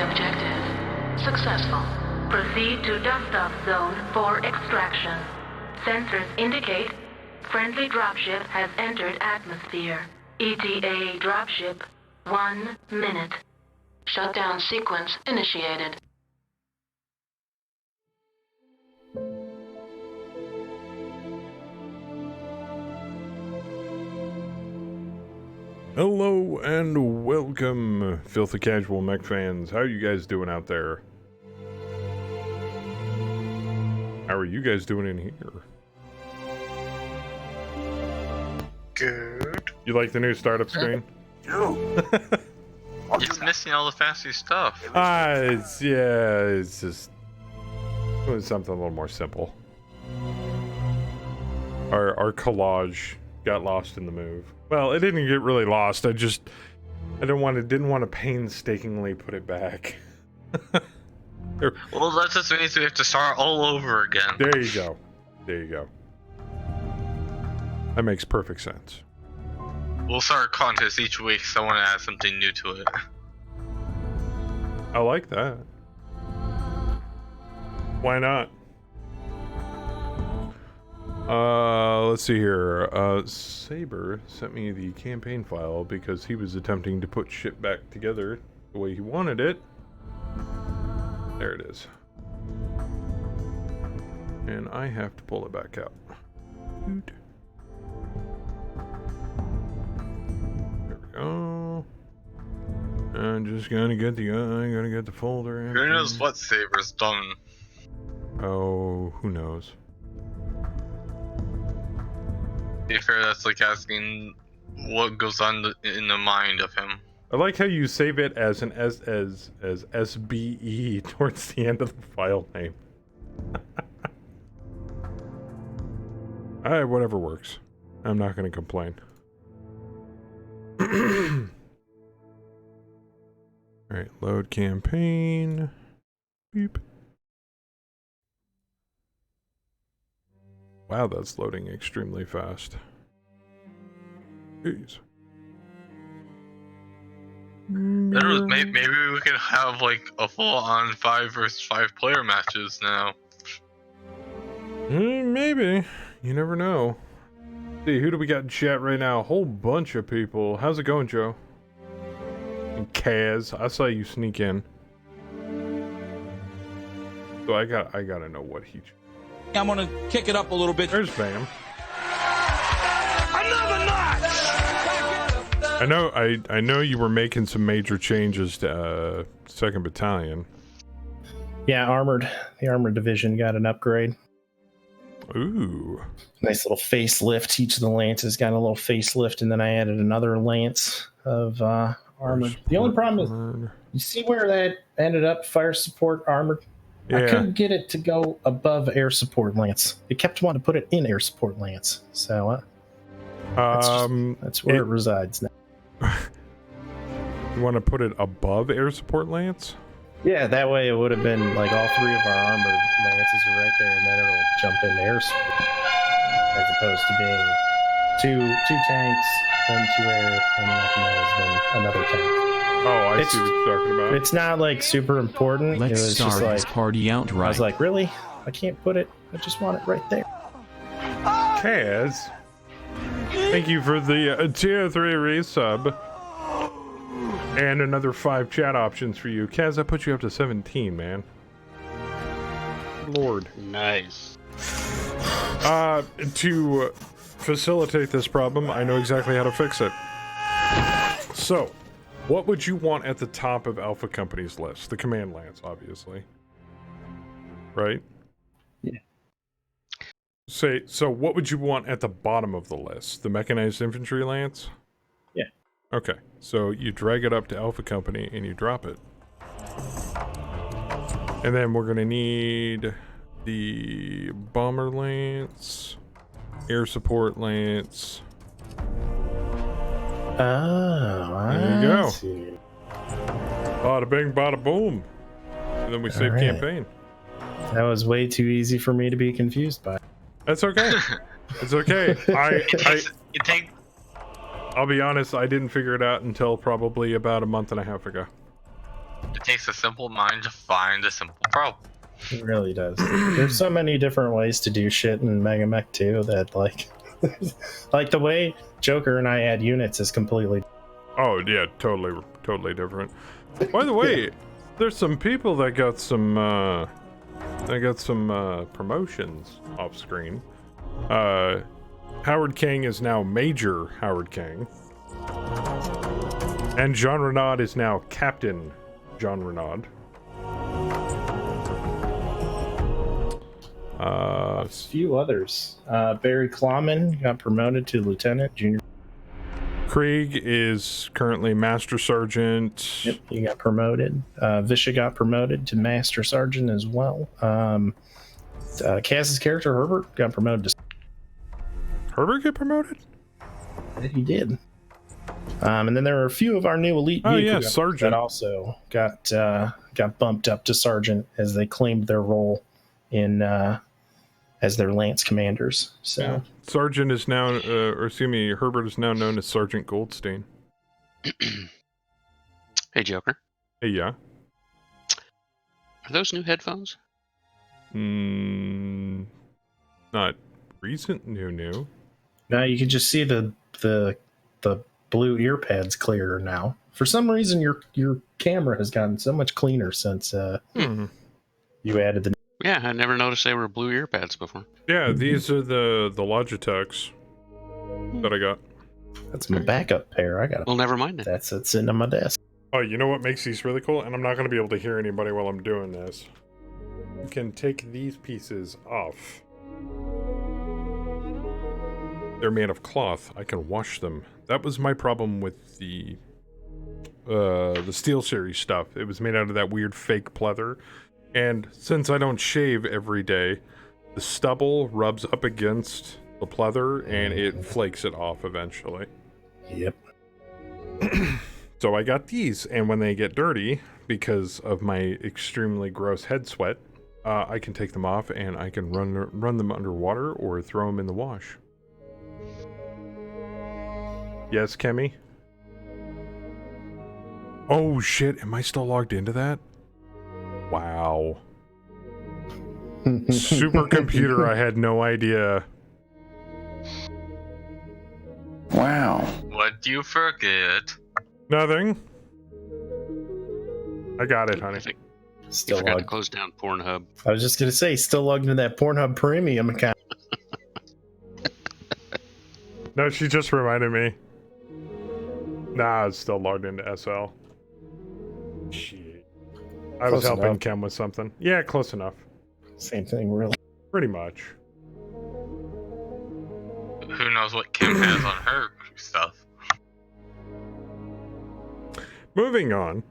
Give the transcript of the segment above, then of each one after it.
objective. Successful. Proceed to dust-off zone for extraction. Sensors indicate friendly dropship has entered atmosphere. ETA dropship 1 minute. Shutdown sequence initiated. Hello and welcome, Filthy Casual Mech fans. How are you guys doing out there? How are you guys doing in here? Good. You like the new startup screen? It's missing all the fancy stuff. It's just doing something a little more simple. Our collage got lost in the move. Well, it didn't get really lost. I didn't want to painstakingly put it back. Well, that just means we have to start all over again. There you go. There you go. That makes perfect sense. We'll start a contest each week, so I want to add something new to it. I like that. Why not? Let's see here. Saber sent me the campaign file because he was attempting to put shit back together the way he wanted it. There it is. And I have to pull it back out. There we go. I'm just gonna get the folder. Who knows what Saber's done? Oh, who knows? To be fair, that's like asking what goes on in the mind of him. I like how you save it as an as SBE towards the end of the file name. Alright, whatever works. I'm not gonna complain. Alright, load campaign. Beep. Wow, that's loading extremely fast. Jeez. Maybe we can have like a full-on 5 versus 5 player matches now. Maybe. You never know. See, who do we got in chat right now? A whole bunch of people. How's it going, Joe? And Kaz, I saw you sneak in. So I gotta know what he. I'm gonna kick it up a little bit. There's Bam. Another notch! I know you were making some major changes to 2nd Battalion. Yeah, the armored division got an upgrade. Ooh. Nice little facelift. Each of the lances got a little facelift, and then I added another lance of armored. The only problem is, you see where that ended up, fire support armored? Yeah. I couldn't get it to go above air support lance. It kept wanting to put it in air support lance. So that's where it resides now. You want to put it above air support lance? Yeah, that way it would have been like all 3 of our armored lances are right there, and then it'll jump into air support, as opposed to being two tanks, then 2 air, and mechanized, then another tank. Oh, I see what you're talking about. It's not like super important. Let's it was start just this like party out right. I was like, really? I can't put it. I just want it right there. Kaz, thank you for the tier 3 resub. And another 5 chat options for you. Kaz, I put you up to 17, man. Lord. Nice. To facilitate this problem, I know exactly how to fix it. So, what would you want at the top of Alpha Company's list? The command lance, obviously. Right? Yeah. So what would you want at the bottom of the list? The mechanized infantry lance? Yeah. Okay, so you drag it up to Alpha Company and you drop it. And then we're gonna need the bomber lance, air support lance. Oh, There you go. see. Bada bing, bada boom. And then we save right. campaign. That was way too easy for me to be confused by. That's okay. It's okay. I'll be honest, I didn't figure it out until probably about a month and a half ago. It takes a simple mind to find a simple problem. It really does. There's so many different ways to do shit in MegaMek too that like the way Joker and I add units is completely. Oh yeah, totally different. By the way, there's some people that got some promotions off screen. Howard King is now Major Howard King, and Jean Renaud is now Captain Jean Renaud. A few others. Barry Clawman got promoted to Lieutenant Junior. Krieg is currently Master Sergeant. Yep, he got promoted. Visha got promoted to Master Sergeant as well. Cass's character Herbert got promoted to. Herbert get promoted? He did. And then there are a few of our new elite vehicles Sergeant that also got bumped up to Sergeant as they claimed their role in as their Lance commanders. So yeah. Sergeant is now, Herbert is now known as Sergeant Goldstein. Hey, Joker. Hey, yeah. Are those new headphones? Not recent new. now you can just see the blue ear pads clearer now. For some reason, your camera has gotten so much cleaner since you added the. Yeah, I never noticed they were blue ear pads before. Yeah, these are the Logitechs that I got. That's my backup pair. I got. Well, never mind it. That's sitting on my desk. Oh, you know what makes these really cool? And I'm not going to be able to hear anybody while I'm doing this. You can take these pieces off. They're made of cloth. I can wash them. That was my problem with the SteelSeries stuff. It was made out of that weird fake pleather. And since I don't shave every day, the stubble rubs up against the pleather and it flakes it off eventually. Yep. So I got these, and when they get dirty, because of my extremely gross head sweat, I can take them off and I can run them underwater or throw them in the wash. Yes, Kemi? Oh shit, am I still logged into that? Wow. Supercomputer, I had no idea. Wow. What'd you forget? Nothing. I got it, honey. You Still forgot to logged. close down Pornhub. I was just gonna say, still logged into that Pornhub Premium account. No, she just reminded me. Nah, it's still logged into SL. Shit. I was Close helping enough. Kem with something. Yeah, close enough. Same thing, really. Pretty much. Who knows what Kim has on her stuff? Moving on.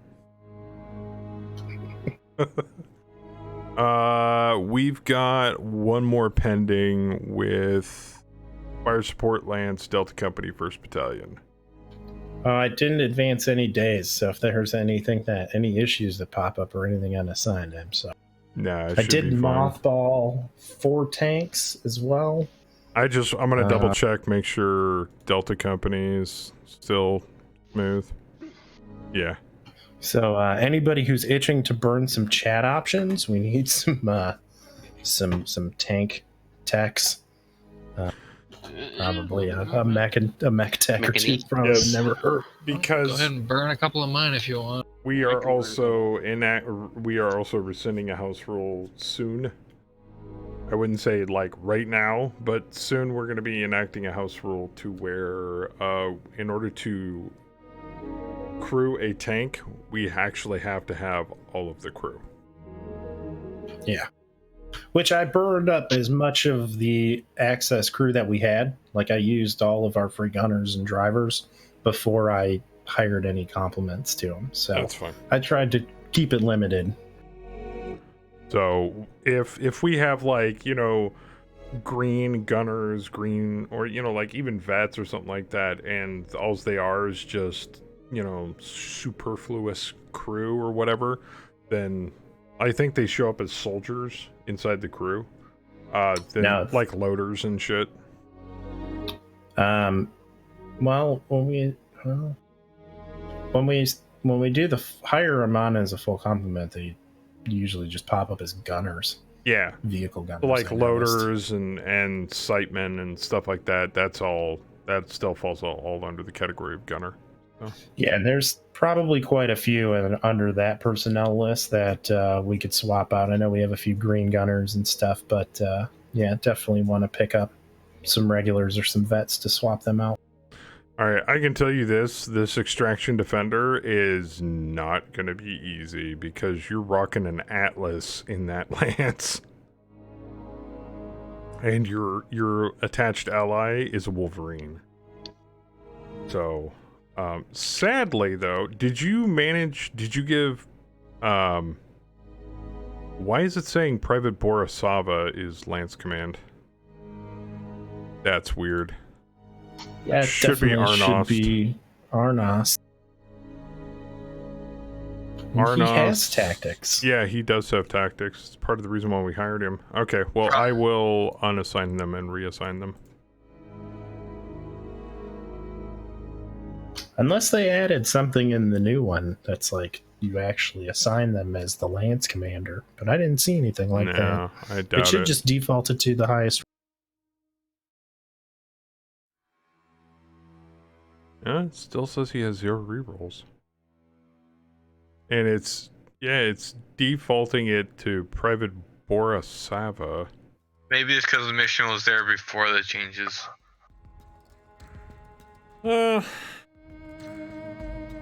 We've got one more pending with Fire Support Lance Delta Company 1st Battalion. I didn't advance any days, so if there's any issues that pop up or anything unassigned, I'm sorry. Nah, it I should did be fine. mothball 4 tanks as well. I'm gonna double check, make sure Delta Company is still smooth. Yeah. So anybody who's itching to burn some chat options, we need some tank techs. Probably a mech tech or two. Probably Yes. never hurt. Go Because ahead and burn a couple of mine if you want. we are also rescinding a house rule soon. I wouldn't say like right now, but soon we're going to be enacting a house rule to where in order to crew a tank, we actually have to have all of the crew. Yeah. Which I burned up as much of the access crew that we had. Like I used all of our free gunners and drivers before I hired any compliments to them. So That's fine. I tried to keep it limited. So if we have like, green gunners, or like even vets or something like that, and all they are is just, superfluous crew or whatever, then I think they show up as soldiers inside the crew. Then like loaders and shit. Well, when we when we do hire a mana as a full complement, they usually just pop up as gunners. Yeah, Vehicle gunners. like I noticed. loaders and sightmen and stuff like that. That still falls all under the category of gunner. So. Yeah, and there's probably quite a few under that personnel list that we could swap out. I know we have a few green gunners and stuff, but yeah, definitely want to pick up some regulars or some vets to swap them out. All right, I can tell you this extraction defender is not going to be easy because you're rocking an Atlas in that lance. And your attached ally is a Wolverine. So, sadly though, did you give, why is it saying Private Borisava is Lance Command? That's weird. Yeah, it should be Arnost. Should be Arnost. Arnost. He has tactics. Yeah, he does have tactics. It's part of the reason why we hired him. Okay, well, I will unassign them and reassign them. Unless they added something in the new one that's like you actually assign them as the Lance Commander. But I didn't see anything like that. I doubt it should just default it to the highest. Yeah, it still says he has 0 rerolls. And it's defaulting it to Private Borisava. Maybe it's because the mission was there before the changes.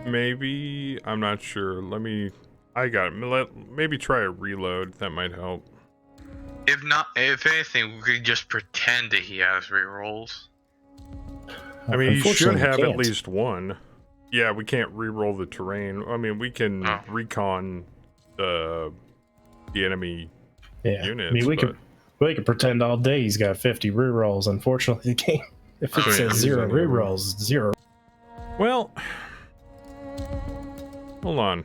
Maybe, I'm not sure. I got it. Maybe try a reload. That might help. If not, if anything, we could just pretend that he has rerolls. I mean, he should have at least one. Yeah, we can't re-roll the terrain. I mean, we can recon the enemy units. I mean, we could pretend all day he's got 50 rerolls. Unfortunately, the game, if it says 0 rerolls, it's 0. Well, hold on.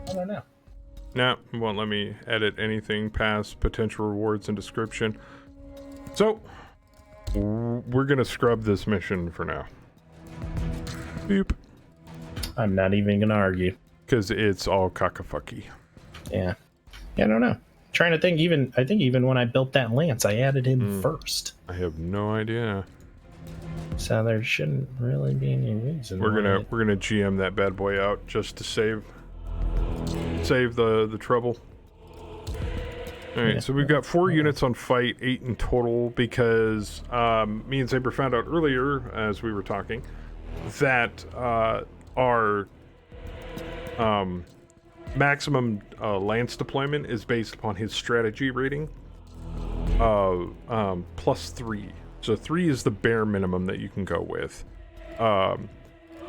I don't know. Nah, it won't let me edit anything past potential rewards and description. So, we're gonna scrub this mission for now. Boop. I'm not even gonna argue. Because it's all cacafucky. Yeah, I don't know. Trying to think, I think even when I built that lance, I added him first. I have no idea. So there shouldn't really be any reason. We're gonna GM that bad boy out just to save the trouble. Alright, so we've got 4 units on fight, 8 in total, because me and Saber found out earlier, as we were talking, that our maximum lance deployment is based upon his strategy rating of +3. So 3 is the bare minimum that you can go with.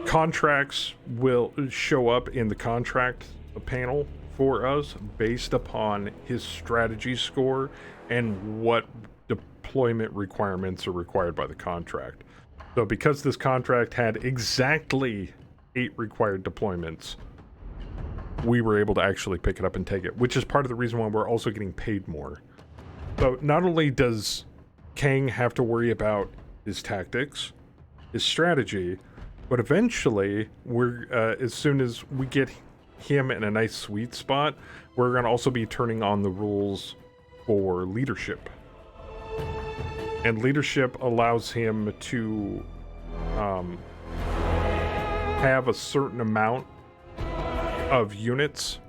Contracts will show up in the contract panel for us based upon his strategy score and what deployment requirements are required by the contract. So because this contract had exactly 8 required deployments, we were able to actually pick it up and take it, which is part of the reason why we're also getting paid more. So not only does Kang have to worry about his tactics, his strategy, but eventually as soon as we get him in a nice sweet spot, we're going to also be turning on the rules for leadership. And leadership allows him to have a certain amount of units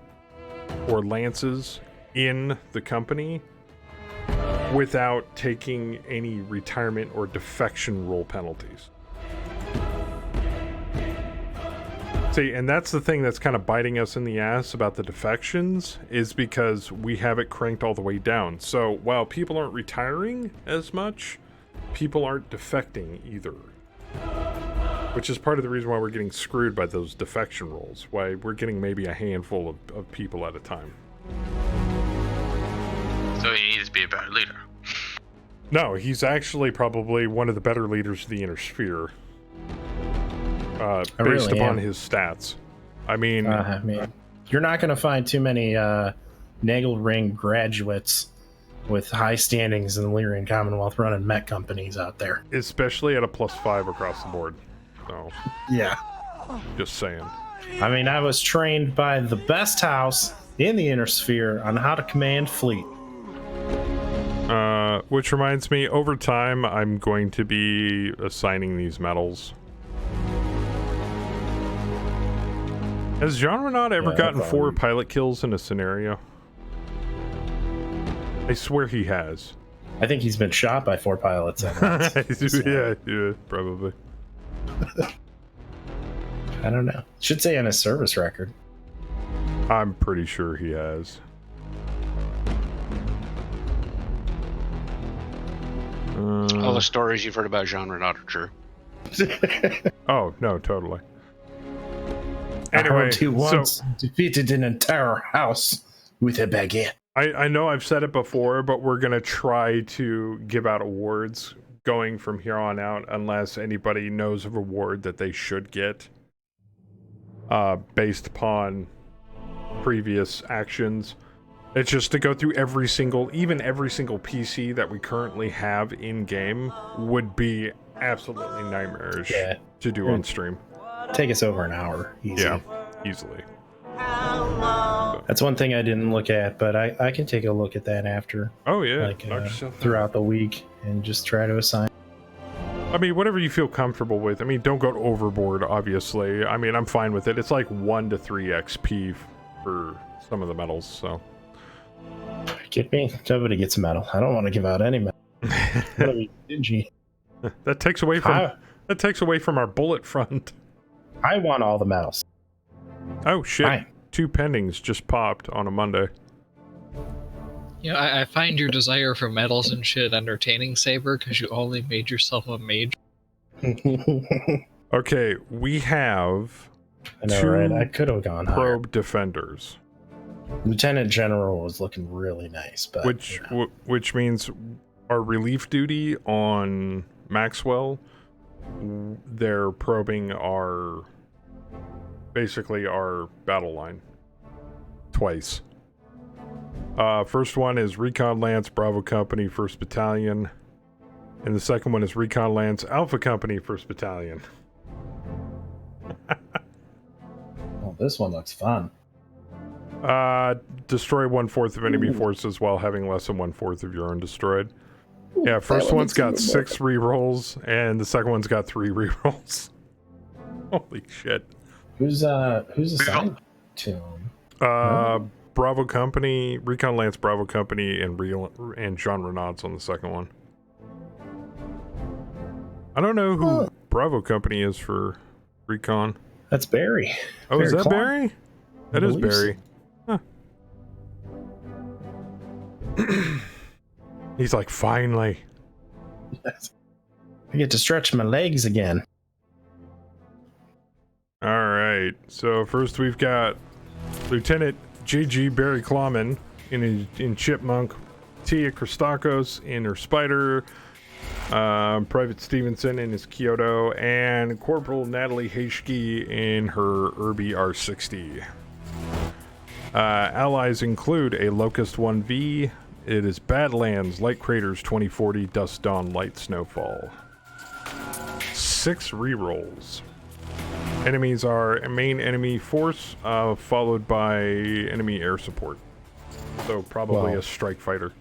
or lances in the company without taking any retirement or defection rule penalties. See, and that's the thing that's kind of biting us in the ass about the defections, is because we have it cranked all the way down. So while people aren't retiring as much, people aren't defecting either. Which is part of the reason why we're getting screwed by those defection rules, why we're getting maybe a handful of people at a time. So he needs to be a better leader. No, he's actually probably one of the better leaders of the Inner Sphere. Based upon his stats. I mean, you're not going to find too many Nagel Ring graduates with high standings in the Lyrian Commonwealth running mech companies out there. Especially at a +5 across the board. So, yeah. Just saying. I mean, I was trained by the best house in the Inner Sphere on how to command fleet. Which reminds me, over time, I'm going to be assigning these medals. Has Jean Renaud ever gotten 4 pilot kills in a scenario? I swear he has. I think he's been shot by 4 pilots at once. Yeah, probably. I don't know. Should say on his service record. I'm pretty sure he has. All the stories you've heard about Jean Renaud are true. Oh, no, totally. Anyway, he once defeated an entire house with a baguette. I know I've said it before, but we're going to try to give out awards going from here on out unless anybody knows of a award that they should get based upon previous actions. It's just to go through every single PC that we currently have in game would be absolutely nightmarish to do on stream. Take us over an hour. Easy. Yeah, easily. That's one thing I didn't look at, but I can take a look at that after. Oh yeah, like throughout the week and just try to assign. I mean, whatever you feel comfortable with. I mean, don't go overboard, obviously. I mean, I'm fine with it. It's like 1 to 3 XP for some of the medals, so. Get me? Nobody gets a medal. I don't want to give out any medal. Stingy. That takes away from our bullet front. I want all the medals. Oh shit! 2 pendings just popped on a Monday. You know, I find your desire for medals and shit entertaining, Saber, because you only made yourself a major. Okay, we have I know, 2 right? I could have gone probe higher. defenders. Lieutenant General was looking really nice, but which means our relief duty on Maxwell, they're probing basically our battle line twice. First one is Recon Lance Bravo Company 1st Battalion, and the second one is Recon Lance Alpha Company 1st Battalion. Oh, this one looks fun. Destroy 1/4 of enemy forces while having less than 1/4 of your own destroyed. Yeah, first one's got 6 rerolls, and the second one's got 3 rerolls. Holy shit! Who's assigned to him? Bravo Company, Recon Lance Bravo Company, and Jean Renaud's on the second one. I don't know who Bravo Company is for Recon. That's Barry. Oh, Barry is that Clark. Barry? That is Barry. Huh. He's like, finally. Yes. I get to stretch my legs again. All right. So first we've got Lieutenant J.G. Barry Clawman in Chipmunk, Tia Christakos in her Spider, Private Stevenson in his Kyoto, and Corporal Natalie Haischke in her Irby R60. Allies include a Locust 1V. It is Badlands, Light Craters 2040, Dust Dawn, Light Snowfall. 6 rerolls. Enemies are a main enemy force, followed by enemy air support. So probably a strike fighter.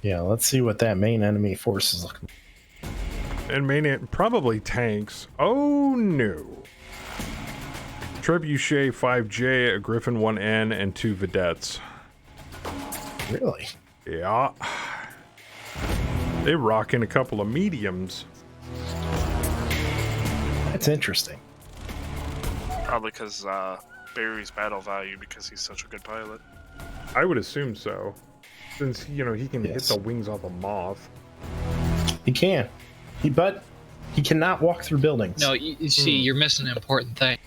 Yeah, let's see what that main enemy force is looking like. And probably tanks. Oh no. Trebuchet 5J, a Griffin 1N, and 2 vedettes. Really? Yeah. They rock in a couple of mediums. That's interesting. Probably because Barry's battle value, because he's such a good pilot. I would assume so. Since, you know, he can hit the wings off a moth. He can. But he cannot walk through buildings. No, you see, you're missing an important thing.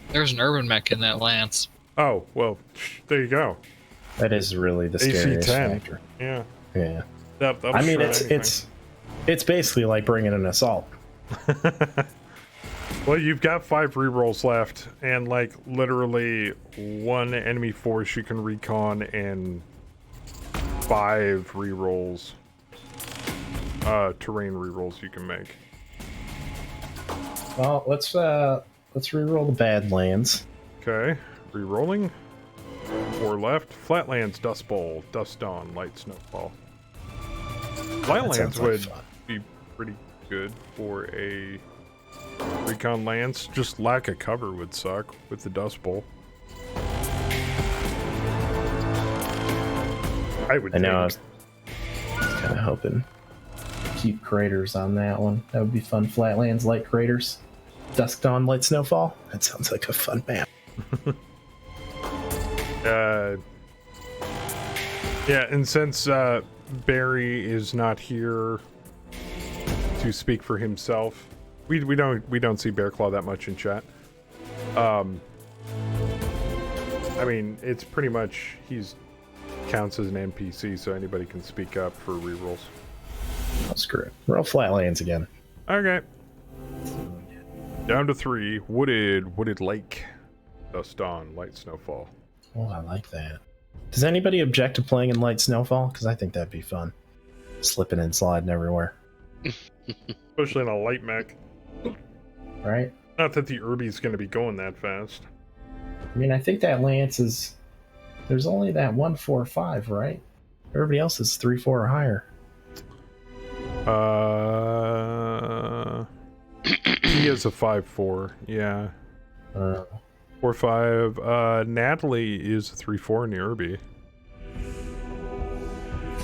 There's an urban mech in that Lance. Oh, well, there you go. That is really the scariest AC-10. factor. Yeah. Yeah. I mean, it's basically like bringing an assault. Well, you've got 5 rerolls left, and like literally 1 enemy force you can recon, and 5 rerolls, terrain rerolls you can make. Well, let's let's reroll the Badlands. Okay, re-rolling. 4 left. Flatlands, Dust Bowl, Dust Dawn, Light Snowfall. Flatlands would be pretty good for a recon lance. Just lack of cover would suck with the Dust Bowl. I know. I was kind of hoping keep craters on that one. That would be fun. Flatlands, light craters, Dusk Dawn, light snowfall. That sounds like a fun map. Yeah, and since Barry is not here to speak for himself, we don't see Bearclaw that much in chat. I mean, it's pretty much counts as an NPC, so anybody can speak up for rerolls. Oh, screw it. Roll Flatlands again. Okay. Down to 3. Wooded Lake. Dust Dawn, Light Snowfall. Oh, I like that. Does anybody object to playing in light snowfall? Because I think that'd be fun. Slipping and sliding everywhere. Especially in a light mech. Right? Not that the Irby's going to be going that fast. I mean, I think that Lance is... There's only that 1-4-5, right? Everybody else is 3-4 or higher. He is a 5-4, yeah. 4-5. Natalie is a 3-4 in the Irby.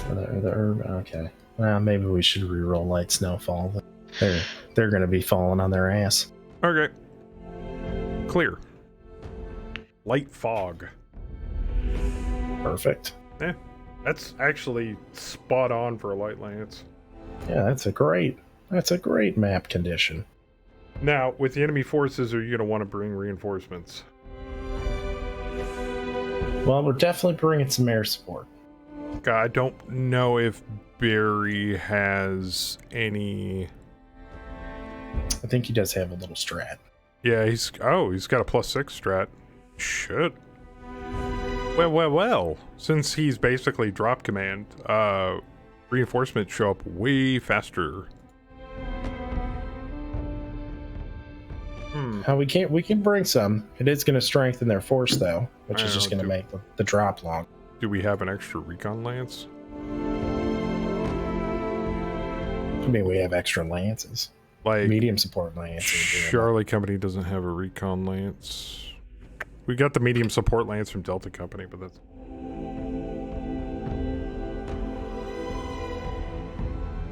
The Irby, okay. Well, maybe we should reroll light snowfall. They're going to be falling on their ass. Okay. Clear. Light fog. Perfect. Yeah, that's actually spot on for a light lance. Yeah, that's a great map condition. Now, with the enemy forces, are you going to want to bring reinforcements? Well, we're definitely bringing some air support. I don't know if Barry has any... I think he does have a little strat. Yeah, he's got a +6 strat. Shit. Well. Since he's basically drop command, reinforcements show up way faster. We can bring some. It is going to strengthen their force, though, which is just going to make the drop long. Do we have an extra recon lance? I mean, we have extra lances. Like medium support lances. Charlie Company doesn't have a recon lance. We got the medium support lance from Delta Company, but that's...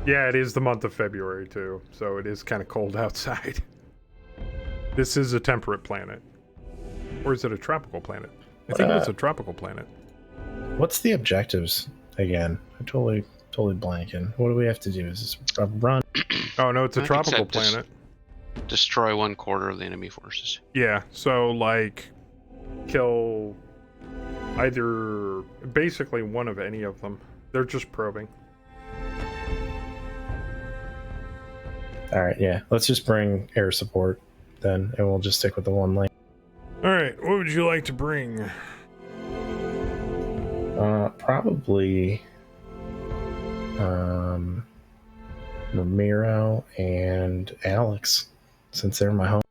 Yeah, it is the month of February, too, so it is kind of cold outside. This is a temperate planet. Or is it a tropical planet? I think it's a tropical planet. What's the objectives again? I'm totally blanking. What do we have to do? Is this a run? Oh, no, it's a tropical planet. Destroy 1/4 of the enemy forces. Yeah, so, like, kill either... Basically one of any of them. They're just probing. Alright, yeah. Let's just bring air support then, and we'll just stick with the one lane. Alright, what would you like to bring? Probably Ramiro and Alex, since they're my home.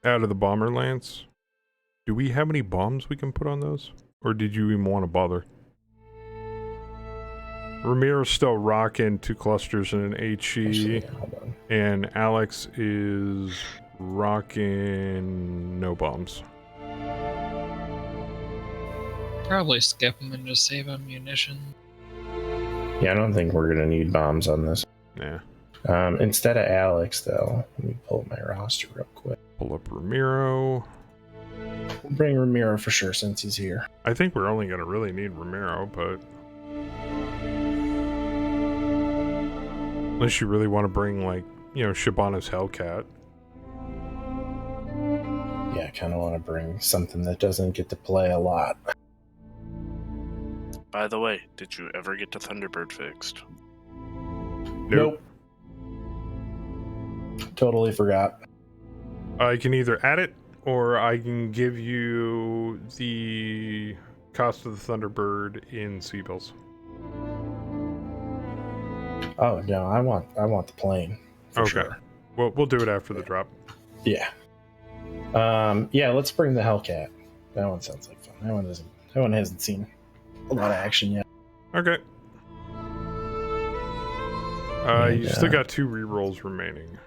Out of the bomber lance? Do we have any bombs we can put on those? Or did you even want to bother? Ramiro's still rocking 2 clusters and an HE. Actually, hold on. And Alex is rocking no bombs. Probably skip them and just save ammunition. Yeah, I don't think we're gonna need bombs on this. Yeah. Instead of Alex, though, let me pull up my roster real quick. Pull up Ramiro. We'll bring Ramiro for sure since he's here. I think we're only gonna really need Ramiro, but... Unless you really want to bring, like, you know, Shabana's Hellcat. Yeah, I kind of want to bring something that doesn't get to play a lot. By the way, did you ever get to Thunderbird fixed? Nope. Totally forgot. I can either add it, or I can give you the cost of the Thunderbird in Seabills. Oh no, I want the plane. For Okay. Sure. Well, we'll do it after the drop. Yeah. Yeah, let's bring the Hellcat. That one sounds like fun. That one hasn't seen a lot of action yet. Okay. And, you still got 2 rerolls remaining.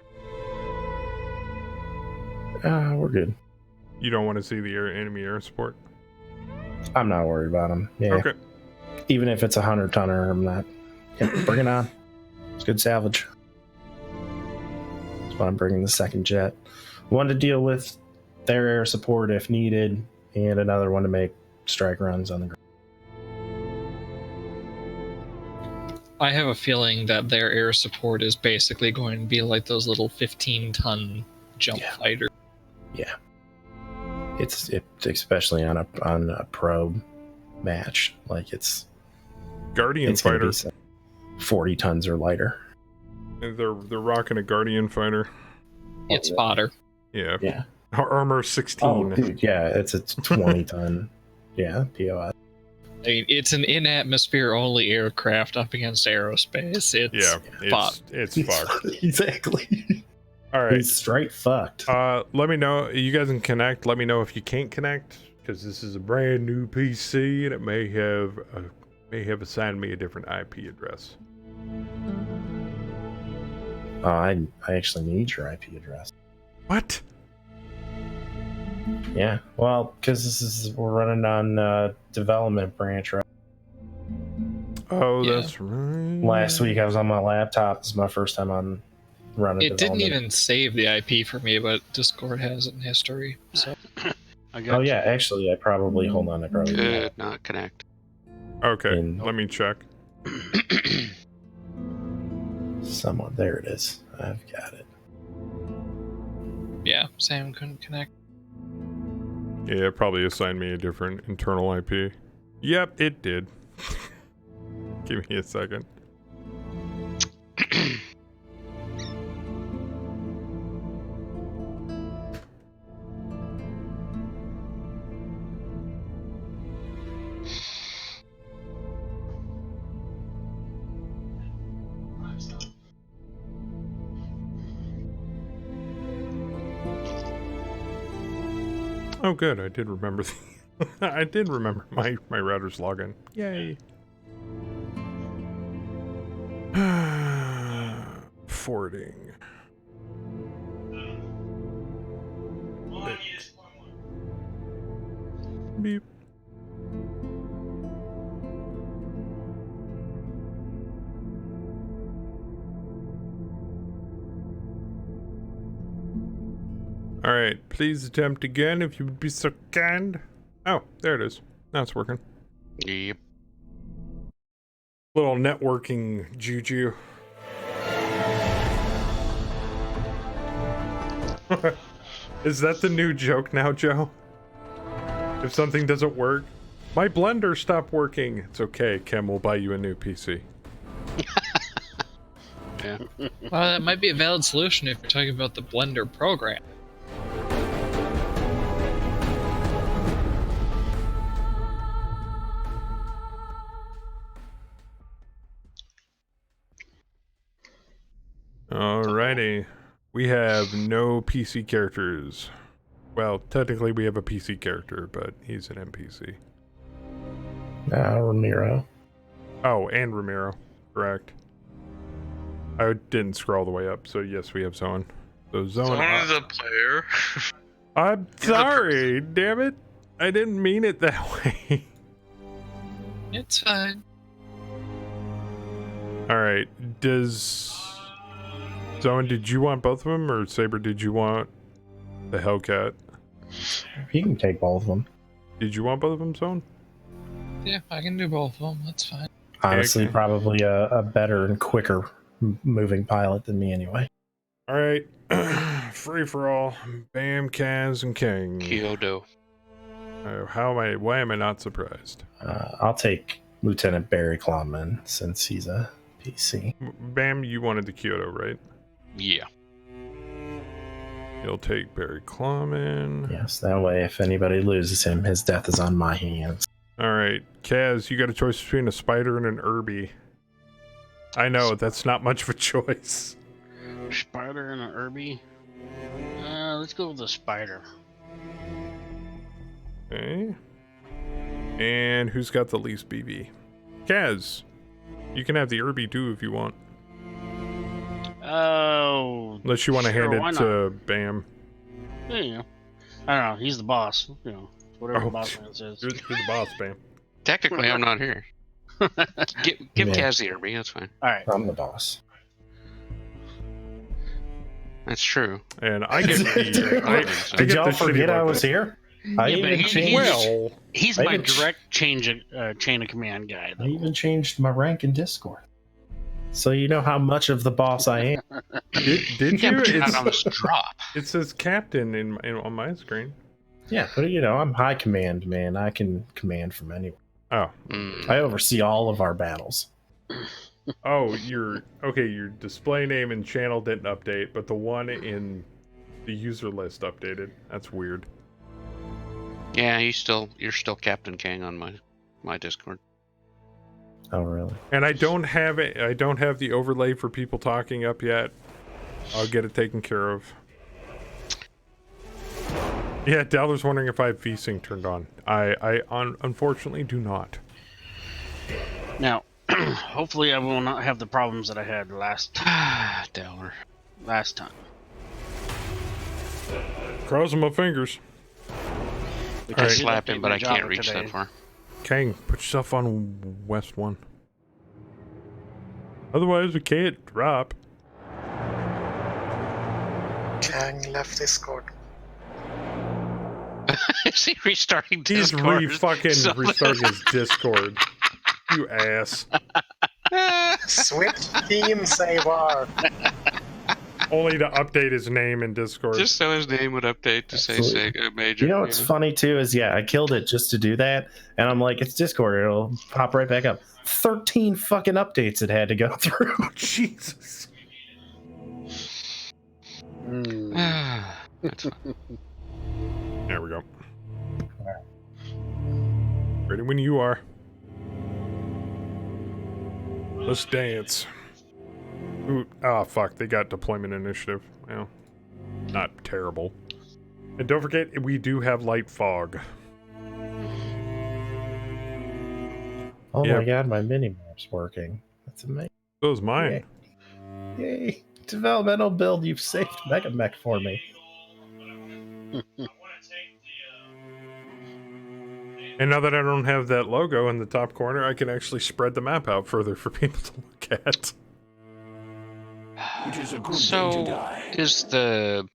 We're good. You don't want to see the enemy air support? I'm not worried about them. Yeah. Okay. Even if it's a 100-tonner, I'm not. Yeah, bring it on. It's good salvage. That's why I'm bringing the second jet. One to deal with their air support if needed, and another one to make strike runs on the ground. I have a feeling that their air support is basically going to be like those little 15-ton jump fighters. Yeah. It's especially on a probe match. Like it's Guardian fighter. 40 tons or lighter. And they're rocking a Guardian fighter. It's fodder. Yeah. Yeah. Armor 16. Oh, dude, yeah, it's a 20-ton. Yeah, POS. I mean, it's an in-atmosphere only aircraft up against aerospace. It's fucked. Exactly. All right. He's straight fucked. Let me know. You guys can connect. Let me know if you can't connect, because this is a brand new PC and it may have assigned me a different IP address. I actually need your IP address. What? Yeah, well, because we're running on development branch, right? Oh, yeah. That's right. Last week I was on my laptop. This is my first time on running. It didn't even save the IP for me, but Discord has it in history. So. Oh yeah, actually, I probably could not connect. Okay, let me check. Someone, there it is. I've got it. Yeah, Sam couldn't connect. Yeah, it probably assigned me a different internal IP. Yep, it did. Give me a second. Oh, good. I did remember. I did remember my router's login. Yay. Forwarding. Beep. All right, please attempt again if you would be so kind. Oh, there it is. Now it's working. Yep. Little networking juju. Is that the new joke now, Joe? If something doesn't work, my blender stopped working. It's okay, Kem will buy you a new PC. Yeah. Well, that might be a valid solution if you're talking about the Blender program. Alrighty. We have no PC characters. Well, technically we have a PC character, but he's an NPC. Ramiro. Oh, and Ramiro. Correct. I didn't scroll the way up, so yes, we have Zone. So Zone is a player. I'm sorry, damn it. I didn't mean it that way. It's fine. Alright, does... Zone, did you want both of them, or Saber, did you want the Hellcat? You can take both of them. Did you want both of them, Zone? Yeah, I can do both of them. That's fine. Honestly, probably a better and quicker moving pilot than me anyway. Alright, free for all. Bam, Kaz, and King. Kyoto. Why am I not surprised? I'll take Lieutenant Barry Klomman since he's a PC. Bam, you wanted the Kyoto, right? Yeah. You'll take Barry Klomman. Yes, that way if anybody loses him, his death is on my hands. Alright, Kaz, you got a choice between a spider and an Irby. I know, that's not much of a choice. Spider and an Irby? Let's go with the spider. Okay. And who's got the least BB? Kaz. You can have the Irby too if you want. Oh. Unless you want to sure, hand why it not? to Bam. Yeah, you know. I don't know. He's the boss. You know, whatever Oh, the boss man says. You're the boss, Bam. Technically, I'm not here. Give Yeah. Kaz the Irby, that's fine. All right. I'm the boss. That's true. And I get the. I Did get y'all the shitty forget I weapon. was here? I Yeah, but even he- changed. Well, He's I my even ch- direct chain of command guy. I even changed my rank in Discord, so you know how much of the boss I am. did Yeah, you? but you're not It's- on this drop. It says captain on my screen. Yeah, but you know I'm high command, man. I can command from anywhere. Oh. I oversee all of our battles. Oh, your display name and channel didn't update, but the one in the user list updated. That's weird. Yeah, you're still Captain King on my Discord. Oh, really? And I don't have it. I don't have the overlay for people talking up yet. I'll get it taken care of. Yeah, Dowler's wondering if I have VSync turned on. I unfortunately do not. Now, hopefully, I will not have the problems that I had last Dowler. time. Crossing my fingers. I Alright. slapped him, but I can't Java reach today. that far. Kang, put yourself on West 1. Otherwise, we can't drop. Kang left Discord. Is he restarting He's Discord? restarting his Discord. You ass. Switch team, say war. Only to update his name in Discord. Just so his name would update to say Absolutely. Sega Major. You know what's funny too is I killed it just to do that, and I'm like, it's Discord, it'll pop right back up. 13 fucking updates it had to go through. Jesus. That's fine. There we go. Ready when you are. Let's dance. Ooh, fuck, they got deployment initiative. Well, not terrible. And don't forget, we do have light fog. Oh Yeah. my god, my mini-map's working. That's amazing. So is mine. Yay. Developmental build, you've saved MegaMek for me. And now that I don't have that logo in the top corner, I can actually spread the map out further for people to look at. So,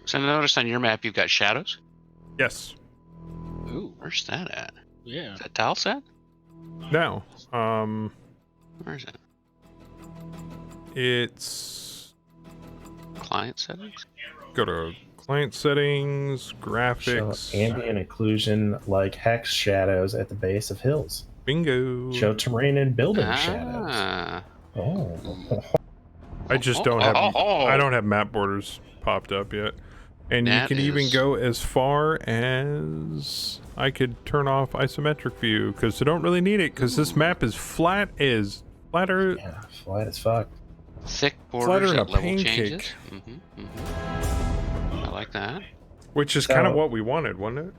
So I noticed on your map you've got shadows? Yes. Ooh, where's that at? Yeah. Is that tile set? Now, Where is it? it's... Client settings? Go to client settings, Show graphics. ambient occlusion like hex shadows at the base of hills. Bingo. Show terrain and building shadows. Ah. Oh. I just don't have Oh. I don't have map borders popped up yet. And That you can even is- go as far as I could turn off isometric view because I don't really need it because this map is flatter. Yeah, flat as fuck. Thick Flatter borders than a at level pancake. changes. I like that. Which is kind of So- what we wanted, wasn't it?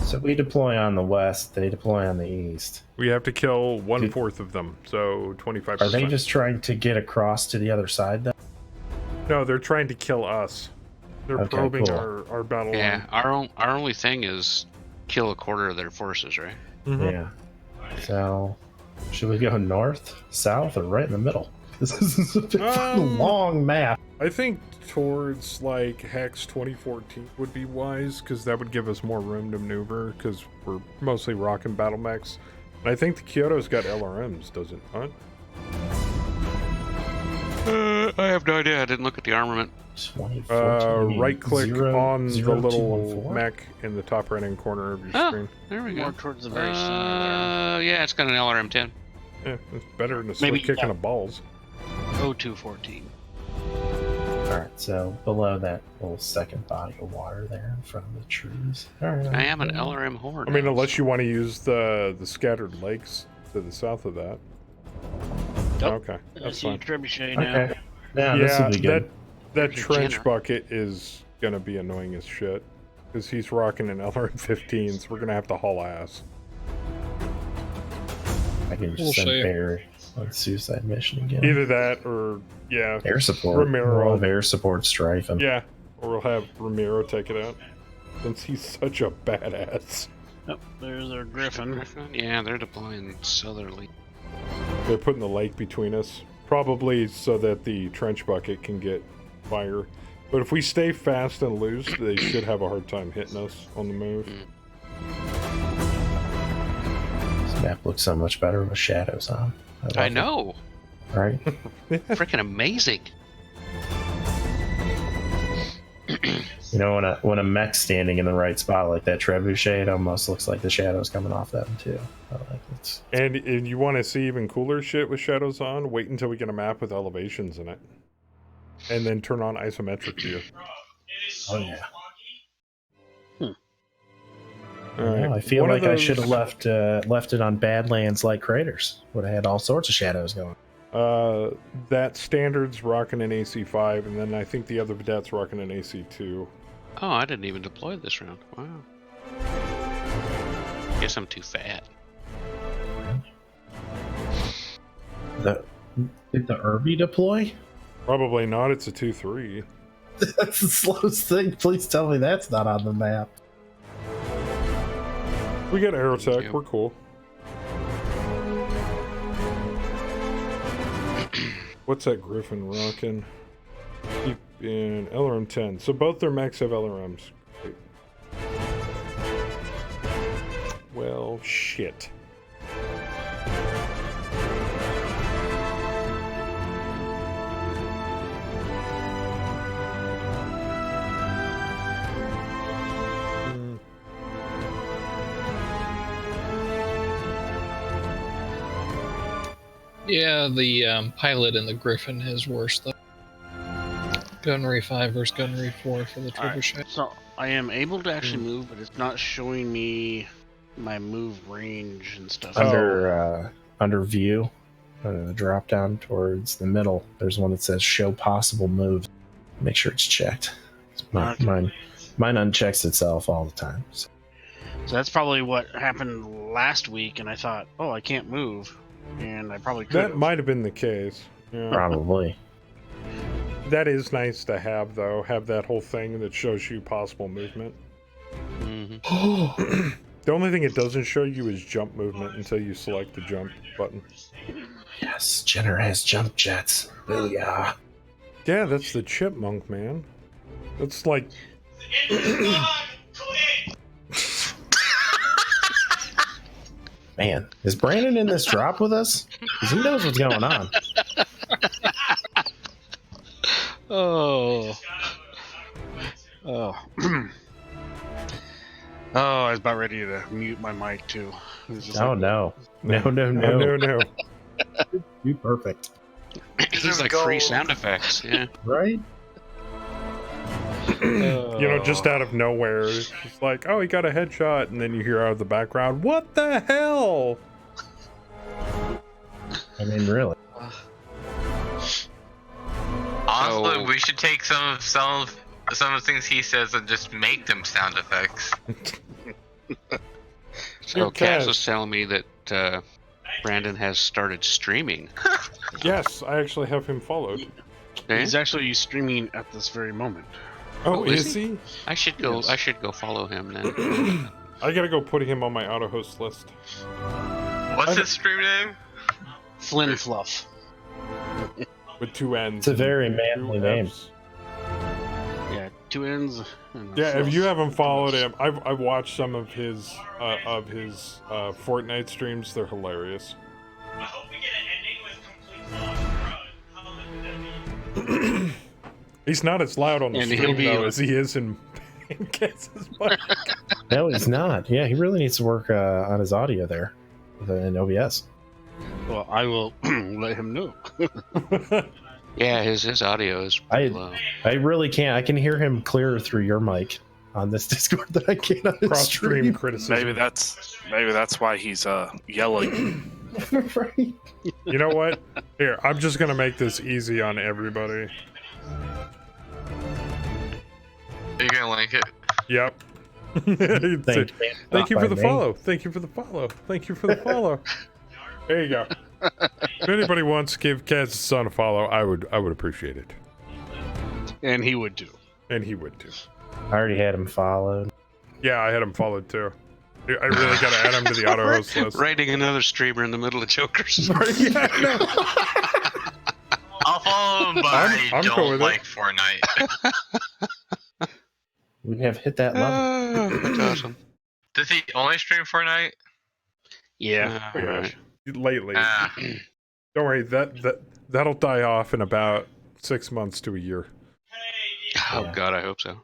So we deploy on the west, they deploy on the east. We have to kill 1/4 of them, so 25%. Are they just trying to get across to the other side though? No, they're trying to kill us. They're Okay, probing cool. our battle Yeah, our only thing is kill a quarter of their forces, right? line. Mhm. Yeah. So should we go north, south, or right in the middle? This is a bit long map. I think towards like Hex 2014 would be wise because that would give us more room to maneuver because we're mostly rocking battle mechs. And I think the Kyoto's got LRMs, does it not? I have no idea. I didn't look at the armament. 2014, Right click 0, on the 0, little 214? mech in the top right hand corner of your Oh, screen. there we go. More towards the very center there. Yeah, it's got an LRM-10. Yeah, it's better than a Maybe, slick kicking yeah. of balls. 0214. Alright, so below that little second body of water there in front of the trees. Alright. I am an LRM horde. I mean, now, unless so- you want to use the scattered lakes to the south of that. Nope. Okay, I that's see fine. trebuchet now. Okay. Yeah, this Yeah, will be good. that trench General. bucket is gonna be annoying as shit. Because he's rocking an LRM-15, so we're gonna have to haul ass. I can just send Barry on suicide mission again. Either that or, yeah. Air support. Ramiro. We'll have air support strife him. Yeah, or we'll have Ramiro take it out. Since he's such a badass. Oh, there's our Griffin. Yeah, they're deploying southerly. They're putting the lake between us. Probably so that the trench bucket can get fire. But if we stay fast and loose, they should have a hard time hitting us on the move. This map looks so much better with shadows on. I know. Right? Freaking amazing. You know, when a mech's standing in the right spot like that trebuchet, it almost looks like the shadows coming off them too. I like it. And if you want to see even cooler shit with shadows on, wait until we get a map with elevations in it. And then turn on isometric view. Oh yeah. Right. I feel like I should have left it on Badlands like Craters. Would have had all sorts of shadows going. That standard's rocking an AC5, and then I think the other vedette's rocking an AC2. Oh, I didn't even deploy this round. Wow. Guess I'm too fat. Did the Irby deploy? Probably not. It's a 2-3. That's the slowest thing. Please tell me that's not on the map. We got aerotech. We're cool. What's that Griffin rocking? Keep in LRM 10. So both their mechs have LRMs. Great. Well, shit. Yeah, the pilot in the Griffin is worse though. Gunnery 5 versus Gunnery 4 for the trebuchet. Right, so I am able to actually move, but it's not showing me my move range and stuff. Under view, drop down towards the middle. There's one that says show possible moves. Make sure it's checked. Mine unchecks itself all the time. So that's probably what happened last week, and I thought, oh, I can't move. And I probably could. That might have been the case. Yeah. Probably. That is nice to have, though. Have that whole thing that shows you possible movement. Mm-hmm. The only thing it doesn't show you is jump movement until you select the jump button. Yes, Jenner has jump jets. Booyah. Yeah, that's the chipmunk, man. That's like... Man, is Brandon in this drop with us? Because he knows what's going on. Oh. I was about ready to mute my mic too. Oh, no. No. You perfect. He's like free sound effects, yeah. Right? You know, just out of nowhere, it's just like, oh, he got a headshot, and then you hear out of the background, what the hell? I mean, really. Honestly, we should take some of the things he says and just make them sound effects. So Cass was telling me that Brandon has started streaming. Yes, I actually have him followed. He's actually streaming at this very moment. Oh, is he? I should go. Yes. I should go follow him then. I gotta go put him on my auto host list. What's his stream name? Flynn Fluff. With 2 N's. It's a very manly name. Yeah, 2 N's. Yeah, if you haven't followed him, I've watched some of his Fortnite streams. They're hilarious. I hope we get an ending with complete loss. He's not as loud on the stream though as he is in Cass's mic. No, he's not. Yeah, he really needs to work on his audio there in OBS. Well, I will let him know. Yeah, his audio is pretty low. I really can't. I can hear him clearer through your mic on this Discord than I can on his Cross-stream criticism. Maybe that's why he's yelling. Right. You know what? Here, I'm just gonna make this easy on everybody. gonna like it. Yep. Thank you for the follow. Thank you for the follow. Thank you for the follow. There you go. If anybody wants to give Kaz's son a follow, I would appreciate it. And he would too. And he would too. I already had him followed. Yeah, I had him followed too. I really gotta add him to the auto host list. Writing another streamer in the middle of Jokers. Yeah, no. I'll follow him, but I don't like Fortnite. We have hit that level. That's awesome. Does he only stream Fortnite? Yeah. Right. Lately. Don't worry, that'll die off in about 6 months to a year. Oh God, I hope so.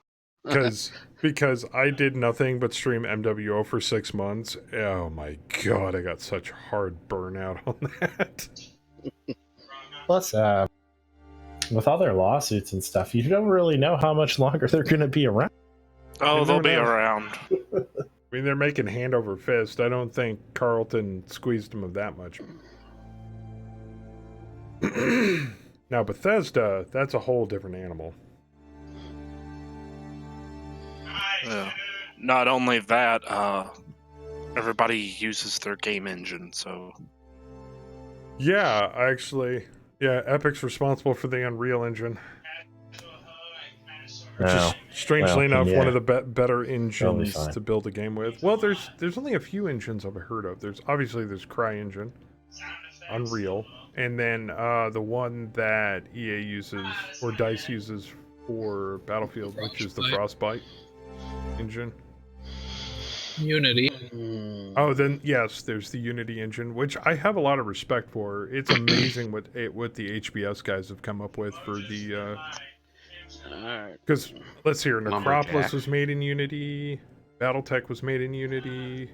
Because I did nothing but stream MWO for 6 months. Oh my God, I got such hard burnout on that. Plus, with all their lawsuits and stuff, you don't really know how much longer they're going to be around. Oh, they'll be around. I mean, they're making hand over fist. I don't think Carlton squeezed them of that much. Now, Bethesda, that's a whole different animal. Not only that, everybody uses their game engine, so... Yeah, actually. Yeah, Epic's responsible for the Unreal Engine. Which is, strangely enough, one of the better engines to build a game with. Well, there's only a few engines I've heard of. There's CryEngine, Unreal, and then the one that EA uses, or DICE uses for Battlefield, which is the Frostbite engine. Unity. Oh, then yes, there's the Unity engine, which I have a lot of respect for. It's amazing what the HBS guys have come up with for the. Because let's hear, Necropolis was made in Unity, BattleTech was made in Unity,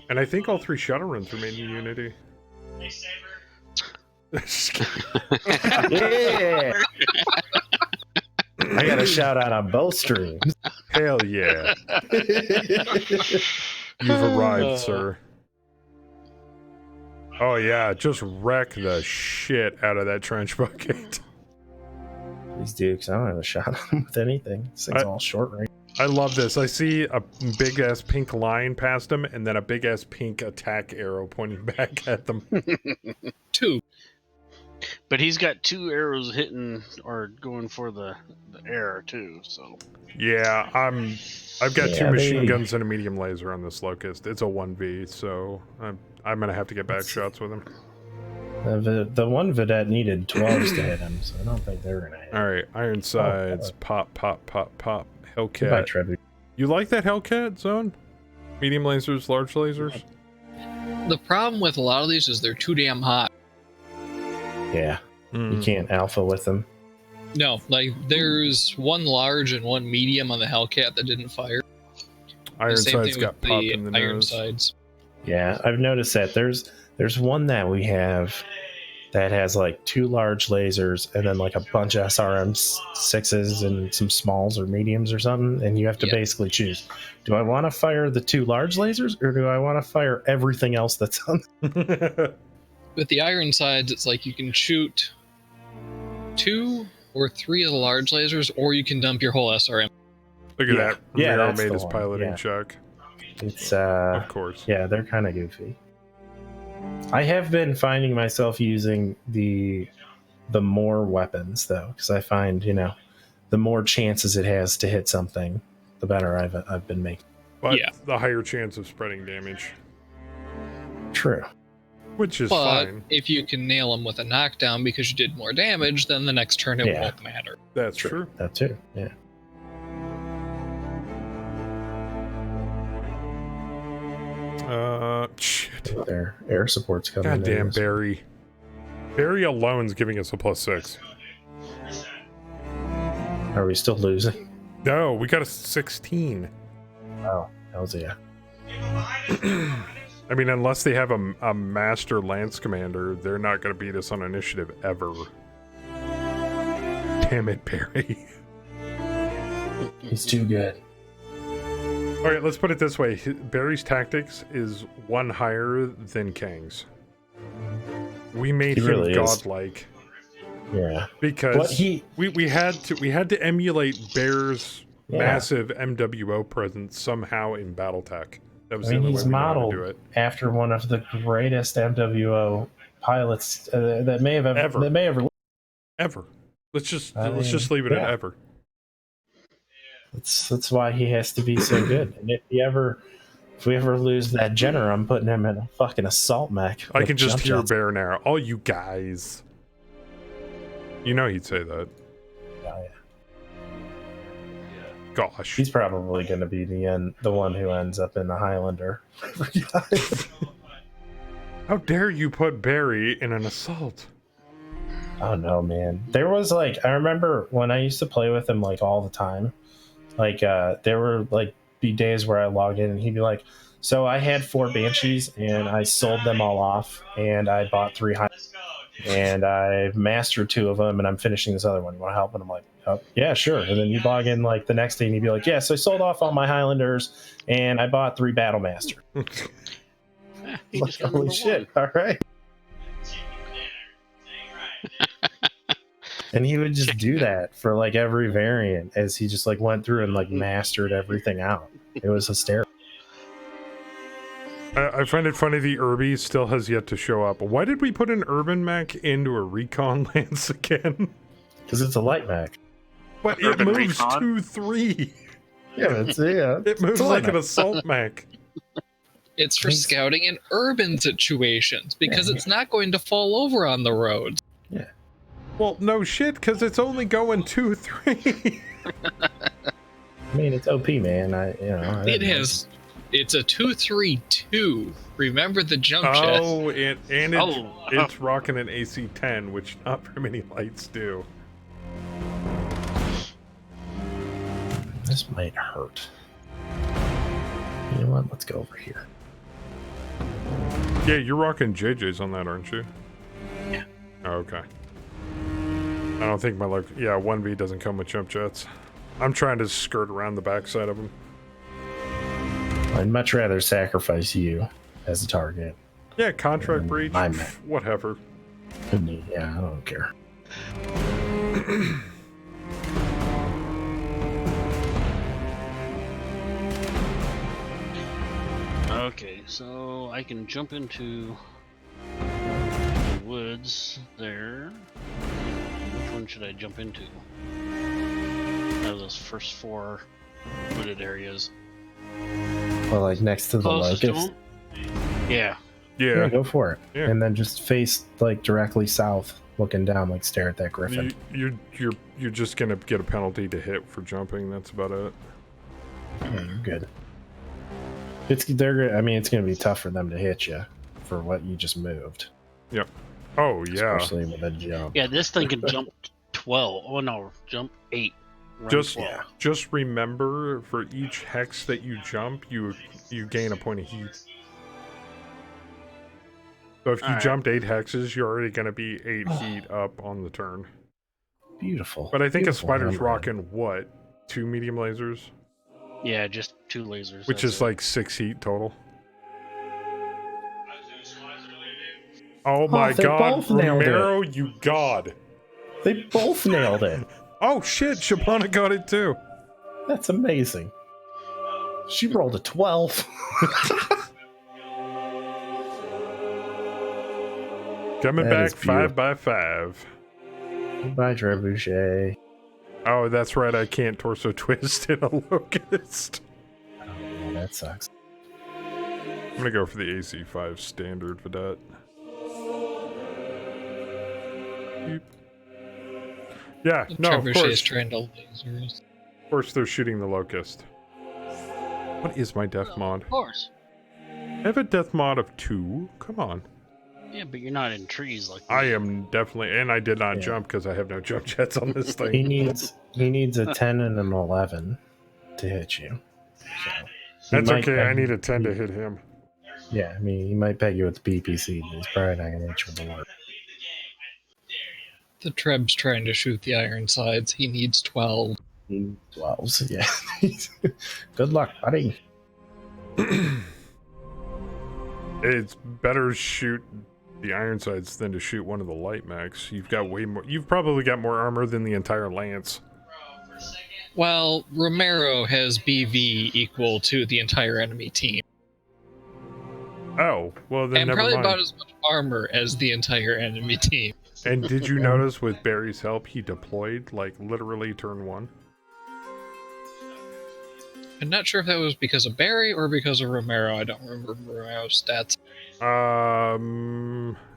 and I think all 3 Shadowruns were made in Unity. Yeah. I got a shout out on both streams. Hell yeah. You've arrived, sir. Oh yeah, just wreck the shit out of that trench bucket. These dukes, I don't have a shot on them with anything. This thing's all short range. I love this. I see a big ass pink line past them, and then a big ass pink attack arrow pointing back at them. 2. But he's got 2 arrows hitting or going for the air too. So yeah, I've got 2 machine guns and a medium laser on this Locust. It's a 1v, so I'm gonna have to get back shots with him. The one Vedette needed 12s to hit him, so I don't think they're gonna hit. All right, Ironsides, pop. Hellcat. You like that Hellcat zone? Medium lasers, large lasers. The problem with a lot of these is they're too damn hot. Yeah, you can't alpha with them. No, like there's 1 large and 1 medium on the Hellcat that didn't fire. Ironsides got popped in the nose. Ironsides. Yeah, I've noticed that there's one that we have that has like 2 large lasers and then like a bunch of SRM-6s and some smalls or mediums or something, and you have to basically choose: do I want to fire the 2 large lasers or do I want to fire everything else that's on? With the Ironsides, it's like you can shoot 2 or 3 of the large lasers, or you can dump your whole SRM. Look at that. Yeah, Romero that's made the his one. piloting check. It's of course. Yeah, they're kind of goofy. I have been finding myself using the more weapons though, because I find, the more chances it has to hit something, the better I've been making. But the higher chance of spreading damage. True. Which is but fine. If you can nail them with a knockdown because you did more damage, then the next turn it won't matter. That's true. That too. Yeah. Shit. Their air support's coming. Goddamn Barry. Barry alone's giving us a +6. Are we still losing? No, we got a 16. Oh, hell's yeah. I mean, unless they have a master lance commander, they're not going to beat us on initiative ever. Damn it, Barry. He's too good. All right, let's put it this way. Barry's tactics is 1 higher than Kang's. We made him really godlike. Yeah. Because we had to emulate Bear's massive MWO presence somehow in BattleTech. That was I mean, the only he's way we knew how to modeled do it. after one of the greatest MWO pilots that may have Ever. that may ever. Ever. Let's just leave it at yeah. ever. That's why he has to be so good. And if we ever lose that Jenner, I'm putting him in a fucking assault mech. I with can just jump hear jets. Bear now. All you guys. You know he'd say that. Oh, yeah. Gosh. He's probably going to be the one who ends up in the Highlander. How dare you put Barry in an assault? Oh no, man. There was I remember when I used to play with him all the time. There were be days where I log in and he'd be like, "So I had 4 Banshees and I sold them all off and I bought 3 and I mastered 2 of them and I'm finishing this other one. You want to help?" And I'm like, "Oh, yeah, sure." And then you log in the next day and he'd be like, "Yeah, so I sold off all my Highlanders and I bought 3 Battle Master." Holy shit! All right. And he would just do that for every variant as he just went through and mastered everything out. It was hysterical. I find it funny the Irby still has yet to show up. Why did we put an urban mech into a recon lance again? Because it's a light mech. But it Urban moves recon? 2-3. Yeah, It moves like an assault mech. It's for scouting in urban situations because it's not going to fall over on the roads. Yeah. Well, no shit, because it's only going 2-3. I mean, it's OP, man. It's a 2-3-2. Remember the jump jet. Oh, it's rocking an AC-10, which not very many lights do. This might hurt. You know what? Let's go over here. Yeah, you're rocking JJ's on that, aren't you? Yeah. Oh, okay. I don't think my luck. Yeah, 1V doesn't come with jump jets. I'm trying to skirt around the backside of them. I'd much rather sacrifice you as a target. Yeah, contract breach. Whatever. Yeah, I don't care. Okay, so I can jump into the woods there. Which one should I jump into? Out of those first 4 wooded areas. Well, next to the Closest to locust. them? Yeah. Yeah, go for it. Yeah. And then just face directly south, looking down, stare at that griffin. You're just gonna get a penalty to hit for jumping. That's about it. Yeah, you're good. It's gonna be tough for them to hit you for what you just moved. Yep. Oh yeah. Especially with a jump. Yeah, this thing can jump 12. Oh no, jump 8. Just remember, for each hex that you jump, you gain a point of heat. So if you jumped 8 hexes, you're already going to be 8 heat up on the turn. Beautiful. But I think Beautiful, a spider's man. rocking what? 2 medium lasers? Yeah, just 2 lasers. Which that's is it. 6 heat total. Oh my they god, both nailed Romero, you god. They both nailed it. Oh shit, Shabana got it too. That's amazing. She rolled a 12. Coming That is back 5 by 5. Goodbye, Trebuchet. Oh, that's right, I can't torso twist in a locust. Oh, man, that sucks. I'm gonna go for the AC5 standard Vedette. Beep. Yeah, no, of Trebuchet is course. trying to lasers. Of course they're shooting the locust. What is my death mod? Of course. I have a death mod of 2. Come on. Yeah, but you're not in trees like I am definitely, and I did not jump because I have no jump jets on this thing. He needs a 10 and an 11 to hit you. So That's okay, I need a 10 to hit him. Yeah, I mean, he might peg you with the BPC, but he's probably not going to hit you with the work. The Treb's trying to shoot the iron sides. He needs 12. He needs 12s, yeah. Good luck, buddy. It's better shoot the iron sides than to shoot one of the light mechs. You've got way more. You've probably got more armor than the entire lance. Well, Romero has BV equal to the entire enemy team. Oh, well then And never probably mind. about as much armor as the entire enemy team. And did you notice with Barry's help, he deployed, like, literally turn 1? I'm not sure if that was because of Barry or because of Romero. I don't remember Romero's stats.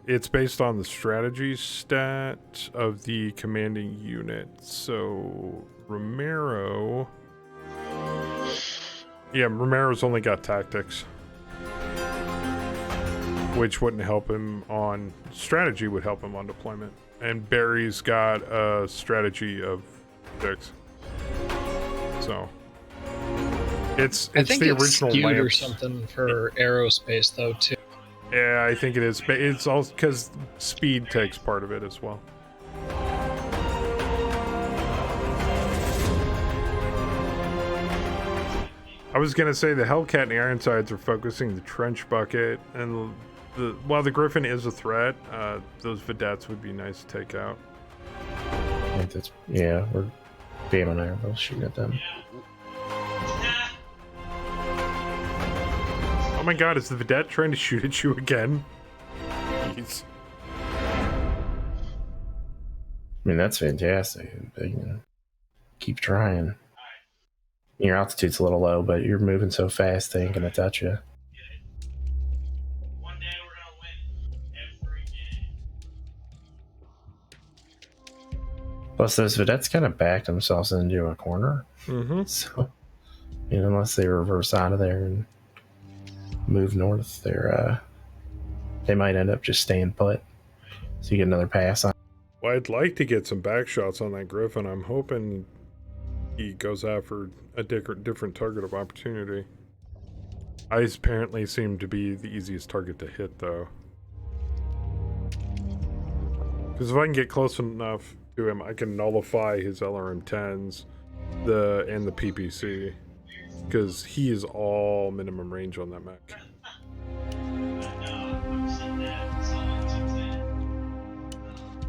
It's based on the strategy stat of the commanding unit. So, Romero... Yeah, Romero's only got tactics. Which wouldn't help him on... Strategy would help him on deployment. And Barry's got a strategy of 6. So... It's the original skewed or lamps. something for aerospace, though, too. Yeah, I think it is. But it's also because speed takes part of it as well. I was gonna say the Hellcat and the Ironsides are focusing the trench bucket, and while the Griffin is a threat, those vedettes would be nice to take out. I think that's, yeah, we're beaming there, both shooting at them. Oh my god, is the vedette trying to shoot at you again? Jeez. I mean, that's fantastic. You know, keep trying. Your altitude's a little low, but you're moving so fast they ain't gonna touch you. One day we're gonna win every game. Plus, those vedettes kind of backed themselves into a corner. Mm-hmm. So, you know, unless they reverse out of there and move north, they might end up just staying put. So you get another pass on. Well, I'd like to get some back shots on that Griffin. I'm hoping he goes after a different target of opportunity. Eyes apparently seem to be the easiest target to hit, though. Because if I can get close enough to him, I can nullify his LRM-10s and the PPC. Because he is all minimum range on that mech.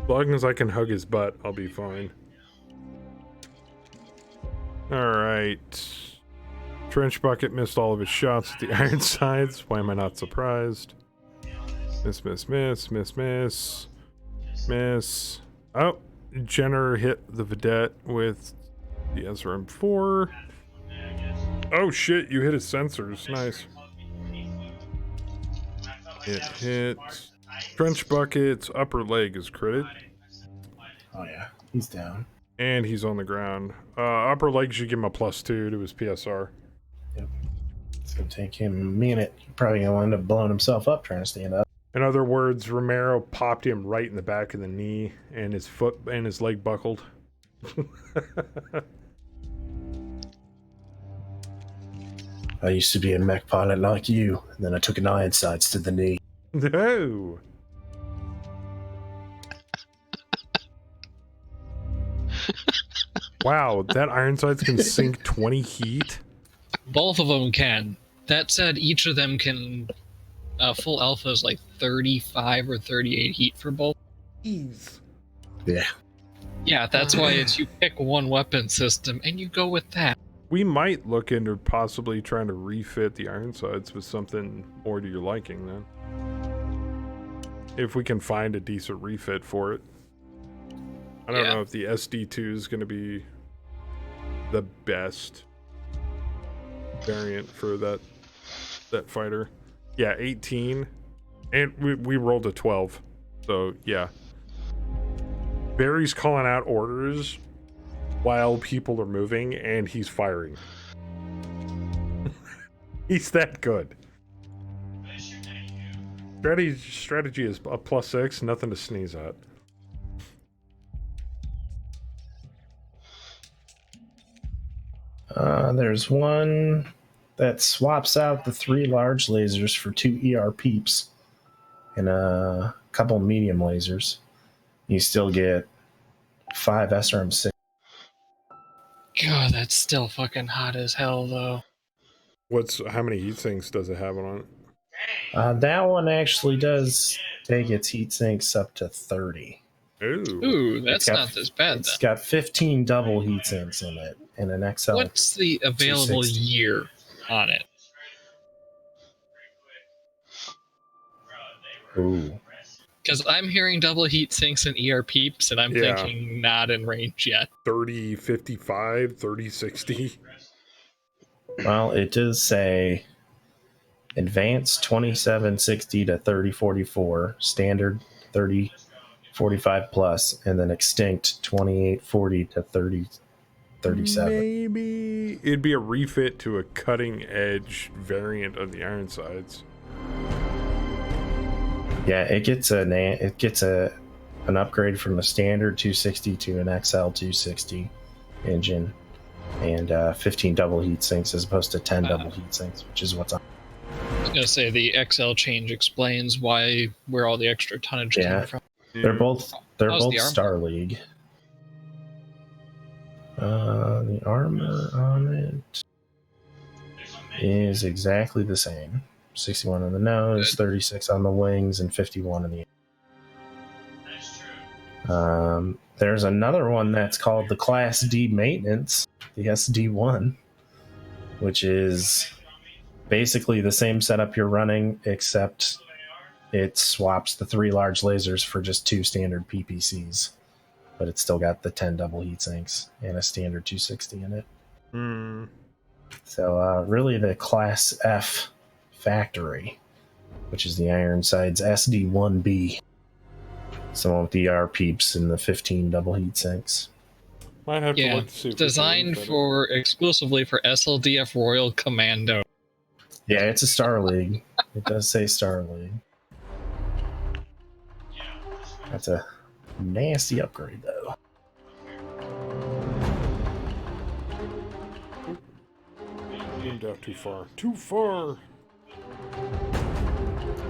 As long as I can hug his butt, I'll be fine. Alright. Trench Bucket missed all of his shots at the Ironsides. Why am I not surprised? Miss, miss, miss, miss, miss. Miss. Oh, Jenner hit the Vedette with the SRM-4. Oh shit, you hit his sensors. Nice. It hit. Trench Bucket's upper leg is critted. Oh yeah, he's down. And he's on the ground. Upper leg should give him a +2 to his PSR. Yep. It's gonna take him a minute. He's probably gonna end up blowing himself up trying to stand up. In other words, Romero popped him right in the back of the knee, and his foot and his leg buckled. I used to be a mech pilot like you, and then I took an Ironsides to the knee. No. Wow, that Ironsides can sink 20 heat? Both of them can. That said, each of them can... full alpha is like 35 or 38 heat for both. Jeez. Yeah. Yeah, that's why it's you pick one weapon system and you go with that. We might look into possibly trying to refit the Ironsides with something more to your liking then. If we can find a decent refit for it. I don't know if the SD2 is going to be the best variant for that fighter. Yeah, 18. And we rolled a 12. So, yeah. Barry's calling out orders while people are moving, and he's firing. He's that good. Strategy is a +6, nothing to sneeze at. There's one that swaps out the 3 large lasers for 2 ER peeps and a couple medium lasers. You still get 5 SRM-6. God, that's still fucking hot as hell, though. How many heat sinks does it have on it? That one actually does take its heat sinks up to 30. Ooh, that's not as bad. It's got 15 double heat sinks in it and an XL. What's the available 260. year on it? Ooh. Because I'm hearing double heat sinks and ER peeps, and I'm thinking not in range yet. 3055, 3060. Well, it does say advanced 2760 to 3044, standard 3045 plus, and then extinct 2840 to 3037. Maybe it'd be a refit to a cutting edge variant of the Ironsides. Yeah, it gets an upgrade from a standard 260 to an XL 260 engine, and 15 double heat sinks as opposed to 10 double heat sinks, which is what's on. I was gonna say the XL change explains where all the extra tonnage came from. They're both How's the Star League. The armor on it is exactly the same. 61 on the nose, 36 on the wings, and 51 in the. There's another one that's called the Class D Maintenance, the SD1, which is basically the same setup you're running, except it swaps the 3 large lasers for just 2 standard PPCs. But it's still got the 10 double heat sinks and a standard 260 in it. So really the Class F factory, which is the Ironsides SD1B. Some with the ER peeps and the 15 double heat sinks. Might have to look to see if designed exclusively for SLDF Royal Commando. Yeah, it's a Star League. It does say Star League. That's a nasty upgrade, though. Aimed out too far. Too far!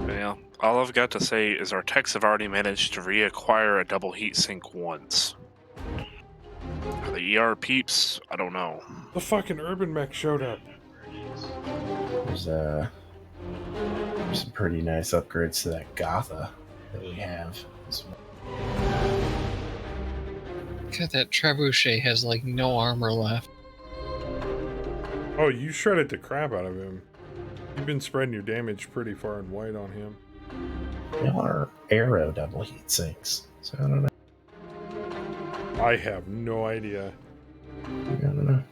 Yeah, all I've got to say is our techs have already managed to reacquire a double heat sink once. Are the ER peeps? I don't know. The fucking Urban Mech showed up. There's some pretty nice upgrades to that Gotha that we have. God, that Trebuchet has like no armor left. Oh, you shredded the crap out of him. You've been spreading your damage pretty far and wide on him. They are Arrow double heat sinks, so I don't know. I have no idea. I don't know.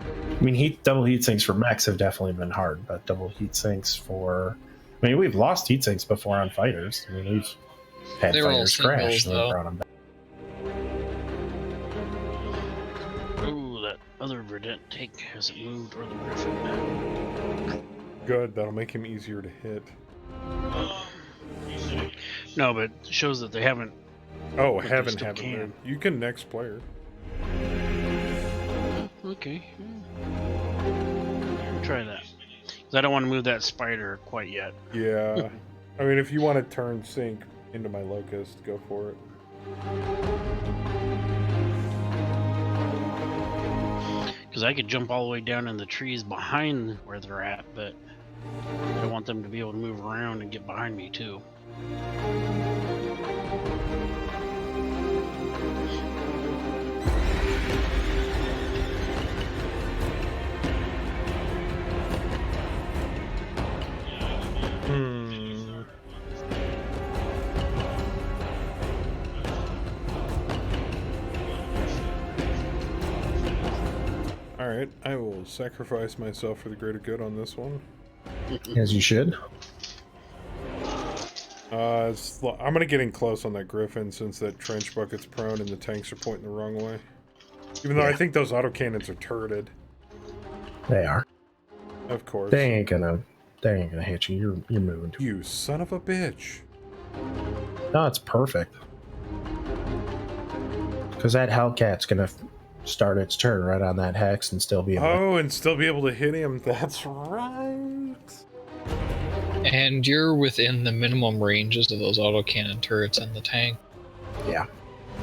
I mean, double heat sinks for mechs have definitely been hard, but double heat sinks for... I mean, we've lost heat sinks before on fighters. I mean, we've had fighters crash and we brought them back. Ooh, that other Verdant tank hasn't moved, or the Griffin. Good, that'll make him easier to hit. No, but it shows that they haven't. Oh, but haven't they still moved. You can next player. Okay. Try that. 'Cause I don't want to move that spider quite yet. Yeah. I mean, if you want to turn sync into my locust, go for it. Because I could jump all the way down in the trees behind where they're at, but I want them to be able to move around and get behind me too. Alright, I will sacrifice myself for the greater good on this one. As you should. I'm gonna get in close on that Griffin since that trench bucket's prone and the tanks are pointing the wrong way. Even though I think those autocannons are turreted. They are. Of course. They ain't gonna hit you. You're moving. You son of a bitch. No, it's perfect. Because that Hellcat's gonna start its turn right on that hex and still be able and still be able to hit him. That's right. And you're within the minimum ranges of those autocannon turrets in the tank. Yeah.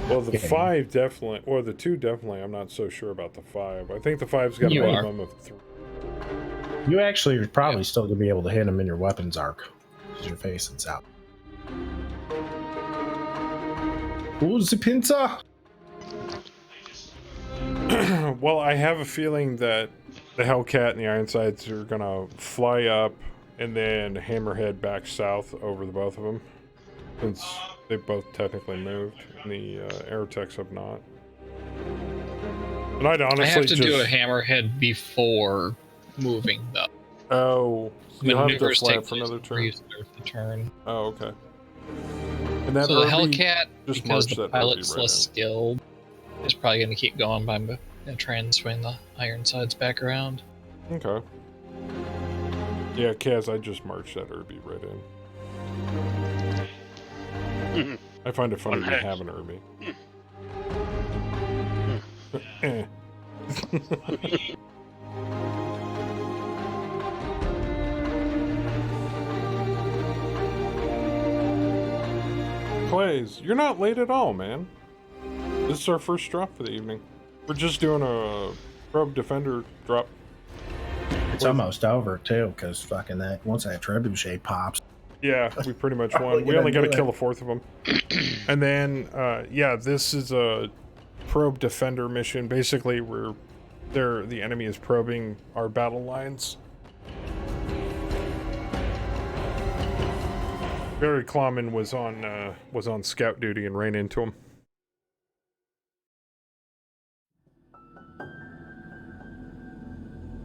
Well, the 5 definitely, or the 2 definitely. I'm not so sure about the 5. I think the 5's got a minimum of 3. You actually are probably still gonna be able to hit him in your weapons arc because you're facing south. Who's the pincer? Well, I have a feeling that the Hellcat and the Ironsides are gonna fly up and then hammerhead back south over the both of them, since they both technically moved and the Aerotechs have not. And I'd honestly I have to just do a hammerhead before moving, though. Oh, you'll have to Maneuvers fly take up for another place before turn. you start the turn. Oh, okay. And that So the Irby, Hellcat, just because march the that pilot's Irby right less in. skilled, is probably going to keep going by trying to swing the Ironsides back around. Okay. Yeah, Kaz, I just marched that Irby right in. I find it funny to have an Irby. Clays, you're not late at all, man. This is our first drop for the evening. We're just doing a probe defender drop. It's almost over too, because fucking that once that trebuchet pops. Yeah, we pretty much won. We only got to kill a fourth of them. And then, yeah, this is a probe defender mission. Basically, the enemy is probing our battle lines. Barry Klawman was on scout duty and ran into him.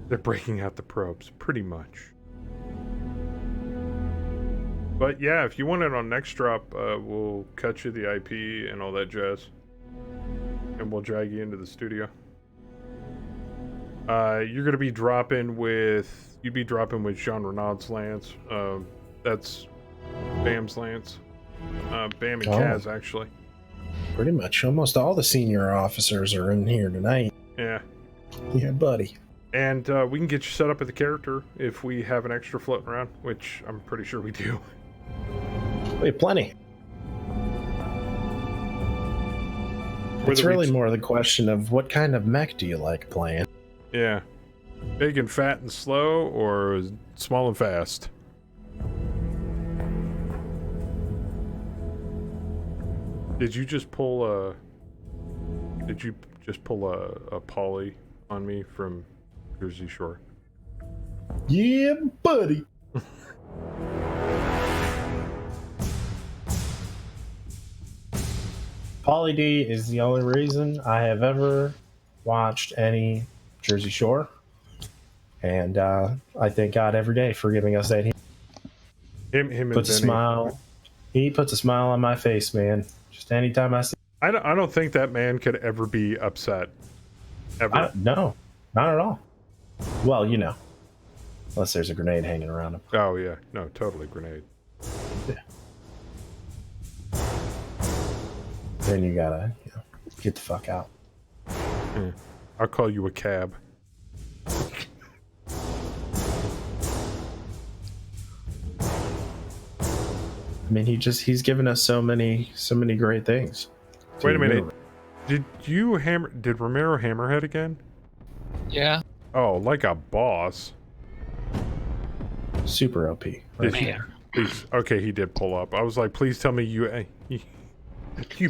They're breaking out the probes, pretty much. But yeah, if you want it on next drop, we'll cut you the IP and all that jazz. And we'll drag you into the studio. You're gonna be dropping with... You'd be dropping with Jean Renaud's Lance. That's Bam's Lance. Bam and Kaz, actually. Pretty much. Almost all the senior officers are in here tonight. Yeah. Yeah, buddy. And we can get you set up with a character if we have an extra floating around, which I'm pretty sure we do. We have plenty. It's really more the question of what kind of mech do you like playing? Yeah. Big and fat and slow, or small and fast? Did you just pull a poly on me from Jersey Shore? Yeah, buddy. Pauly D is the only reason I have ever watched any Jersey Shore, and I thank God every day for giving us that. Him puts a smile. He puts a smile on my face, man. Just anytime I see. I don't think that man could ever be upset. Ever. No, not at all. Well, you know, unless there's a grenade hanging around him. Oh yeah, no, totally grenade. Yeah. Then you gotta, get the fuck out. I'll call you a cab. I mean, he's given us so many great things. Wait a minute. Did Romero hammerhead again? Yeah. Oh, like a boss. Super OP. Right? Please. Okay, he did pull up. I was like, please tell me you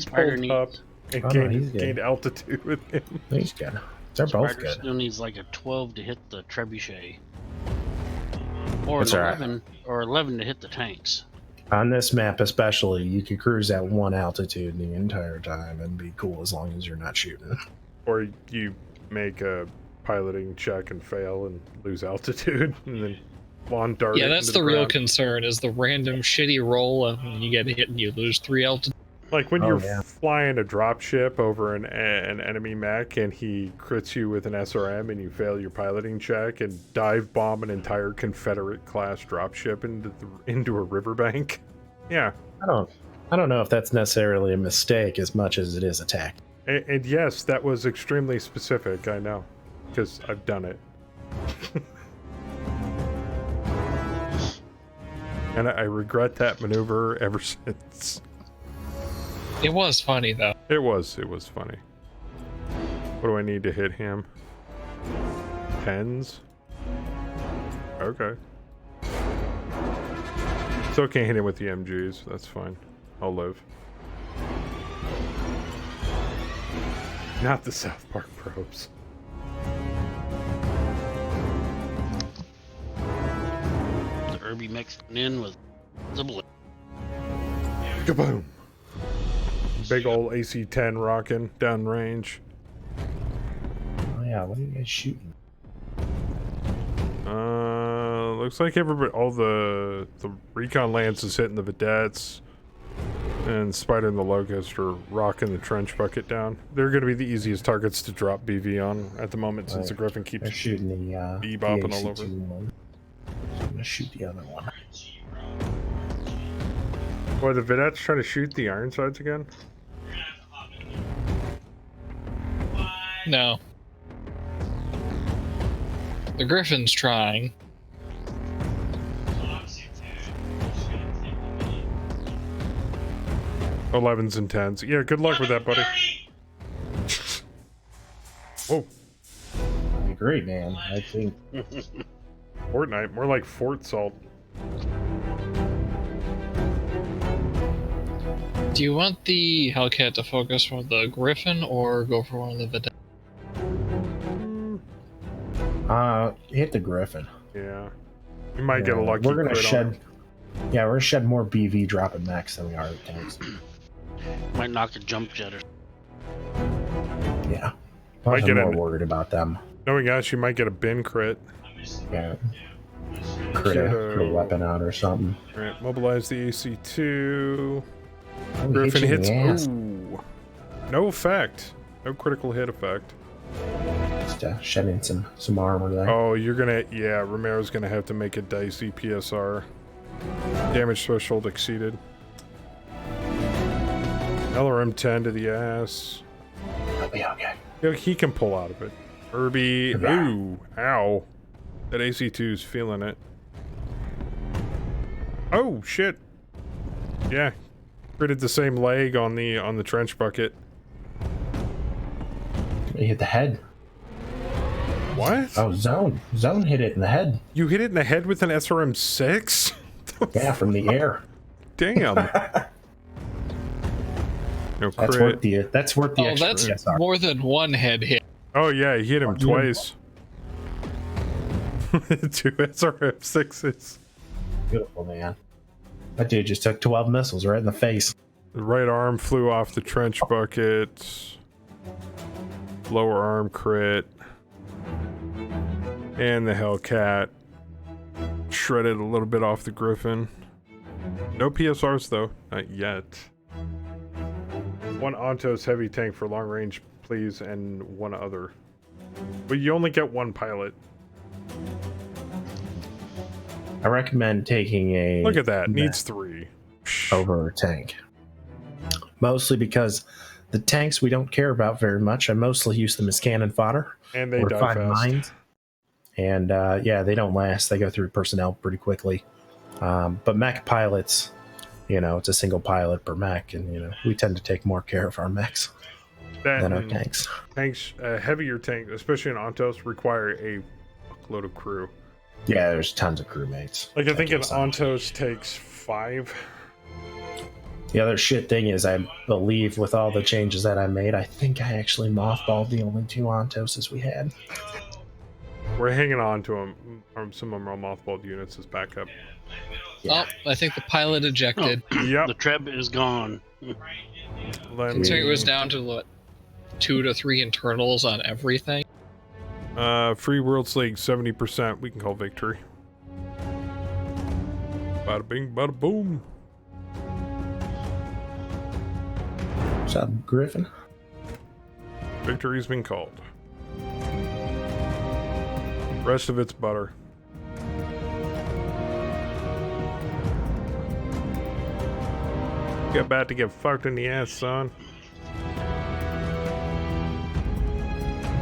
pulled up and gained altitude with him. He's good. They're both good. Still needs like a 12 to hit the trebuchet. Or That's 11 or 11 to hit the tanks. On this map especially, you can cruise at one altitude the entire time and be cool as long as you're not shooting. Or you make a piloting check and fail and lose altitude and then lawn dart. Yeah, that's into the real ground. concern, is the random shitty roll and you get hit and you lose 3 altitude. Like when you're flying a dropship over an enemy mech and he crits you with an SRM and you fail your piloting check and dive bomb an entire Confederate class dropship into a riverbank. Yeah. I don't know if that's necessarily a mistake as much as it is attack. And yes, that was extremely specific, I know, because I've done it. And I regret that maneuver ever since. It was funny, though. It was funny. What do I need to hit him? 10s? Okay. Still can't hit him with the MGs. That's fine. I'll live. Not the South Park probes. The Irby mixed in with the blue. Kaboom! Big old AC-10 rocking downrange. Oh yeah, what are you guys shooting? Looks like everybody, all the recon lance is hitting the vedettes, and Spider and the Locust are rocking the trench bucket down. They're going to be the easiest targets to drop BV on at the moment, since the Griffin keeps shooting the bebopping all over. one. So I'm gonna shoot the other one. Boy, the vedettes trying to shoot the Ironsides again? No. The Griffin's trying. 11s and 10s. Yeah, good luck with that, buddy. Whoa. I agree, man. I think Fortnite, more like Fort Salt. Do you want the Hellcat to focus for the Griffin or go for one of the vedettes? hit the Griffin. Yeah. You might get a lucky We're gonna crit shed. on it. Yeah, we're gonna shed more BV dropping max than we are at tanks. Might knock a jump jet or Yeah. Might I'm get more an- worried about them. Knowing us, you might get a bin crit. Yeah. Crit a weapon out or something. Alright, mobilize the AC-2. Oh, Griffin hit you in hits. the ass. Ooh. No effect. No critical hit effect. Just shedding some armor there. Oh, you're gonna. Yeah, Romero's gonna have to make a dicey PSR. Damage threshold exceeded. LRM 10 to the ass. Yeah, okay. Yeah, he can pull out of it. Irby. Ooh. Ow. That AC-2's feeling it. Oh, shit. Yeah. Critted the same leg on the trench bucket. He hit the head. What? Oh, Zone hit it in the head. You hit it in the head with an SRM-6? Yeah, from the air. Damn. No crit. That's worth the Oh, extra. that's PSR. more than one head hit. Oh yeah, he hit him twice. 2 SRM-6s. Beautiful, man. That dude just took 12 missiles right in the face. The right arm flew off the trench bucket. Lower arm crit. And the Hellcat shredded a little bit off the Griffin. No PSRs though, not yet. One Ontos heavy tank for long range, please, and one other. But you only get one pilot. I recommend taking a... Look at that, needs 3. Over a tank. Mostly because the tanks we don't care about very much. I mostly use them as cannon fodder. And they or die 5 fast. mines. And yeah, they don't last. They go through personnel pretty quickly. But mech pilots, it's a single pilot per mech, and we tend to take more care of our mechs than our tanks. Tanks, heavier tank, especially in Ontos, require a load of crew. Yeah, there's tons of crewmates. Like I think an Ontos takes 5. The other shit thing is, I believe with all the changes that I made, I think I actually mothballed the only 2 Ontoses we had. We're hanging on to them. Some of them are mothballed units as backup. Yeah. Oh, I think the pilot ejected. Yep. The Treb is gone. So it was down to what, 2 to 3 internals on everything. Free Worlds League 70%. We can call victory. Bada bing, bada boom. What's up, Griffin? Victory's been called. Rest of it's butter. You're about to get fucked in the ass, son.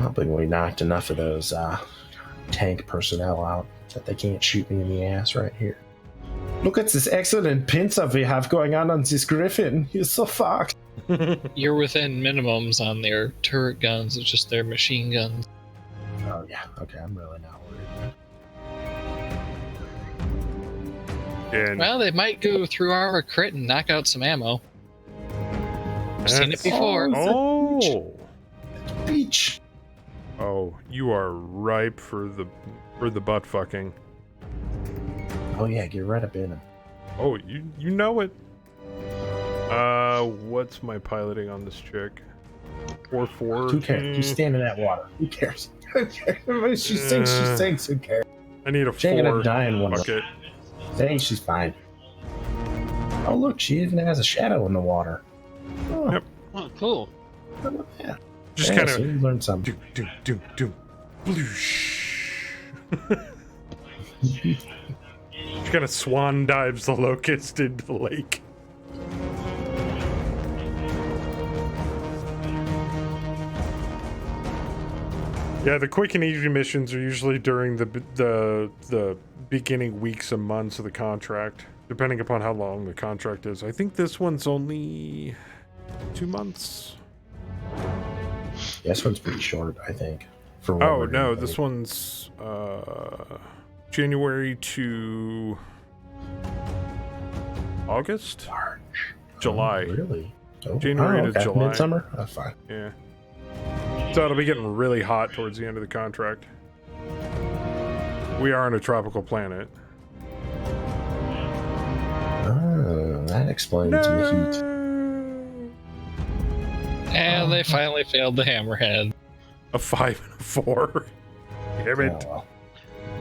Hoping we knocked enough of those tank personnel out that they can't shoot me in the ass right here. Look at this excellent pincer we have going on this Griffin. He's so fucked. You're within minimums on their turret guns. It's just their machine guns. Oh yeah, okay, I'm really not worried. And Well, they might go through armor crit and knock out some ammo. I've seen it before. Oh! beach. Oh, you are ripe for the butt fucking. Oh yeah, get right up in it. Oh, you know it. What's my piloting on this chick? 4-4. Who cares? You stand in that water. Who cares? She sinks. She sinks. Who cares? I need a She ain't 4. gonna die in one. Fuck it. Dang, she's fine. Oh look, she even has a shadow in the water. Oh, Yep. Oh, cool. yeah. Just Yeah, kind so you of learned something. do. Bloosh. She kind of swan dives the locust into the lake. Yeah, the quick and easy missions are usually during the beginning weeks and months of the contract, depending upon how long the contract is. I think this one's only 2 months. Yeah, this one's pretty short, I think. For what Oh we're no, doing. this one's January to August, March. July. Oh, really? Oh, January to okay. July. Midsummer? That's fine. Yeah. So it'll be getting really hot towards the end of the contract. We are on a tropical planet. Oh, that explains the heat. And they finally failed the hammerhead. A 5 and a 4. Damn it. Oh,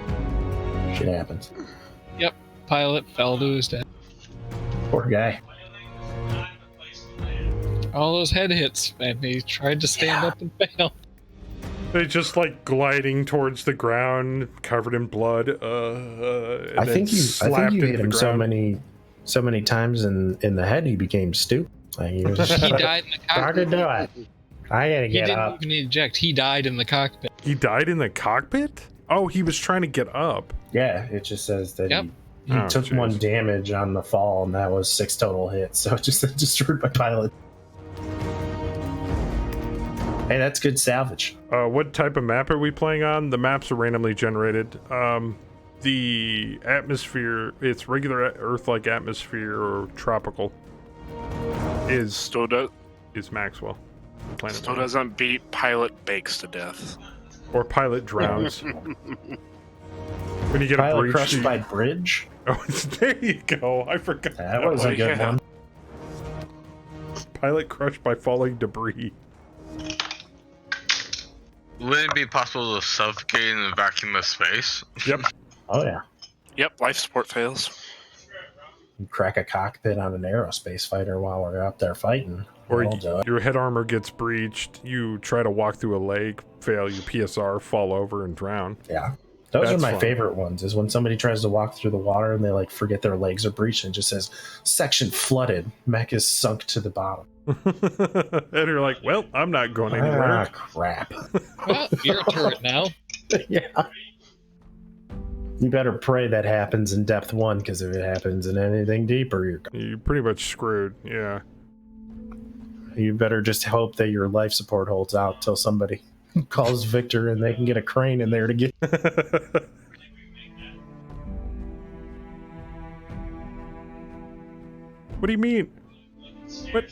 well. Shit happens. Yep, pilot fell to his death. Poor guy. All those head hits, and he tried to stand up and failed. They just like gliding towards the ground, covered in blood. And I then think you slapped into hit the him so ground. many times in the head he became stupid. Like, he was just He like, died in the I cockpit. could do it. I gotta He get didn't up. even eject. He died in the cockpit. He died in the cockpit? Oh, he was trying to get up. Yeah, it just says that Yep. he Oh, took jeez. 1 damage on the fall, and that was 6 total hits. So it just destroyed my pilot. Hey, that's good salvage. What type of map are we playing on? The maps are randomly generated. The atmosphere, it's regular Earth-like atmosphere or tropical, is Maxwell. Planet Still Earth. doesn't beat pilot bakes to death. Or pilot drowns. When you get a Pilot breach, crushed you- by bridge. Oh, there you go. I forgot. That was a good one. Pilot crushed by falling debris. Wouldn't it be possible to suffocate in a vacuum of space? Yep. Oh yeah. Yep, life support fails. You crack a cockpit on an aerospace fighter while we're up there fighting. Or I'll do it. your head armor gets breached. You try to walk through a lake, fail. You PSR, fall over, and drown. Yeah. Those That's are my fun. favorite ones, is when somebody tries to walk through the water and they like forget their legs are breached and it just says section flooded. Mech is sunk to the bottom. And you're like, well, I'm not going anywhere. Ah, crap. Well, you're a turret now. Yeah. You better pray that happens in depth 1, because if it happens in anything deeper, You're pretty much screwed. Yeah. you better just hope that your life support holds out till somebody calls Victor and they can get a crane in there to get. What do you mean? What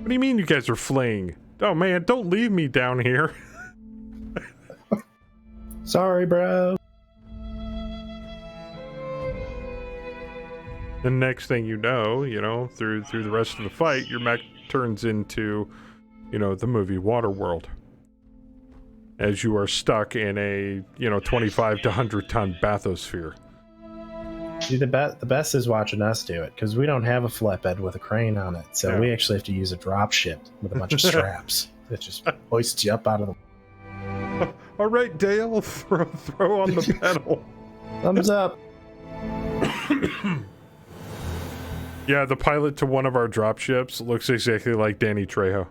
do you mean you guys are fleeing? Oh man, don't leave me down here. Sorry, bro. The next thing you know, through the rest of the fight, your mech turns into, the movie Waterworld. As you are stuck in a, 25 to 100 ton bathysphere. See, the best is watching us do it, because we don't have a flatbed with a crane on it, so Yeah. we actually have to use a drop ship with a bunch of straps that just hoists you up out of the. All right, Dale, throw on the pedal. Thumbs up. Yeah, the pilot to one of our dropships looks exactly like Danny Trejo.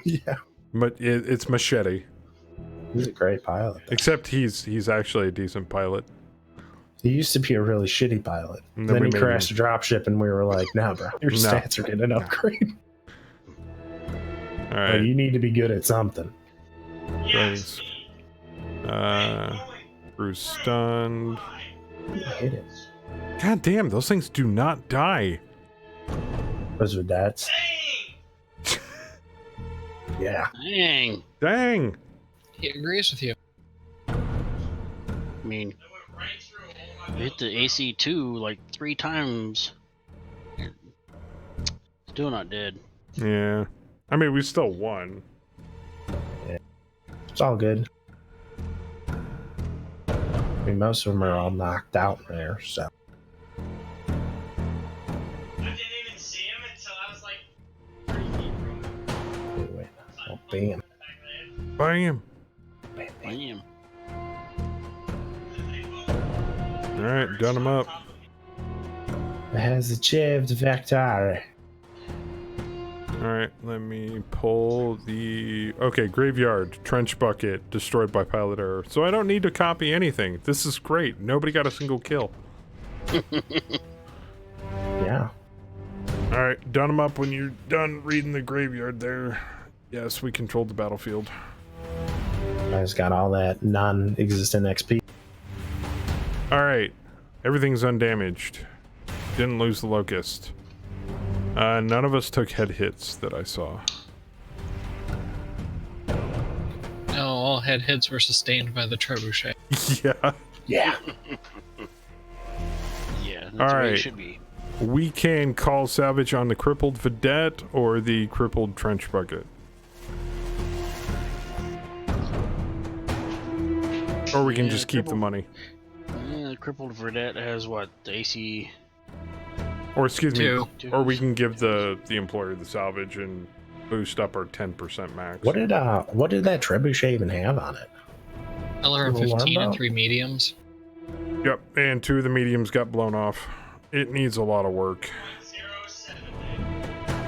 Yeah, But it's Machete. he's a great pilot. Except he's actually a decent pilot. He used to be a really shitty pilot. And Then we he made crashed a dropship, and we were like, "Nah, bro, your No. stats are getting an upgrade. All right. You need to be good at something." Thanks. Bruce stunned. Hit it. God damn, those things do not die. Those are dads. Yeah. Dang. Dang. He agrees with you. I mean, hit the AC2 like 3 times. Still not dead. Yeah. I mean, we still won. Yeah. It's all good. I mean, most of them are all knocked out there, so. I didn't even see him until I was like 3 feet from him. Anyway, oh, bam. Bam. Bam. Alright, done them up. It has achieved victory. Alright, let me pull the... Okay, Graveyard, Trench Bucket, destroyed by pilot error. So I don't need to copy anything. This is great. Nobody got a single kill. Yeah. Alright, done them up when you're done reading the Graveyard there. Yes, we controlled the battlefield. I just got all that non-existent XP. Alright, everything's undamaged. Didn't lose the Locust. None of us took head hits that I saw. No, all head hits were sustained by the trebuchet. Yeah. Yeah. Yeah, that's where it Alright. should be. We can call salvage on the crippled Vedette or the crippled Trench Bucket. Or we can Yeah, just keep the money. Yeah, the crippled Verdette has what? The AC. Or excuse me, Two. or we can give the employer the salvage and boost up our 10% max. What did that trebuchet even have on it? LR Little 15 and alarm 3 mediums. Yep, and 2 of the mediums got blown off. It needs a lot of work.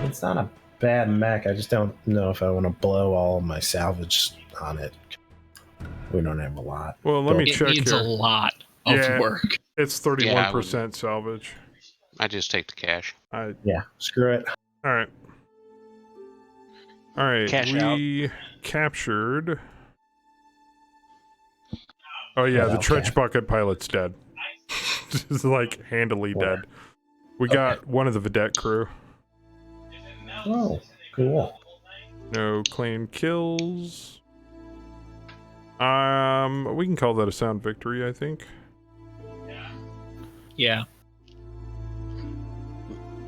It's not a bad mech. I just don't know if I want to blow all of my salvage on it. We don't have a lot. Well, let me It check needs here. a lot of Yeah. work. It's 31% salvage. I just take the cash. Yeah, screw it. All right. All right. Cash we captured. Oh yeah, the Okay. Trench Bucket pilot's dead. Just like handily Where? dead. We got one of the Vedette crew. Oh, cool. No claim kills. We can call that a sound victory, I think. Yeah.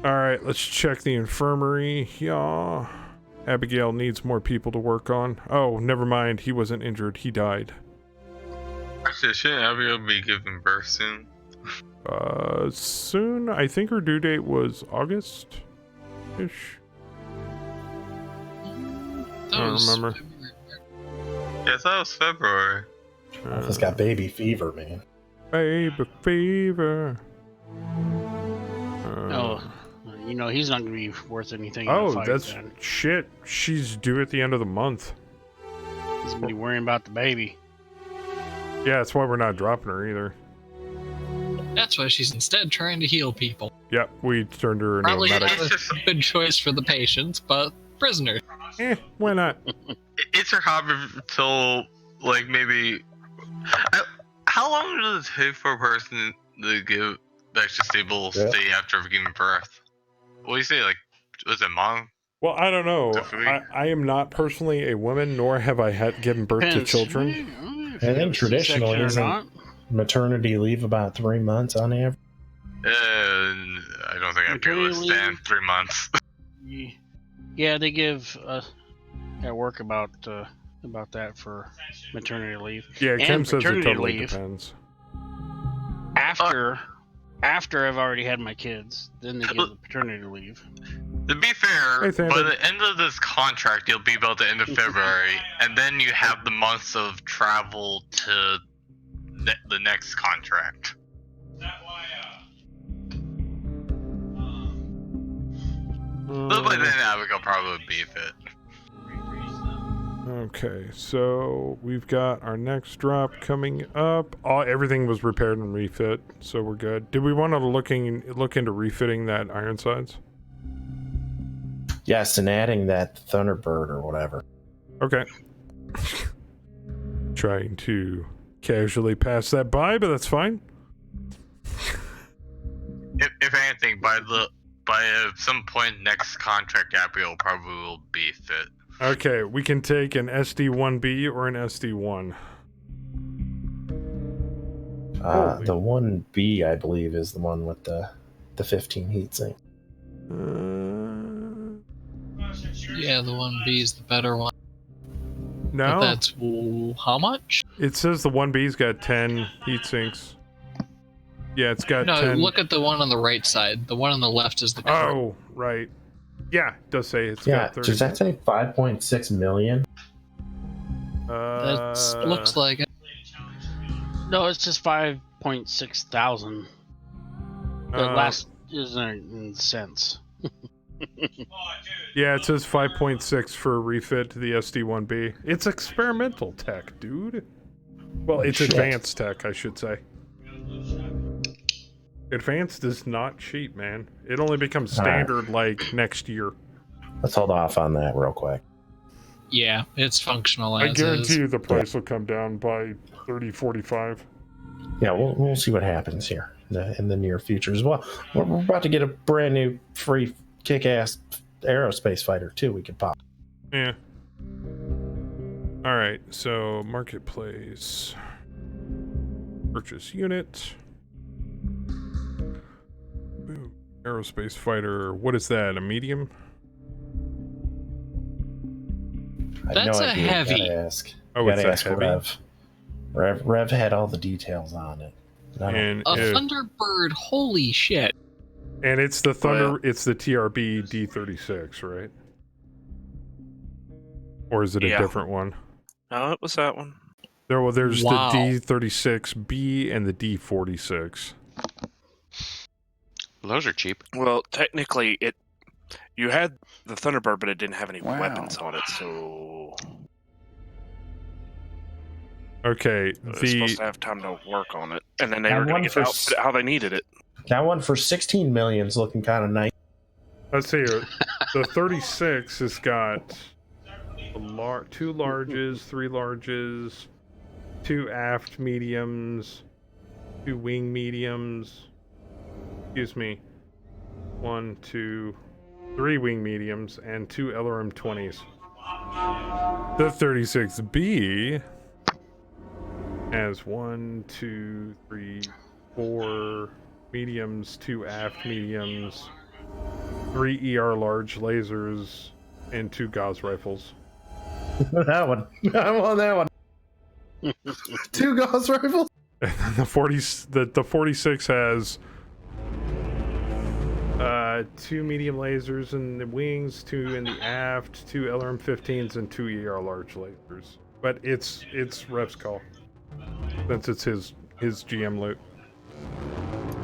All right, let's check the infirmary. Yeah. Abigail needs more people to work on. Oh, never mind. He wasn't injured. He died. Actually, shouldn't Abigail be giving birth soon? Soon. I think her due date was August-ish. I don't remember. Yeah, I thought it was February. It's got baby fever, man. Baby fever. Oh, you know he's not going to be worth anything. in a Oh, fight, that's then. shit. She's due at the end of the month. He's going to be worrying about the baby. Yeah, that's why we're not dropping her either. That's why she's instead trying to heal people. Yep, we turned her into Probably a not medic. a good choice for the patients, but prisoners. Why not? It's her hobby till, like, maybe... How long does it take for a person to give extra stable stay after giving birth? What do you say, like, was it mom? Well, I don't know. Definitely. I am not personally a woman, nor have I had given birth to Depends. children. I think traditionally C-section or isn't not. maternity leave about 3 months on average. I don't think I'd be able to Maternity stand 3 months. Yeah, they give at work about that for maternity leave. Yeah, Kim And says it paternity totally leave. depends. After I've already had my kids, then they give the paternity leave. To be fair, Hey, Sam, by but- the end of this contract, you'll be about the end of February, and then you have the months of travel to the next contract. But by then, Abigail probably would be fit. Okay, so we've got our next drop coming up. Everything was repaired and refit, so we're good. Did we want to look into refitting that Ironsides? Yes, and adding that Thunderbird or whatever. Okay. Trying to casually pass that by, but that's fine. If anything, by some point next contract, Abigail probably will be fit. Okay, we can take an SD1B or an SD1. The 1B, I believe, is the one with the 15 heatsink. Yeah, the 1B is the better one. No. But that's how much? It says the 1B's got 10 heat sinks. Yeah, it's got 10. Look at the one on the right side. The one on the left is the current. Oh, right. Yeah, it does say it's got 30. Does that say 5.6 million? That looks like it. No, it's just 5.6 thousand. The last isn't in cents. Yeah, it says 5.6 for a refit to the SD1B. It's experimental tech, dude. Well, it's advanced tech, I should say. Advanced is not cheap, man. It only becomes standard like next year. Let's hold off on that real quick. Yeah, it's functional as I guarantee is. you the price will come down by 30, 45. Yeah, we'll see what happens here in the near future as well. We're about to get a brand new free kick-ass aerospace fighter too. We could pop. Yeah. All right. So marketplace, purchase unit. Boom. Aerospace fighter. What is that? A medium? That's a heavy. Gotta ask. Oh, gotta it's a ask heavy. Rev had all the details on it. And Thunderbird, holy shit. And it's the it's the TRB D36, right? Or is it a different one? No, it was that one. There's the D36B and the D46. Those are cheap. Well, technically, you had the Thunderbird, but it didn't have any weapons on it, so... Okay, it was supposed to have time to work on it, and then they were going to get the outfit how they needed it. That one for 16 million is looking kind of nice. Let's see here. The 36 has got two larges, 3 larges, 2 aft mediums, 2 wing mediums. Excuse me. 1, 2, 3 wing mediums, and 2 LRM 20s. The 36B has 1, 2, 3, 4 mediums, 2 aft mediums, 3 ER large lasers, and 2 Gauss rifles. That one. I want that one. 2 Gauss rifles? And the 46 has 2 medium lasers in the wings, 2 in the aft, 2 LRM-15s, and 2 ER large lasers. But it's Rev's call, since it's his GM loot.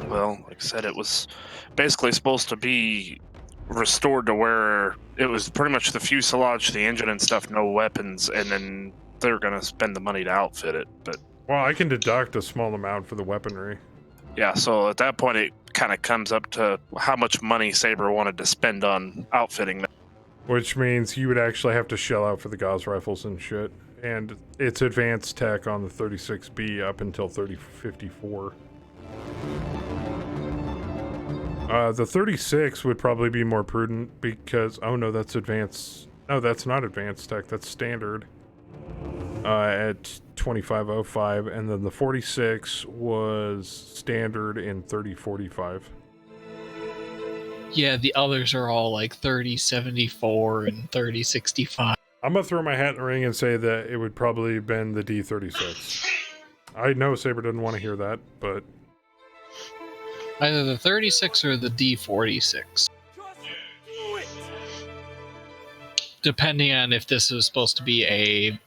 Well, like I said, it was basically supposed to be restored to where it was pretty much the fuselage, the engine and stuff, no weapons, and then they're going to spend the money to outfit it. But well, I can deduct a small amount for the weaponry. Yeah, so at that point it kind of comes up to how much money Saber wanted to spend on outfitting that. Which means you would actually have to shell out for the Gauss rifles and shit. And it's advanced tech on the 36B up until 3054. The 36 would probably be more prudent because... Oh no, that's advanced... No, that's not advanced tech, that's standard. At 2505, and then the 46 was standard in 3045. Yeah, the others are all like 3074 and 3065. I'm gonna throw my hat in the ring and say that it would probably have been the D36. I know Saber didn't want to hear that, but... Either the 36 or the D46. Depending on if this is supposed to be a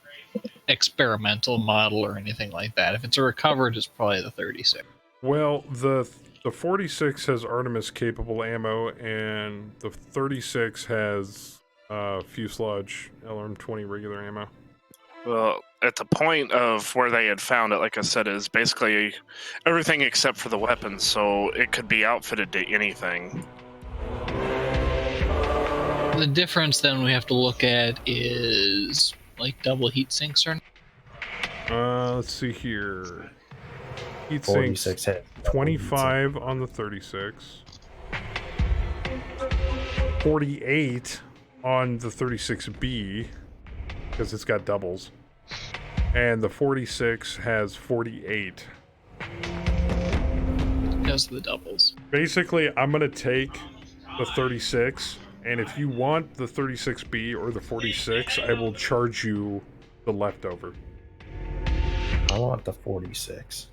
experimental model or anything like that. If it's a recovered, it's probably the 36. Well, the 46 has Artemis capable ammo, and the 36 has fuselage LRM-20 regular ammo. Well, at the point of where they had found it, like I said, is basically everything except for the weapons, so it could be outfitted to anything. The difference then we have to look at is like double heat sinks or... Let's see here. Heat sinks 25 on the 36. 48 on the 36B, because it's got doubles, and the 46 has 48. Because of the doubles. Basically, I'm going to take the 36, and if you want the 36B or the 46, I will charge you the leftover. I want the 46.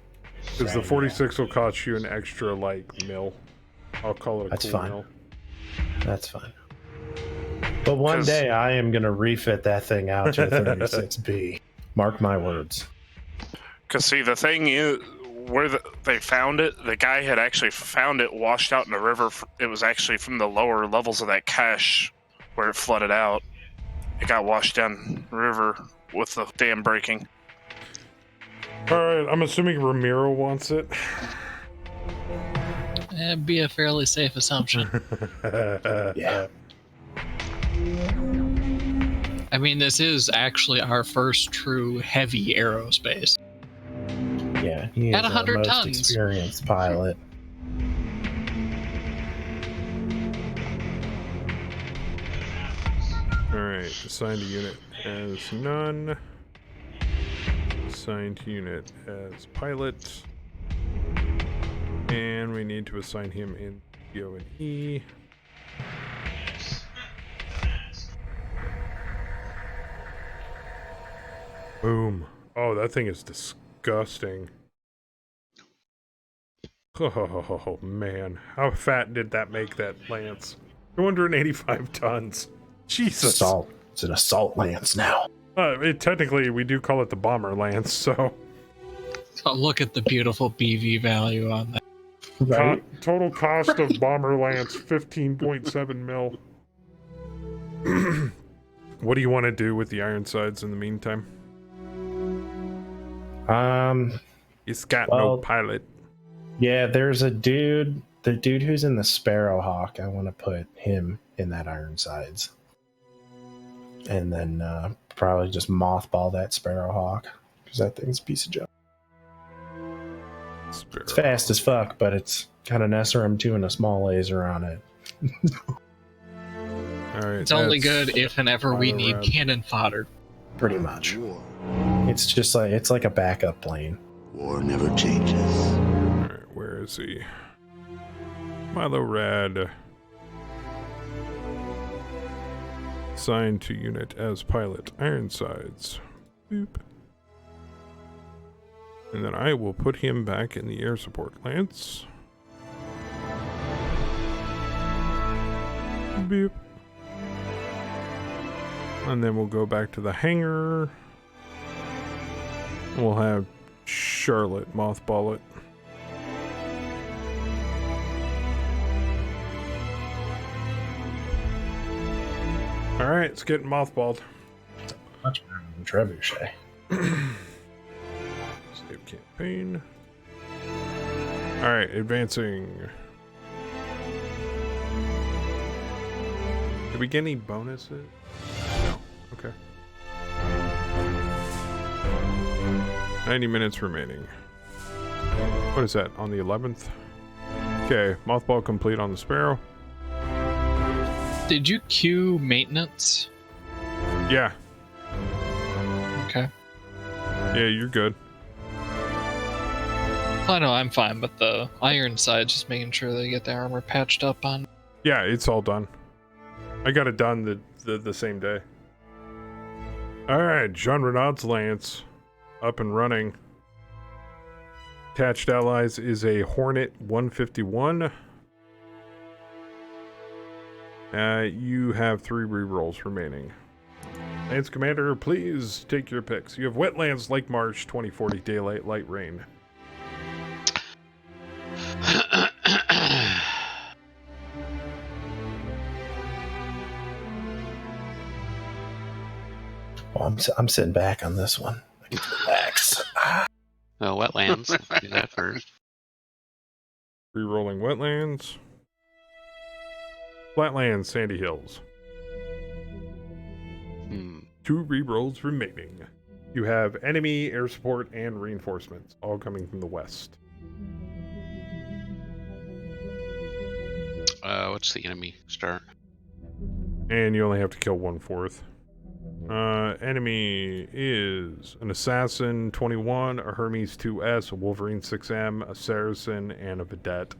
Because the 46 will cost you an extra, like, mil. I'll call it a That's cool fine. mil. That's fine. But one day I am going to refit that thing out to a 36B. Mark my words. Because, see, the thing is, where they found it, the guy had actually found it washed out in the river. It was actually from the lower levels of that cache where it flooded out. It got washed down the river with the dam breaking. Alright, I'm assuming Ramiro wants it. It'd be a fairly safe assumption. Yeah. I mean, this is actually our first true heavy aerospace. Yeah, he At is 100 our most tons. experienced pilot. Alright, assign to unit as none. Assign to unit as pilot. And we need to assign him in O and E. Boom. Oh, that thing is disgusting. Oh, man. How fat did that make that lance? 285 tons. Jesus. Assault. It's an assault lance now. Technically, we do call it the bomber lance, so... Oh, look at the beautiful BV value on that. Right? Total cost of bomber lance, 15.7 mil. What do you want to do with the Ironsides in the meantime? It's got no pilot. Yeah, there's a dude, the dude who's in the Sparrowhawk. I want to put him in that Ironsides. And then probably just mothball that Sparrowhawk, because that thing's a piece of junk. It's fast as fuck, but it's got an SRM2 and a small laser on it. Alright, It's only good if and ever we need cannon fodder. Pretty much. It's just like, it's like a backup plane. War never changes. Alright, where is he? Milo Rad. Assigned to unit as pilot. Ironsides. Boop. And then I will put him back in the air support lance. Boop. And then we'll go back to the hangar. We'll have Charlotte mothball it. Alright, it's getting mothballed. Much better than Trebuchet. Save campaign. Alright, advancing. Did we get any bonuses? No. Okay. 90 minutes remaining. What is that, on the 11th? Okay, mothball complete on the Sparrow. Did you queue maintenance? Yeah. Okay. Yeah, you're good. I know I'm fine, but the Ironside, just making sure they get the armor patched up on. Yeah, it's all done. I got it done the same day. Alright, Jean Renaud's lance. Up and running. Attached allies is a Hornet 151. You have 3 rerolls remaining. Lance Commander, please take your picks. You have Wetlands, Lake Marsh, 2040, Daylight, Light Rain. Well, I'm sitting back on this one. I get to relax. Wetlands. Let's do that first. Rerolling Wetlands. Flatlands, Sandy Hills. 2 rerolls remaining. You have enemy, air support, and reinforcements, all coming from the west. What's the enemy start? And you only have to kill 1/4. Enemy is an Assassin 21, a Hermes 2S, a Wolverine 6M, a Saracen, and a Vedette.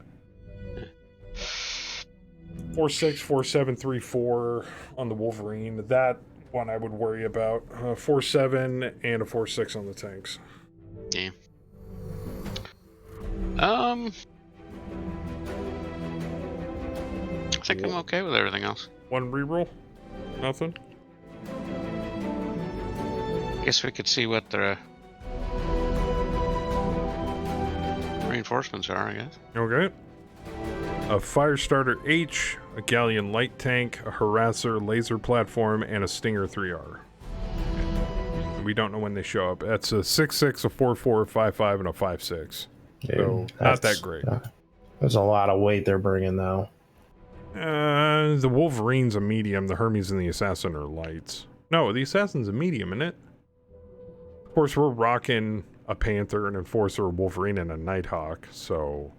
4-6, 4-7, 3-4 on the Wolverine. That one I would worry about. 4-7 and a 4-6 on the tanks. Yeah. I think I'm okay with everything else. One reroll? Nothing? Guess we could see what the reinforcements are, I guess. Okay. A Firestarter H, a Galleon Light Tank, a Harasser Laser Platform, and a Stinger 3R. We don't know when they show up. That's a 6-6, a 4-4, a 5-5, and a 5-6. So, not that great. There's a lot of weight they're bringing, though. The Wolverine's a medium, the Hermes and the Assassin are lights. No, the Assassin's a medium, isn't it? Of course, we're rocking a Panther, an Enforcer, a Wolverine, and a Nighthawk, so...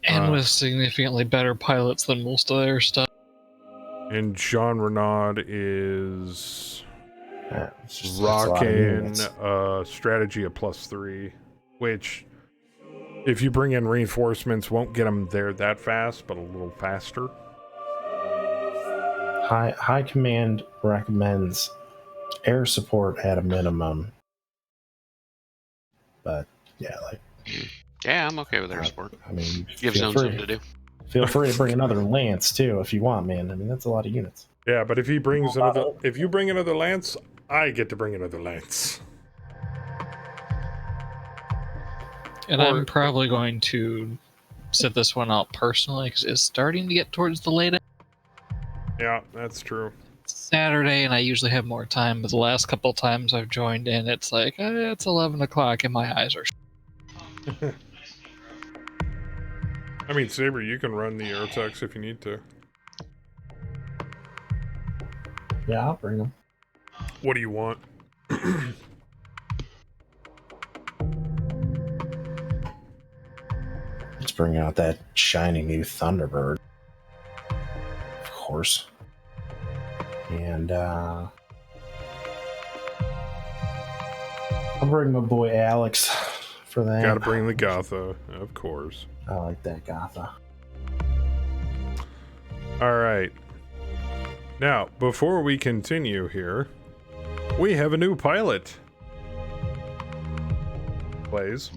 And with significantly better pilots than most of their stuff. And Jean Renaud is It's rocking a strategy of +3, which, if you bring in reinforcements, won't get them there that fast, but a little faster. High Command recommends air support at a minimum. But, yeah, like... Yeah, I'm okay with air support. I mean, give zones something to do. Feel free to bring another Lance, too, if you want, man. I mean, that's a lot of units. Yeah, but if he brings another... If you bring another Lance, I get to bring another Lance. And I'm probably going to sit this one out personally, because it's starting to get towards the late end. Yeah, that's true. Saturday, and I usually have more time, but the last couple times I've joined in, it's like, it's 11 o'clock and my eyes are... I mean, Saber, you can run the Airtex if you need to. Yeah, I'll bring them. What do you want? Let's bring out that shiny new Thunderbird. Of course. And, I'll bring my boy Alex for that. Gotta bring the Gotha, of course. I like that Gotha. Alright. Now, before we continue here, we have a new pilot. Plays.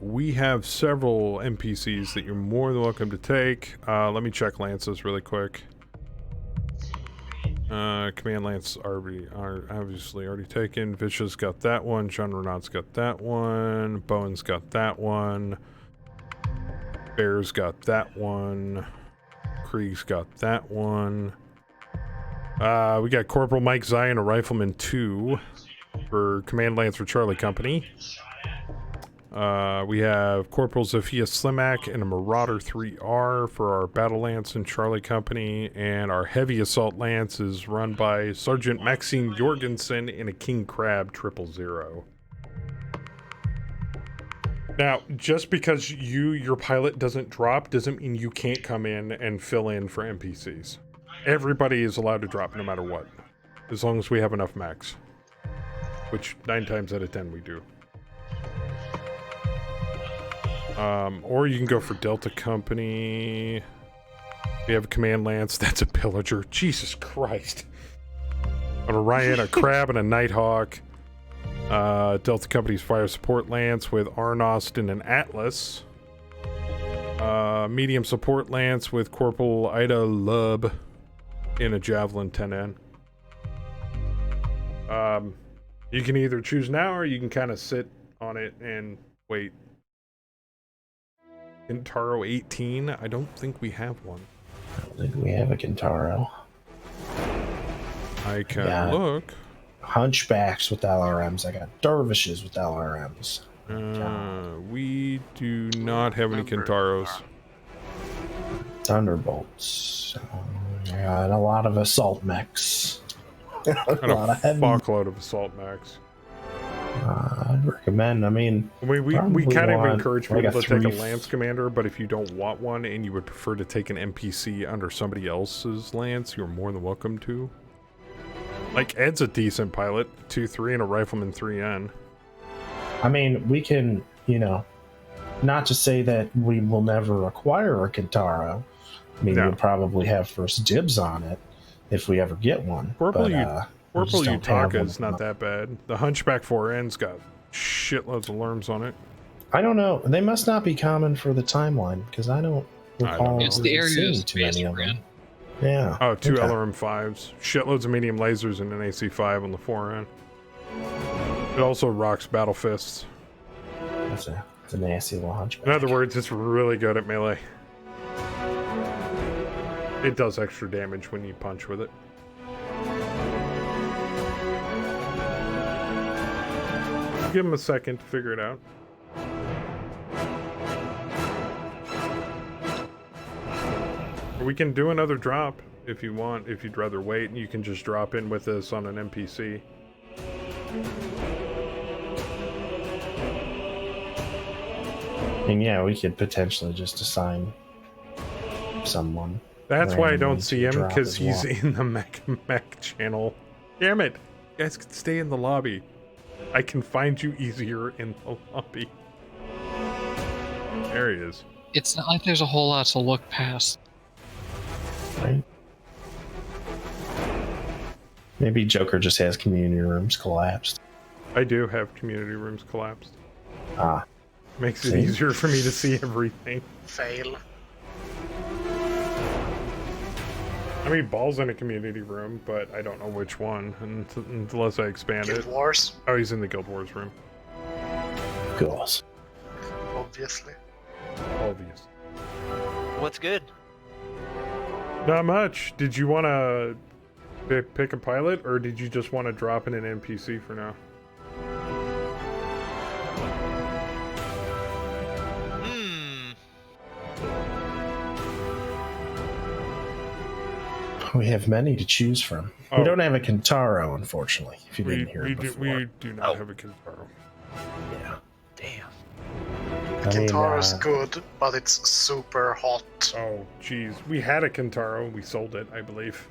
We have several NPCs that you're more than welcome to take. Let me check Lances really quick. Command Lance are obviously already taken. Vicious got that one. Jean Renaud's got that one. Bowen's got that one. Bear's got that one. Krieg's got that one. We got Corporal Mike Zion, a Rifleman 2 for Command Lance for Charlie Company. We have Corporal Zofia Slimak and a Marauder 3R for our Battle Lance and Charlie Company, and our Heavy Assault Lance is run by Sergeant Maxine Jorgensen in a King Crab 000. Now, just because your pilot doesn't drop doesn't mean you can't come in and fill in for NPCs. Everybody is allowed to drop no matter what, as long as we have enough max, which 9 times out of 10 we do. Or you can go for Delta Company. We have a Command Lance. That's a Pillager. Jesus Christ. An Orion, a Crab, and a Nighthawk. Delta Company's Fire Support Lance with Arnost and an Atlas. Medium Support Lance with Corporal Ida Lub in a Javelin 10N. You can either choose now or you can kind of sit on it and wait. Kintaro 18? I don't think we have one. I don't think we have a Kintaro. I can look. Hunchbacks with LRMs. I got Dervishes with LRMs. We do not have any Kintaros. Thunderbolts. And a lot of assault mechs. A lot of fuckload of assault mechs. I'd recommend. I mean, we probably kind of want, encourage like, people a to take a three- lance commander, but if you don't want one and you would prefer to take an NPC under somebody else's lance, you're more than welcome to. Like, Ed's a decent pilot, 2-3 and a rifleman 3N. I mean, we can, you know, not to say that we will never acquire a Kintaro. I mean, No. we'll probably have first dibs on it if we ever get one. Corporal we just don't have Utaka one. is not that bad. The Hunchback 4N's got shitloads of lerms on it. I don't know. They must not be common for the timeline because I don't recall. It's the area seeing of too many space of we're them. in. Yeah. Oh, 2 okay. LRM5s. Shitloads of medium lasers and an AC5 on the 4N. It also rocks battle fists. It's a nasty little hunchback. In other words, it's really good at melee. It does extra damage when you punch with it. Give him a second to figure it out. We can do another drop if you want, if you'd rather wait, and you can just drop in with us on an NPC. And yeah, we could potentially just assign someone. That's why I don't randomly see to him, drop because as he's well. in the MegaMek channel. Damn it! You guys can stay in the lobby. I can find you easier in the lobby. There he is. It's not like there's a whole lot to look past. Right? Maybe Joker just has community rooms collapsed. I do have community rooms collapsed. Ah. Makes it See? easier for me to see everything. Fail. I mean, Ball's in a community room, but I don't know which one unless I expand Guild it. Wars, Oh, he's in the Guild Wars room. Goals. obviously. Obvious. What's good? Not much. Did you want to pick a pilot, or did you just want to drop in an NPC for now? We have many to choose from. Oh. We don't have a Kintaro, unfortunately, if you didn't hear we before. we do not have a Kintaro. Yeah. Damn. Kintaro's uh, good, but it's super hot. Oh, jeez. We had a Kintaro. We sold it, I believe.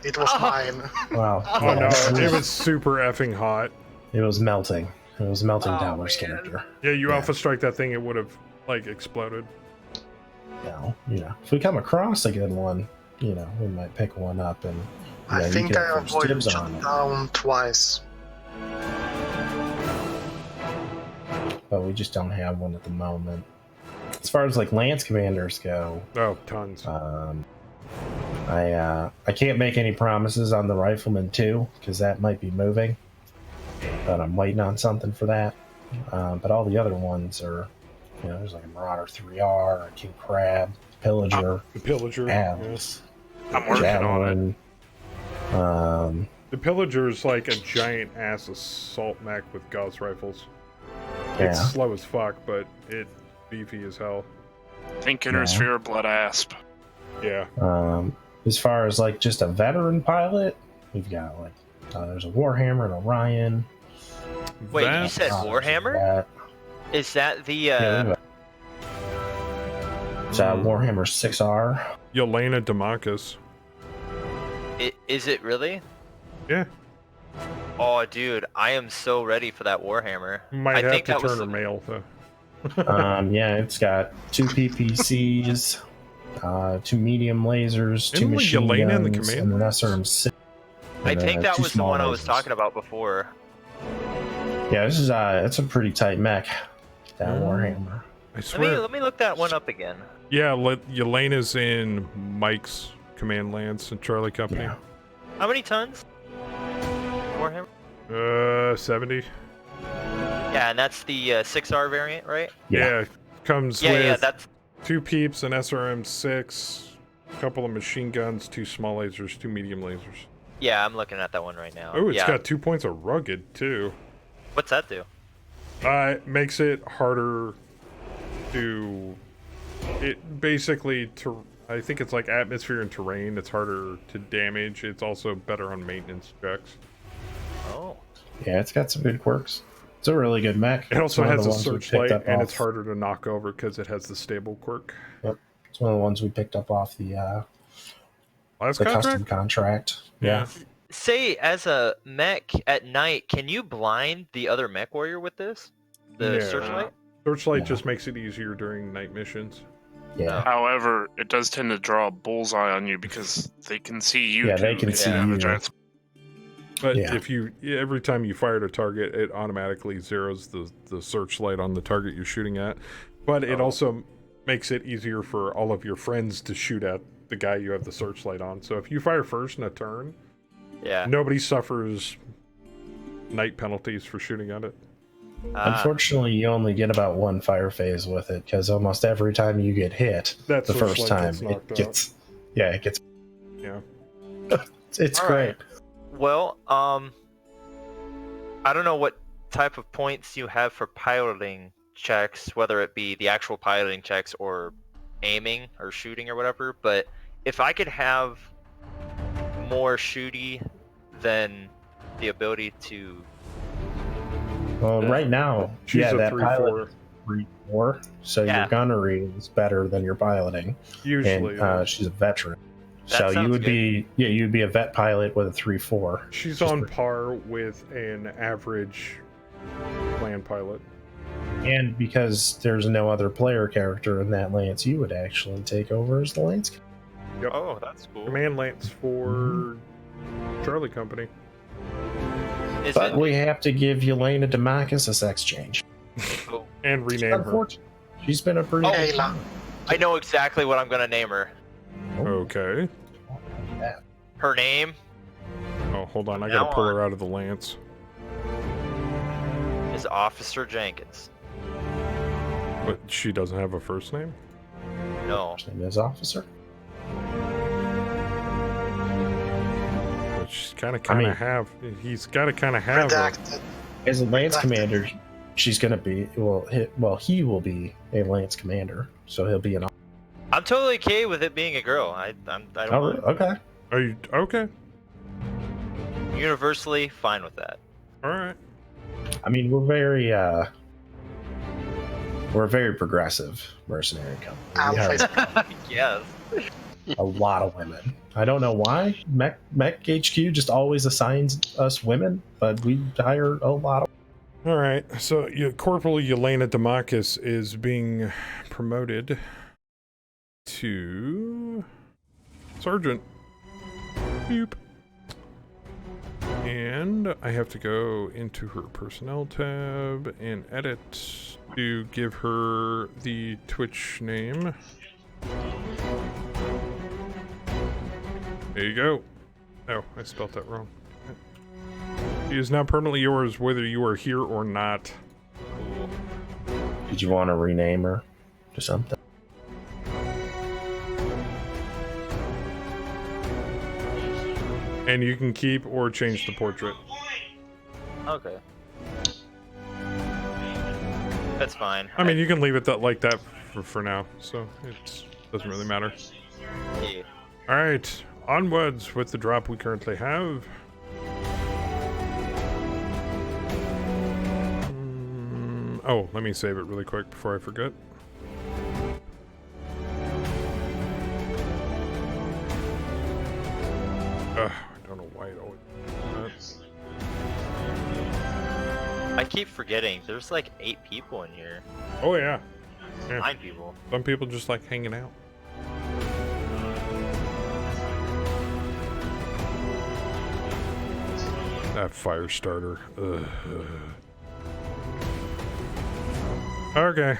It was mine. Wow. Oh, no. It was super effing hot. It was melting. It was melting Taurus character. Yeah, you Alpha Strike that thing, it would have, like, exploded. No, you know, if we come across a good one, you know, we might pick one up and. I you think can I have first avoided dibs on it. shutdown twice. But we just don't have one at the moment. As far as like lance commanders go, Oh, tons. I can't make any promises on the rifleman 2 because that might be moving, but I'm waiting on something for that. But all the other ones are, you know, there's like a Marauder 3R, a King Crab, Pillager, The Pillager. Atlas, I'm working on it. Javelin. The Pillager's like a giant ass assault mech with Gauss rifles. Yeah. It's slow as fuck, but it's beefy as hell. Think Intersphere, Blood Asp. Yeah. As far as like just a veteran pilot, we've got like there's a Warhammer and Orion. Wait, you said Warhammer? That. Is that the Yeah, we've got- it's Warhammer 6R. Yelena Demacus. Is it really? Yeah. Oh, dude, I am so ready for that Warhammer. Might I have think to that was turn her male, though. Yeah, it's got 2 PPCs, 2 medium lasers, 2 Isn't machine Yelena in the guns, command and an SRM-6. I and, think that 2 was the small one I was lasers. talking about before. Yeah, this is it's a pretty tight mech. That Warhammer. I swear. Let me look that one up again. Yeah, Yelena's in Mike's Command Lance and Charlie Company. Yeah. How many tons? Warhammer? 70. Yeah, and that's the 6R variant, right? Yeah, comes Yeah, with yeah, that's 2 peeps, an SRM-6, a couple of machine guns, 2 small lasers, 2 medium lasers. yeah. I'm looking at that one right now. Oh, it's yeah. got 2 points of rugged too. What's that do? It makes it harder to. It basically I think it's like atmosphere and terrain. It's harder to damage. It's also better on maintenance checks. Oh. Yeah, it's got some good quirks. It's a really good mech. It also has a ones we picked searchlight, up and off- it's harder to knock over because it has the stable quirk. Yep. It's one of the ones we picked up off the Last custom contract. Yeah. Say, as a mech at night, can you blind the other mech warrior with this? The No. searchlight? Searchlight just makes it easier during night missions. Yeah. However, it does tend to draw a bullseye on you because they can see you. Yeah, they too. can see have you. a giant But Yeah. if you every time you fire at a target, it automatically zeroes the searchlight on the target you're shooting at. But it also makes it easier for all of your friends to shoot at the guy you have the searchlight on. So if you fire first in a turn, nobody suffers night penalties for shooting at it. Unfortunately, you only get about one fire phase with it because almost every time you get hit, That the first searchlight time gets it knocked gets, yeah, it gets. Yeah. It's All great. right. Well, I don't know what type of points you have for piloting checks, whether it be the actual piloting checks or aiming or shooting or whatever, but if I could have more shooty than the ability to... Well, right now, She's a that 3-4. pilot 3-4, so Yeah. your gunnery is better than your piloting. Usually, and she's a veteran, That so you sounds would good. you'd be a vet pilot with a 3-4. she's on par with an average land pilot. And because there's no other player character in that lance, you would actually take over as the lance. Yep. Oh, that's cool. Command lance for Charlie Company. Is But it... we have to give Yelena DeMarcus a sex change. And rename her. Unfortunately, she's been a pretty. Oh, Ayla. I know exactly what I'm going to name her. Okay. Her name Oh, hold on. I Now gotta pull on. her out of the lance. is Officer Jenkins. But she doesn't have a first name? No. His name is Officer. But she's kind of mean- have. He's got to kind of have her. Redacted. As a lance Redacted. commander, she's gonna be he will be a lance commander, so he'll be an. I'm totally okay with it being a girl. I don't Oh, mind. okay. Are you okay? Universally fine with that. All right. I mean, we're a very progressive mercenary company. We Alpha have is Yes. a lot of women. I don't know why. Mech HQ just always assigns us women, but we hire a lot of. All right. So Corporal Yelena Demakis is being promoted to Sergeant. Boop. And I have to go into her personnel tab and edit to give her the Twitch name. There you go. Oh, I spelled that wrong. She is now permanently yours whether you are here or not. Did you want to rename her to something? And you can keep or change the portrait. Okay. That's fine. I mean, you can leave it like that for now, so it doesn't really matter. Yeah. All right, onwards with the drop we currently have. Oh, let me save it really quick before I forget. I don't know why it always does I keep forgetting. There's like 8 people in here. that. Oh yeah. 9 people. Some people just like hanging out. That fire starter. Ugh. Okay.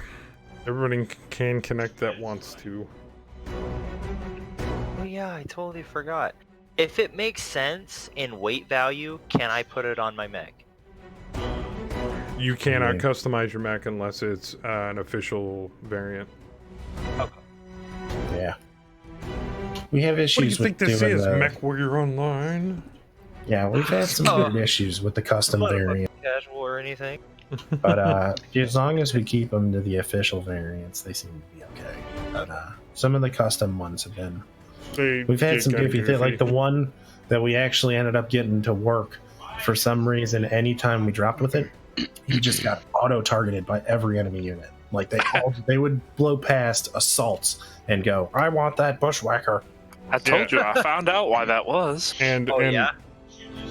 Everybody can connect that wants to. Oh yeah, I totally forgot. If it makes sense in weight value, can I put it on my mech? You cannot Right. customize your mech unless it's an official variant. Yeah. We have What do you issues with think this doing is, the, Mech Warrior Online? Yeah, we've had some good issues with the custom Not variant, casual or anything. but as long as we keep them to the official variants, they seem to be okay. But some of the custom ones have been. They We've had get some kinda goofy things, like the one that we actually ended up getting to work for some reason, anytime we dropped with it, he just got auto-targeted by every enemy unit. Like they would blow past assaults and go, "I want that bushwhacker." I told you, I found out why that was. And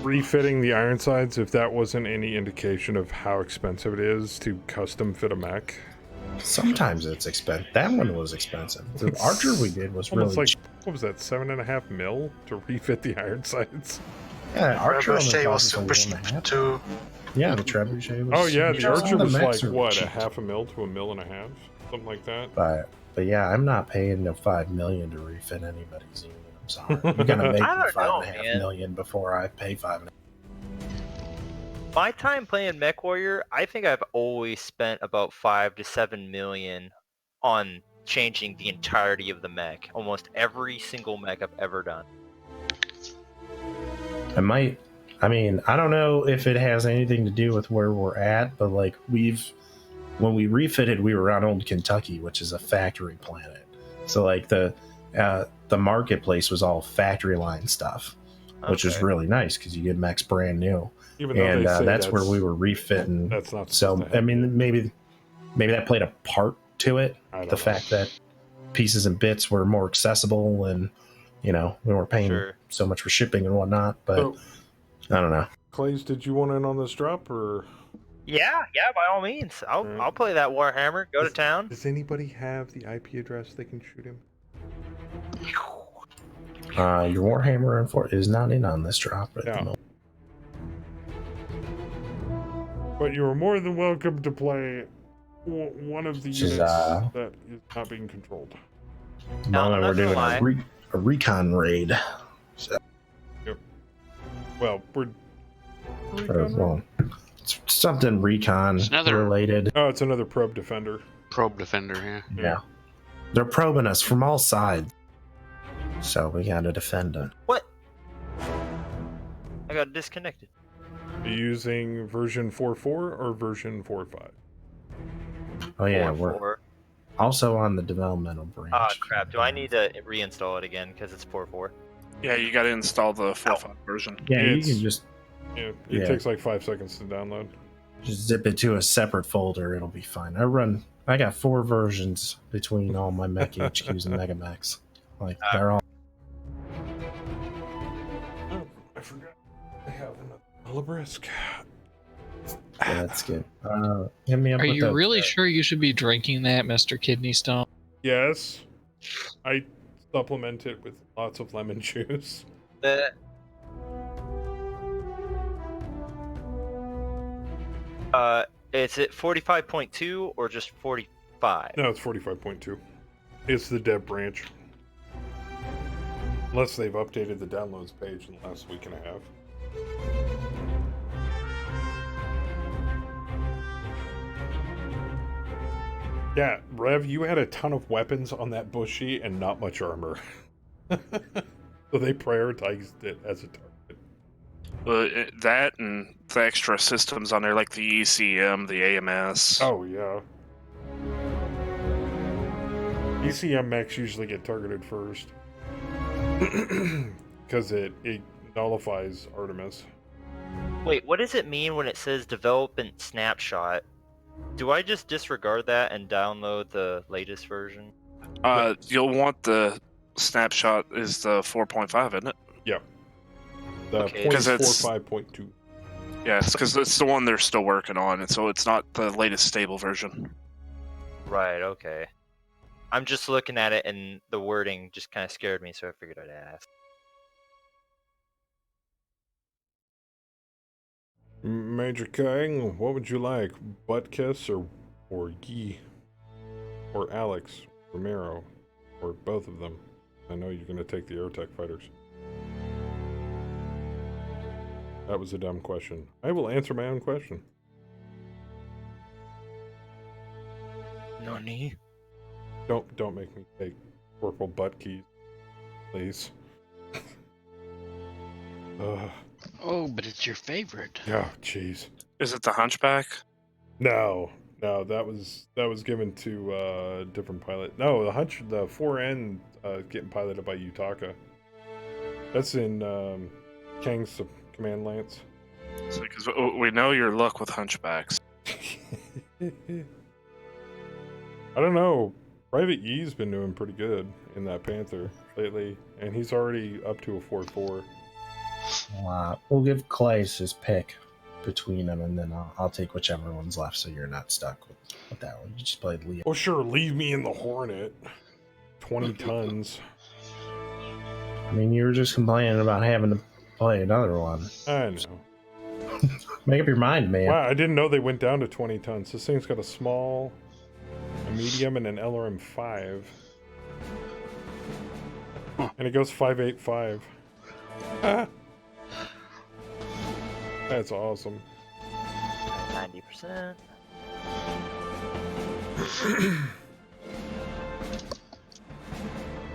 refitting the Ironsides, if that wasn't any indication of how expensive it is to custom fit a mech. Sometimes it's expensive. That one was expensive. The Archer we did was Almost really like, what was that, 7.5 mil to refit the Ironsides? Yeah, Archer Trebuchet was super cheap too. Yeah, the Trebuchet was. Oh yeah, the Archer was like what, cheap. $500,000 to $1.5 million, something like that. But yeah, I'm not paying the $5 million to refit anybody's unit. I'm sorry. You gotta make $5.5 million before I pay $5.5 million. My time playing Mech Warrior, I think I've always spent about 5 to 7 million on changing the entirety of the mech. Almost every single mech I've ever done. I mean, I don't know if it has anything to do with where we're at, but like when we refitted, we were on Old Kentucky, which is a factory planet. So like the marketplace was all factory line stuff, which is really nice because you get mechs brand new. And that's where we were refitting. That's not so. I mean, maybe that played a part to it. The fact that pieces and bits were more accessible, and we weren't paying so much for shipping and whatnot. But I don't know. Clays, did you want in on this drop or? Yeah, by all means. I'll play that Warhammer. Go to town. Does anybody have the IP address they can shoot him? Your Warhammer is not in on this drop at the moment. But you are more than welcome to play one of the units that is not being controlled. No, we're doing a recon raid. So. Yep. Well, we're it's something recon related. Oh, it's another probe defender. Probe defender, yeah. They're probing us from all sides, so we gotta defend them. What? I got disconnected. Are you using version 4.4 or version 4.5? Oh yeah, we're also on the developmental branch. Ah, crap. Do I need to reinstall it again because it's 4.4? Yeah, you got to install the 4.5 version. Yeah, you can just... Yeah, it takes like 5 seconds to download. Just zip it to a separate folder. It'll be fine. I got 4 versions between all my mech HQs and MegaMeks. Like, they're all... Oh, I forgot. I have another Olibrisk. Yeah, that's good. Hit me up. Are you really sure you should be drinking that, Mr. Kidney Stone? Yes. I supplement it with lots of lemon juice. Is it 45.2 or just 45? No, it's 45.2. It's the dev branch. Unless they've updated the downloads page in the last week and a half. Yeah, Rev, you had a ton of weapons on that bushy and not much armor. So they prioritized it as a target. That and the extra systems on there, like the ECM, the AMS. Oh, yeah. ECM mechs usually get targeted first. Because it nullifies Artemis. Wait, what does it mean when it says development snapshot? Do I just disregard that and download the latest version? You'll want the snapshot is the 4.5, isn't it? Yeah. The 0.45.2. Yes, because it's the one they're still working on, and so it's not the latest stable version. Right, okay. I'm just looking at it, and the wording just kind of scared me, so I figured I'd ask. Major King, what would you like? Butt kiss or Guy? Or Alex Romero? Or both of them? I know you're going to take the Aerotech fighters. That was a dumb question. I will answer my own question. Nani? Don't make me take Corporal Butt Keys, please. Oh, but it's your favorite. Oh, jeez. Is it the Hunchback? No, that was given to a different pilot. No, the 4N getting piloted by Yutaka. That's in Kang's command lance. Because we know your luck with hunchbacks. I don't know. Private Ye's been doing pretty good in that Panther lately, and he's already up to a 4-4. We'll give Clay's his pick between them, and then I'll take whichever one's left, so you're not stuck with that one. You just played Leo. Oh, sure, leave me in the Hornet. 20 tons. I mean, you were just complaining about having to play another one. I know. Make up your mind, man. Wow, I didn't know they went down to 20 tons. This thing's got a small, a medium, and an LRM-5. And it goes 5.85. Ah. That's awesome. 90%.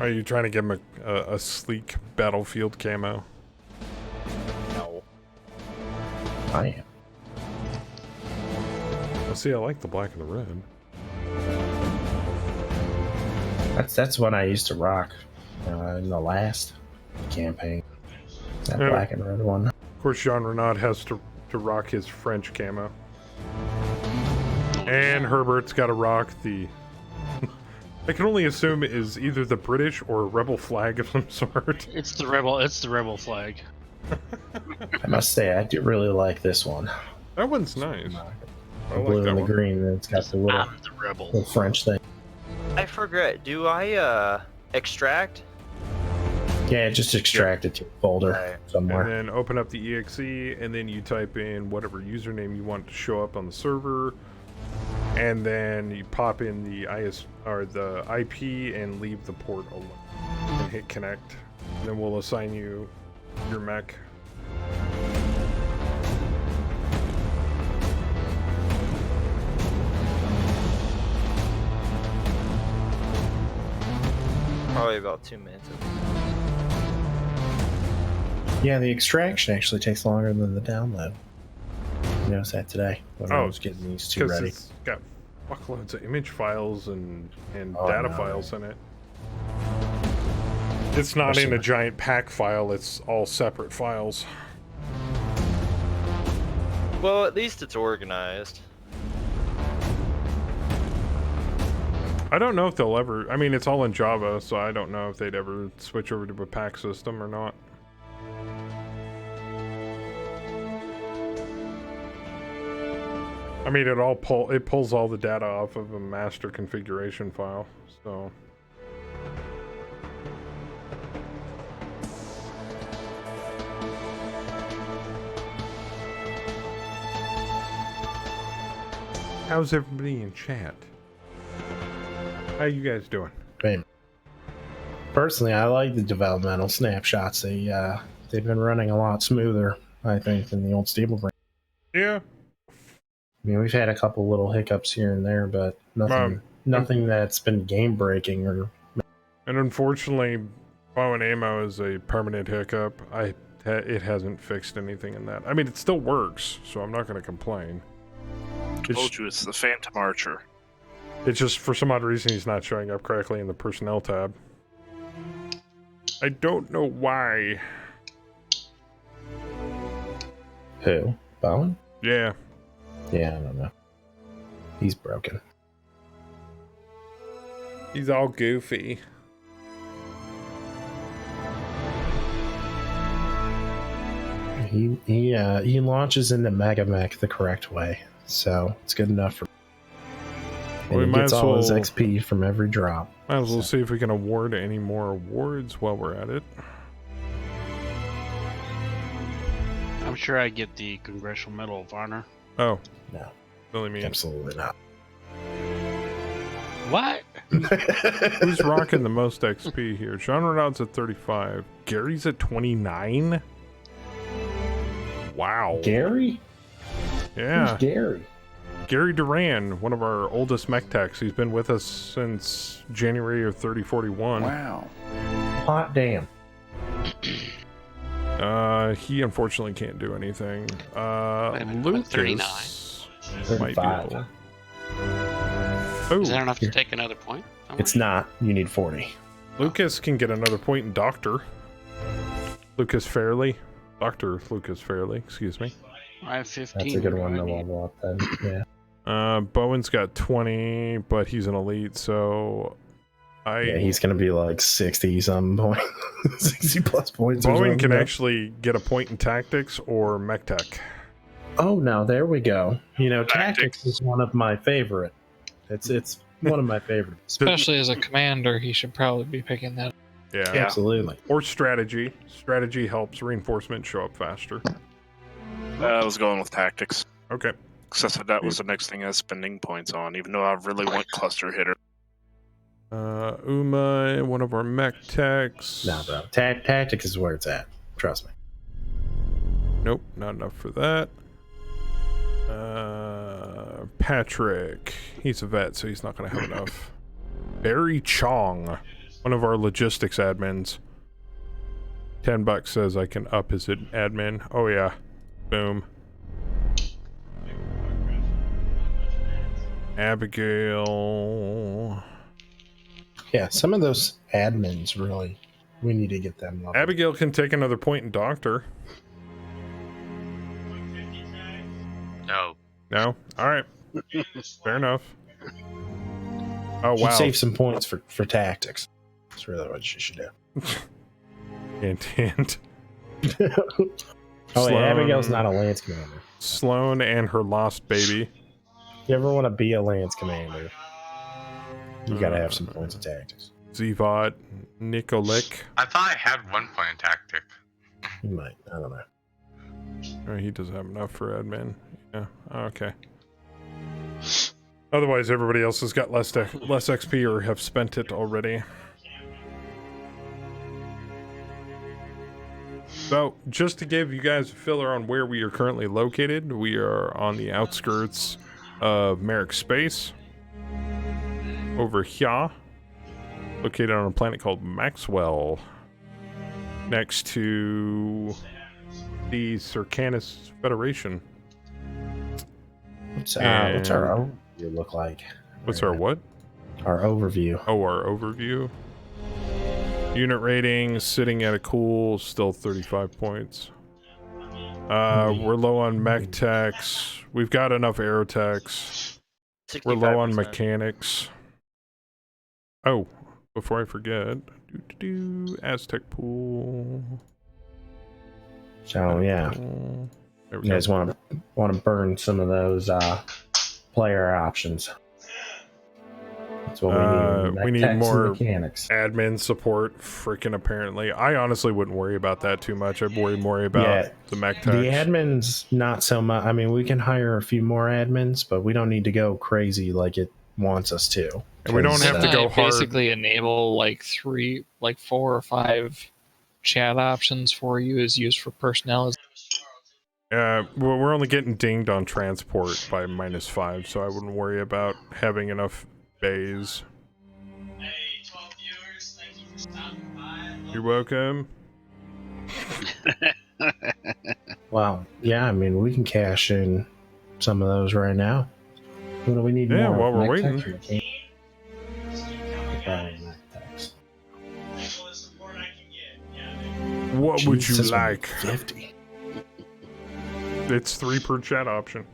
Are you trying to give him a sleek battlefield camo? No. I am. Well, see, I like the black and the red. That's what I used to rock in the last campaign. That Yeah. black and red one. Of course, Jean Renaud has to rock his French camo. And Herbert's got to rock the... I can only assume it is either the British or a rebel flag of some sort. It's the rebel flag. I must say, I do really like this one. That one's nice. The blue and the green, and it's got the little French thing. I forget. Do I extract? Yeah, just extract it to a folder somewhere. And then open up the exe, and then you type in whatever username you want to show up on the server, and then you pop in the the IP and leave the port alone, and hit connect. And then we'll assign you your mech. Probably about 2 minutes. Yeah, the extraction actually takes longer than the download. I noticed that today when I was getting these two ready. It's got fuckloads of image files and Oh, data no. files in it. It's not in a giant pack file, it's all separate files. Well, at least it's organized. I don't know if they'll ever... I mean, it's all in Java, so I don't know if they'd ever switch over to a pack system or not. I mean, it pulls all the data off of a master configuration file, so... How's everybody in chat? How you guys doing? Great. Personally, I like the developmental snapshots. They've been running a lot smoother, I think, than the old stable brain. Yeah. I mean, we've had a couple little hiccups here and there, but nothing that's been game breaking or. And unfortunately, bow and ammo is a permanent hiccup. It hasn't fixed anything in that. I mean, it still works, so I'm not going to complain. I told you it's the Phantom Archer. It's just, for some odd reason, he's not showing up correctly in the personnel tab. I don't know why. Who? Bowen? Yeah. Yeah, I don't know. He's broken. He's all goofy. He launches into MegaMek the correct way, so it's good enough for. And We he might gets as all his well- XP from every drop. Might as well see if we can award any more awards while we're at it. I'm sure I get the Congressional Medal of Honor. Oh. No. Really mean. Absolutely not. What? Who's rocking the most XP here? Jean Renaud's at 35. Gary's at 29? Wow. Gary? Yeah. Who's Gary? Gary Duran, one of our oldest mech techs. He's been with us since January of 3041. Wow. Hot damn. He unfortunately can't do anything. Lucas 39. might be 35. able. Oh, Is that enough to take another point? It's not. You need 40. Lucas can get another point in Doctor. Lucas Fairley. Dr. Lucas Fairley, excuse me. I have 15. That's a good one I to need- level up then. Yeah. Bowen's got 20, but he's an elite, so Yeah, he's gonna be like 60 some point, 60 plus points. Bowen can actually get a point in tactics or mech tech. Oh, now there we go. You know, tactics is one of my favorite. It's one of my favorites. Especially as a commander, he should probably be picking that. Yeah, Absolutely. Or strategy. Strategy helps reinforcement show up faster. I was going with tactics. Okay. Because that was the next thing I was spending points on, even though I really want cluster hitter. Uma, one of our mech techs. Nah, bro. Tactics is where it's at. Trust me. Nope, not enough for that. Patrick. He's a vet, so he's not going to have enough. Barry Chong, one of our logistics admins. $10 says I can up his admin. Oh, yeah. Boom. Abigail. Yeah, some of those admins really, we need to get them leveled. Abigail can take another point in Doctor. No. No? Alright. Fair enough. Oh, Should wow. save some points for tactics. That's really what you should do. Hint. Oh, Sloan- yeah, Abigail's not a lance commander. Sloan and her lost baby. You ever want to be a lance commander, you gotta have some points of tactics. Zevot, Nikolik. I thought I had 1 point in tactic. You might. I don't know. Oh, he doesn't have enough for admin. Yeah. Okay. Otherwise, everybody else has got less XP or have spent it already. So, just to give you guys a filler on where we are currently located, we are on the outskirts of Merrick Space. Over here. Located on a planet called Maxwell. Next to the Circanus Federation. What's our overview look like? What's our what? Our overview. Oh, our overview. Unit rating sitting at a cool, still 35 points. We're low on mech techs. We've got enough aerotechs. We're low on 65%. mechanics. Oh, before I forget, Aztec pool. So yeah, There we you go. guys want to burn some of those player options. That's what we need. We need Tactics and more mechanics. admin support. Freaking apparently, I honestly wouldn't worry about that too much. I'd worry more about the mech techs. The admins, not so much. I mean, we can hire a few more admins, but we don't need to go crazy like it wants us to. And we don't have to go hard. Basically, enable like 4 or 5 chat options for you is used for personnel. Well, we're only getting dinged on transport by -5, so I wouldn't worry about having enough bays. Hey, 12 viewers, thank you for stopping by. You're welcome. Well, yeah, I mean, we can cash in some of those right now. What do we need Yeah, more? while we're Mech waiting. techs or mechanics? Just keep coming, guys. Mech techs. All the support I can get. Yeah, dude. What would you Jesus, like? 50. It's 3 per chat option.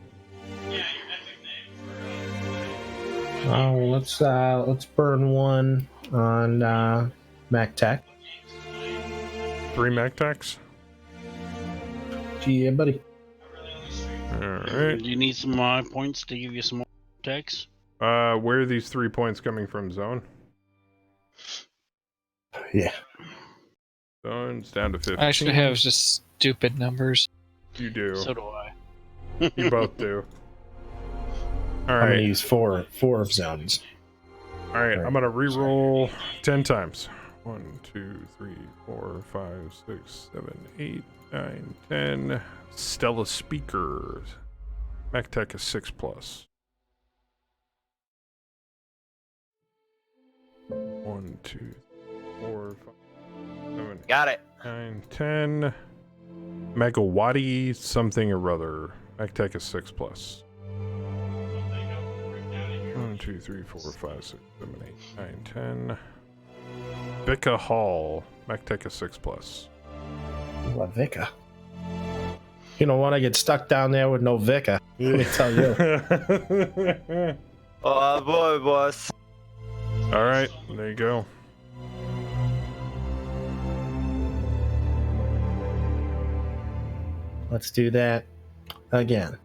Yeah, your epic name for Oh, let's burn one on Mech Tech. 3 mech techs. Yeah, buddy. Alright. Do you need some points to give you some more techs? Where are these 3 points coming from, Zone? Yeah. Zone's down to 15. I should have just stupid numbers. You do. So do I. You both do. I'm gonna Alright. use four of zones. Alright, I'm gonna re-roll 10 times. 1, 2, 3, 4, 5, 6, 7, 8, 9, 10. Stella speakers. Mech Tech is 6+. 1, 2, 4, 5, 7, Got it. 9, 10. Megawatti something or other. Mech Tech is 6+. 1, 2, 3, 4, 5, 6, 7, 8, 9, 10. Vika Hall. Mech Tech is 6+. What, Vika? You don't want to get stuck down there with no Vicar. Let me tell you. Oh boy, boss. All right, there you go. Let's do that again.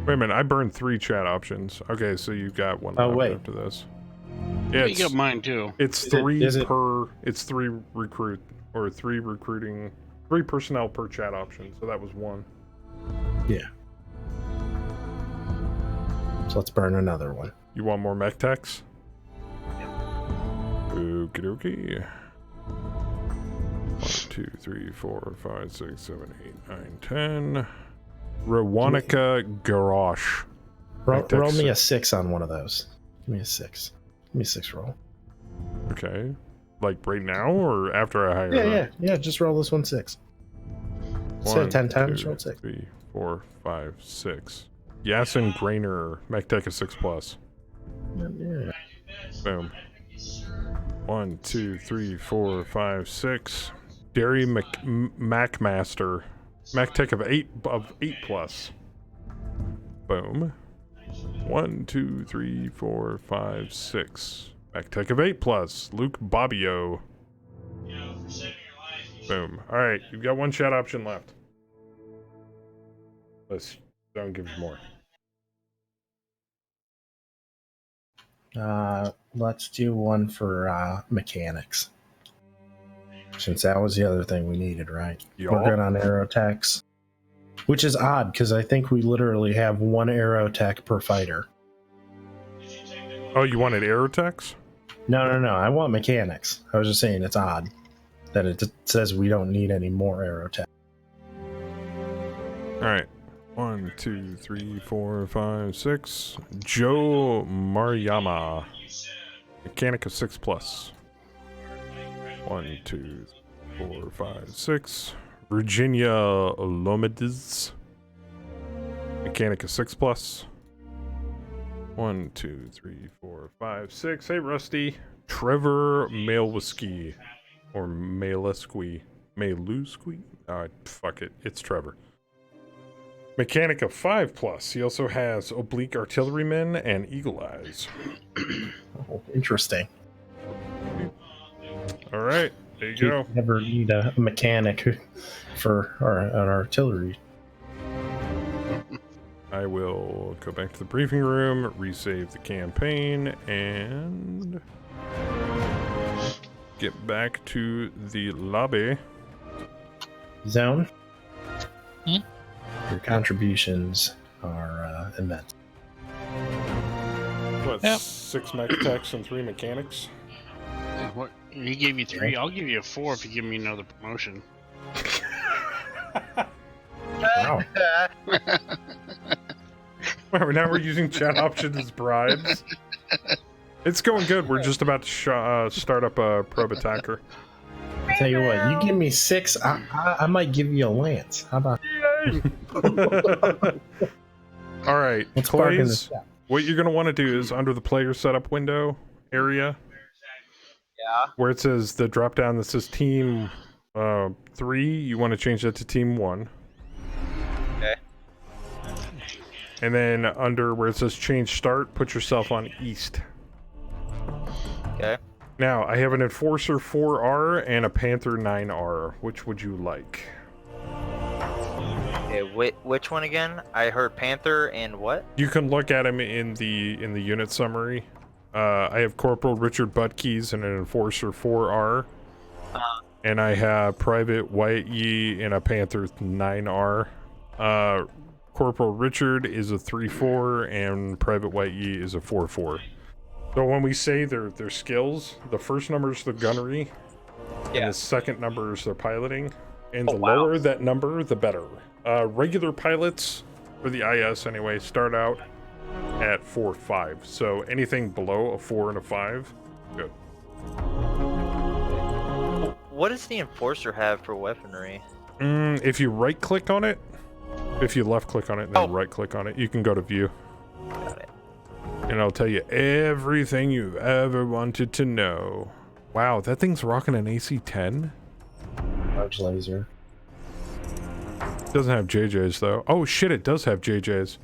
Wait a minute, I burned 3 chat options. Okay, so you've got one left wait. after this. Yeah, Yeah, you got mine too. it's Is three it- per. It's 3 recruit or 3 recruiting, 3 personnel per chat option. So that was 1. Yeah. So let's burn another one. You want more mech techs? Okie dokie. 1, 2, 3, 4, 5, 6, 7, 8, 9, 10. Rawanica Garrosh. Roll me a 6 on one of those. Give me a 6. Give me a 6 roll. Okay. Like right now or after I hire Yeah. Just roll this one 6. Instead of 10 times, roll 6. 3, 4, 5, 6. Yasin Grainer, mech tech of 6+. Yeah. Boom. 1, 2, 3, 4, 5, 6. Dairy Macmaster, mech tech of 8+. Boom. 1, 2, 3, 4, 5, 6. Mech tech of 8+. Luke Bobbio. Boom. All right, you've got 1 chat option left. Let's don't give us more. Let's do one for mechanics. Since that was the other thing we needed, right? Yup. We're good on aerotechs. Which is odd, because I think we literally have 1 aerotech per fighter. Oh, you wanted aerotechs? No. I want mechanics. I was just saying it's odd that it says we don't need any more aerotech. Alright. 1, 2, 3, 4, 5, 6. Joe Mariyama. Mechanic of 6+. 1, 2, 4, 5, 6. Virginia Lomides. Mechanic of 6+. 1, 2, 3, 4, 5, 6. Hey, Rusty. Trevor Mailwhisky. Or Mailusqui. Mailusqui? Fuck it. It's Trevor. Mechanic of 5+. He also has Oblique Artilleryman and Eagle Eyes. Oh, interesting. Alright, there you You go. never need a mechanic for an artillery. I will go back to the briefing room, resave the campaign, and get back to the lobby. Zone? Your contributions are immense. What, Yep. 6 mech techs and 3 mechanics? What? He gave you 3. I'll give you a 4 if you give me another promotion. Wow. Now we're using chat options as bribes. It's going good. We're just about to start up a probe attacker. Tell you what, you give me 6, I might give you a lance. How about All right, Let's park in the Clays, shop. what you're going to want to do is under the player setup window area, where it says the drop down that says team 3, you want to change that to team 1. Okay. And then under where it says change start, put yourself on east. Okay. Now, I have an Enforcer 4R and a Panther 9R. Which would you like? Okay, which one again? I heard Panther and what? You can look at them in the unit summary. I have Corporal Richard Buttkeys and an Enforcer 4R. And I have Private Wyatt Yee and a Panther 9R. Corporal Richard is a 3-4 and Private Wyatt Yee is a 4-4. So when we say their skills, the first number is the gunnery, and the second number is their piloting, and the lower that number, the better. Regular pilots, for the IS anyway, start out at 4-5, so anything below a 4 and a 5, good. What does the Enforcer have for weaponry? If you right-click on it, if you left-click on it and then right-click on it, you can go to View. Got it. And it'll tell you everything you've ever wanted to know. Wow, that thing's rocking an AC-10? Large laser. Doesn't have JJ's though. Oh shit, it does have JJ's.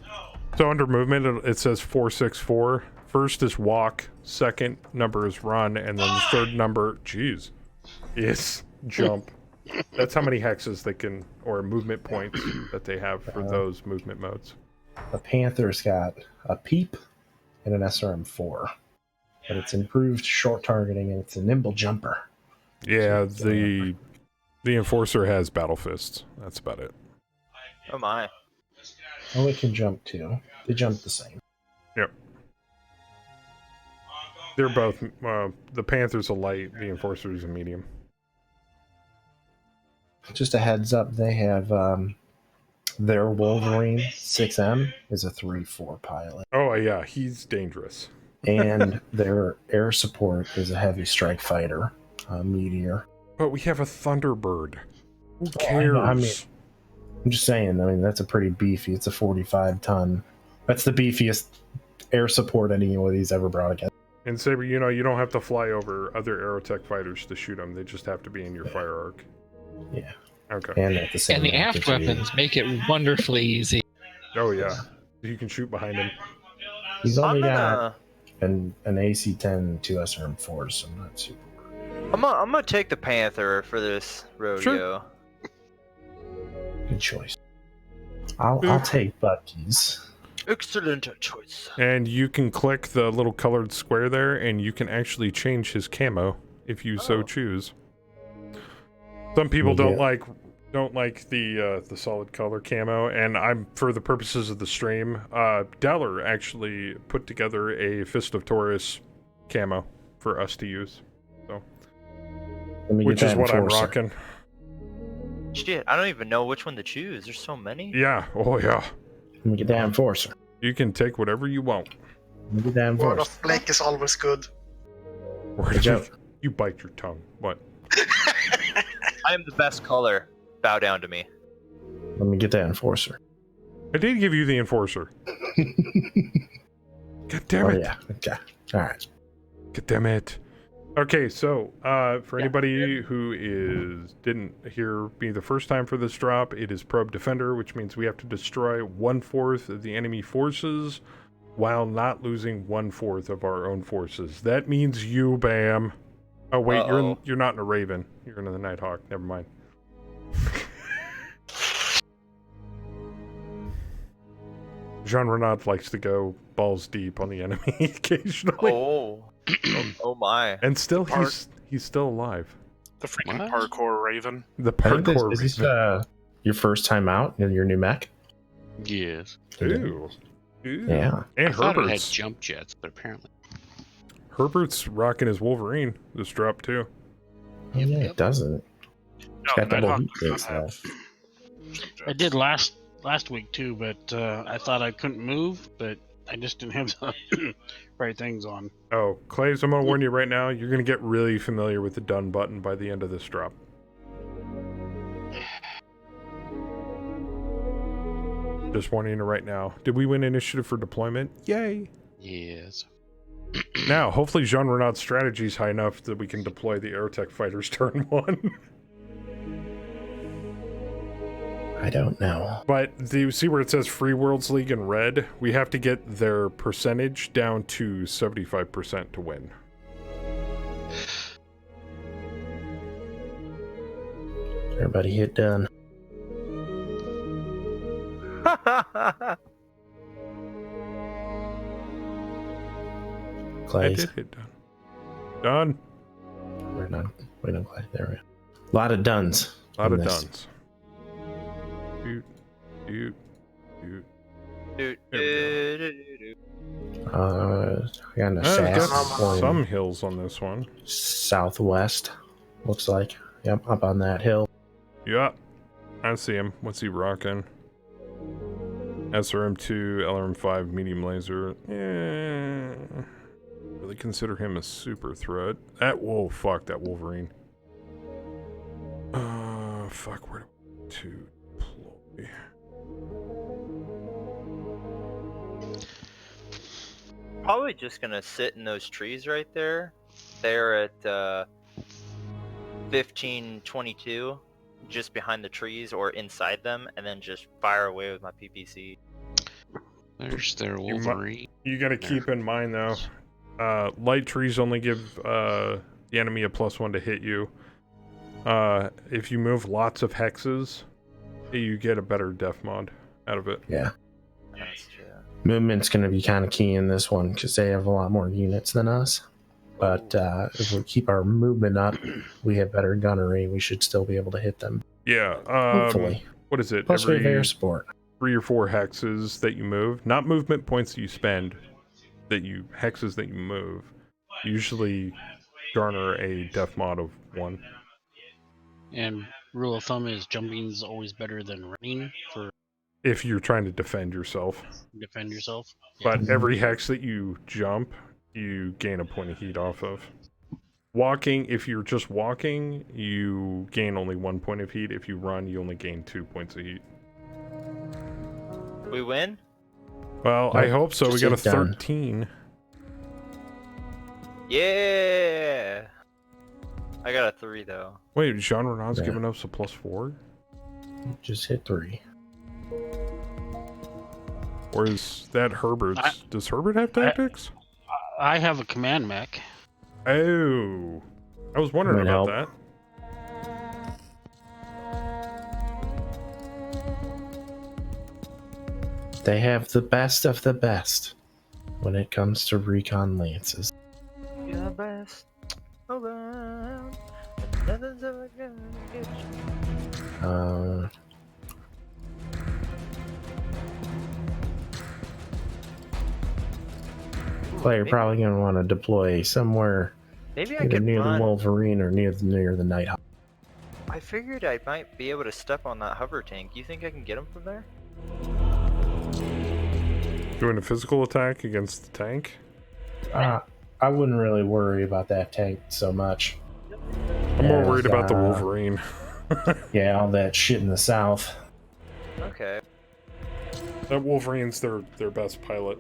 So under movement, it says 464. First is walk, second number is run, and then the third number, jeez, is jump. That's how many hexes they can, or movement points that they have for those movement modes. The Panther's got a peep and an SRM4, but it's improved short targeting and it's a nimble jumper. Yeah, the Enforcer has battle fists. That's about it. Oh my. Oh, it can jump too. They jump the same. Yep. They're both, the Panther's a light, the Enforcer's a medium. Just a heads up, they have their Wolverine 6M is a 3-4 pilot. Oh yeah, he's dangerous. And their air support is a heavy strike fighter, Meteor. But we have a Thunderbird. Who cares? I mean, I'm just saying, I mean, that's a pretty beefy, it's a 45-ton. That's the beefiest air support anybody's ever brought against. And Saber, you know, you don't have to fly over other Aerotech fighters to shoot them. They just have to be in your fire arc. Yeah. Okay. And at the same And the aft weapons make it wonderfully easy. Oh yeah, you can shoot behind him. He's only got an AC-10 2 SRM4, so I'm not super. I'm gonna take the Panther for this rodeo. Sure. Good choice. I'll take Bucky's. Excellent choice. And you can click the little colored square there, and you can actually change his camo if you so choose. Some people don't like the solid color camo, and I'm, for the purposes of the stream, Deller actually put together a Fist of Taurus camo for us to use, so which is what I'm rocking. Shit, I don't even know which one to choose. There's so many. Yeah. Oh yeah. Let me get that Enforcer. You can take whatever you want. Let me get that Word Enforcer. of Blake is always good. You bite your tongue. What? I am the best color. Bow down to me. Let me get that Enforcer. I did give you the Enforcer. God damn it. Yeah. Okay. All right. God damn it. Okay, so for anybody who didn't hear me the first time for this drop, it is Probe Defender, which means we have to destroy 1/4 of the enemy forces while not losing 1/4 of our own forces. That means you, Bam. Oh wait, you're not in a Raven. You're in the Nighthawk. Never mind. Jean Renaud likes to go balls deep on the enemy occasionally. Oh my! And still, he's still alive. The freaking parkour Raven. The parkour. Is this your first time out in your new mech? Yes. Ooh. Yeah. And I thought it had Herbert's. jump jets, but apparently. Herbert's rocking his Wolverine this drop too. Yeah, it doesn't. It's got double heat base though. I did last week too, but I thought I couldn't move, but I just didn't have the right things on. Oh, Claves, I'm gonna warn you right now, you're gonna get really familiar with the done button by the end of this drop. Just warning you right now. Did we win initiative for deployment? Yay! Yes. Now, hopefully Jean Renaud's strategy is high enough that we can deploy the Aerotech fighters turn 1. I don't know. But do you see where it says Free Worlds League in red? We have to get their percentage down to 75% to win. Everybody hit done. Clays. I did hit done. Done. We're done. Clay. There we go. A lot of duns. A lot of this. duns. Doot. I got an assassin. Some hills on this one. Southwest, looks like. Yep, up on that hill. Yeah, I see him. What's he rocking? SRM2, LRM5, medium laser. Yeah. Really consider him a super threat. Fuck, that Wolverine. Fuck, where to deploy? Probably just gonna sit in those trees right there. They're at 1522. just behind the trees or inside them, and then just fire away with my PPC. There's their Wolverine. You got to keep in mind though, light trees only give the enemy a +1 to hit you. If you move lots of hexes, you get a better def mod out of it. Yeah. That's true. Movement's going to be kind of key in this one because they have a lot more units than us. But if we keep our movement up, we have better gunnery. We should still be able to hit them. Yeah. Hopefully. What is it? Plus we have air support. 3 or 4 hexes that you move, not movement points that you spend, hexes that you move, usually garner a def mod of 1. And rule of thumb is jumping is always better than running for if you're trying to defend yourself. defend yourself. But every hex that you jump, you gain a point of heat off of. Walking, if you're just walking, you gain only 1 point of heat. If you run, you only gain 2 points of heat. We win? Well, I hope so. We got a 13. Yeah! I got a 3 though. Wait, Jean Renaud's giving us a +4? Just hit 3. Or is that Herbert's? Does Herbert have tactics? I have a command mech. Oh. I was wondering about that. They have the best of the best when it comes to recon lances. You're the best around. Nothing's ever gonna get you. Player probably going to want to deploy somewhere Maybe I either could near run. the Wolverine or near the Nighthawk. I figured I might be able to step on that hover tank. You think I can get him from there? Doing a physical attack against the tank? I wouldn't really worry about that tank so much. I'm more worried about the Wolverine. Yeah, all that shit in the south. Okay. That Wolverine's their best pilot.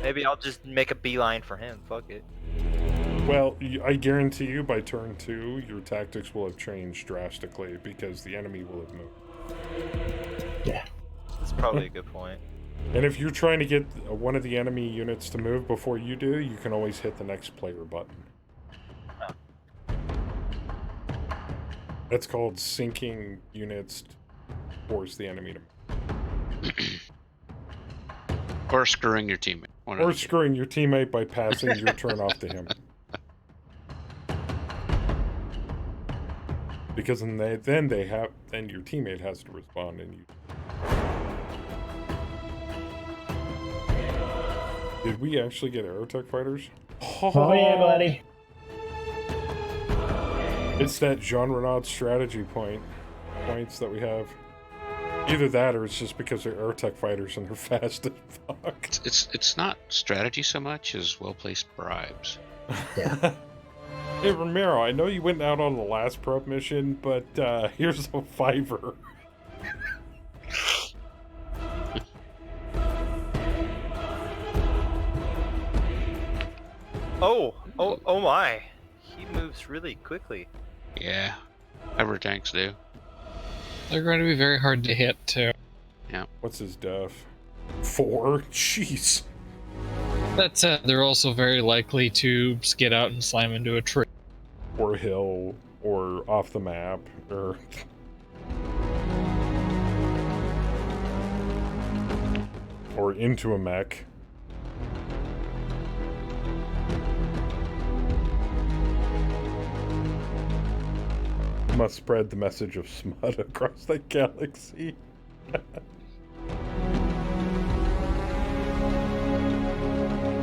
Maybe I'll just make a beeline for him. Fuck it. Well, I guarantee you by turn 2, your tactics will have changed drastically because the enemy will have moved. Yeah. That's probably a good point. And if you're trying to get one of the enemy units to move before you do, you can always hit the next player button. That's called syncing units towards the enemy to move. Or screwing your teammate. Or screwing your teammate by passing your turn off to him. Because then your teammate has to respond and you. Did we actually get Aerotech fighters? Oh yeah, buddy. It's that Jean Renaud strategy points that we have. Either that, or it's just because they're Aerotech fighters and they're fast as fuck. It's not strategy so much as well-placed bribes. Yeah. Hey Romero, I know you went out on the last prep mission, but here's a $5. Oh my. He moves really quickly. Yeah. Hover tanks do. They're going to be very hard to hit, too. Yeah. What's his def? 4? Jeez. That said, they're also very likely to skid out and slam into a tree. Or a hill, or off the map, or into a mech. Must spread the message of smut across the galaxy.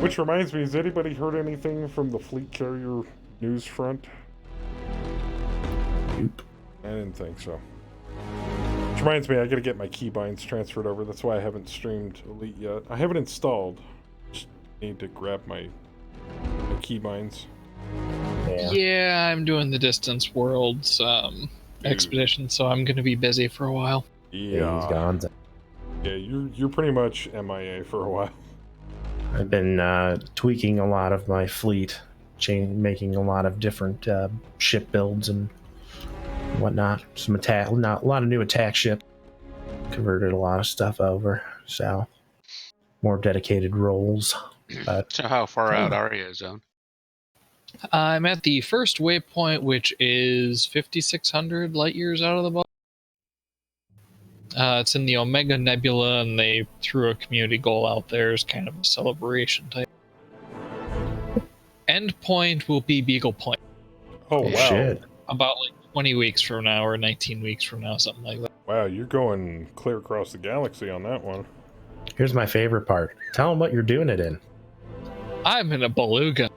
Which reminds me, has anybody heard anything from the fleet carrier news front? Nope. I didn't think so. Which reminds me, I gotta get my keybinds transferred over. That's why I haven't streamed Elite yet. I haven't installed. Just need to grab my keybinds. Yeah, I'm doing the Distance Worlds expedition, so I'm going to be busy for a while. Yeah, he's gone. Yeah, you're pretty much MIA for a while. I've been tweaking a lot of my fleet, making a lot of different ship builds and whatnot. Some attack, not a lot of new attack ship. Converted a lot of stuff over, so more dedicated roles. But So how far out are you, Zone? I'm at the first waypoint, which is 5,600 light years out of the box. It's in the Omega Nebula, and they threw a community goal out there as kind of a celebration type. End point will be Beagle Point. Oh, wow. Shit. About like 20 weeks from now, or 19 weeks from now, something like that. Wow, you're going clear across the galaxy on that one. Here's my favorite part. Tell them what you're doing it in. I'm in a beluga.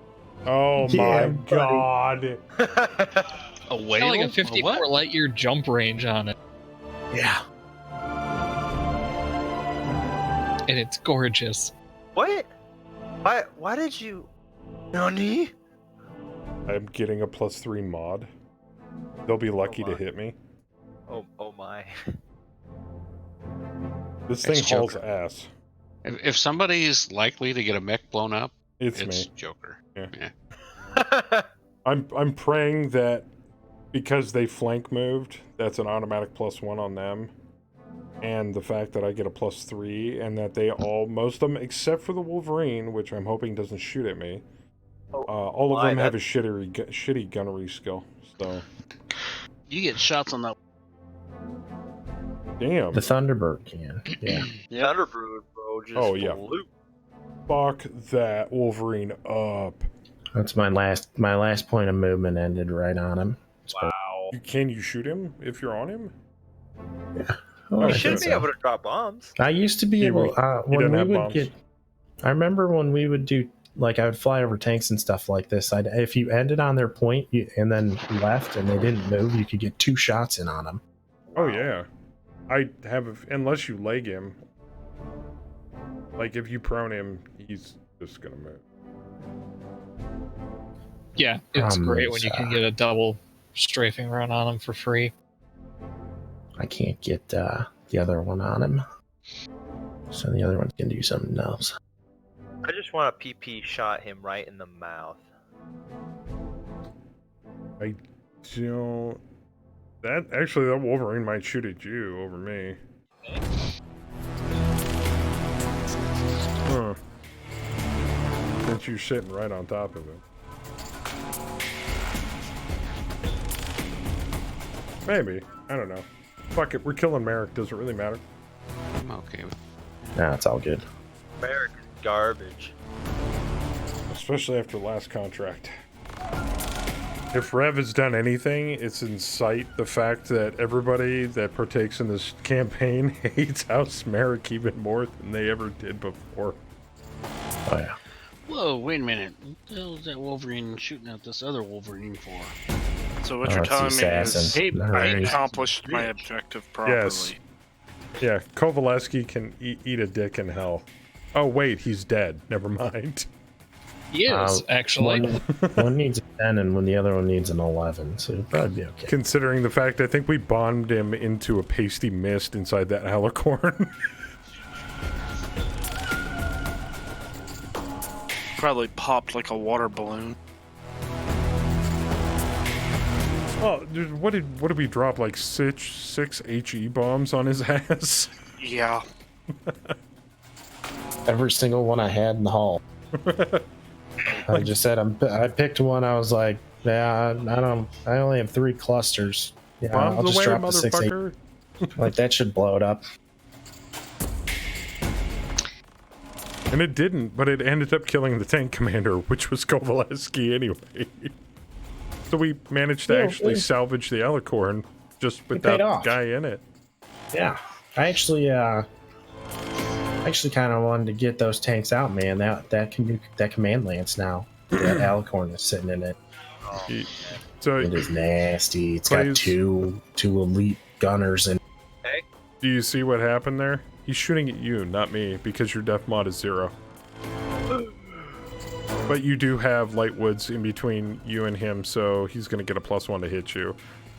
Oh Yeah, my god. A whale? Got like a 54 light year jump range on it, Yeah. and it's gorgeous. What? Why did you... Nani? I'm getting a +3 mod. They'll be lucky to hit me. Oh my. This thing It's hauls Joker. ass. If somebody's likely to get a mech blown up, It's it's me. Joker. Yeah. Yeah. I'm praying that because they flank moved, that's an automatic +1 on them. And the fact that I get a +3, and that they all, most of them, except for the Wolverine, which I'm hoping doesn't shoot at me, all of them have a shitty gunnery skill. So, You get shots on that. damn. The Thunderbird can. Yeah. Thunderbird, bro. Just Oh, yeah. flew. Fuck that Wolverine up. That's my last point of movement ended right on him. Wow. Can you shoot him if you're on him? Oh, You You I should think be so. able to drop bombs. I used to be He able when doesn't we have would bombs. get. I remember when we would do like I would fly over tanks and stuff like this. If you ended on their point and then left and they didn't move, you could get 2 shots in on them. Oh yeah, I have unless you leg him. Like if you prone him, he's just gonna move. Yeah, it's great when you can get a double strafing run on them for free. I can't get the other one on him, so the other one can do something else. I just want a PP shot him right in the mouth. I don't. That Wolverine might shoot at you over me. Huh. Since you're sitting right on top of it. Maybe. I don't know. Fuck it. We're killing Merrick. Does it really matter? I'm okay with Nah, it's all good. American garbage. Especially after last contract. If Rev has done anything, it's incite the fact that everybody that partakes in this campaign hates House Merrick even more than they ever did before. Oh yeah. Whoa, wait a minute. What the hell is that Wolverine shooting at this other Wolverine for? So what Oh, you're it's the telling me assassin. is Hey, I right. accomplished my objective properly. Yes. Yeah, Kovaleski can eat a dick in hell. Oh wait, he's dead. Never mind. He is, actually. One needs a 10 and when the other one needs an 11, so it'll probably be okay. Considering the fact I think we bombed him into a pasty mist inside that alicorn. Probably popped like a water balloon. Oh, dude, what did we drop? Like six HE bombs on his ass? Yeah. Every single one I had in the hall. I just said I picked one. I was like, yeah, I only have 3 clusters. Yeah, I'll Bombs just away, drop the 6 8. motherfucker. Like that should blow it up. And it didn't, but it ended up killing the tank commander, which was Kovaleski anyway. So we managed to actually salvage the alicorn just without the off. guy in it. Yeah, I actually kind of wanted to get those tanks out, man. That command lance now. That alicorn is sitting in it. So it is nasty. It's got two elite gunners in. Hey, do you see what happened there? He's shooting at you, not me, because your def mod is 0. But you do have light woods in between you and him, so he's going to get a +1 to hit you.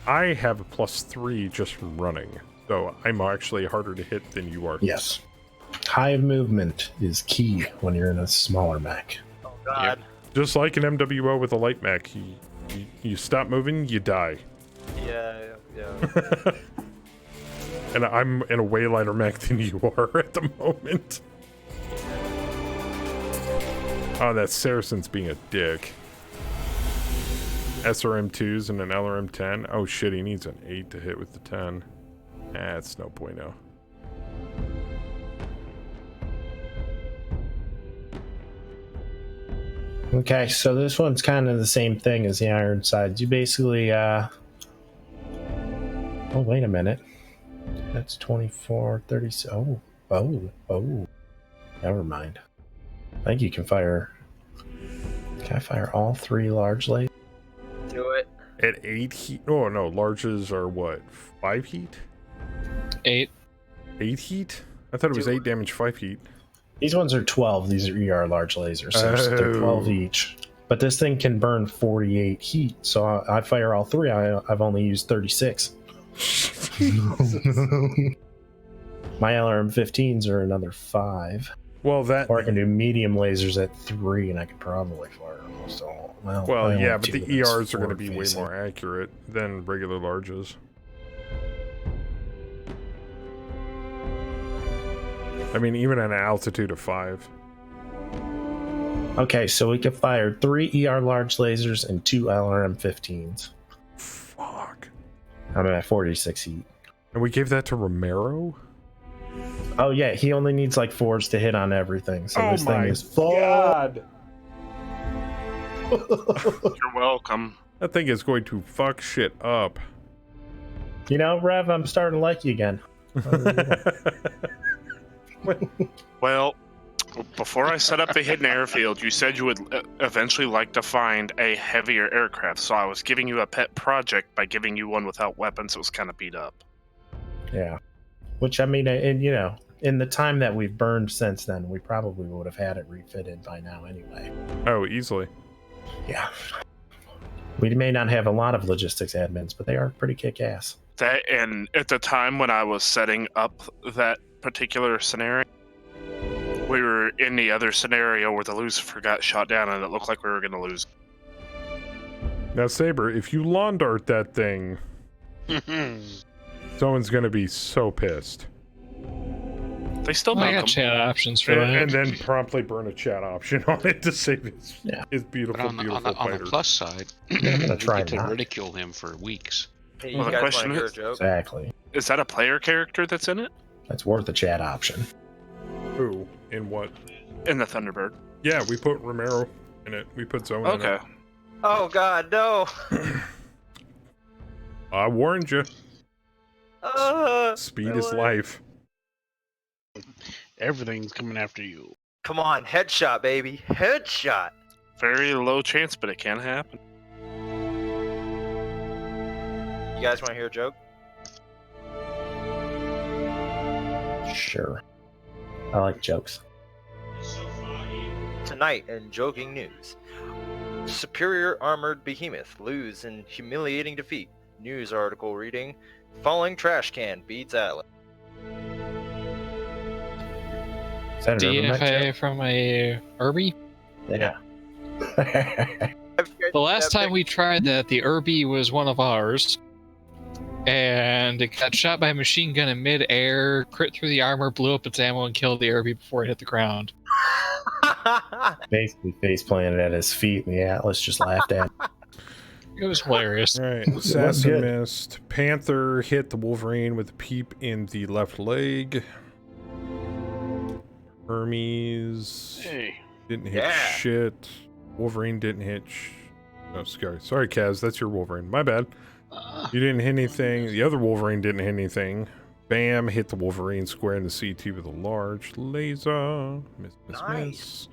I have a +3 just from running, so I'm actually harder to hit than you are. Yes. Hive movement is key when you're in a smaller mech. oh god. Just like an MWO with a light mech, you stop moving, you die. Yeah, And I'm in a way lighter mech than you are at the moment. Oh, that Saracen's being a dick. SRM2s and an LRM10. Oh shit, he needs an 8 to hit with the 10. That's no bueno. Okay, so this one's kind of the same thing as the Ironsides. You basically, oh, wait a minute. That's 24, 30. Oh. Never mind. I think you can fire. Can I fire all 3 large lasers? Do it. At 8 heat? Oh no, larges are what? 5 heat? 8. 8 heat? I thought it was 8 damage, 5 heat. These ones are 12. These are ER large lasers, so they're 12 each. But this thing can burn 48 heat, so I fire all 3. I've only used 36. My LRM-15s are another 5. Well, that. Or I can do medium lasers at 3, and I could probably fire almost all. Well, yeah, but the ERs are going to be way more accurate than regular larges. I mean, even at an altitude of 5. Okay, so we could fire 3 ER large lasers and 2 LRM-15s. Fuck. I'm at 46 heat. And we gave that to Romero? Oh yeah, he only needs like 4s to hit on everything. So Oh this thing my is full. God. You're welcome. That thing is going to fuck shit up. You know, Rev, I'm starting to like you again. Well, before I set up the hidden airfield, you said you would eventually like to find a heavier aircraft, so I was giving you a pet project by giving you one without weapons. It was kind of beat up. Yeah. Which, I mean, and you know, in the time that we've burned since then, we probably would have had it refitted by now anyway. Oh, easily. Yeah. We may not have a lot of logistics admins, but they are pretty kick-ass. That, and at the time when I was setting up that particular scenario, we were in the other scenario where the Lucifer got shot down and it looked like we were going to lose. Now, Saber, if you lawn dart that thing, someone's going to be so pissed. They still I make got them. chat options for that. And then promptly burn a chat option on it to save his beautiful, But beautiful on fighter. the plus side, I'm gonna we try get to not. ridicule him for weeks. Hey, Well, you the guys question want to hear a is- joke? Exactly. Is that a player character that's in it? That's worth a chat option. Who? In what? In the Thunderbird. Yeah, we put Romero in it. We put Zone in Okay. it. Oh God, no! I warned you. Speed is life. Everything's coming after you. Come on, headshot, baby, headshot. Very low chance, but it can happen. You guys want to hear a joke? Sure. I like jokes. Tonight in joking news, superior armored behemoth lose in humiliating defeat. News article reading, falling trash can beats Atlas. Is that an Urban Mech DFA joke? from a Irby? Yeah. The last time we tried that, the Irby was one of ours. And it got shot by a machine gun in mid-air, crit through the armor, blew up its ammo, and killed the Irby before it hit the ground. Basically face planted at his feet, and the Atlas just laughed at him. It was hilarious. All right, Assassin missed. Panther hit the Wolverine with a peep in the left leg. Hermes didn't hit shit. Wolverine didn't hit oh, sorry, Kaz, that's your Wolverine. My bad. You didn't hit anything. The other Wolverine didn't hit anything. Bam, hit the Wolverine square in the CT with a large laser. Miss.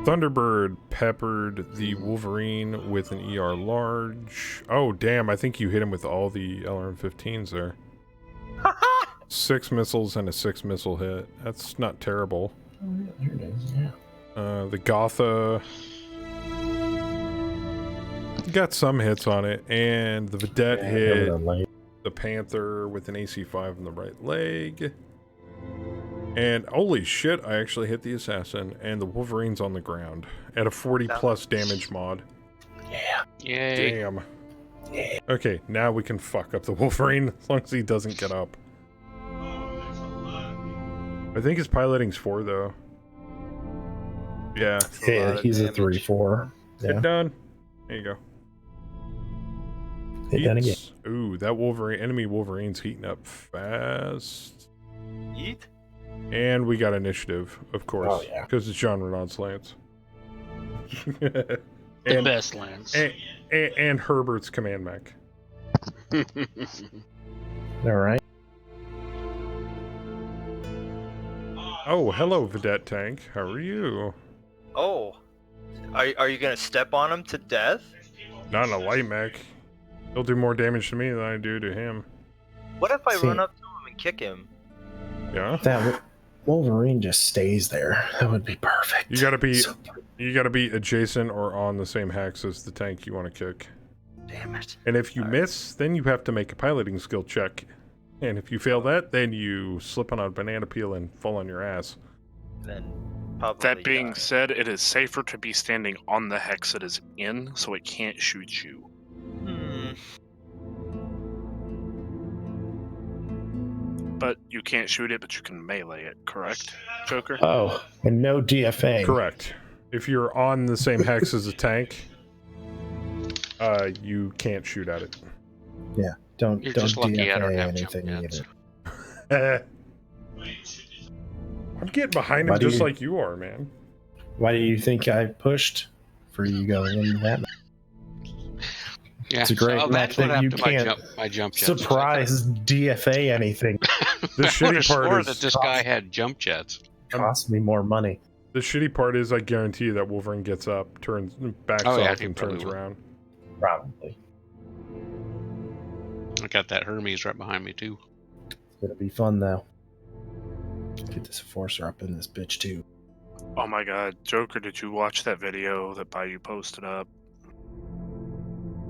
Thunderbird peppered the Wolverine with an ER large. Oh, damn, I think you hit him with all the LRM-15s there. 6 missiles and a 6 missile hit. That's not terrible. Oh, yeah, there it is, yeah. The Gotha got some hits on it, and the Vedette hit the Panther with an AC-5 in the right leg. And holy shit, I actually hit the Assassin, and the Wolverine's on the ground at a 40 plus damage mod. Yeah. Yay. Damn. Okay, now we can fuck up the Wolverine as long as he doesn't get up. I think his piloting's 4 though. Yeah. Yeah, he's a 3-4. Hit Yeah. done. There you go. Hit done again. Ooh, that enemy Wolverine's heating up fast. Yeet. And we got initiative, of course. Oh, yeah. Because it's John Renaud's Lance. The best Lance. And Herbert's command mech. All right. Oh, hello, Vedette Tank. How are you? Oh, are you gonna step on him to death? Not in a light mech. He'll do more damage to me than I do to him. What if I See- run up to him and kick him? Yeah. That Wolverine just stays there. That would be perfect. You gotta be So- adjacent or on the same hex as the tank you want to kick. Damn it. And if you miss, then you have to make a piloting skill check. And if you fail that, then you slip on a banana peel and fall on your ass. Then probably That being die. said, it is safer to be standing on the hex it is in, so it can't shoot you. But you can't shoot it, but you can melee it, correct, Joker? Oh, and no DFA. Correct. If you're on the same hex as a tank, you can't shoot at it. Yeah, don't You're don't just lucky I don't DFA have jump anything jets. either. I'm getting behind Why him do just you- like you are, man. Why do you think I pushed for you going into that? Yeah, It's a great so mech that's what that you happened to can't my jump jets. surprise DFA anything. The I shitty would've part swore is that this guy had jump jets. Cost me more money. the shitty part is I guarantee you that Wolverine gets up, backs Oh, yeah, off, he and probably turns will. around. Probably. I got that Hermes right behind me too. It's gonna be fun though. Get this Enforcer up in this bitch too. Oh my god, Joker, did you watch that video that Bayou posted up?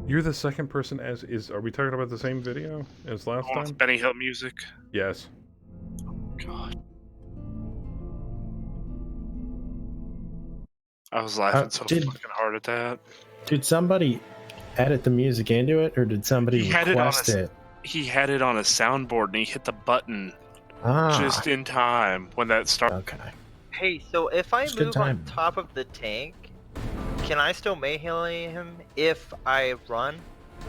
You're the second person are we talking about the same video as last Oh, it's time? Benny Hill music. Yes. God. I was laughing so did- fucking hard at that. Did somebody edit the music into it, or did somebody He had it on request it? He had it on a soundboard and he hit the button Ah, just in time when that started. okay. Hey, so if I It's good move on time. top of the tank, can I still melee him if I run?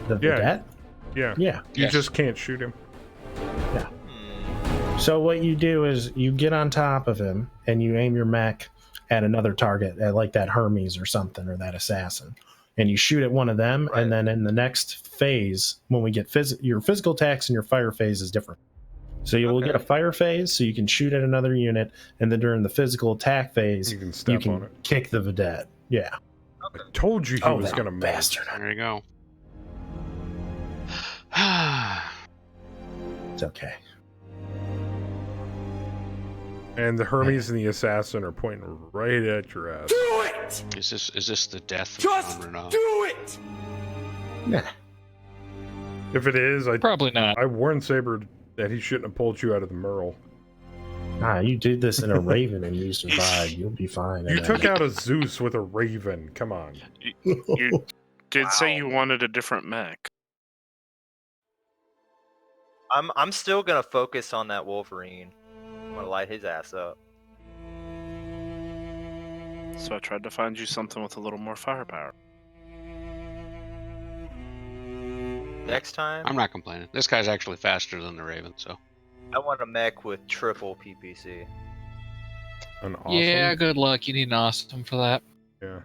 The Yeah. Vedette? Yeah. Yeah. You Yes. just can't shoot him. So what you do is you get on top of him and you aim your mech at another target, at like that Hermes or something, or that assassin, and you shoot at one of them. Right. And then in the next phase, when we get your physical attacks and your fire phase is different. So you will Okay. get a fire phase, so you can shoot at another unit, and then during the physical attack phase, You can step on it. kick the Vedette. Yeah. I told you he was that gonna miss. bastard. There you go. It's okay. And the Hermes and the assassin are pointing right at your ass. Is this the death of Just John Renaud? do it! Nah. If it is, Probably not. I warned Saber that he shouldn't have pulled you out of the Merle. Nah, you did this in a Raven and you survived. You'll be fine. You took out a Zeus with a Raven. Come on. You did say you wanted a different mech. I'm still gonna focus on that Wolverine. I'm gonna light his ass up. So I tried to find you something with a little more firepower. Next time, I'm not complaining. This guy's actually faster than the Raven, so. I want a mech with triple PPC. An awesome. Yeah, good luck. You need an awesome for that. Yeah.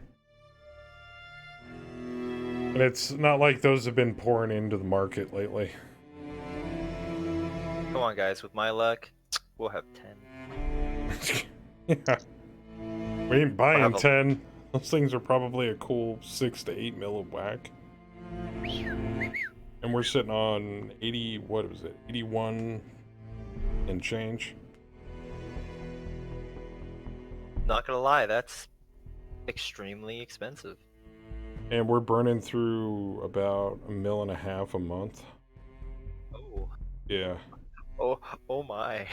And it's not like those have been pouring into the market lately. Come on, guys. With my luck, we'll have 10. Yeah. We ain't buying have a- 10. Those things are probably a cool 6 to 8 mil of whack. And we're sitting on 80, what was it? 81 and change. Not gonna lie, that's extremely expensive. And we're burning through about $1.5 million a month. Oh, Yeah. oh my.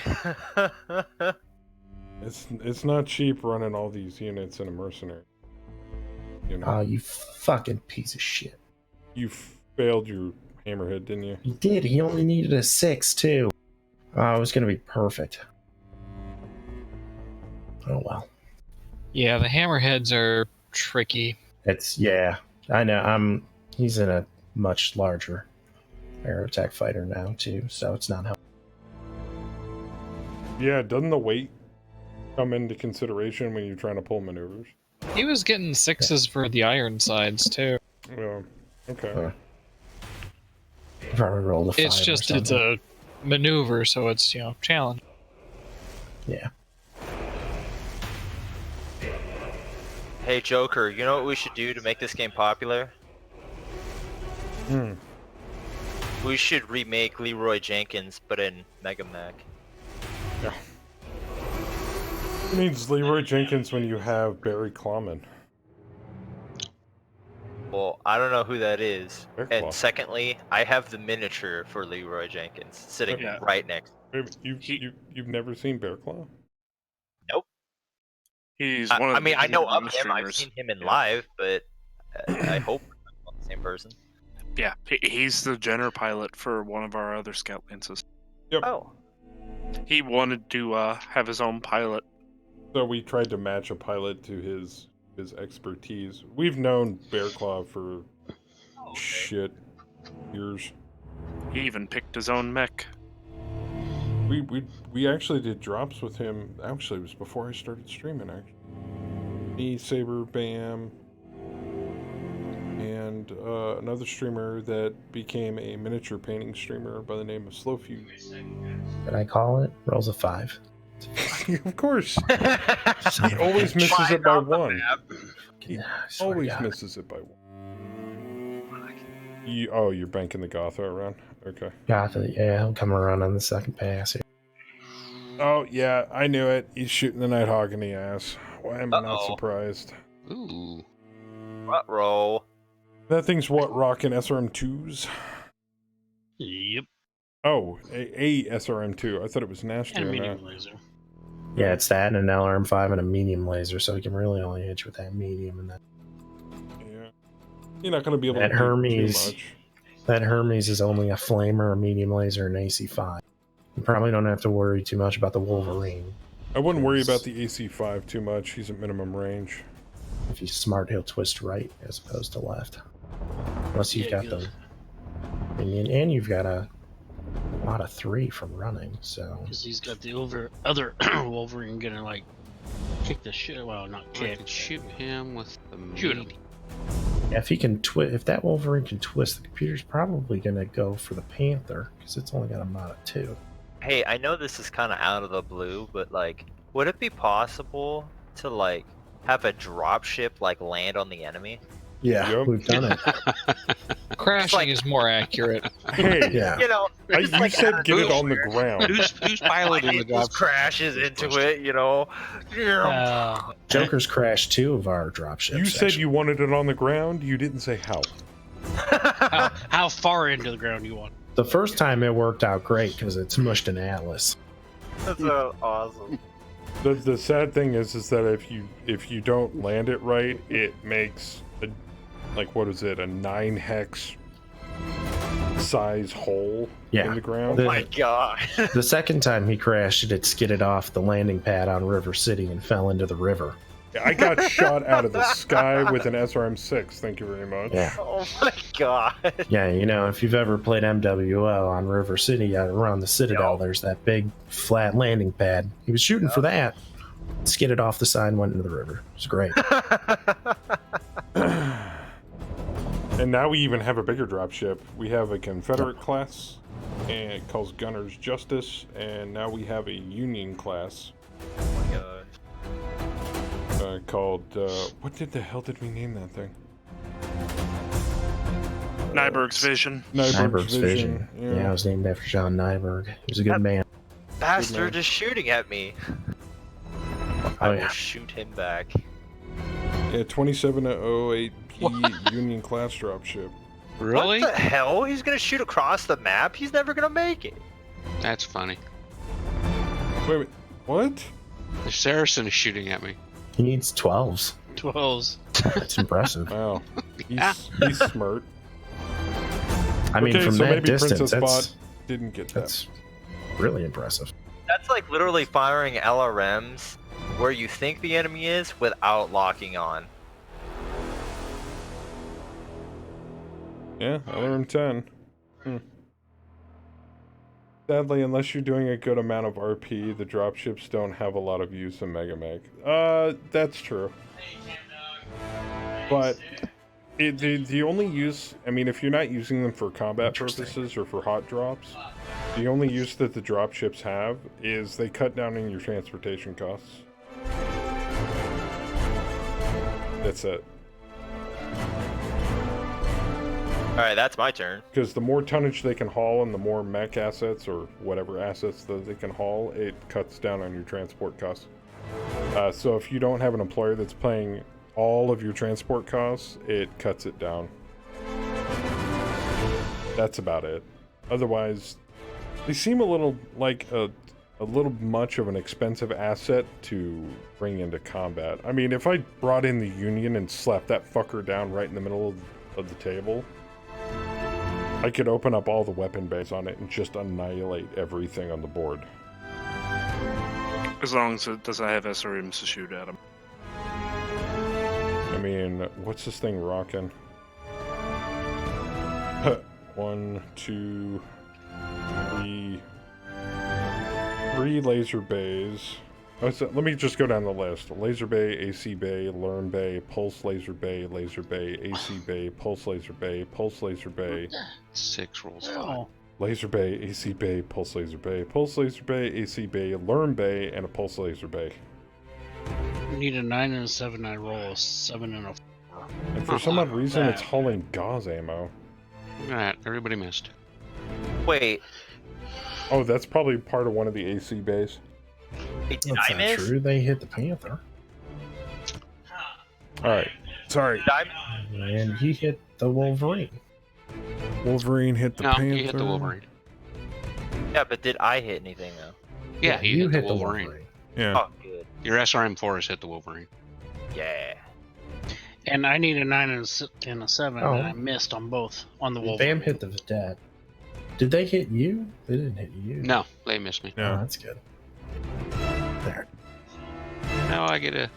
It's not cheap running all these units in a mercenary. You know? Oh, you fucking piece of shit. You failed your hammerhead, didn't you? He did. He only needed a 6 too. Oh, it was gonna be perfect. Oh well. Yeah, the hammerheads are tricky. Yeah. I know. He's in a much larger air attack fighter now too, so it's not helpful. Yeah, doesn't the weight come into consideration when you're trying to pull maneuvers? He was getting 6s for the iron sides too. Yeah. Okay. Probably rolled a 5. It's just it's a maneuver, so it's challenge. Yeah. Hey Joker, you know what we should do to make this game popular? We should remake Leroy Jenkins, but in MegaMek. Yeah. It means Leroy Jenkins when you have Barry Clawman. Well, I don't know who that is. Bear And Claw. secondly, I have the miniature for Leroy Jenkins sitting right next. Wait, you've never seen Bear Claw? Nope. He's one of I mean, I know of him. streamers. I've seen him in live, but I hope it's not the same person. Yeah, he's the Jenner pilot for one of our other Scout Lances. Yep. Oh. He wanted to have his own pilot. So we tried to match a pilot to his expertise. We've known Bear Claw for years. He even picked his own mech. We actually did drops with him. Actually, it was before I started streaming. Actually, me, Saber, Bam, and another streamer that became a miniature painting streamer by the name of Slowfuse. Did I call it? Rolls a 5. Of course. He always misses it by 1. He always misses it by 1. You're banking the Gotha around? Okay. Gotha, yeah, he'll come around on the second pass here. Oh, yeah, I knew it. He's shooting the Nighthawk in the ass. Why am I not surprised? Ooh. Roll. That thing's what, rocking SRM2s? Yep. Oh, a SRM2. I thought it was nasty. And a medium laser. Yeah, it's that and an LRM5 and a medium laser, so he can really only hit you with that medium and that. Yeah. You're not going to be able That to do Hermes. too much. That Hermes is only a flamer, a medium laser, and AC5. You probably don't have to worry too much about the Wolverine. I wouldn't worry about the AC5 too much. He's at minimum range. If he's smart, he'll twist right as opposed to left. Unless you've got the... And you've got a lot of 3 from running, so... Because he's got the other Wolverine gonna, like, kick the shit... Well, not I kick. could shoot him with the Shoot him. Yeah, if he can if that Wolverine can twist, the computer's probably gonna go for the Panther, because it's only got a mod of 2. Hey, I know this is kind of out of the blue, but like, would it be possible to like have a dropship like land on the enemy? Yeah, we've done it. Crashing is more accurate. Hey, Yeah. You know, you like said out of get it on the nowhere. ground. Who's piloting the It just job? crashes into it, you know. Joker's crashed 2 of our dropships. You said actually. you wanted it on the ground. You didn't say how. How far into the ground you want? The first time it worked out great because it smushed an Atlas. That's so awesome. The sad thing is that if you don't land it right, it makes a 9 hex size hole in the ground. Oh my god. The second time he crashed it skidded off the landing pad on River City and fell into the river. I got shot out of the sky with an SRM6. Thank you very much. Yeah. Oh my god. Yeah, if you've ever played MWO on River City around the Citadel, there's that big flat landing pad. He was shooting for that. Skidded off the side and went into the river. It was great. And now we even have a bigger dropship. We have a Confederate class, and it calls Gunner's Justice, and now we have a Union class. Oh my god. Called, what the hell did we name that thing? Nyberg's Vision. Nyberg's Vision. Yeah, it was named after John Nyberg. He was a good man. Bastard is shooting at me. I will shoot him back. Yeah, 2708P Union class dropship. Really? What the hell? He's gonna shoot across the map? He's never gonna make it. That's funny. Wait, what? The Saracen is shooting at me. He needs 12s. 12s. That's impressive. Wow. He's smart. I mean, Okay, from so that maybe distance, Princess that's Bot didn't get that. that's really impressive. That's like literally firing LRMs where you think the enemy is without locking on. Yeah, LRM 10. Sadly, unless you're doing a good amount of RP, the dropships don't have a lot of use in MegaMek. That's true. But the only use, I mean, if you're not using them for combat purposes or for hot drops, the only use that the dropships have is they cut down on your transportation costs. That's it. Alright, that's my turn. Because the more tonnage they can haul and the more mech assets or whatever assets that they can haul, it cuts down on your transport costs. So if you don't have an employer that's paying all of your transport costs, it cuts it down. That's about it. Otherwise, they seem a little like a little much of an expensive asset to bring into combat. I mean, if I brought in the Union and slapped that fucker down right in the middle of the table, I could open up all the weapon bays on it and just annihilate everything on the board. As long as it doesn't have SRMs to shoot at them. I mean, what's this thing rocking? 1, 2, 3... 3 laser bays. Oh, so let me just go down the list. Laser bay, AC bay, learn bay, pulse laser bay, AC bay, pulse laser bay, pulse laser bay. 6 rolls. Laser bay, AC bay, pulse laser bay, AC bay, learn bay, and a pulse laser bay. You need a 9 and a 7. I roll a 7 and a 4. And for some odd reason, it's hauling gauze ammo. Alright, everybody missed. Wait. Oh, that's probably part of one of the AC bays. Wait, did That's I not miss? true. They hit the Panther. Alright, sorry. Did I... And he hit the Wolverine. Wolverine hit the No, Panther. you hit the Wolverine. Yeah, but did I hit anything though? Yeah, you hit the Wolverine. Yeah. Oh, good. Your SRM4 has hit the Wolverine. Yeah. And I need a 9 and a 7, Oh. and I missed on both on the Wolverine. Bam hit the Vedette. Did they hit you? They didn't hit you. No, they missed me. Oh, that's good. There. No, I get a...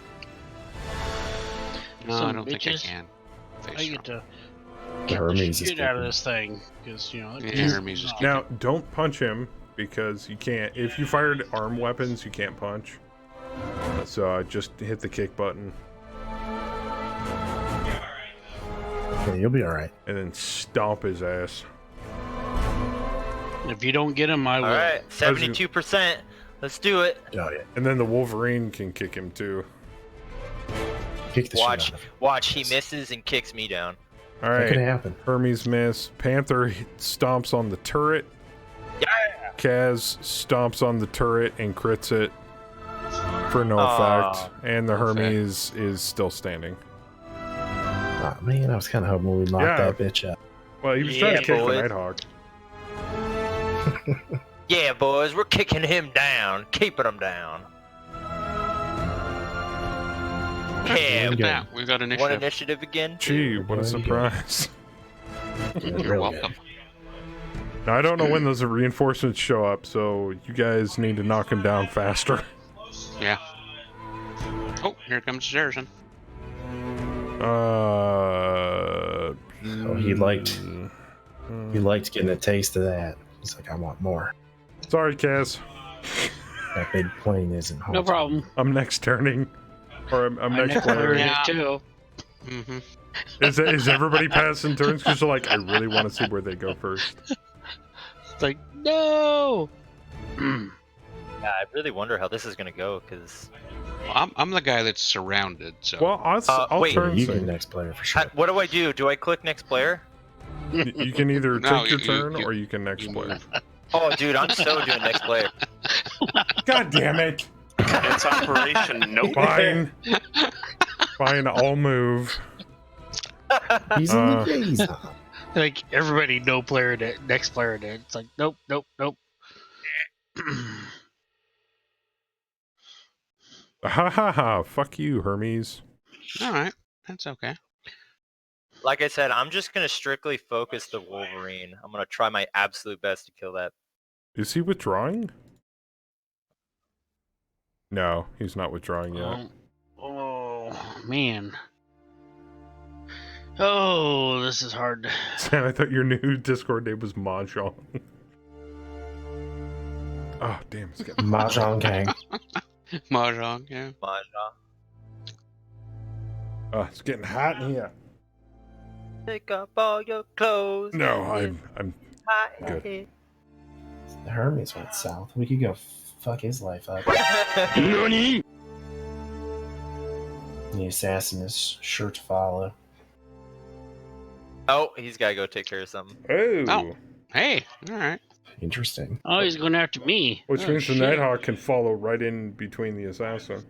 No, Some I don't think I bitches. can. I get to The kick the Hermes is shit out of kicking. this thing, because, you know... Yeah, Hermes is kicking. Now, don't punch him, because you can't. If you fired arm weapons, you can't punch. So I just hit the kick button. Yeah, you'll be alright. And then stomp his ass. If you don't get him, I will. Alright, 72%. Let's do it. Oh, yeah. And then the Wolverine can kick him too. Kick the Watch, shit out of him. watch, he misses and kicks me down. All That could right. happen. Hermes miss. Panther stomps on the turret. Yeah. Kaz stomps on the turret and crits it for no effect. And the Hermes is still standing. Oh, man, I was kind of hoping we'd lock that bitch up. Well, he was trying to kick boys. the Nighthawk. Yeah, boys, we're kicking him down, keeping him down. Yeah, Look at that. We got one initiative. initiative again. Gee, what a There you go. surprise. You're welcome. Now, I don't know when those reinforcements show up, so you guys need to knock them down faster. Yeah. Oh, here comes Zerzan. Oh, he liked getting a taste of that. He's like, I want more. Sorry, Kaz. That big plane isn't home. No problem. I'm next turning. Or I'm next player. Yeah. Too. Mm-hmm. Is everybody passing turns? Because they're like, I really want to see where they go first. It's like, no! Yeah, I really wonder how this is gonna go, because... Well, I'm the guy that's surrounded, so... Well, I'll wait, turn. You so can next player for sure. What do I do? Do I click next player? you can either No, take your you- turn you- or you can next you player. move. Oh, dude, I'm so doing next player. God damn it! It's Operation Nope. Fine. Fine, I'll move. He's in the days. Like, everybody, no player, next player, it's like, nope, nope, nope. Ha ha ha! Fuck you, Hermes. Alright, that's okay. like I said, I'm just gonna strictly focus the Wolverine. I'm gonna try my absolute best to kill that. Is he withdrawing? No, he's not withdrawing yet. Oh man. Oh, this is hard. Sam, I thought your new Discord name was Mahjong. Oh, damn. It's getting Mahjong gang. Mahjong, yeah. Mahjong. Oh, it's getting hot in here. Take off all your clothes. No, I'm Hot good. here. The Hermes went south. We could go fuck his life up. NANI?! The assassin is sure to follow. Oh, he's gotta go take care of something. Oh. Hey, alright. Interesting. Oh, he's going after me. Which Oh, means the shit. Nighthawk can follow right in between the assassin.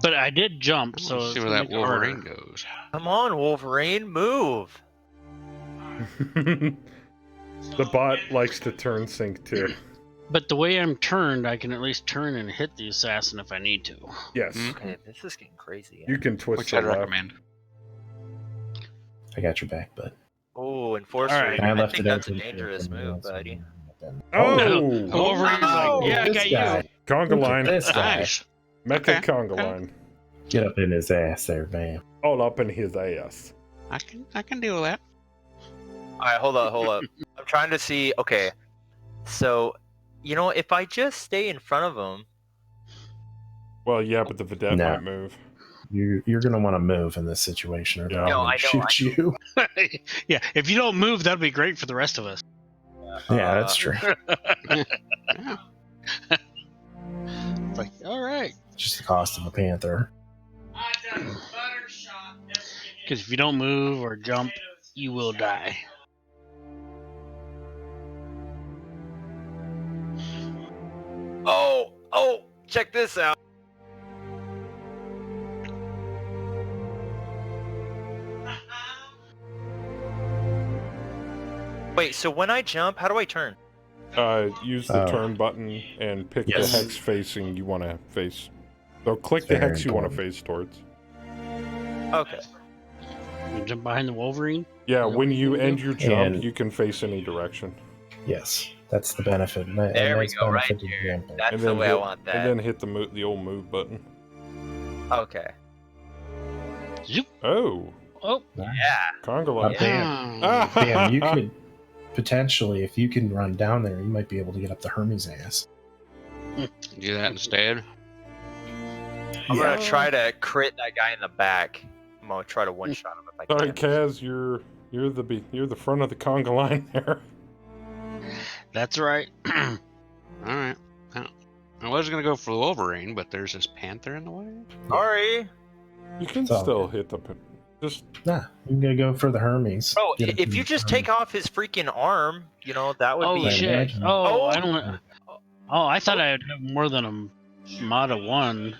But I did jump, so Let's it's see where gonna that make it harder. Wolverine goes. Come on, Wolverine, move. The bot likes to turn sync too. But the way I'm turned, I can at least turn and hit the assassin if I need to. Yes. Okay, this is getting crazy. You can twist Which the I'd left. recommend. I got your back, bud. Oh, Enforcer. All right. I I left think it that's a open. dangerous move, buddy. Oh! The Wolverine's like, yeah, I this got guy. you. Conga Look at line. this guy. Nice. Mecha Okay, conga okay. line. Get up in his ass there, bam. All up in his ass. I can deal with that. Alright, hold up. I'm trying to see. Okay, so, you know, if I just stay in front of him. Well, yeah, but the Vedette No. might move. You're gonna want to move in this situation, or they'll No, I know, shoot you. Yeah, if you don't move, that'd be great for the rest of us. Yeah, that's true. It's like, all right. Just the cost of a panther. Because if you don't move or jump, you will die. Oh, check this out. Wait, so when I jump, how do I turn? Use the Oh. turn button and pick Yes. the hex facing you want to face. So click the Very hex you want to important. face towards. Okay. You jump behind the Wolverine. Yeah, Is that when what you you end do? your jump, And- you can face any direction. Yes, that's the benefit. A There we nice go, right benefit to there. jumping. That's And the then way I hit- want that. And then hit the old move button. Okay. Zoop. Oh, Oh, Yeah. conga line. yeah. Bam, you could potentially, if you can run down there, you might be able to get up the Hermes ass. Do that instead. I'm gonna try to crit that guy in the back. I'm gonna try to one shot him if I can. Sorry, Kaz, you're the front of the conga line there. That's right. Alright. I was gonna go for the Wolverine, but there's this panther in the way. Sorry. You can It's all still good. hit the. Just Nah, you're gonna go for the Hermes. Bro, Get up if in you the just Hermes. take off his freaking arm, you know, that would Oh be... shit! imagine. Oh, Oh. I don't. Oh, I thought I had more than a mod of one.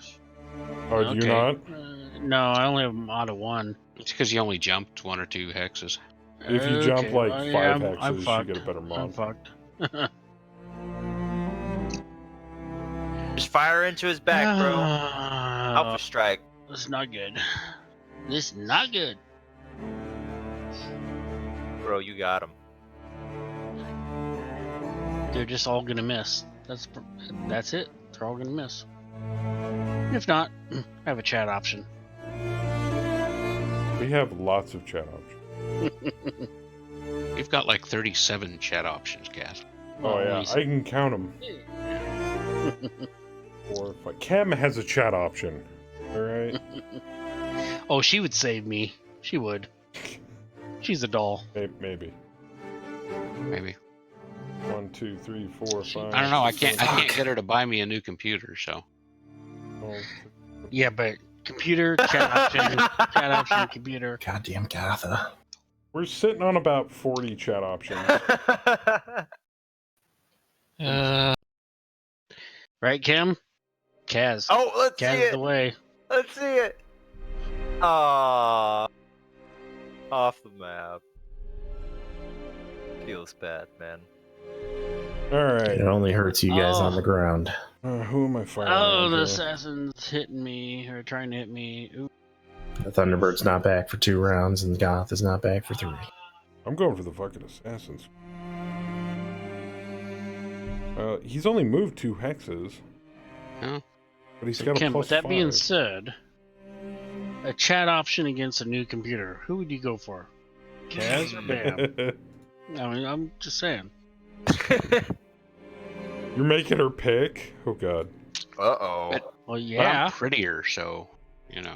oh, do you not? No, I only have a mod of one. It's because you only jumped 1 or 2 hexes. If you jump Okay, like well, 5 yeah, hexes, I'm you fucked. get a better I'm mod. fucked. Just fire into his back, bro. Ah. Alpha strike. This is not good. This is not good. Bro, you got him. They're just all gonna miss. That's it. They're all gonna miss. If not, I have a chat option. We have lots of chat options. You've got like 37 chat options, Cass. Oh Well, yeah, at I can count them. 4, 5. Cam has a chat option. All right, Oh, she would save me. She would. She's a doll. maybe. Maybe. 1, 2, 3, 4, 5. I don't know. I can't 6, get her to buy me a new computer. So 12, Yeah, but computer, chat option, computer. Goddamn Gatha. We're sitting on about 40 chat options. Right, Kim? Kaz. Oh, let's see Kaz it. the way. Let's see it. Aww. Off the map. Feels bad, man. All right. It only hurts you guys Oh. on the ground. Who am I firing? Oh, at the here? assassin's hitting me, or trying to hit me. Ooh. The Thunderbird's not back for 2 rounds, and the Goth is not back for 3. I'm going for the fucking assassins. He's only moved 2 hexes. Yeah. But he's So, got a Kim, plus with that 5. being said, a chat option against a new computer, who would you go for? Kaz or Bam? I mean, I'm just saying. You're making her pick? Oh, God. Uh-oh. Well, But yeah. I'm prettier, so, Yeah,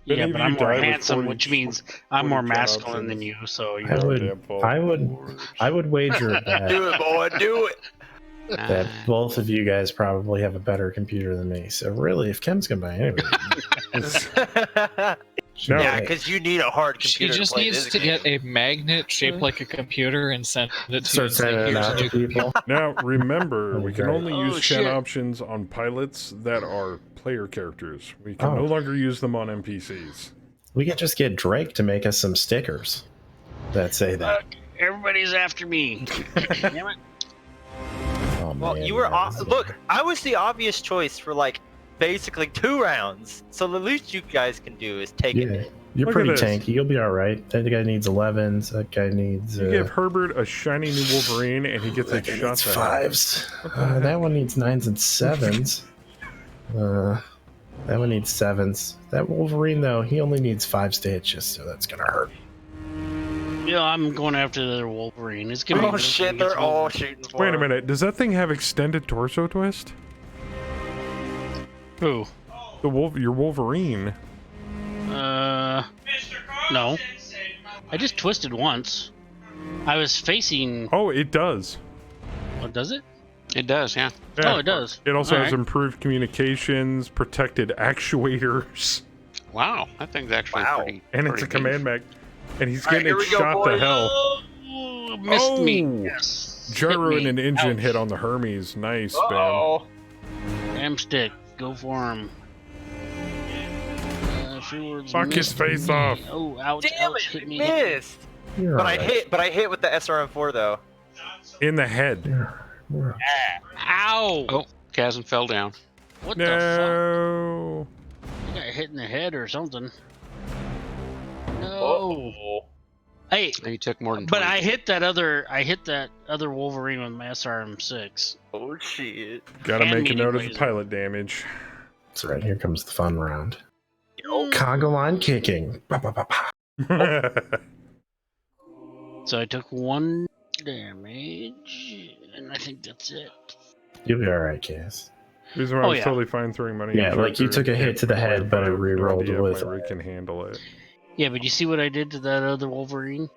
Many of but you I'm more died with handsome, 40 which means I'm more 40 chat masculine than options. you. So you I know. would, Damn fault. I would wager a bet Do it, boy. Do it. that both of you guys probably have a better computer than me. So really, if Kim's gonna buy anyway, No. Yeah, because you need a hard She computer just to play needs this to game. get a magnet shaped like a computer and send it to you. start sending it Here's a out to new people. Now, remember, we can Right. only Oh, use chat shit. options on pilots that are player characters. We can no Oh. longer use them on NPCs. We could just get Drake to make us some stickers that say that. Look, everybody's after me. Damn it. Oh, Well, man, you were yeah, look. I was the obvious choice for like basically 2 rounds. So the least you guys can do is take Yeah, it. you're Look pretty at this. tanky. You'll be all right. That guy needs 11s. That guy needs. You give Herbert a shiny new Wolverine, and he gets that it guy shot needs to hell. 5s. That one needs 9s and 7s. That one needs 7s. That Wolverine though, he only needs 5s to hit you, so that's gonna hurt. Yeah, I'm going after the other Wolverine. It's gonna Oh be shit! They're all shooting for Wait a him. minute. Does that thing have extended torso twist? Who? Your Wolverine. No. I just twisted once. I was facing. Oh, it does. What does it? it does, yeah. Yeah. Oh, it does. It also All has right. improved communications, protected actuators, Wow, that thing's actually Wow. pretty. and it's a pretty command mech. And he's All right, getting here it we go, shot to boys. hell. Oh, missed me. Oh. Yes. Gyro Hit and me. an engine Ouch. hit on the Hermes. Nice, man. Oh, Damn stick. Go for him. Fuck his face off. Oh, ouch! damn ouch, it! hit me. Missed. You're But all I right. hit. But I hit with the SRM4 though. In the head. You're- Ow! Oh, Kazan fell down. What the No. fuck? I got hit in the head or something. No. Oh. Hey, He took more than 20. but I hit that other Wolverine with my SRM6. Oh shit. Gotta And make a medium note of the laser. pilot damage. That's right. Here comes the fun round. Yo. Conga line kicking. Ba, ba, ba, ba. So I took 1 damage, and I think that's it. You'll be all right, Cass. Reason why I Oh, was yeah. totally fine throwing money. Yeah, at like you Tractor took a hit to the head, but it re-rolled Yeah, with. my rig can handle it. Yeah, but you see what I did to that other Wolverine?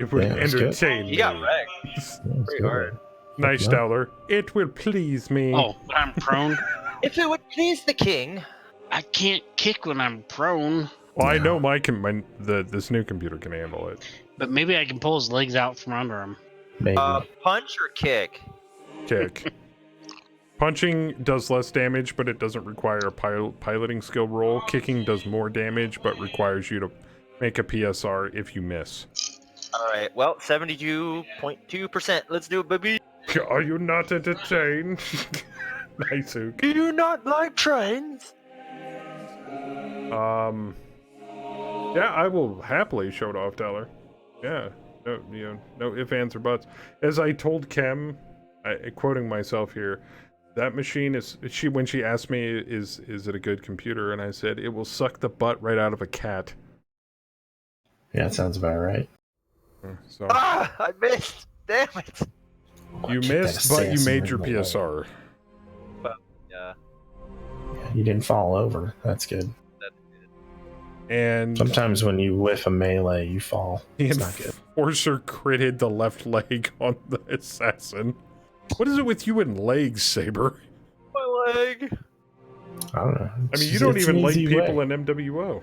It would Yeah, that's good. entertain You got me. wrecked. That's Pretty good. hard. Nice, Yeah. Dowler. It will please me. Oh, but I'm prone. If it would please the king. I can't kick when I'm prone, Well, I know this new computer can handle it. but maybe I can pull his legs out from under him. Maybe. Punch or kick? Kick. Punching does less damage, but it doesn't require a piloting skill roll. Kicking does more damage, but requires you to make a PSR if you miss. All right. Well, 72.2%. Let's do it, baby. Are you not entertained? Nice, Ook. Do you not like trains? Yeah, I will happily show it off, Teller. Yeah, no ifs, ands, or buts. As I told Kem, quoting myself here, that machine is when she asked me, is it a good computer, and I said it will suck the butt right out of a cat. Yeah, that sounds about right. So Ah, I missed. Damn it. you Kick that missed, but you assassin made in your the leg. PSR. Yeah. You didn't fall over. That's good. And Sometimes when you whiff a melee, you fall. the It's not good. enforcer critted the left leg on the assassin. What is it with you and legs, Saber? My leg. I don't know. I mean, you don't It's even an like easy people way. in MWO.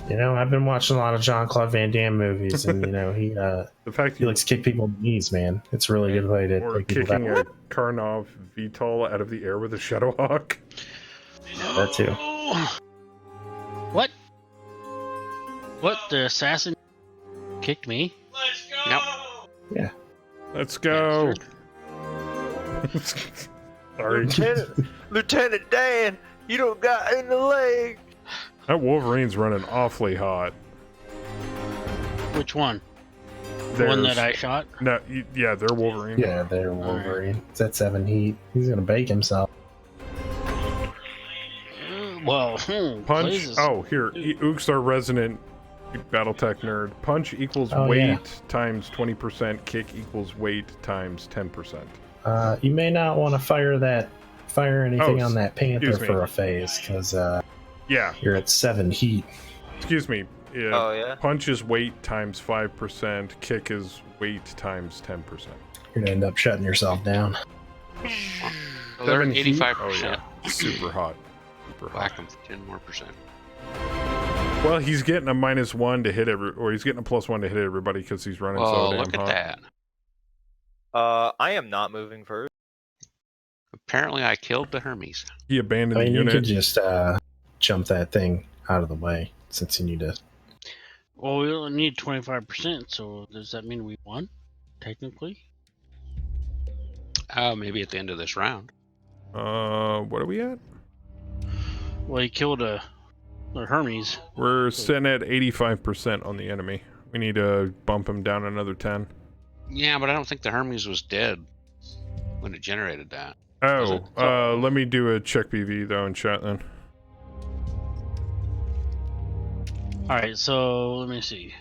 You know, I've been watching a lot of Jean-Claude Van Damme movies, and you know he The fact he likes to kick people in the knees, man. It's a really good way to or take people kicking down. a Karnov VTOL out of the air with a Shadowhawk. That too. What? What? The assassin kicked me? Let's go! Yep. Yeah. Let's go. Sorry. Lieutenant Dan, You don't got in the leg. That Wolverine's running awfully hot. Which one? The one that I There's- shot? No, yeah, they're Wolverine. Yeah, they're Wolverine. It's at 7 heat. He's gonna bake himself. Well, Punch. Blaze Oh, here. Ooks our resident Battletech nerd. Punch equals Oh, weight yeah. times 20%. Kick equals weight times 10%. You may not want to fire anything Oh, on that Panther excuse me. for a phase, because Yeah. you're at 7 heat. Excuse me. Yeah. Oh, yeah? Punch is weight times 5%. Kick is weight times 10%. You're gonna end up shutting yourself down. Well, they're 7 at heat? 85%. Oh, yeah. Super hot. Super hot. Whack them for 10 more percent. Well, he's getting a -1 to hit or he's getting a +1 to hit everybody because he's running so Well, damn look at hot. that. I am not moving first. Apparently, I killed the Hermes. He abandoned I mean, the you unit. could just jump that thing out of the way since you need to. Well, we only need 25%, so does that mean we won? Technically? Maybe at the end of this round. What are we at? Well, he killed the Hermes. We're sitting at 85% on the enemy. We need to bump him down another 10. Yeah, but I don't think the Hermes was dead when it generated that. Was it? Let me do a check BV though in chat then. Alright, so let me see.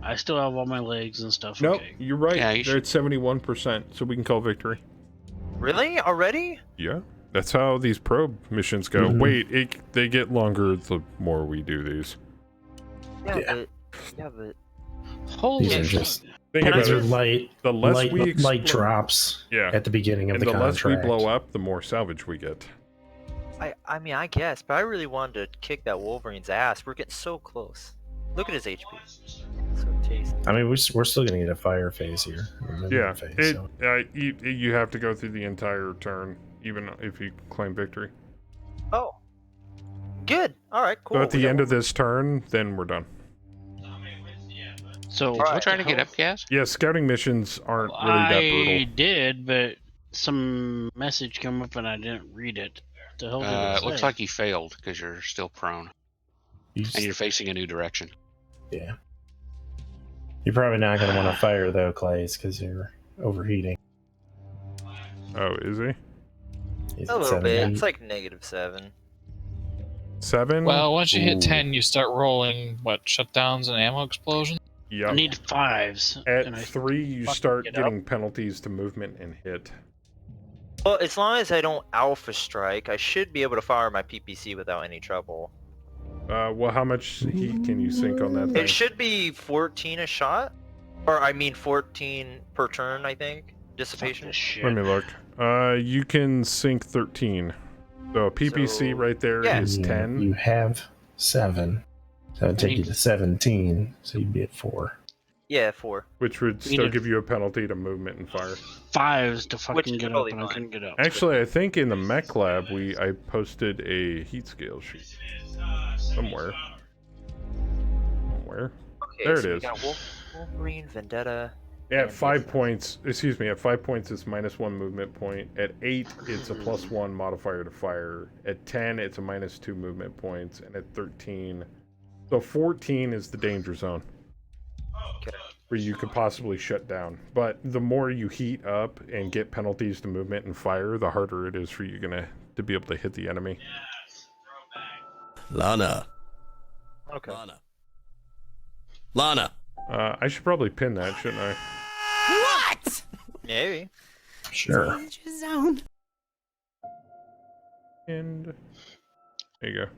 I still have all my legs and stuff. Nope, Okay. you're right. Yeah, you They're at 71%, so we can call victory. Really? Already? Yeah, that's how these probe missions go. Mhm. Wait, they get longer the more we do these. Yeah, but Holy These are shit. just Think about these are it. light, The less light, we light explode- drops Yeah. at the beginning of And the the contract. less we blow up, the more salvage we get. I mean, I guess, but I really wanted to kick that Wolverine's ass. We're getting so close. Look at his HP. So tasty. I mean, we're still going to get a fire phase here. A movement Yeah, phase, so. you have to go through the entire turn, even if you claim victory. Oh. Good. Alright, cool. So at the end of this turn, then we're done. So, We're trying to get up gas? Yeah, scouting missions aren't really that I brutal. did, but some message came up and I didn't read it. What the hell did it It looks say? like you failed because you're still prone. And you're facing a new direction. Yeah. You're probably not going to want to fire, though, Clays, because you're overheating. Oh, is he? He's A at little 7 bit. heat. It's like -7. 7? Well, once you hit Ooh. 10, you start rolling, shutdowns and ammo explosions? Yep. I need 5s. At Can I 3, you fucking start get getting penalties to movement and hit. Well, as long as I don't alpha strike, I should be able to fire my PPC without any trouble. Well, how much heat can you sink on that thing? It should be 14 a shot. Or, I mean, 14 per turn, I think. Dissipation. Let me look. You can sink 13. So PPC So- right there is Yeah, 10. You have 7. So it'd take you to 17, so you'd be at 4. Yeah, 4. Which would still Needed- give you a penalty to movement and fire. 5s to fucking is get up, totally and I fine. couldn't get up. Actually, I think in the mech lab I posted a heat scale sheet somewhere. Somewhere. Okay, There so it we is. got Wolverine, Vendetta. At and 5 points, excuse me, at 5 points it's -1 movement point. At 8 it's a +1 modifier to fire. At 10 it's a -2 movement points, and at 13, so 14 is the danger zone Okay. where you could possibly shut down. But the more you heat up and get penalties to movement and fire, the harder it is for you to be able to hit the enemy. Lana. Okay. Lana. I should probably pin that, shouldn't I? What? Maybe. Sure. Zone. And there you go.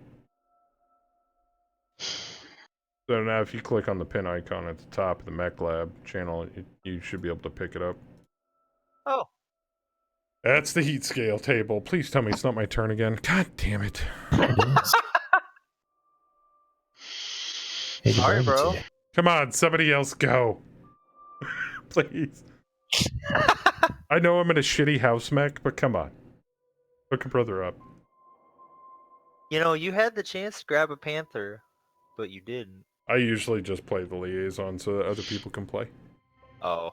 So now if you click on the pin icon at the top of the Mech Lab channel, you should be able to pick it up. Oh. That's the heat scale table. Please tell me it's not my turn again. God damn it. Sorry, bro. Come on, somebody else go. Please. I know I'm in a shitty house mech, but come on. Hook a brother up. You know, you had the chance to grab a Panther, but you didn't. I usually just play the liaison so that other people can play. Oh.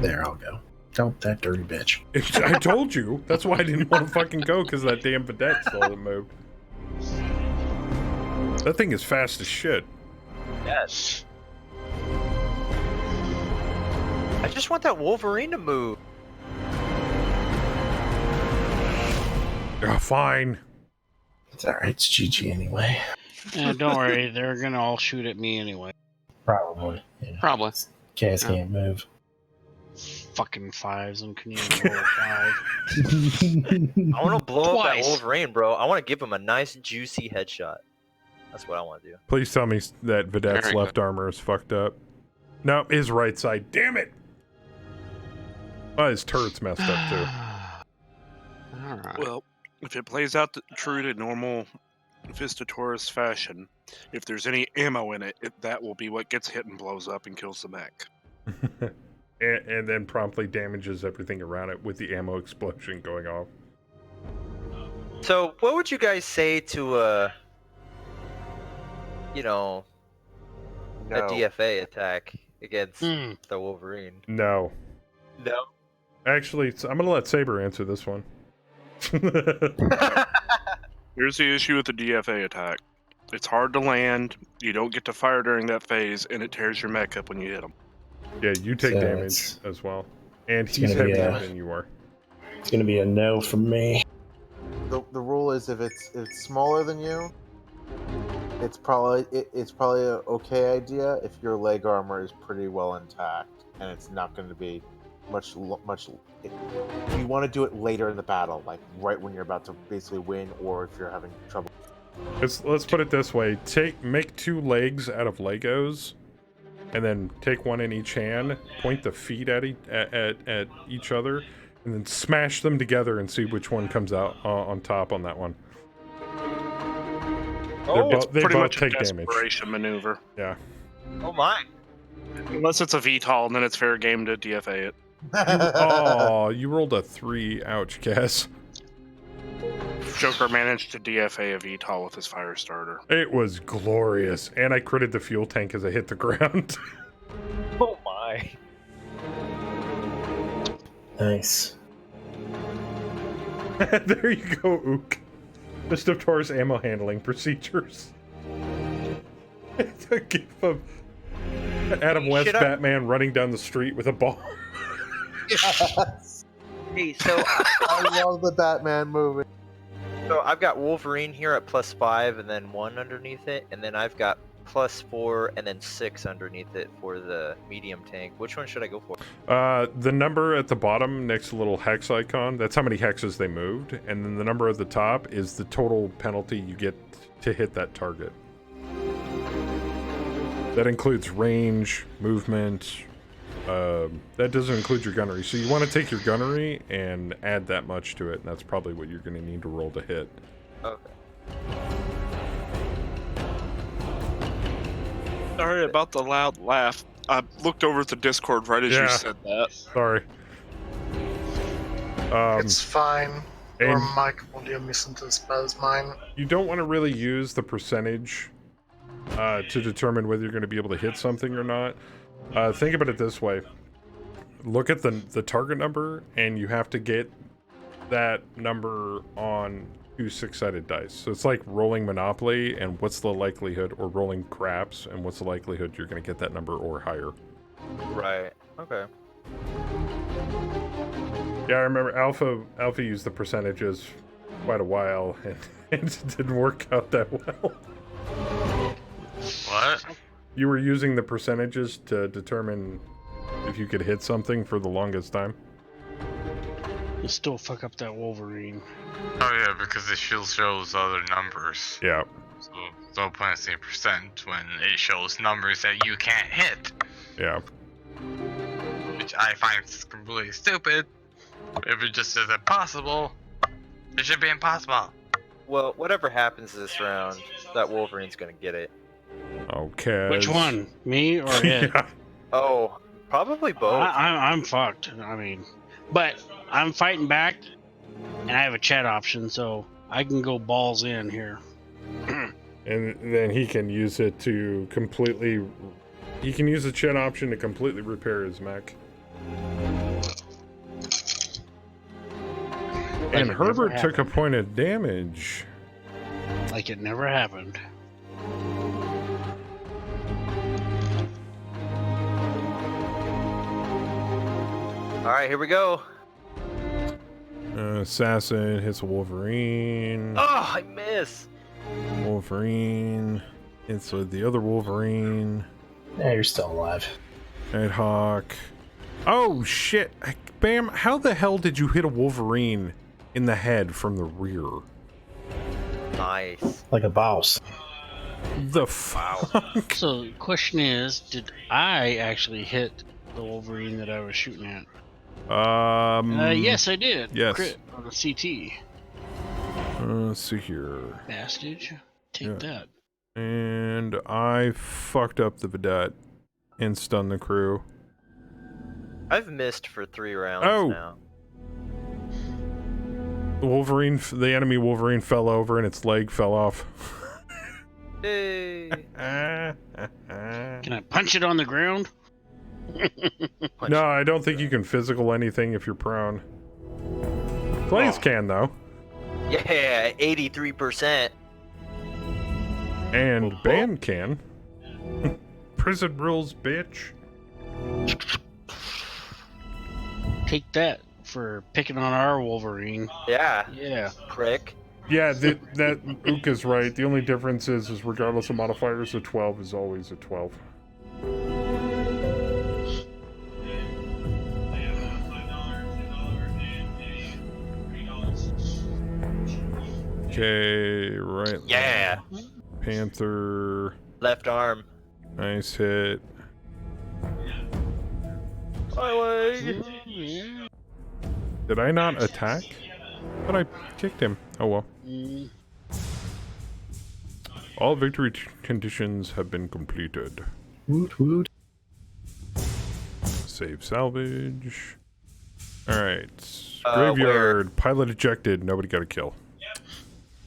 There, I'll go. Don't that dirty bitch. I told you. That's why I didn't want to fucking go, because that damn vedette still hasn't moved. That thing is fast as shit. Yes. I just want that Wolverine to move. Oh, fine. It's alright, it's GG anyway. Yeah, don't worry, they're gonna all shoot at me anyway. Probably. Yeah. Probably. Cass can't move. Fucking fives, I'm Canadian roll 5. I want to blow up that Twice. Wolverine, bro. I want to give him a nice, juicy headshot. That's what I want to do. Please tell me that Vedette's Very left good. armor is fucked up. No, his right side. Damn it! Oh, his turret's messed up, too. Alright. Well, if it plays out true to normal Vista Taurus fashion, if there's any ammo in it, that will be what gets hit and blows up and kills the mech. And then promptly damages everything around it with the ammo explosion going off. So, what would you guys say to a DFA attack against the Wolverine? No. No. Actually, I'm gonna let Saber answer this one. Here's the issue with the DFA attack. It's hard to land, you don't get to fire during that phase, and it tears your mech up when you hit them. Yeah, you take So damage as well. And it's he's gonna be heavier a- than you are. It's gonna be a no from me. The rule is if it's smaller than you, it's probably an okay idea if your leg armor is pretty well intact and it's not going to be much. You want to do it later in the battle, like right when you're about to basically win, or if you're having trouble. Let's put it this way: make 2 legs out of Legos, and then take one in each hand. Point the feet at each other, and then smash them together and see which one comes out on top on that one. It's They pretty both much a take damage. desperation maneuver. Yeah. Oh my. Unless it's a VTOL, then it's fair game to DFA it. Oh, you rolled a 3. Ouch, Cass. Joker managed to DFA a VTOL with his fire starter. It was glorious, and I critted the fuel tank as I hit the ground. Oh my. Nice. There you go, Ook. List of Taurus ammo handling procedures. It's a gif of Adam West Batman running down the street with a bomb. Yes. Hey, so I love the Batman movie. So I've got Wolverine here at +5 and then 1 underneath it, and then I've got +4 and then 6 underneath it for the medium tank. Which one should I go for? The number at the bottom next to the little hex icon, that's how many hexes they moved, and then the number at the top is the total penalty you get to hit that target. That includes range, movement. That doesn't include your gunnery. So you want to take your gunnery and add that much to it, and that's probably what you're going to need to roll to hit. Okay. Sorry about the loud laugh. I looked over at the Discord right as you said that. Sorry. It's fine. Your and- mic volume isn't as bad as mine. You don't want to really use the percentage to determine whether you're going to be able to hit something or not. Think about it this way. Look at the target number, and you have to get that number on 2 6-sided dice. So it's like rolling Monopoly, and what's the likelihood, or rolling craps, and what's the likelihood you're going to get that number or higher. Right. Okay. Yeah, I remember Alpha used the percentages quite a while, and it didn't work out that well. What? You were using the percentages to determine if you could hit something for the longest time. You still fuck up that Wolverine. Oh yeah, because it still shows other numbers. Yeah. So there's no point in saying percent when it shows numbers that you can't hit. Yeah. Which I find completely stupid. If it just says impossible, it should be impossible. Well, whatever happens this round, that Wolverine's gonna get it. Okay. Which one? Me or it? Yeah. Oh, probably both. I'm fucked. I mean, but I'm fighting back, and I have a chat option, so I can go balls in here. And then he can use it to completely... He can use the chin option to completely repair his mech. And it never Herbert took a happened. point of damage. Like it never happened. All right, here we go. Assassin hits a Wolverine. Oh, I miss. Wolverine hits the other Wolverine. Yeah, you're still alive. Nighthawk. Oh shit! Bam! How the hell did you hit a Wolverine in the head from the rear? Nice. Like a boss. The fuck? So the question is, did I actually hit the Wolverine that I was shooting at? Yes, I did. Yes. Crit on the CT. Let's see here. Bastage. Take that. And I fucked up the vedette and stunned the crew. I've missed for 3 rounds now. The enemy Wolverine fell over and its leg fell off. Hey. Can I punch it on the ground? No, I don't think you can physical anything if you're prone. Blaze can, though. Yeah, 83%. And Ban can. Prison rules, bitch. Take that for picking on our Wolverine. Yeah. Yeah. Prick. Yeah, that Uka's right. The only difference is regardless of modifiers, a 12 is always a 12. Okay, right. Yeah. Panther. Left arm. Nice hit. My leg. Did I not attack? But I kicked him. Oh well. All victory conditions have been completed. Woot woot. Save salvage. Alright. Where? Graveyard. Pilot ejected. Nobody got a kill.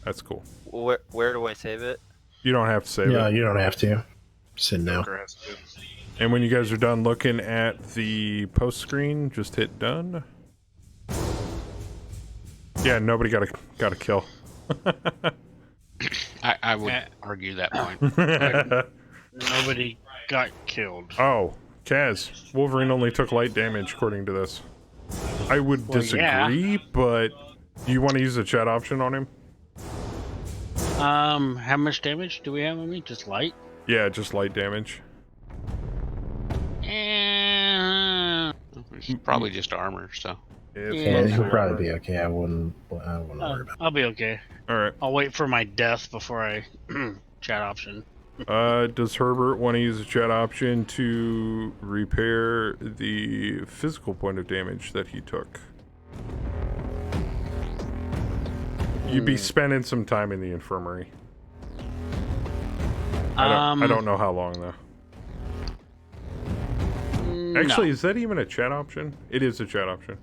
That's cool. Where do I save it? You don't have to save Yeah, it. you don't have to. Sit now. And when you guys are done looking at the post screen, just hit done. Yeah, nobody got a kill. I would argue that point. Nobody got killed. Oh, Kaz, Wolverine only took light damage according to this. I would disagree, but do you want to use the chat option on him? How much damage do we have on me? Just light? Yeah, just light damage. It's probably just armor, so. Yeah, he'll probably be okay. I wouldn't worry about it. I'll be okay. Alright. I'll wait for my death before I chat option. Does Herbert want to use the chat option to repair the physical point of damage that he took? You'd be spending some time in the infirmary. I don't know how long though. Actually, is that even a chat option? It is a chat option.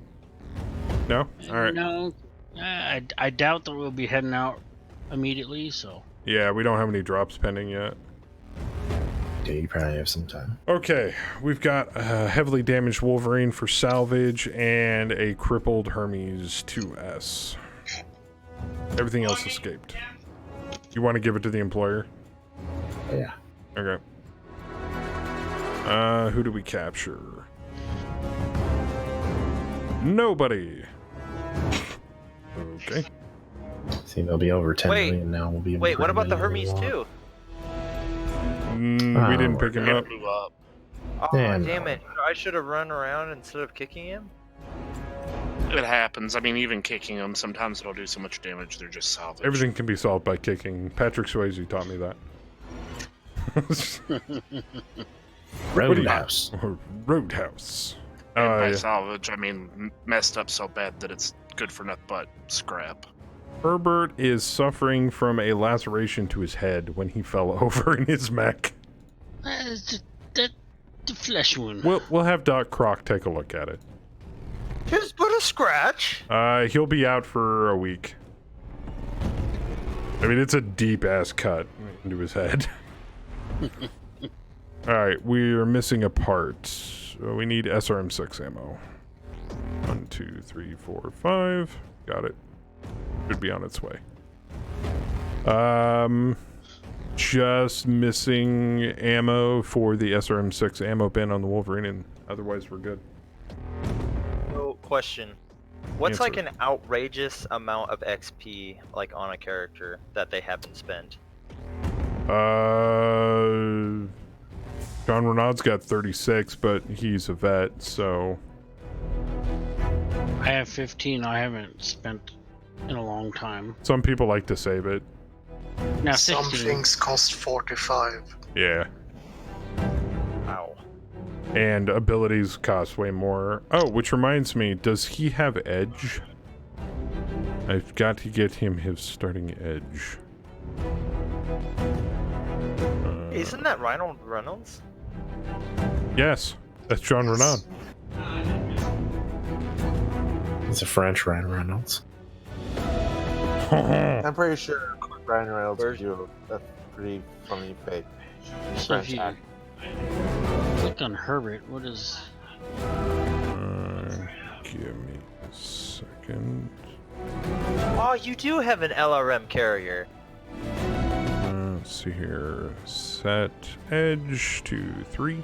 No? Alright. No, I doubt that we'll be heading out immediately, so. Yeah, we don't have any drops pending yet. Yeah, you probably have some time. Okay, we've got a heavily damaged Wolverine for salvage and a crippled Hermes 2S. Everything else escaped. You want to give it to the employer? Yeah. Okay. Who do we capture? Nobody. Okay. See, they'll be over 10 Wait. million now. We'll be Wait, what about the pretty Hermes million 2? We didn't pick him up. Oh, Damn. damn it. I should have run around instead of kicking him? It happens. I mean, even kicking them, sometimes it'll do so much damage, they're just salvaged. Everything can be solved by kicking. Patrick Swayze taught me that. Roadhouse. Roadhouse. And by Yeah. salvage, I mean messed up so bad that it's good for nothing but scrap. Herbert is suffering from a laceration to his head when he fell over in his mech. The flesh wound. We'll have Doc Croc take a look at it. Just put a scratch. He'll be out for a week. I mean, it's a deep ass cut into his head. Alright, we are missing a part. So we need SRM6 ammo. 1, 2, 3, 4, 5. Got it. Should be on its way. Just missing ammo for the SRM6 ammo bin on the Wolverine, and otherwise we're good. So, question. What's Answer. like an outrageous amount of XP like on a character that they haven't spent? John Renaud's got 36, but he's a vet, so... I have 15 I haven't spent in a long time. Some people like to save it. Now Some 16. things cost 45. Yeah. Wow. And abilities cost way more. Oh, which reminds me, does he have edge? I've got to get him his starting edge. Isn't that Ryan Reynolds? Yes, that's John Renaud. He's a French Ryan Reynolds. I'm pretty sure Ryan Reynolds would do a pretty funny fake So if French you accent. click on Herbert, what is... Give me a second. Oh, you do have an LRM carrier. Let's see here. Set edge to 3.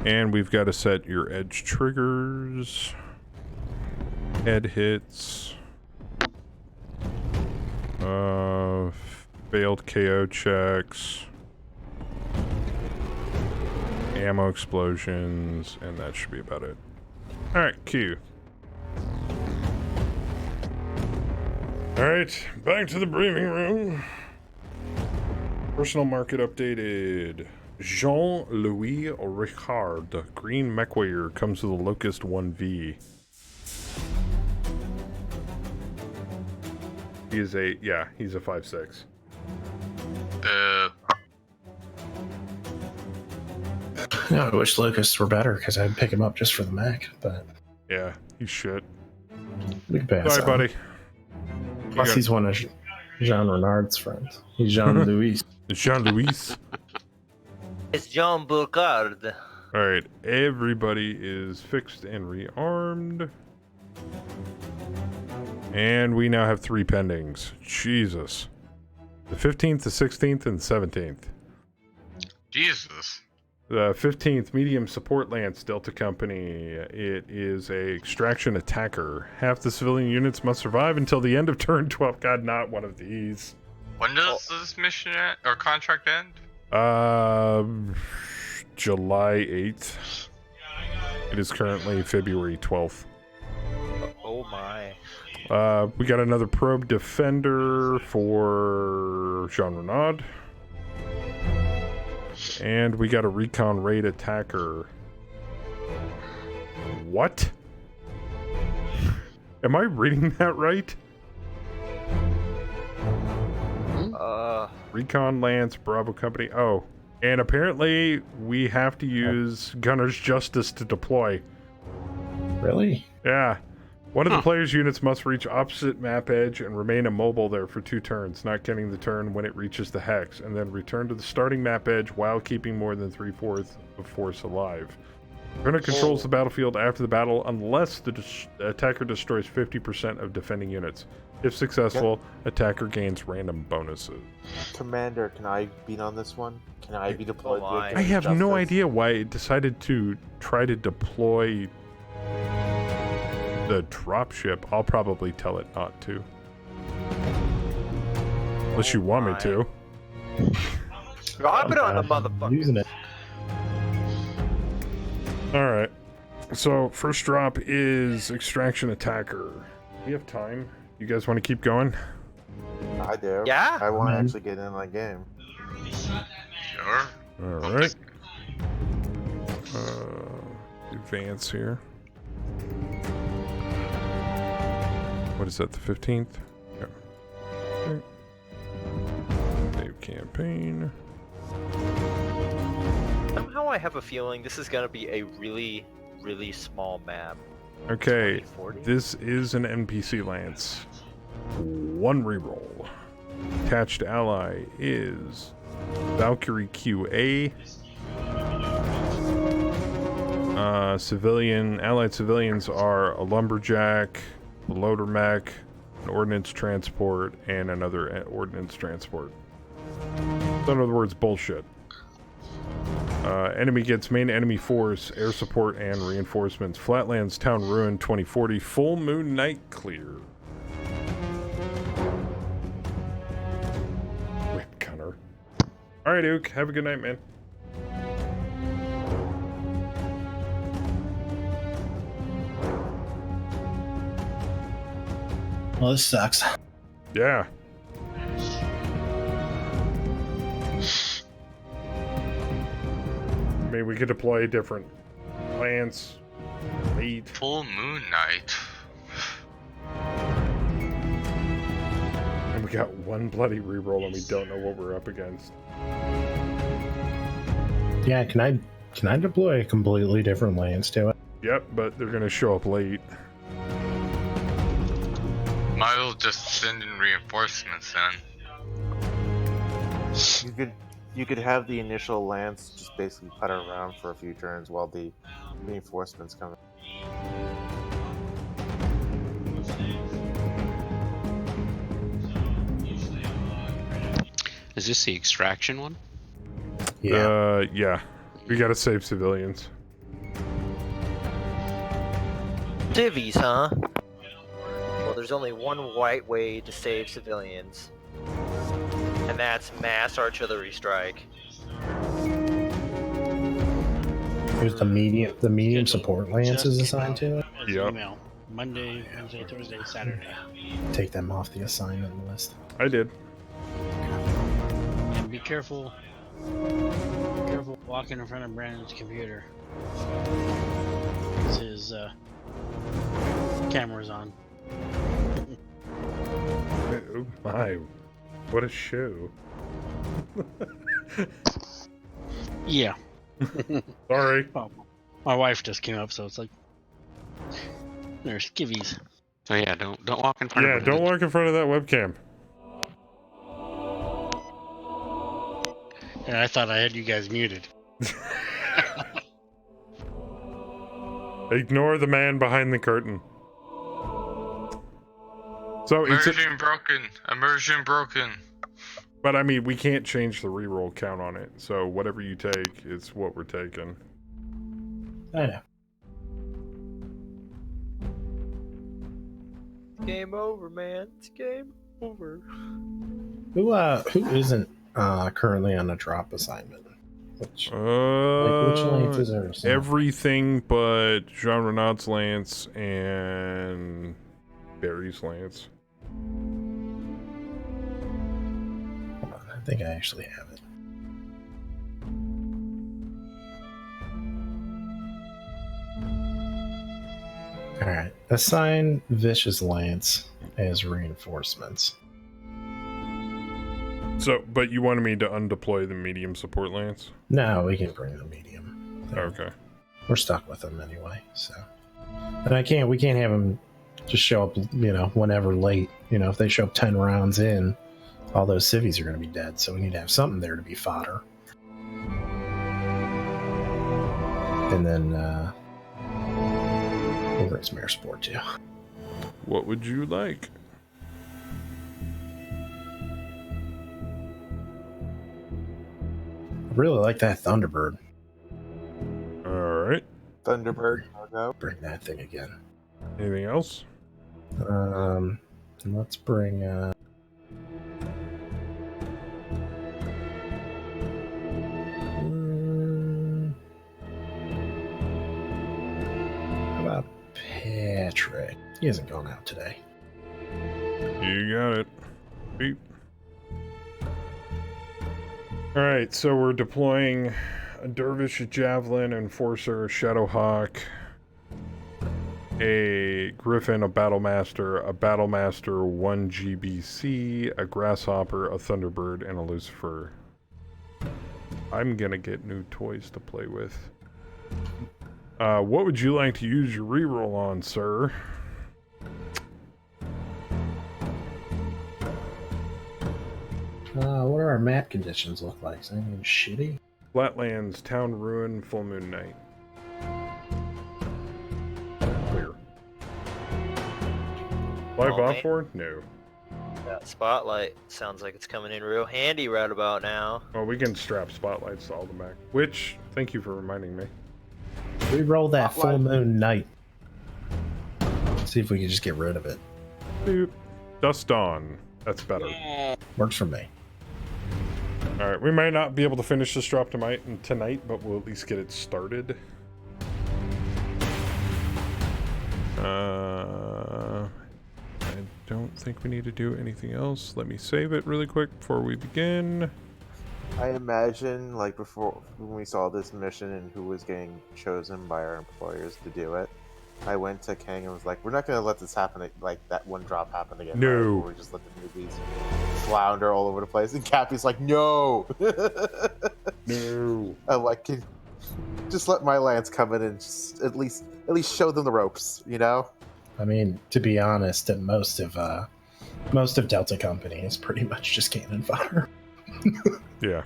And we've got to set your edge triggers. Head hits. Failed KO checks. Ammo explosions. And that should be about it. Alright, Q. Alright, back to the briefing room. Personal market updated. Jean-Louis Ricard, green mech warrior, comes with a Locust 1V. He is a, yeah, he's a 5.6. No, I wish Locusts were better because I'd pick him up just for the mech, but Yeah, he's shit. we can pass Sorry, on. buddy. Plus, he's one of Jean Renard's friends. He's Jean Louis. Jean-Louis. It's Jean Boucard. Alright, everybody is fixed and rearmed. And we now have 3 pendings. Jesus. The 15th, the 16th, and the 17th. Jesus. The 15th, medium support lance, Delta Company. It is a extraction attacker. Half the civilian units must survive until the end of turn 12. God, not one of these. When does this mission end, or contract end? July 8th. It is currently February 12th. Oh my. We got another probe defender for Jean Renaud. And we got a recon raid attacker. What? Am I reading that right? Recon Lance, Bravo Company. Oh, and apparently we have to use Gunner's Justice to deploy. Really? Yeah. One of the player's units must reach opposite map edge and remain immobile there for 2 turns, not getting the turn when it reaches the hex, and then return to the starting map edge while keeping more than 3/4 of force alive. Gunner controls the battlefield after the battle unless the attacker destroys 50% of defending units. If successful, attacker gains random bonuses. Commander, can I be on this one? Can I be deployed? I have no idea why it decided to try to deploy the dropship. I'll probably tell it not to. Unless you want me to. Drop it on the motherfucker. Using it. Alright. So, first drop is Extraction Attacker. We have time. You guys want to keep going? I do. Yeah? I want to actually get in that game. Sure. Alright. Advance here. What is that, the 15th? Yeah. Okay. Save campaign. Somehow I have a feeling this is gonna be a really, really small map. Okay, 2040? this is an NPC Lance. 1 reroll. Attached ally is Valkyrie QA. Allied civilians are a lumberjack, a loader mech, an ordnance transport, and another ordnance transport. So in other words, bullshit. Enemy gets main enemy force, air support, and reinforcements. Flatlands, Town Ruin, 2040, full moon night clear. Rip Gunner. Alright, Ook, have a good night, man. Well, this sucks. Yeah. I mean, we could deploy different plants. Lead. Full moon night. And we got one bloody reroll and we don't know what we're up against. Yeah, can I deploy a completely different lance to it? Yep, but they're gonna show up late. Might as well just send in reinforcements then. You could have the initial lance just basically putter around for a few turns while the reinforcements come. Is this the extraction one? Yeah. Yeah. We gotta save civilians. Civvies, huh? Well, there's only one right way to save civilians. And that's mass artillery strike. Here's the medium support lance is assigned to it. Yep. Email. Monday, Wednesday, Thursday, Saturday. Take them off the assignment list. I did. And be careful. Be careful walking in front of Brandon's computer. His camera's on. Oh my. What a show. Yeah. Sorry. Well, my wife just came up, so it's like there's skivvies. So yeah, don't walk in front of Yeah, it. don't walk in front of that webcam. And I thought I had you guys muted. Ignore the man behind the curtain. So it's Immersion broken. But I mean, we can't change the reroll count on it. So whatever you take is what we're taking. I know. Game over, man. It's game over. Who isn't currently on a drop assignment? Which lances are assigned? Everything but Jean Renaud's lance and Barry's lance. I think I actually have it. Alright. Assign Vicious Lance as reinforcements. So, but you wanted me to undeploy the medium support lance? No, we can bring the medium. Okay. We're stuck with them anyway, so. And we can't have them just show up, whenever late. If they show up 10 rounds in, all those civvies are going to be dead, so we need to have something there to be fodder. And then, we'll bring some air support too. What would you like? I really like that Thunderbird. Alright. Thunderbird, go. Bring that thing again. Anything else? Let's bring, how about Patrick? He hasn't gone out today. You got it. Beep. Alright, so we're deploying a Dervish, a Javelin, Enforcer, a Shadowhawk, a Griffin, a Battlemaster, 1 GBC, a Grasshopper, a Thunderbird, and a Lucifer. I'm gonna get new toys to play with. What would you like to use your reroll on, sir? What do our map conditions look like? Is anything shitty? Flatlands, Town Ruin, Full Moon Night. Clear. pipe Oh, off man. for? No. That spotlight sounds like it's coming in real handy right about now. Well, we can strap spotlights to all the mech. Which, thank you for reminding me. We roll that full moon night. See if we can just get rid of it. Boop. Dust Dawn. That's better. Works for me. Alright, we may not be able to finish this drop tonight, but we'll at least get it started. I don't think we need to do anything else. Let me save it really quick before we begin. I imagine, like, before when we saw this mission and who was getting chosen by our employers to do it, I went to Kang and was like, we're not going to let this happen, like, that one drop happen again. No. Right? Where we just let the newbies flounder all over the place. And Cappy's like, no! No. I'm like, just let my lance come in and just at least show them the ropes, you know? I mean, to be honest, most of Delta Company is pretty much just cannon fodder. Yeah.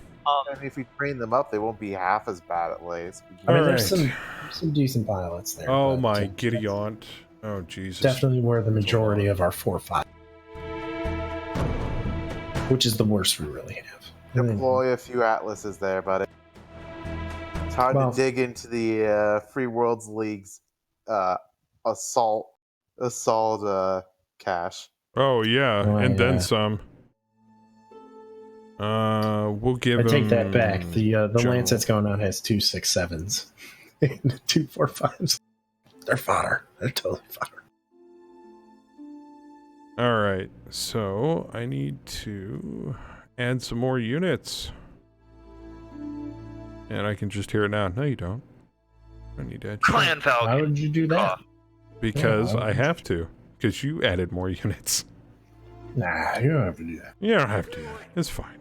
And if we train them up, they won't be half as bad at least. I mean, there's some decent pilots there. Oh but, my giddy aunt. Oh Jesus. Definitely where the majority of our 4-5. Which is the worst we really have. Deploy a few Atlases there, buddy. Time to dig into the Free Worlds League's assault cache. Oh yeah, Oh, and then yeah. some. We'll give I take him that back. The general. lance that's going on has 2 6.7s and 2 4.5s. They're fodder. They're totally fodder. All right, so I need to add some more units, and I can just hear it now. No, you don't. I need to add. Clan Falcon. How did you do that? Because Yeah, I have to. Because you added more units. Nah, you don't have to do that. You don't have to. It's fine.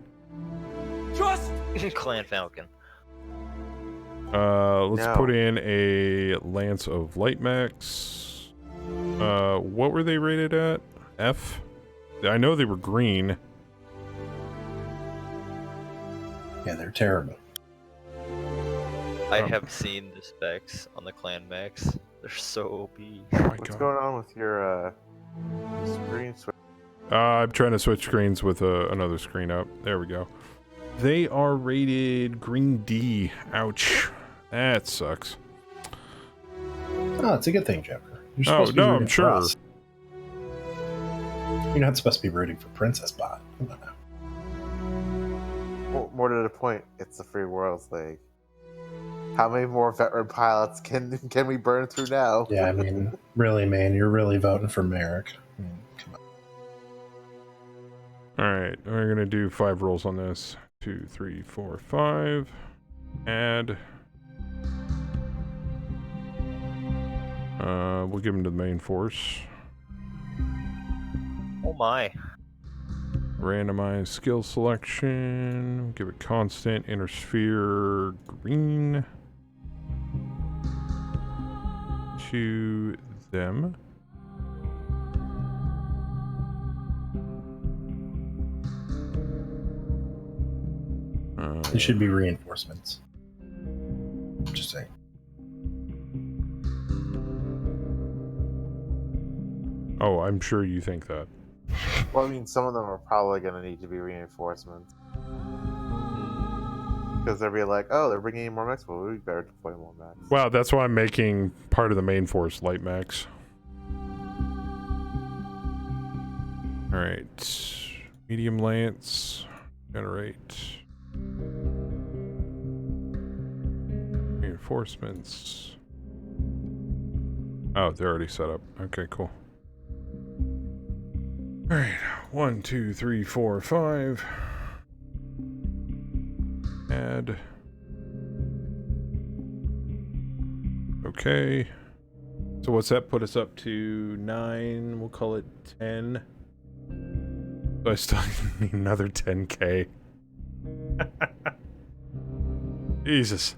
Trust! Clan Falcon. Let's No. put in a Lance of Light Mechs. What were they rated at? F? I know they were green. Yeah, they're terrible. I have seen the specs on the Clan Mechs. They're so OP. Oh my What's god. going on with your screen switch? I'm trying to switch screens with another screen up. There we go. They are rated green D. Ouch. That sucks. Oh, it's a good thing, Joker. You're Oh, supposed to be no, rooting I'm for sure. us. You're not supposed to be rooting for Princess Bot. Come on now. Well, more to the point, it's the Free Worlds League. How many more veteran pilots can we burn through now? Yeah, I mean, really, man, you're really voting for Merrick. I mean, come on. Alright, we're going to do 5 rolls on this. 2, 3, 4, 5. Add. We'll give them to the main force. Oh my. Randomize skill selection. Give it constant. Inner sphere green. To them. It should be reinforcements. Just saying. Oh, I'm sure you think that. Well, I mean, some of them are probably going to need to be reinforcements. Because they'll be like, oh, they're bringing in more mechs. Well, we better deploy more mechs. Wow, that's why I'm making part of the main force light mechs. Alright. Medium lance. Generate. Reinforcements. Oh, they're already set up. Okay, cool. Alright. 1, 2, 3, 4, 5. Add. Okay. So what's that put us up to? 9. We'll call it 10. So I still need another 10k. Jesus.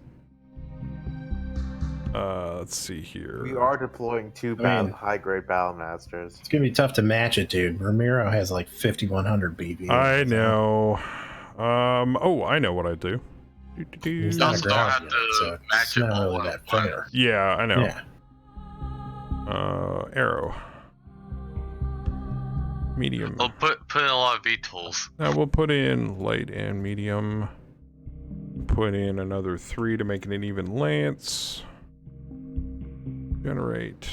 Let's see here. We are deploying 2 high-grade battle masters. It's gonna be tough to match it, dude. Ramiro has like 5,100 BB. I know. Oh, I know what I do. He's You not a also don't ground have unit, to so match it's it not all really at that once. fair. Yeah, I know. Yeah. Arrow. medium. We'll put in a lot of VTOLs. Now we'll put in light and medium. Put in another 3 to make it an even lance. Generate.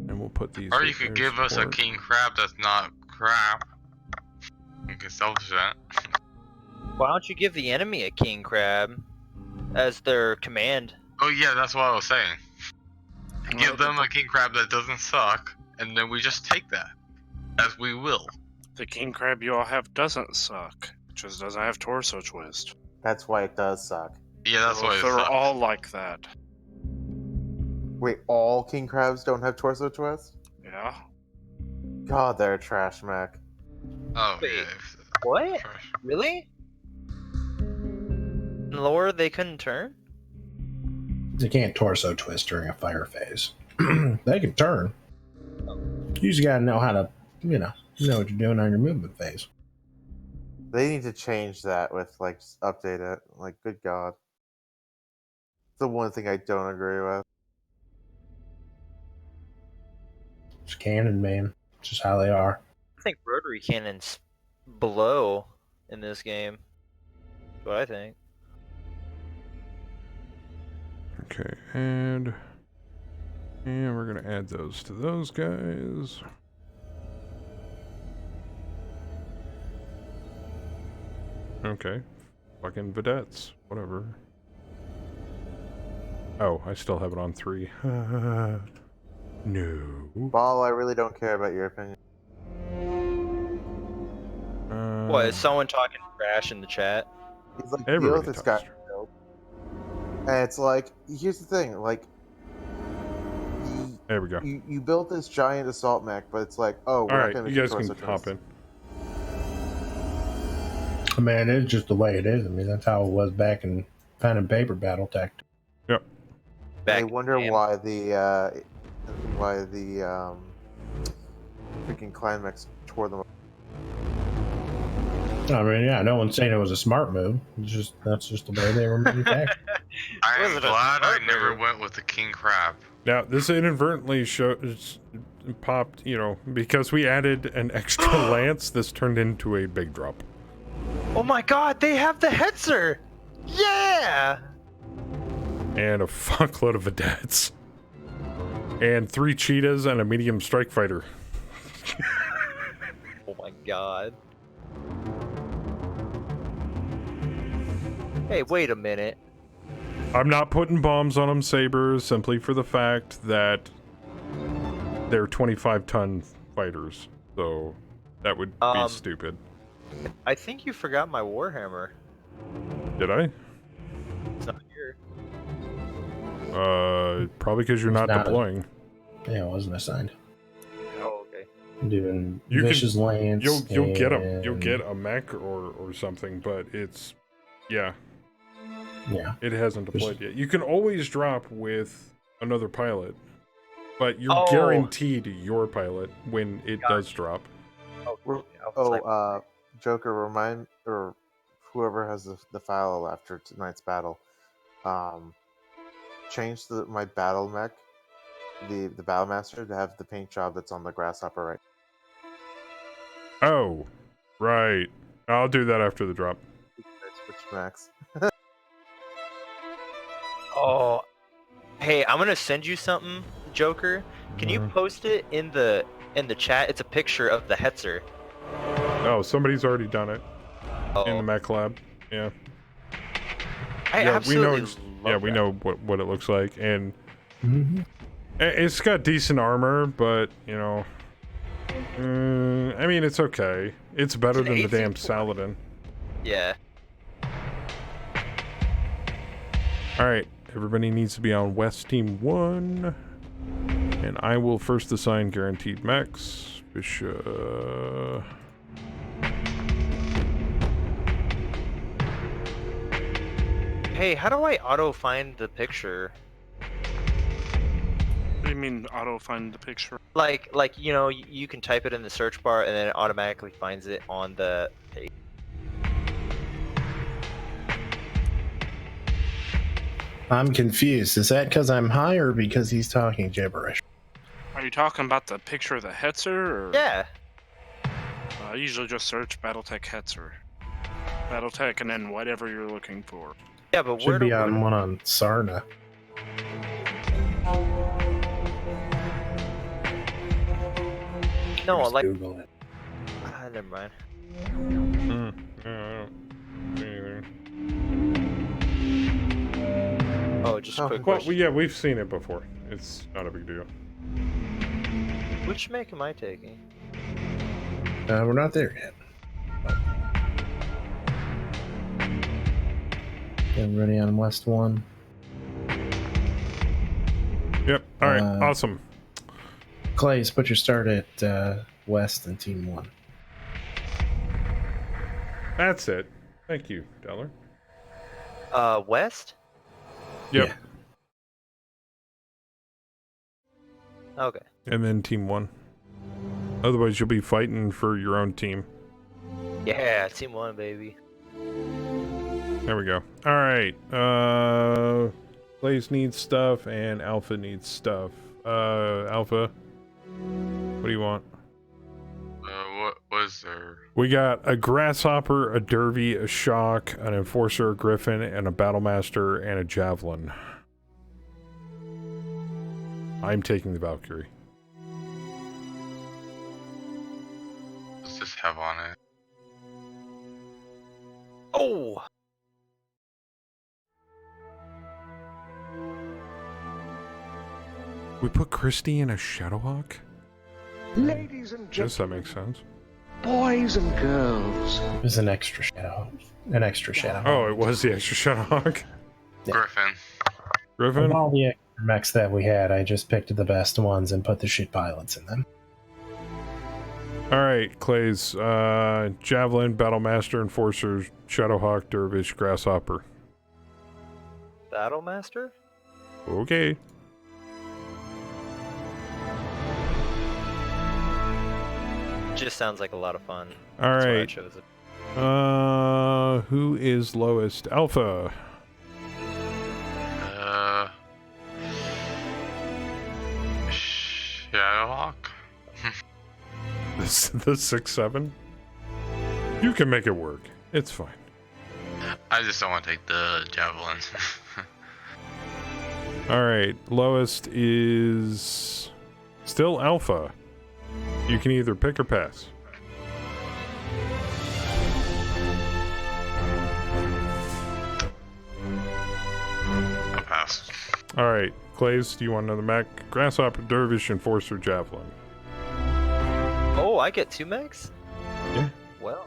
And we'll put these. Or you could give us a king crab that's not crap. You can salvage that. Why don't you give the enemy a king crab as their command? Oh yeah, that's what I was saying. Give them a king crab that doesn't suck, and then we just take that, as we will. The king crab you all have doesn't suck. It just doesn't have torso twist. That's why it does suck. Yeah, that's why it They're sucks. all like that. Wait, all king crabs don't have torso twist? Yeah. God, they're trash, Mac. Oh, Wait, yeah. what? Really? In lore, they couldn't turn? They can't torso twist during a fire phase. They can turn. You just gotta know how to, know what you're doing on your movement phase. They need to change that with, like, just update it. Like, good God. It's the one thing I don't agree with. It's canon, man. It's just how they are. I think rotary cannons blow in this game. That's what I think. Okay, and we're gonna add those to those guys. Okay, fucking vedettes, whatever. Oh, I still have it on 3. No. Ball, I really don't care about your opinion. What, is someone talking trash in the chat? He's like, deal with this guy. And it's like, here's the thing, like, there we go. You built this giant assault mech, but it's like, oh, we're not going to you guys can hop in. Man, it's just the way it is. I mean, that's how it was back in pen and paper battle tactics. Yep. I wonder why the freaking clan mechs tore them up. I mean, yeah, no one's saying it was a smart move. That's just the way they were manufactured. I am glad I never went with the king crab. Now, this inadvertently popped, because we added an extra lance, this turned into a big drop. Oh my God, they have the Hetzer! Yeah! And a fuckload of vedettes. And 3 cheetahs and a medium strike fighter. Oh my God. Hey, wait a minute. I'm not putting bombs on them, Sabers, simply for the fact that they're 25-ton fighters. So that would be stupid. I think you forgot my Warhammer. Did I? It's not here. Probably because you're not deploying. Yeah, it wasn't assigned. Oh, okay. Doing vicious lance. You'll get them. You'll get a mech or something, but it's yeah. It hasn't deployed yet. You can always drop with another pilot, but you're guaranteed your pilot when it does drop. Joker, remind, or whoever has the file after tonight's battle, change my battle mech, the battle master, to have the paint job that's on the grasshopper right. Oh, right. I'll do that after the drop. Switch mechs. Oh, hey, I'm gonna send you something, Joker. Can you post it in the chat? It's a picture of the Hetzer. Oh, somebody's already done it in the mech lab. Yeah. I absolutely we know what it looks like, and it's got decent armor, but I mean, it's okay. It's better than the damn Saladin. Yeah. All right, everybody needs to be on West Team 1, and I will first assign guaranteed mechs. Bishop. Hey, how do I auto find the picture? What do you mean auto find the picture? Like you can type it in the search bar and then it automatically finds it on the page. I'm confused. Is that because I'm high or because he's talking gibberish? Are you talking about the picture of the Hetzer? Or... Yeah. I usually just search BattleTech Hetzer. BattleTech and then whatever you're looking for. Yeah, but Should be on one on Sarna. No, Just like. Google it. Never mind. Oh, just a quick Well, question. yeah, we've seen it before. It's not a big deal. Which make am I taking? We're not there yet. Everybody on West 1. Yep. All right. Awesome. Clays, put your start at West and Team 1. That's it. Thank you, Dollar. West? Yep. Yeah. Okay. And then Team 1. Otherwise, you'll be fighting for your own team. Yeah, Team 1, baby. There we go. All right. Blaze needs stuff, and Alpha needs stuff. Alpha, what do you want? What was there? We got a Grasshopper, a Derby, a Shock, an Enforcer, a Griffin, and a Battlemaster, and a Javelin. I'm taking the Valkyrie. What's this have on it? Oh! We put Christie in a Shadowhawk? Ladies and Guess that makes sense. boys and girls. It was an extra shadow. An extra shadow. Oh, it was the extra Shadowhawk? Yeah. Griffin. Griffin? Of all the extra mechs that we had, I just picked the best ones and put the shit pilots in them. Alright, Clays. Javelin, Battlemaster, Enforcer, Shadowhawk, Dervish, Grasshopper. Battlemaster? Okay. Just sounds like a lot of fun. All That's why I right. chose it. Who is lowest? Alpha. Shadowhawk? The 6-7? You can make it work. It's fine. I just don't want to take the javelins. Alright, lowest is still Alpha. You can either pick or pass. I'll pass. Alright, Clays, do you want another mech? Grasshopper, Dervish, Enforcer, Javelin. Oh, I get 2 mechs? Yeah. Well,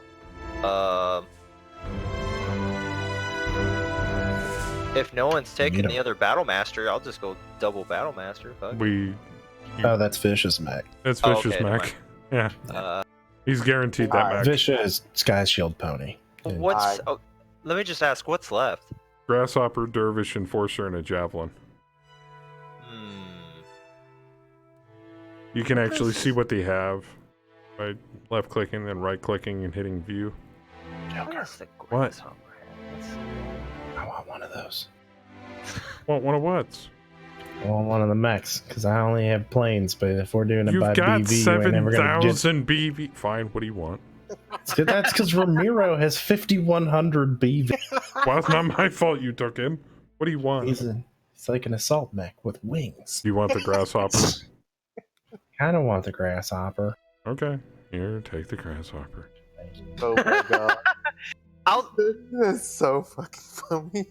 if no one's taking the other Battlemaster, I'll just go double Battlemaster. Fuck. Oh, that's Fish's mech. That's Oh, Fish's okay, mech. never Yeah. He's guaranteed that mech. Fish is Sky Shield Pony. What's? Oh, let me just ask, what's left? Grasshopper, Dervish, Enforcer, and a Javelin. You can actually see what they have by left clicking, then right clicking, and hitting view. What? I want one of those. Want one of what? I want one of the mechs, because I only have planes, but if we're doing it You've by got BV, you ain't never gonna get... 7,000 BV. Fine, what do you want? That's because Ramiro has 5,100 BV. Well, it's not my fault you took him. What do you want? He's like an assault mech with wings. You want the Grasshopper? Kind of want the Grasshopper. Okay, here, take the Grasshopper. Oh my god. That's so fucking funny.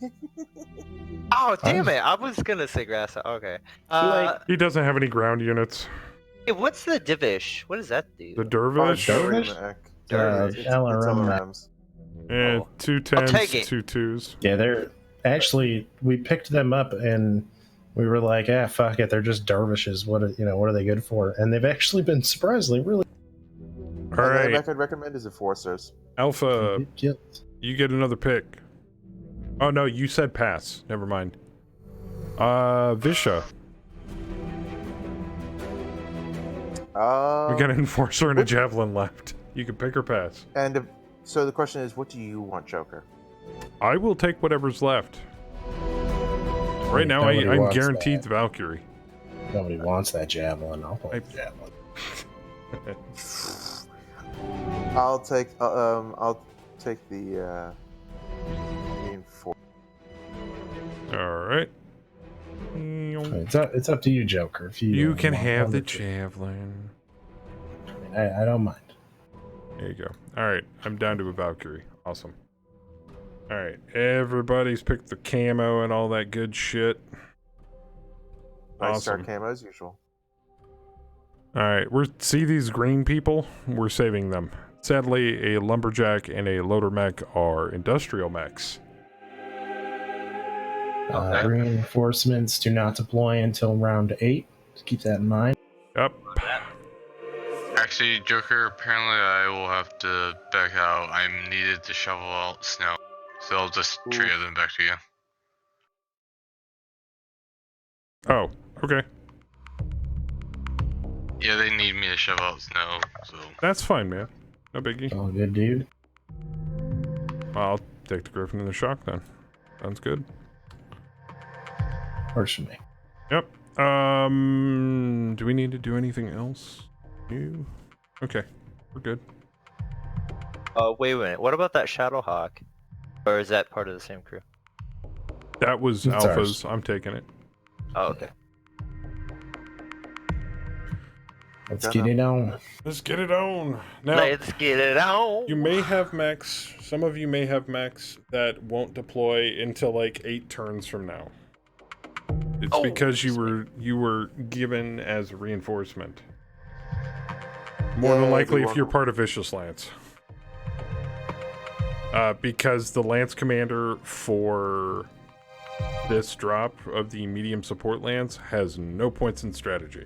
Oh, damn it. I was gonna say Grasshopper. Okay. He doesn't have any ground units. Hey, what's the Divish? What does that do? The Dervish? LRM. Yeah, 2 10s, take it. 2 2s. Yeah, they're actually, we picked them up and we were like, fuck it, they're just dervishes. What are they good for? And they've actually been surprisingly really. All right. I could recommend is Enforcers. Alpha, you get another pick. Oh no, you said pass. Never mind. Visha. We got an Enforcer and a Javelin left. You can pick or pass. And so the question is, what do you want, Joker? I will take whatever's left. Right now, Nobody I'm wants guaranteed the Valkyrie. Nobody wants that javelin. I'll play the javelin. I'll take the reinforcement. All right. It's up to you, Joker. If You can want have the one or two. javelin. I don't mind. There you go. All right, I'm down to a Valkyrie. Awesome. All right, everybody's picked the camo and all that good shit. Nice star Awesome. camo as usual. All right, see these green people? We're saving them. Sadly, a lumberjack and a loader mech are industrial mechs. Reinforcements do not deploy until round 8. Just keep that in mind. Yep. Actually, Joker, apparently I will have to back out. I'm needed to shovel out snow. So I'll just trade them back to you. Oh, okay. Yeah, they need me to shovel out snow, so... That's fine, man. No biggie. All good, dude. I'll take the Griffin and the Shock then. Sounds good. Works for me. Yep. Do we need to do anything else? You? Okay, we're good. Wait a minute. What about that Shadowhawk? Or is that part of the same crew? That was It's Alpha's. ours. I'm taking it. Oh, okay. Let's get it on. Let's get it on. Now, Let's get it on. you may have mechs. Some of you may have mechs that won't deploy until like 8 turns from now. It's because you were given as a reinforcement. More than likely, if you're part of Vicious Lance. Because the Lance Commander for this drop of the medium support Lance has no points in strategy.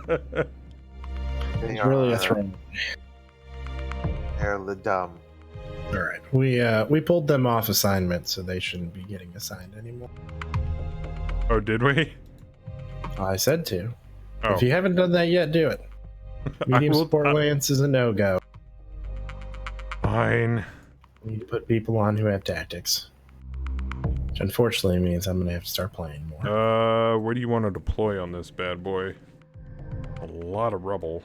It's really a throw. They're the dumb. All right, we pulled them off assignment, so they shouldn't be getting assigned anymore. Oh, did we? I said to. Oh. If you haven't done that yet, do it. Medium support Lance is a no-go. Fine. We need to put people on who have tactics. Which unfortunately means I'm gonna have to start playing more. Where do you want to deploy on this bad boy? A lot of rubble.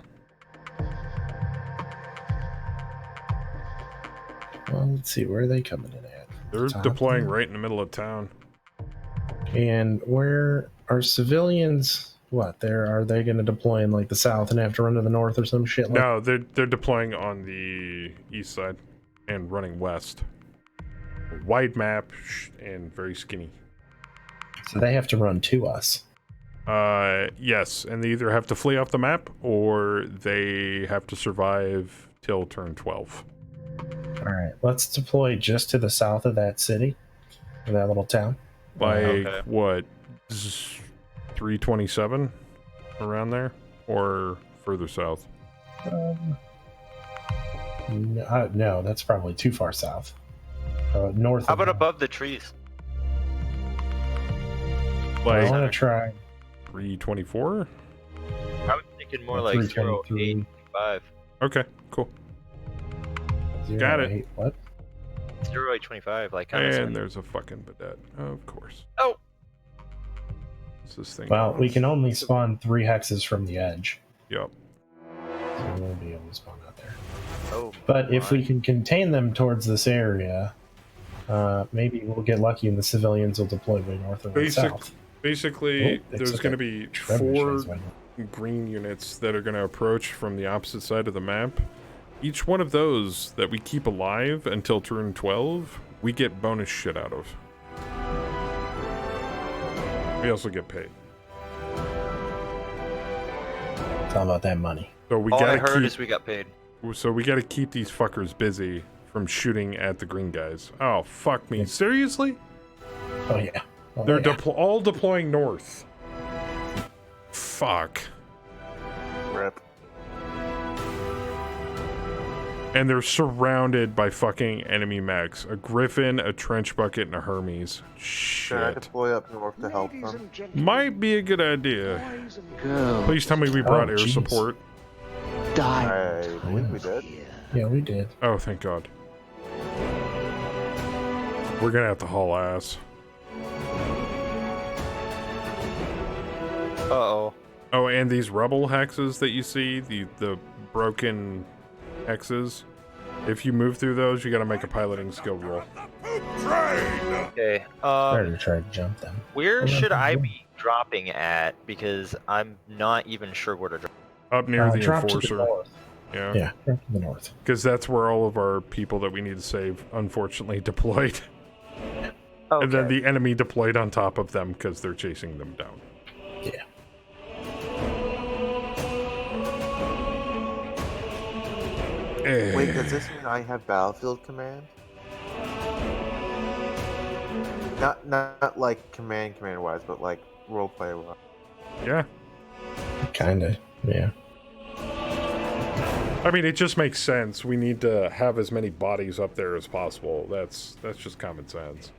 Well, let's see, where are they coming in at? They're Top deploying there? right in the middle of town. And where are civilians? What? Are they going to deploy in like the south and have to run to the north or some shit? Like No, they're deploying on the east side and running west. Wide map and very skinny. So they have to run to us. Yes, and they either have to flee off the map or they have to survive till turn 12. All right, let's deploy just to the south of that city, or that little town. Like what? 327 around there, or further south? No, that's probably too far south. North. How about above the trees? Like I want to try 324. I was thinking more like 0825. Okay, cool. Got it. 08, what? 0825, like on this one. And there's a fucking bidet, of course. Oh. What's this thing? Well, we can only spawn 3 hexes from the edge. Yep. So we won't be able to spawn out there. Oh. But if we can contain them towards this area, maybe we'll get lucky and the civilians will deploy way north or south. Basically, Oh, there's going to be 4 trebuchets right green units that are going to approach from the opposite side of the map. Each one of those that we keep alive until turn 12, we get bonus shit out of. We also get paid. It's all about that money. So we All gotta I heard keep, is we got paid. So we gotta keep these fuckers busy from shooting at the green guys. Oh, fuck me. Seriously? Oh, yeah. Oh, They're yeah. all deploying north. Fuck. Rip. And they're surrounded by fucking enemy mechs. A Griffin, a Trench Bucket, and a Hermes. Should I Shit. deploy up north to help them? Might be a good idea. Please tell me we brought air jeez. support. I believe we did. Yeah, we did. Oh, thank God. We're gonna have to haul ass. Uh-oh. Oh, and these rebel hexes that you see, the broken hexes, if you move through those, you gotta make a piloting skill roll. Okay. Better to try to jump them. Where should I be dropping at? Because I'm not even sure where to drop. Up near the drop Enforcer. to the north. Yeah. Yeah, drop to the north. Because that's where all of our people that we need to save, unfortunately, deployed. Okay. And then the enemy deployed on top of them because they're chasing them down. Yeah. Wait, does this mean I have battlefield command? Not like command wise, but like roleplay wise. Yeah. Kinda, yeah. I mean, it just makes sense. We need to have as many bodies up there as possible. That's just common sense.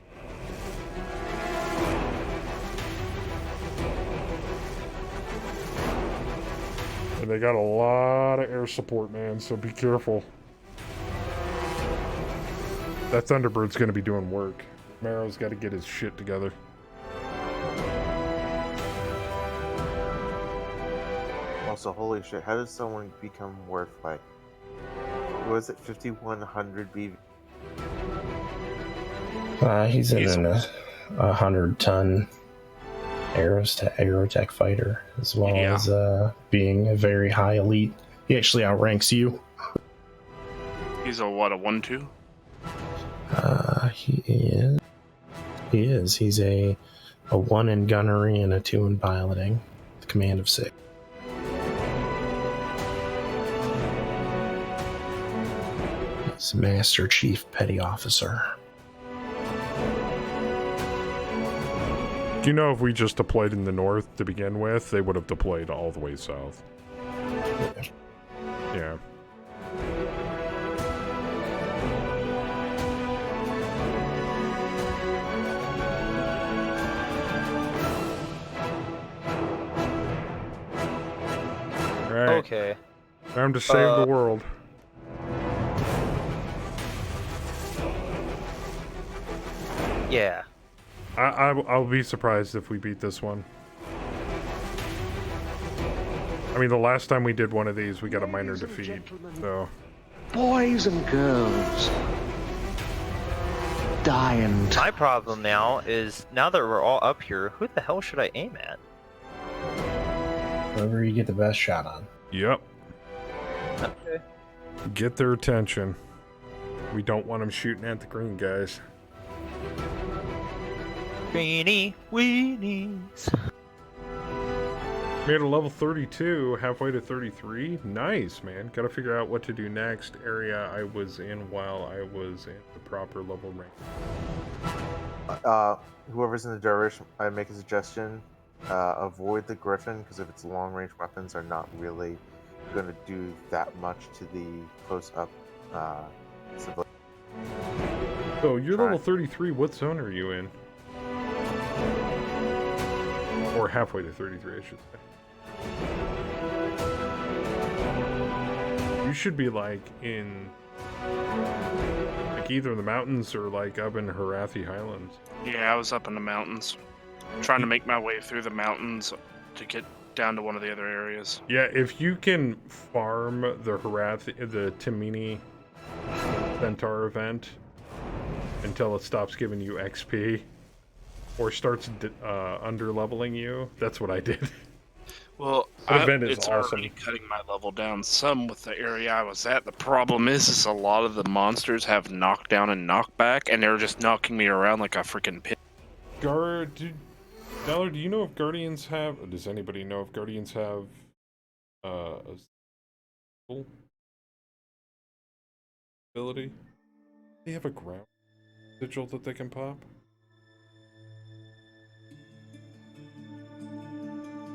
And they got a lot of air support, man, so be careful. That Thunderbird's gonna be doing work. Marrow's got to get his shit together. Also, holy shit, how does someone become worth like, what was it, 5,100 BV? He's in a 100-ton aerotech fighter, as well as being a very high elite. He actually outranks you. He's a what, a 1-2? He is. He's a 1 in gunnery and a 2 in piloting. The command of 6. He's Master Chief Petty Officer. Do you know if we just deployed in the north to begin with, they would have deployed all the way south? Yeah. Right. Okay. Time to save the world. Yeah. I'll be surprised if we beat this one. I mean, the last time we did one of these, we got a minor defeat, so... Boys and girls. Dying. My problem now is, now that we're all up here, who the hell should I aim at? Whoever you get the best shot on. Yep. Okay. Get their attention. We don't want them shooting at the green guys. Greeny weenies. Made a level 32, halfway to 33. Nice, man. Gotta figure out what to do next. Area I was in while I was in the proper level rank. Whoever's in the dervish, I make a suggestion. Avoid the griffin, because if its long-range weapons are not really going to do that much to the close-up civilian. So you're level 33. What zone are you in? Or halfway to 33, I should say. You should be like in like either the mountains or like up in Harathi Highlands. Yeah, I was up in the mountains, trying to make my way through the mountains to get down to one of the other areas. Yeah, if you can farm the the Timini Centaur event until it stops giving you XP or starts under-leveling you, that's what I did. Well, it's already cutting my level down some with the area I was at. The problem is a lot of the monsters have knockdown and knockback, and they're just knocking me around like a freaking pit. Dollar, do you know if Guardians have... Does anybody know if Guardians have a ability? They have a ground sigil that they can pop?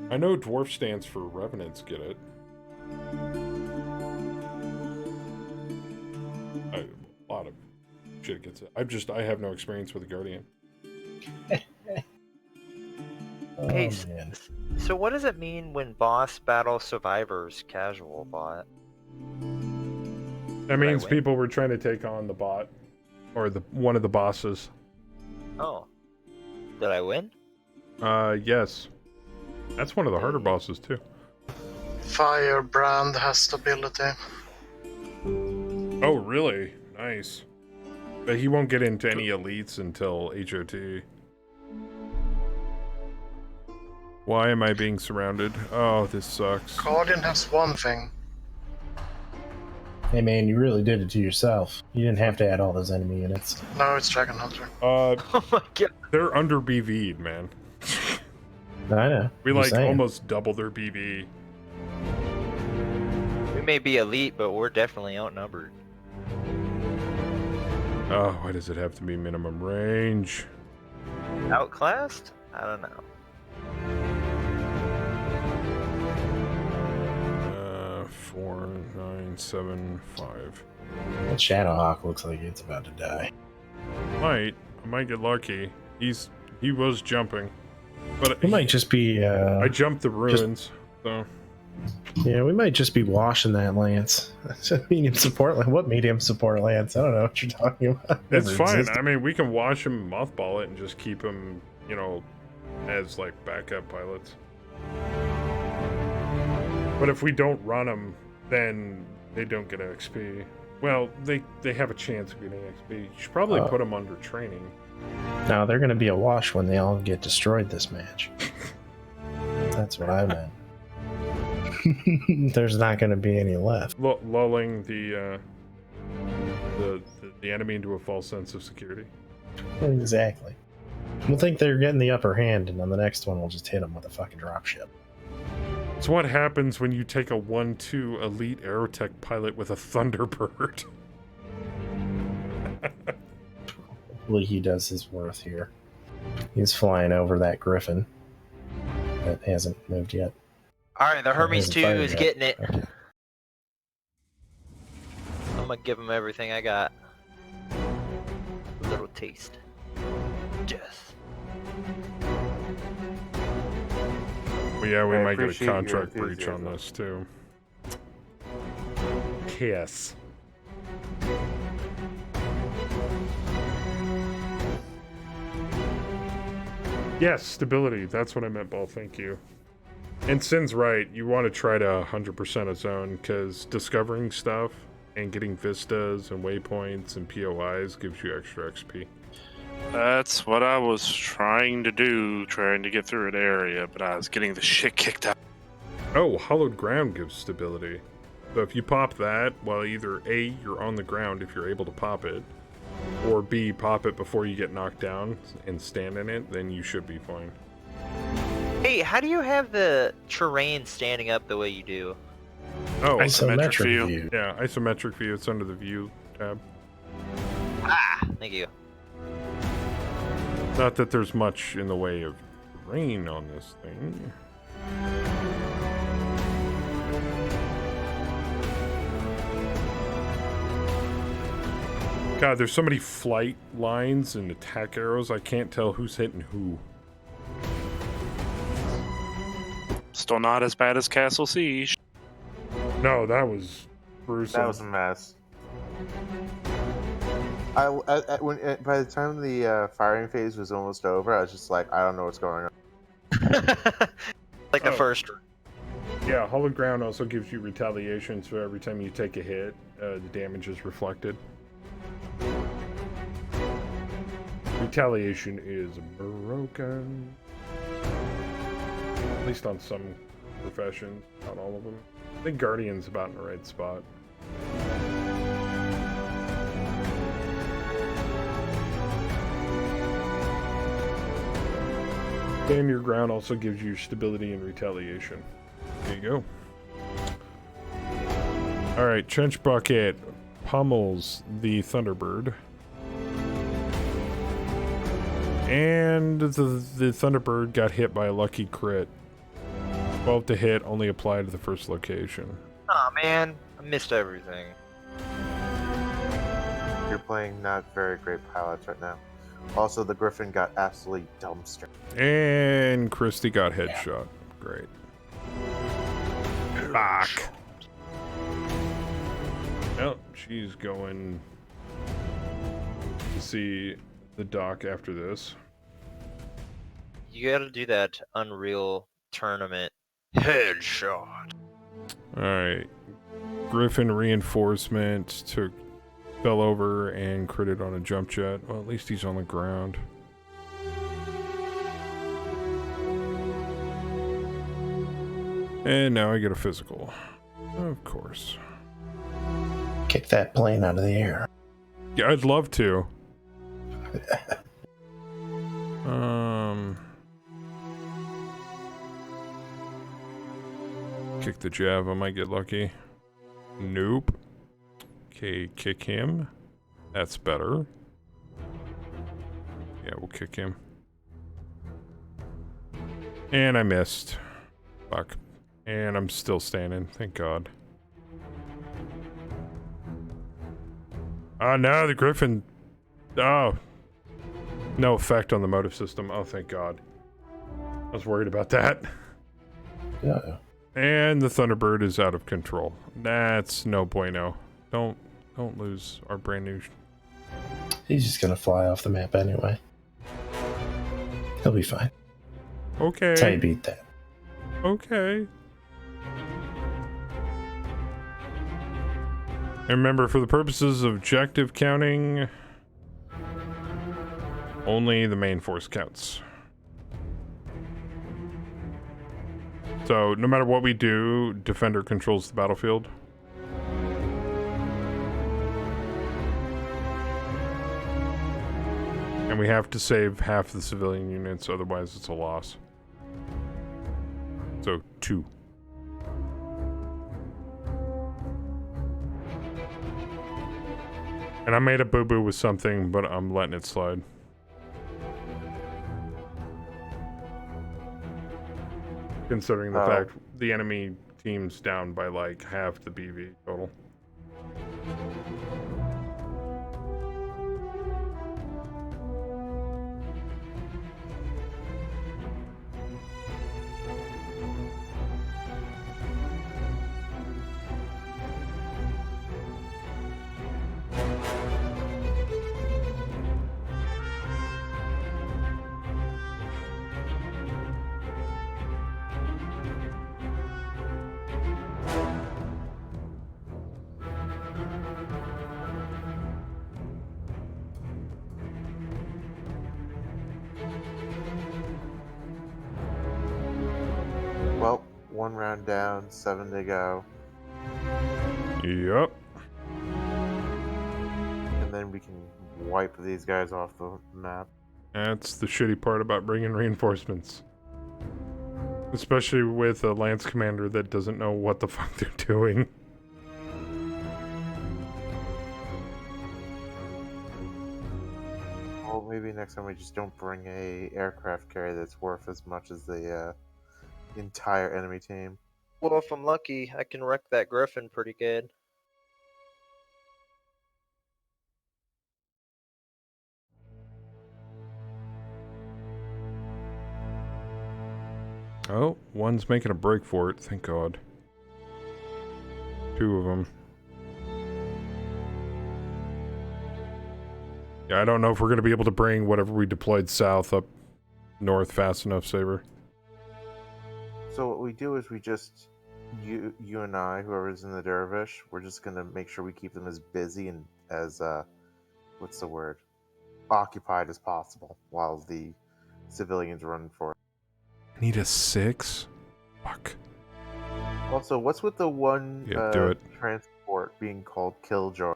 I know Dwarf stands for Revenants get it. A lot of shit gets it. I have no experience with a Guardian. Hey, so what does it mean when boss battle survivors casual bot? That means people were trying to take on the bot, or one of the bosses. Oh, did I win? Yes. That's one of the harder bosses too. Firebrand has stability. Oh, really? Nice. But he won't get into any elites until HOT. Why am I being surrounded? Oh, this sucks. Guardian has one thing. Hey man, you really did it to yourself. You didn't have to add all those enemy units. No, it's Dragon Hunter. Oh my god. They're under BV'd, man. I know. We I'm like saying. almost double their BV. We may be elite, but we're definitely outnumbered. Oh, why does it have to be minimum range? Outclassed? I don't know. 4, 9, 7, 5. That Shadowhawk looks like it's about to die. I might get lucky. He was jumping, but It might just be. I jumped the ruins, so. Yeah, we might just be washing that lance. That's a medium support lance. What medium support lance? I don't know what you're talking about. It's Never fine. existed. I mean, we can wash him, mothball it, and just keep him, you know, as like backup pilots. But if we don't run them, then they don't get XP. Well, they have a chance of getting XP. You should probably put them under training. No, they're going to be a wash when they all get destroyed this match. That's what I meant. There's not going to be any left. Lulling the enemy into a false sense of security. Exactly. We'll think they're getting the upper hand, and on the next one, we'll just hit them with a fucking dropship. It's what happens when you take a 1-2 elite aerotech pilot with a Thunderbird. Hopefully he does his worth here. He's flying over that Griffin that hasn't moved yet. Alright, the Hermes hasn't 2 fired is yet. getting it. Okay. I'm gonna give him everything I got. A little taste. Yes. Well, yeah, we I might get a appreciate your contract breach on enthusiasm. this too. Kiss. Yes, stability. That's what I meant, Ball. Thank you. And Sin's right. You want to try to 100% a zone, because discovering stuff and getting vistas and waypoints and POIs gives you extra XP. That's what I was trying to do, trying to get through an area, but I was getting the shit kicked out. Oh, hollowed ground gives stability. So if you pop that, well, either A, you're on the ground if you're able to pop it, or B, pop it before you get knocked down and stand in it, then you should be fine. Hey, how do you have the terrain standing up the way you do? Oh, Isometric view. Yeah, isometric view. It's under the view tab. Ah, thank you. Not that there's much in the way of terrain on this thing. God, there's so many flight lines and attack arrows, I can't tell who's hitting who. Still not as bad as Castle Siege. No, that was gruesome. That was a mess. By the time the firing phase was almost over, I was just like, I don't know what's going on. Like the first. Yeah, hollowed ground also gives you retaliation, so every time you take a hit, the damage is reflected. Retaliation is broken. At least on some professions, not all of them. I think Guardian's about in the right spot. Stand your ground also gives you stability and retaliation. There you go. Alright, Trench Bucket pummels the Thunderbird. And the Thunderbird got hit by a lucky crit. 12 to hit, only applied to the first location. Aw, man. I missed everything. You're playing not very great pilots right now. Also, the Griffin got absolutely dumpster. And Christy got headshot. Great. Fuck. Well, she's going to see the dock after this. You gotta do that Unreal tournament headshot. Alright. Griffin reinforcement fell over and critted on a jump jet. Well, at least he's on the ground. And now I get a physical. Of course. Kick that plane out of the air. Yeah, I'd love to. Kick the jab, I might get lucky. Nope. Okay, kick him. That's better. Yeah, we'll kick him. And I missed. Fuck. And I'm still standing, thank God. Oh no, the Griffin. Oh. No effect on the motive system. Oh, thank God. I was worried about that. Yeah. And the Thunderbird is out of control. That's no bueno. Don't lose our brand new. He's just gonna fly off the map anyway. He'll be fine. Okay. That's how you beat that. Okay. And remember, for the purposes of objective counting, only the main force counts. So, no matter what we do, Defender controls the battlefield. And we have to save half the civilian units, otherwise it's a loss. So, 2. And I made a boo-boo with something, but I'm letting it slide. Considering the fact the enemy team's down by like half the BV total. Well, 1 round down, 7 to go. Yep. And then we can wipe these guys off the map. That's the shitty part about bringing reinforcements. Especially with a Lance Commander that doesn't know what the fuck they're doing. Well, maybe next time we just don't bring a aircraft carrier that's worth as much as the entire enemy team. Well, if I'm lucky, I can wreck that Griffin pretty good. Oh, one's making a break for it, thank God. 2 of them. Yeah, I don't know if we're going to be able to bring whatever we deployed south up north fast enough, Saber. So what we do is we just, you and I, whoever's in the Dervish, we're just going to make sure we keep them as busy and as, what's the word? Occupied as possible while the civilians run for it. Need a 6? Fuck. Also, what's with the one Yeah, do it. transport being called Killjoy?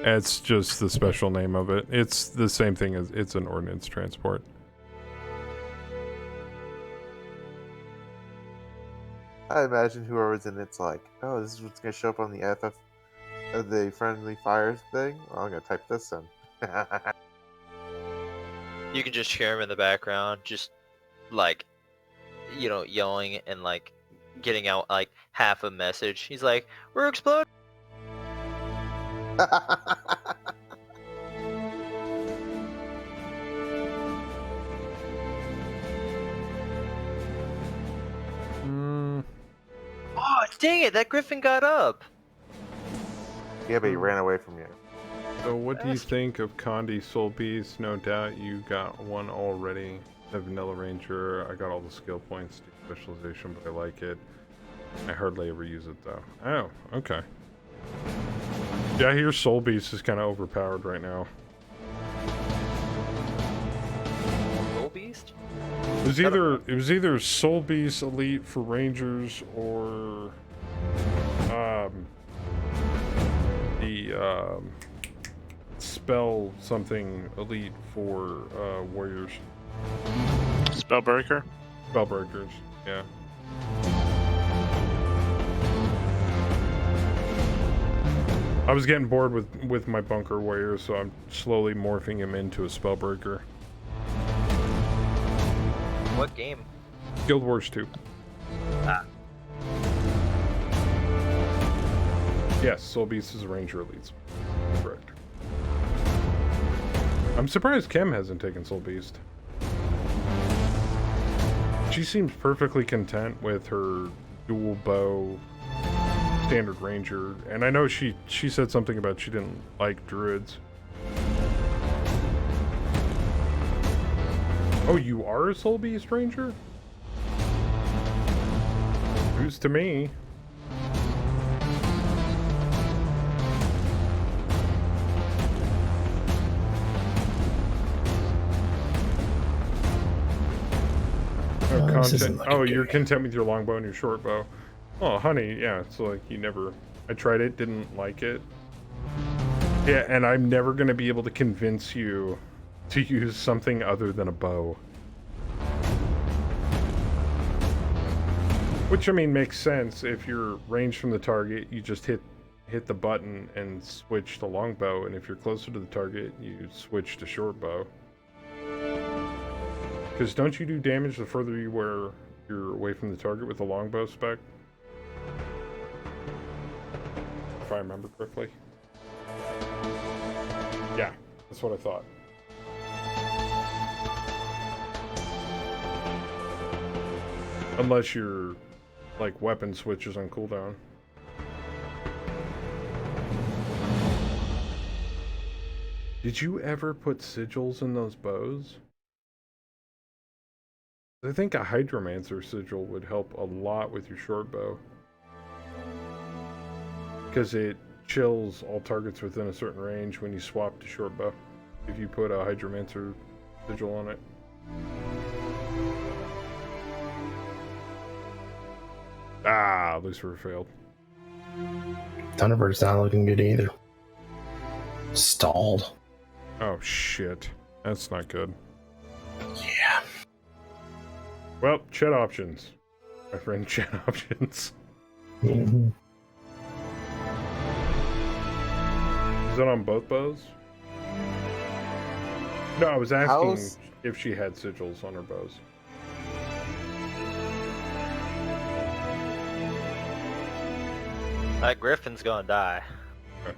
It's just the special name of it. It's the same thing as it's an ordnance transport. I imagine whoever's in it's like, oh, this is what's going to show up on the FF, the friendly fires thing. Well, I'm going to type this in. You can just hear him in the background, just like, you know, yelling and like getting out like half a message. He's like, "We're exploding." Oh, dang it! That Griffin got up. Yeah, but he ran away from you. So what do you think of Condi Soul Beast? No doubt you got one already. The Vanilla Ranger, I got all the skill points. specialization, but I like it. I hardly ever use it though. Oh, okay. Yeah, I hear Soul Beast is kind of overpowered right now. Soul Beast? It was either Soul Beast Elite for Rangers or the Spell something Elite for Warriors. Spellbreaker? Spellbreakers, yeah. I was getting bored with my Bunker Warrior, so I'm slowly morphing him into a Spellbreaker. What game? Guild Wars 2. Ah. Yes, Soul Beast is a Ranger Elites. Correct. I'm surprised Kem hasn't taken Soul Beast. She seems perfectly content with her dual bow standard ranger, and I know she said something about she didn't like druids. Oh, you are a Soul Beast ranger? Who's to me? Oh, content. Oh, you're content with your longbow and your short bow. Oh, honey, yeah, it's like you never... I tried it, didn't like it. Yeah, and I'm never going to be able to convince you to use something other than a bow. Which, I mean, makes sense. If you're ranged from the target, you just hit the button and switch to longbow, and if you're closer to the target, you switch to short bow. Because don't you do damage the further you're away from the target with the longbow spec? If I remember correctly. Yeah, that's what I thought. Unless your, like, weapon switches on cooldown. Did you ever put sigils in those bows? I think a Hydromancer sigil would help a lot with your short bow. Because it chills all targets within a certain range when you swap to short bow. If you put a Hydromancer sigil on it. Ah, Lucifer failed. Thunderbird's not looking good either. Stalled. Oh shit. That's not good. Yeah. Well, chat options. My friend, chat options. Mm-hmm. Is that on both bows? No, I was asking if she had sigils on her bows. That Griffin's gonna die. Okay.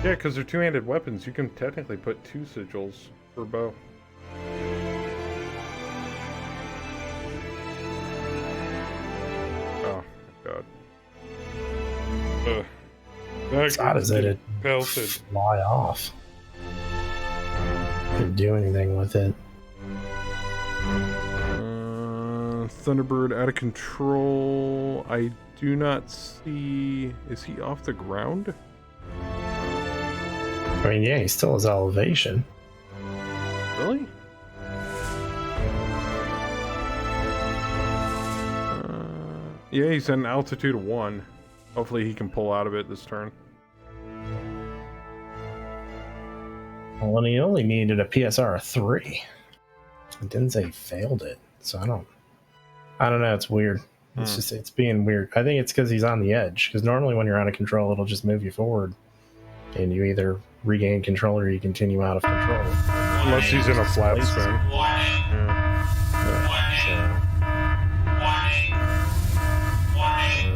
Yeah, because they're two-handed weapons. You can technically put 2 sigils per bow. Oh, my God. How does it pelted. fly off? Couldn't do anything with it. Thunderbird out of control. I do not see... Is he off the ground? I mean, yeah, he still has elevation. Really? Yeah, he's at an altitude of 1. Hopefully he can pull out of it this turn. Well, and he only needed a PSR of 3. It didn't say he failed it, so I don't know, it's weird. It's just, it's being weird. I think it's because he's on the edge, because normally when you're out of control, it'll just move you forward, and you either regain control or you continue out of control. Unless he's in a flat spin. I'm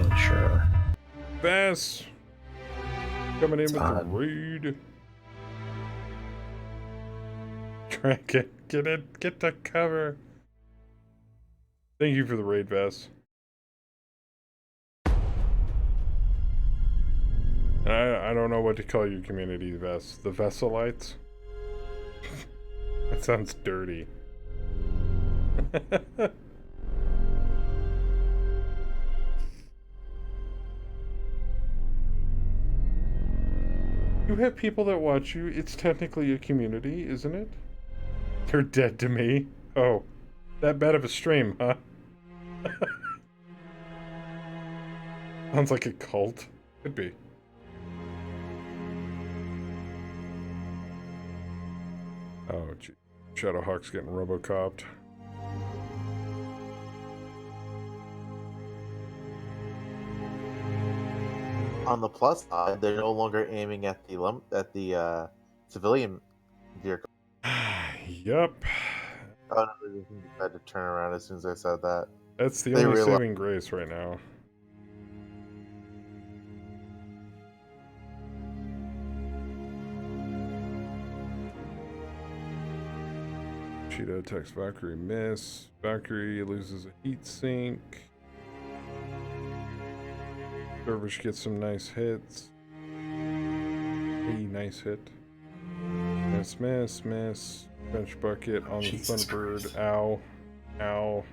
not sure. Bass! Coming in with the raid. Try and get to cover. Thank you for the raid, Vess. I don't know what to call your community, Vess. The Vesselites? That sounds dirty. You have people that watch you. It's technically a community, isn't it? They're dead to me. Oh, that bad of a stream, huh? Sounds like a cult. Could be. Oh, gee. Shadowhawk's getting robocopped. On the plus side, they're no longer aiming at the civilian vehicle. Yup. Oh no, they just decided to turn around as soon as I said that. That's the They only realized- saving grace right now. Cheetah attacks Valkyrie, miss. Valkyrie loses a heat sink. Dervish gets some nice hits. Hey, nice hit. Miss, miss, miss. Bench bucket on the Thunderbird. Ow. Ow.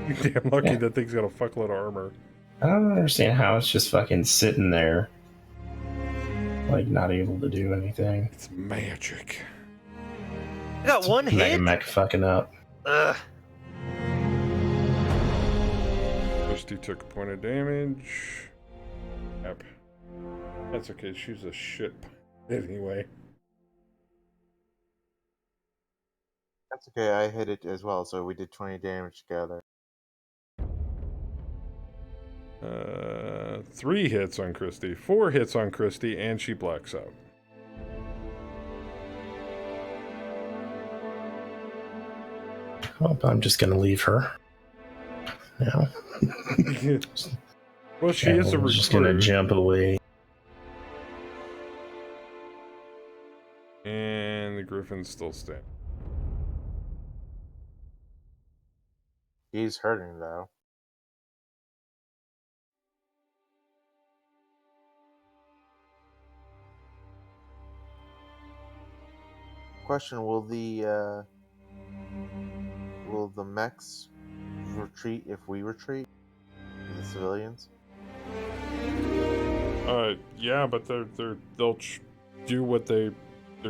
You're damn lucky that thing's got a fuckload of armor. I don't understand how it's just fucking sitting there, like not able to do anything. It's magic. I got one hit. MegaMek fucking up. Ugh. Christy took a point of damage. Yep. That's okay, she's a shit anyway. That's okay, I hit it as well, so we did 20 damage together. 3 hits on Christy, 4 hits on Christy, and she blacks out. Oh, I'm just gonna leave her. Now. Well, she is a recruit. Just gonna jump away. And the Griffin's still standing. He's hurting though. Question: Will the mechs retreat if we retreat? The civilians? Yeah, but they'll do what they're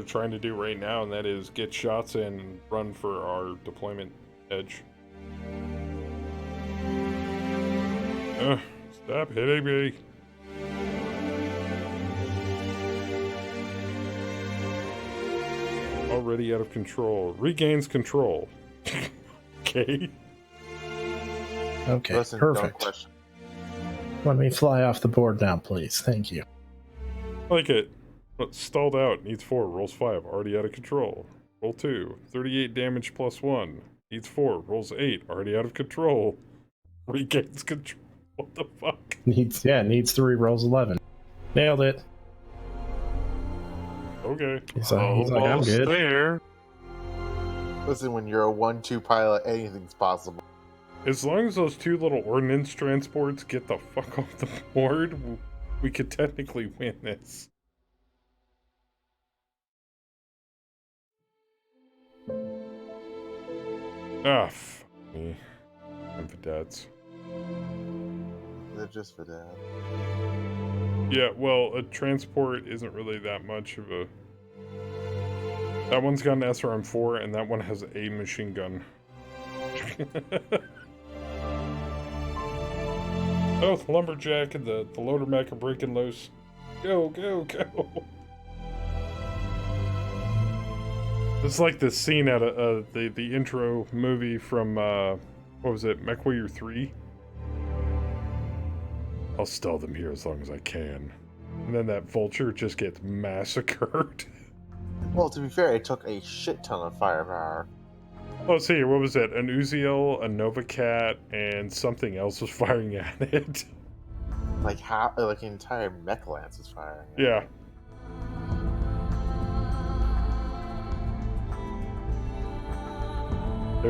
trying to do right now, and that is get shots in and run for our deployment edge. Stop hitting me. Already out of control. Regains control. Okay. Okay, Listen, don't perfect. question. Let me fly off the board now, please. Thank you. Like it. But stalled out. Needs 4. Rolls 5. Already out of control. Roll 2. 38 damage plus 1. Needs 4. Rolls 8. Already out of control. Regains control. What the fuck? Needs 3, rolls 11. Nailed it. Okay. He's like, I'm good. There. Listen, when you're a 1-2 pilot, anything's possible. As long as those 2 little ordnance transports get the fuck off the board, we could technically win this. Ah, fuck me. I'm vedettes. They're just for that. Yeah, well, a transport isn't really that much of a... That one's got an SRM-4, and that one has a machine gun. Oh, the lumberjack and the loader mech are breaking loose. Go, go, go! It's like this scene out of the intro movie from, what was it, MechWarrior 3? I'll stall them here as long as I can. And then that vulture just gets massacred. Well, to be fair, it took a shit ton of firepower. Oh, see, what was it? An Uziel, a Novacat, and something else was firing at it. Like an entire mech lance is firing. Yeah.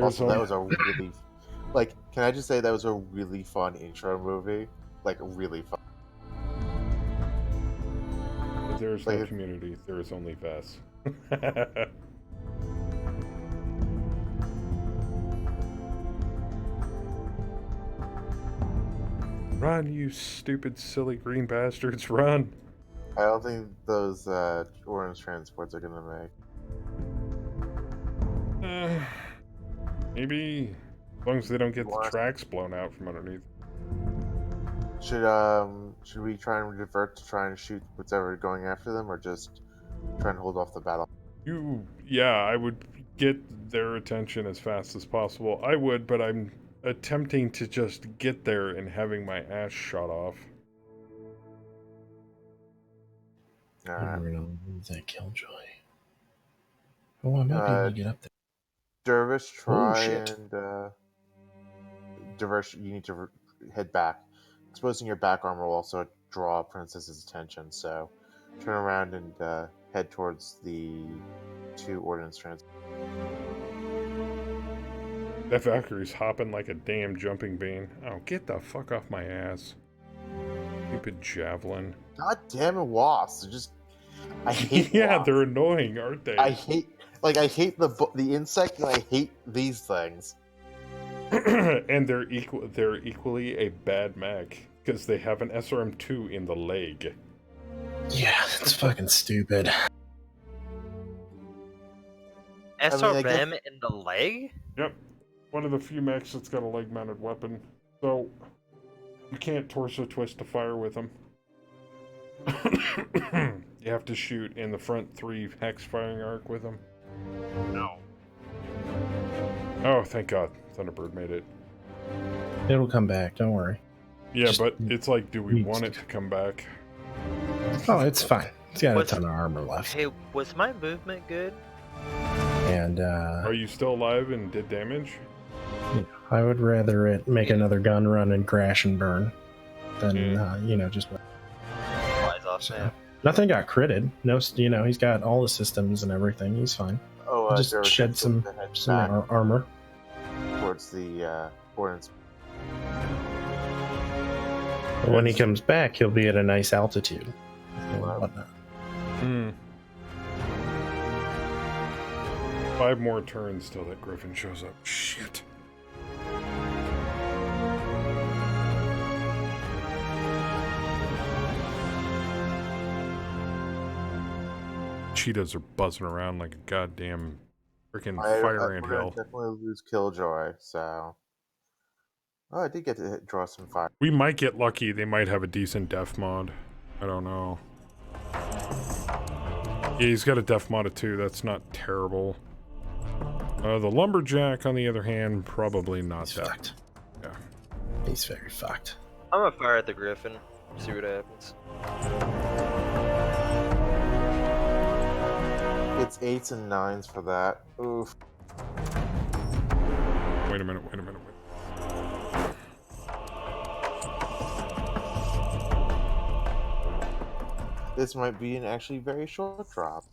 Also, that was a really... Like, can I just say that was a really fun intro movie? Like, really fun. There's no community, there is only Vess. Run, you stupid, silly green bastards, run! I don't think those orange transports are gonna make. Maybe, as long as they don't get the want- tracks blown out from underneath. Should we try and divert to try and shoot whatever going after them, or just try and hold off the battle? Yeah, I would get their attention as fast as possible. I would, but I'm attempting to just get there and having my ass shot off. I don't know that Killjoy. Oh, I might be able to get up there. Dervish, try shit. and Dervish, you need to head back. Exposing your back armor will also draw Princess's attention, so turn around and head towards the 2 ordnance transports. That Valkyrie's hopping like a damn jumping bean. Oh, get the fuck off my ass. Stupid javelin. God damn it, wasps! I hate Yeah, wasps. they're annoying, aren't they? I hate the insect, and I hate these things. And they're equally a bad mech because they have an SRM-2 in the leg. Yeah, that's fucking stupid. SRM in the leg? Yep. One of the few mechs that's got a leg-mounted weapon. So, you can't torso twist to fire with them. You have to shoot in the front 3 hex firing arc with them. No. Oh, thank God. Thunderbird made it. It'll come back, don't worry. Yeah, but it's like, do we want it to come back? Oh, it's fine. It's got a ton of armor left. Hey, was my movement good? And, Are you still alive and did damage? I would rather it make another gun run and crash and burn than, just... Flies off, man. Nothing got critted. No, he's got all the systems and everything. He's fine. Oh, just Dervish, shed some armor. Towards the ordnance. But when he comes back, he'll be at a nice altitude. And whatnot. 5 more turns till that Griffin shows up. Shit. Cheetahs are buzzing around like a goddamn freaking fire ant hill. Definitely lose Killjoy, so... Oh, I did get to draw some fire. We might get lucky. They might have a decent def mod. I don't know. Yeah, he's got a def mod of 2. That's not terrible. The Lumberjack, on the other hand, probably not that. Fucked. Yeah. He's very fucked. I'm gonna fire at the Griffin. See what happens. It's 8s and 9s for that. Oof. Wait a minute. This might be an actually very short drop.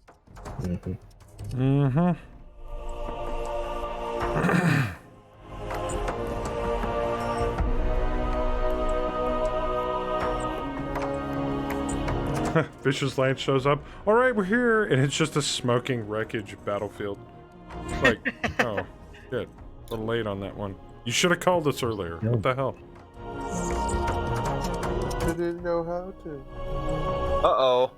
Vicious Lance shows up. All right, we're here, and it's just a smoking wreckage battlefield. It's like, oh, shit, a little late on that one. You should have called us earlier. What the hell? I didn't know how to. Uh-oh.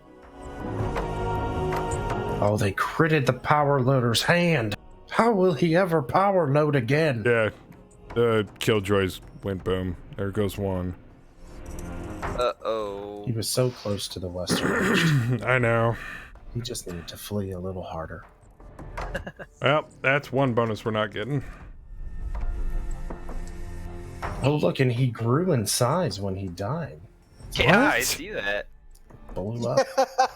Oh, they critted the power loader's hand. How will he ever power load again? Yeah, the Killjoys went boom. There goes one. Uh-oh. He was so close to the western edge. I know. He just needed to flee a little harder. Well, that's one bonus we're not getting. Oh, look, and he grew in size when he died. Yeah, What? I see that. Blew up.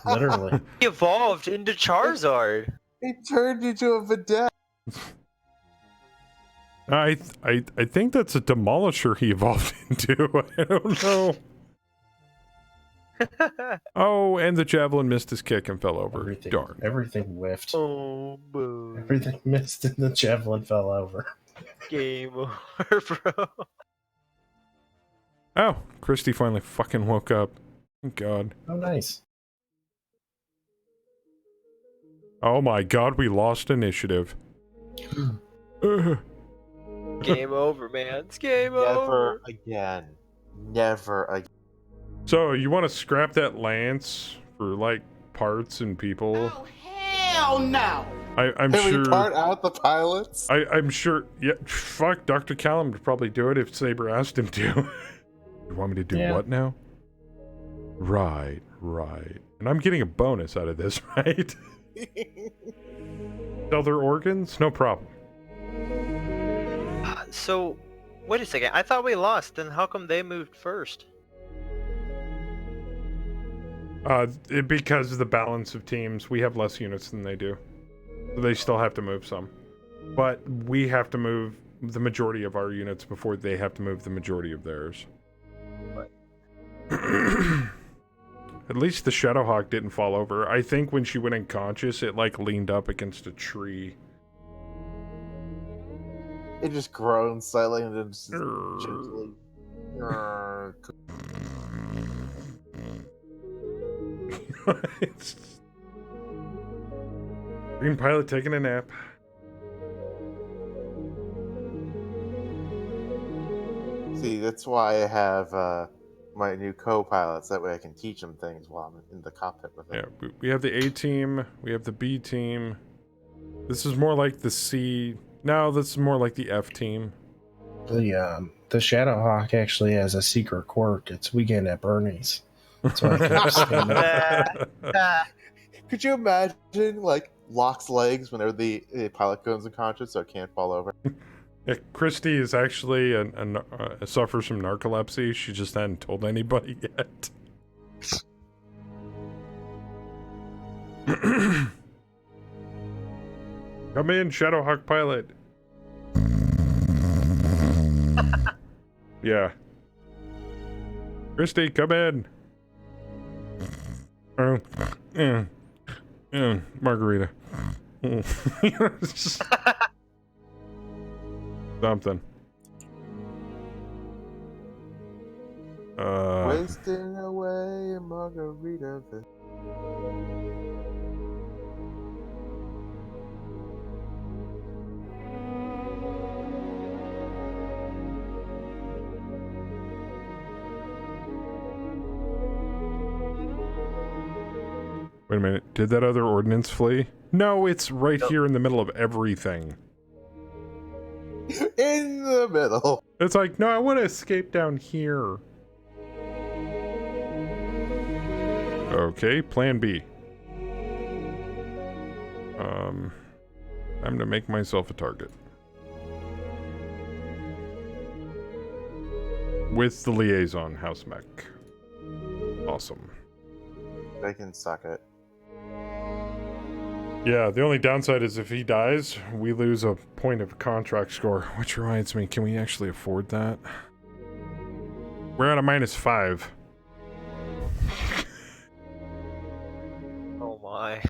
Literally. He evolved into Charizard. He turned into a vedette. I think that's a demolisher he evolved into. I don't know. Oh, and the javelin missed his kick and fell over. Darn. Everything whiffed. Oh, boo. Everything missed and the javelin fell over. Game over, bro. Oh, Christy finally fucking woke up. Thank God. Oh, nice. Oh my God, we lost initiative. Game over, man. It's game Never over. again. Never again. So you want to scrap that lance for like parts and people? Oh, hell no! I'm Can sure. we part out the pilots? I'm sure. Yeah, fuck. Dr. Callum would probably do it if Saber asked him to. You want me to do what now? Right. And I'm getting a bonus out of this, right? Sell their organs? No problem. So, wait a second. I thought we lost. Then how come they moved first? Because of the balance of teams, we have less units than they do. So they still have to move some. But we have to move the majority of our units before they have to move the majority of theirs. At least the Shadowhawk didn't fall over. I think when she went unconscious, it like leaned up against a tree. It just groans slightly and then just gently. Green pilot taking a nap. See, that's why I have my new co-pilots. That way I can teach them things while I'm in the cockpit with them. Yeah, we have the A team, we have the B team. This is more like the C. No, this is more like the F team. The Shadowhawk actually has a secret quirk. It's weekend at Bernie's. So I can just stand up. Could you imagine, like, locks legs whenever the pilot goes unconscious so it can't fall over? Yeah, Christy is actually suffers from narcolepsy. She just hadn't told anybody yet. Come in, Shadowhawk pilot. Yeah. Christy, come in. Margarita. Something. Wasting away a margarita. Wait a minute. Did that other ordnance flee? No, it's right here in the middle of everything. In the middle. It's like, no, I want to escape down here. Okay, plan B. I'm gonna make myself a target. With the liaison, House Mech. Awesome. They can suck it. Yeah, the only downside is if he dies, we lose a point of contract score. Which reminds me, can we actually afford that? We're at a -5. Oh my.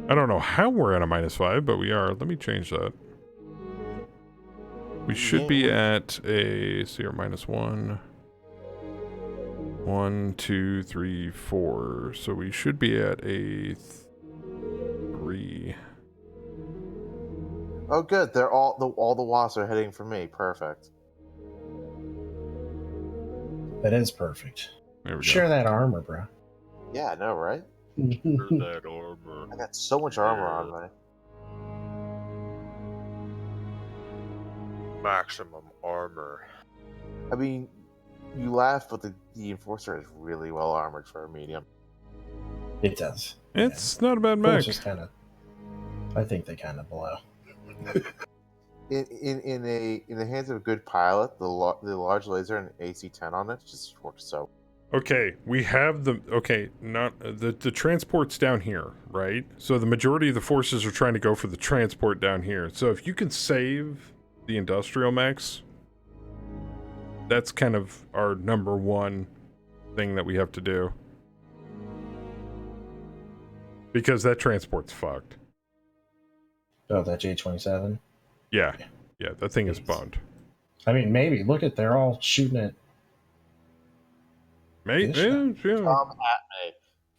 I don't know how we're at a -5, but we are. Let me change that. We should be at a, see, our -1. 1, 2, 3, 4. So we should be at a 3. Oh, good. They're all the wasps are heading for me. Perfect. That is perfect. There we Share go. that armor, bro. Yeah, I know, right? That armor. I got so much armor on me. Maximum armor. I mean, you laugh, but the Enforcer is really well armored for a medium. It does. It's not a bad mech. Just kind of. I think they kind of blow. In the hands of a good pilot, the large laser and AC-10 on it just works so. Okay, we have the not the transport's down here, right? So the majority of the forces are trying to go for the transport down here. So if you can save the industrial mechs, that's kind of our #1 thing that we have to do. Because that transport's fucked. Oh, that J-27? Yeah, that thing is boned. I mean, maybe. Look at, they're all shooting at... Yeah.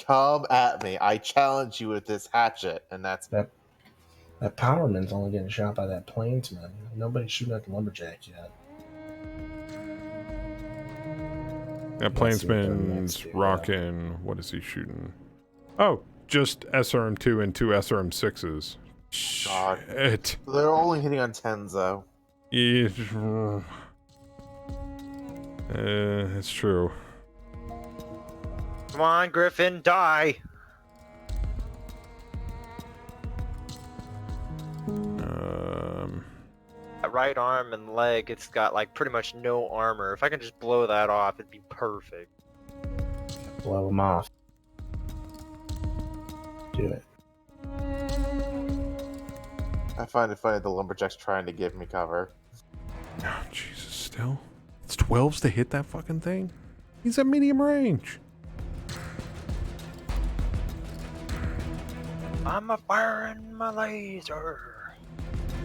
Come at me. I challenge you with this hatchet, and that's... That Powerman's only getting shot by that planesman. Nobody's shooting at the lumberjack yet. That Plainsman's rocking. What is he shooting? Oh, just SRM2 and 2 SRM6s. God. Shit. They're only hitting on 10s, though. Yeah. It's true. Come on, Griffin, die! That right arm and leg, it's got like pretty much no armor. If I can just blow that off, it'd be perfect. Blow them off. Do it. I find it funny the lumberjack's trying to give me cover. Oh, Jesus, still? It's 12s to hit that fucking thing? He's at medium range. I'm a firing my laser.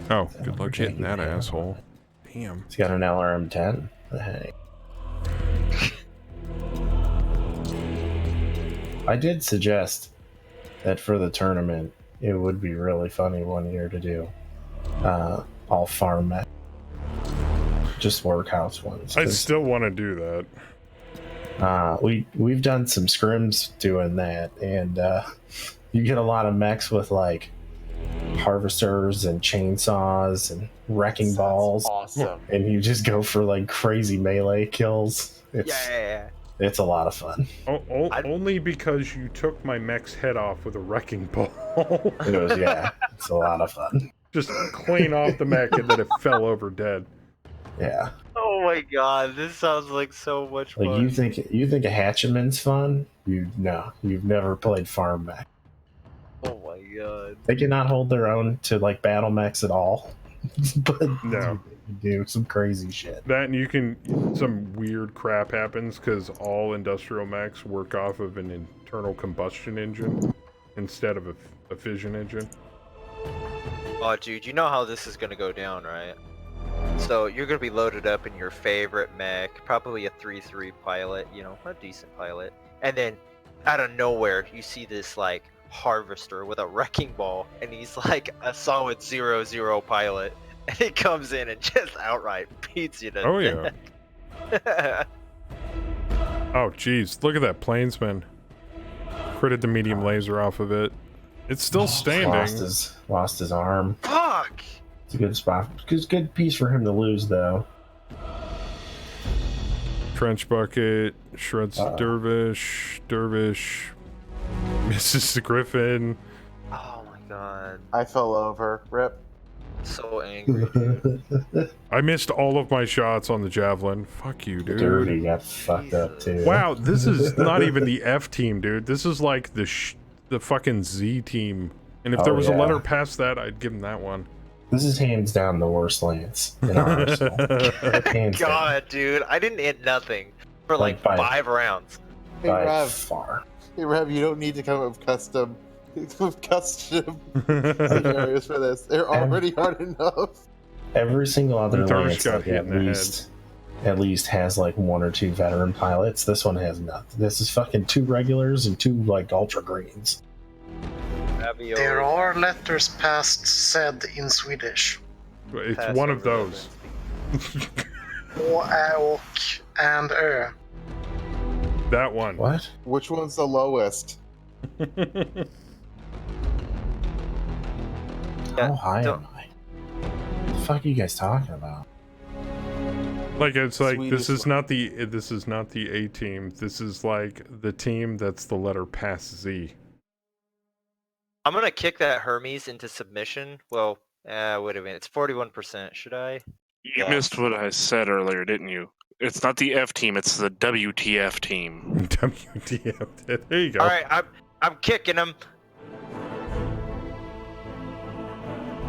Oh, good luck hitting that asshole. Damn. He's got an LRM-10. Hey. I did suggest that for the tournament, it would be really funny one year to do all farm mech. Just workhouse ones. I still want to do that. We've done some scrims doing that, and you get a lot of mechs with like harvesters and chainsaws and wrecking balls. Awesome. And you just go for like crazy melee kills. It's a lot of fun. Only because you took my mech's head off with a wrecking ball. It's a lot of fun. Just clean off the mech and then it fell over dead. Yeah. Oh my god, this sounds like so much fun. Like you think a Hatcheman's fun? You've never played farm mech. Oh my god. They cannot hold their own to like battle mechs at all. But no, do some crazy shit. That and you can some weird crap happens because all industrial mechs work off of an internal combustion engine instead of a fission engine. Oh dude, you know how this is gonna go down, right? So you're gonna be loaded up in your favorite mech, probably a 3-3 pilot, you know, a decent pilot, and then out of nowhere you see this like harvester with a wrecking ball, and he's like a solid 0-0 pilot, and he comes in and just outright beats you to Oh yeah. Oh jeez, look at that Plainsman. Critted the medium laser off of it. It's still standing. Lost his arm. Fuck! It's a good spot. Good piece for him to lose, though. Trench bucket, shreds Dervish, misses the Griffin. Oh my god. I fell over. Rip. So angry, dude. I missed all of my shots on the javelin. Fuck you, dude. Dirty got fucked up, too. Wow, this is not even the F team, dude. This is like the fucking Z team. And if there was a letter past that, I'd give him that one. This is hands down the worst Lance in our arsenal. God, dude, I didn't hit nothing for like 5 rounds. Hey, Rev, you don't need to come up with custom scenarios for this. They're already hard enough. Every single other Lance Lance like, at least has like 1 or 2 veteran pilots. This one has nothing. This is fucking 2 regulars and 2 like ultra greens. There are letters past said in Swedish. It's one of those. O, Ä, och, and Ö. That one. What? Which one's the lowest? How high am I? What the fuck are you guys talking about? Like it's like Swedish this is not the A team. This is like the team that's the letter past Z. I'm gonna kick that Hermes into submission. Well, wait a minute. It's 41%. Should I? You missed what I said earlier, didn't you? It's not the F team. It's the WTF team. WTF. There you go. All right, I'm kicking him.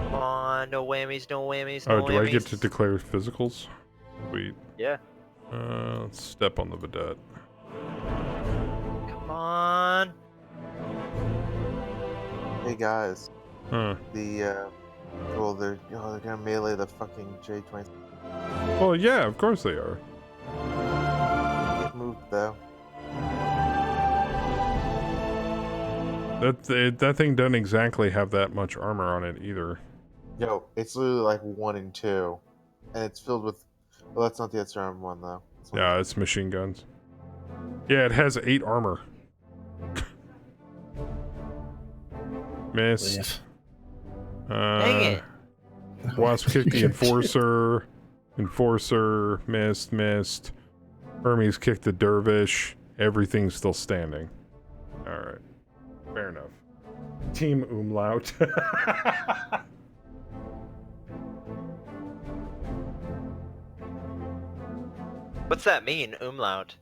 Come on, no whammies, no whammies, no Oh, do whammies. I get to declare physicals? Sweet. Yeah. Let's step on the vedette. Come on. Hey guys. Huh. They're gonna melee the fucking J-20. Well, yeah, of course they are. It moved though. That thing doesn't exactly have that much armor on it either. Yo, it's literally like 1 and 2, and it's filled with. Well, that's not the SRM one though. Yeah, it's machine guns. Yeah, it has 8 armor. Missed. Dang it. Wasp kicked the Enforcer. Enforcer, missed. Hermes kicked the Dervish. Everything's still standing. Alright. Fair enough. Team Umlaut. What's that mean, umlaut?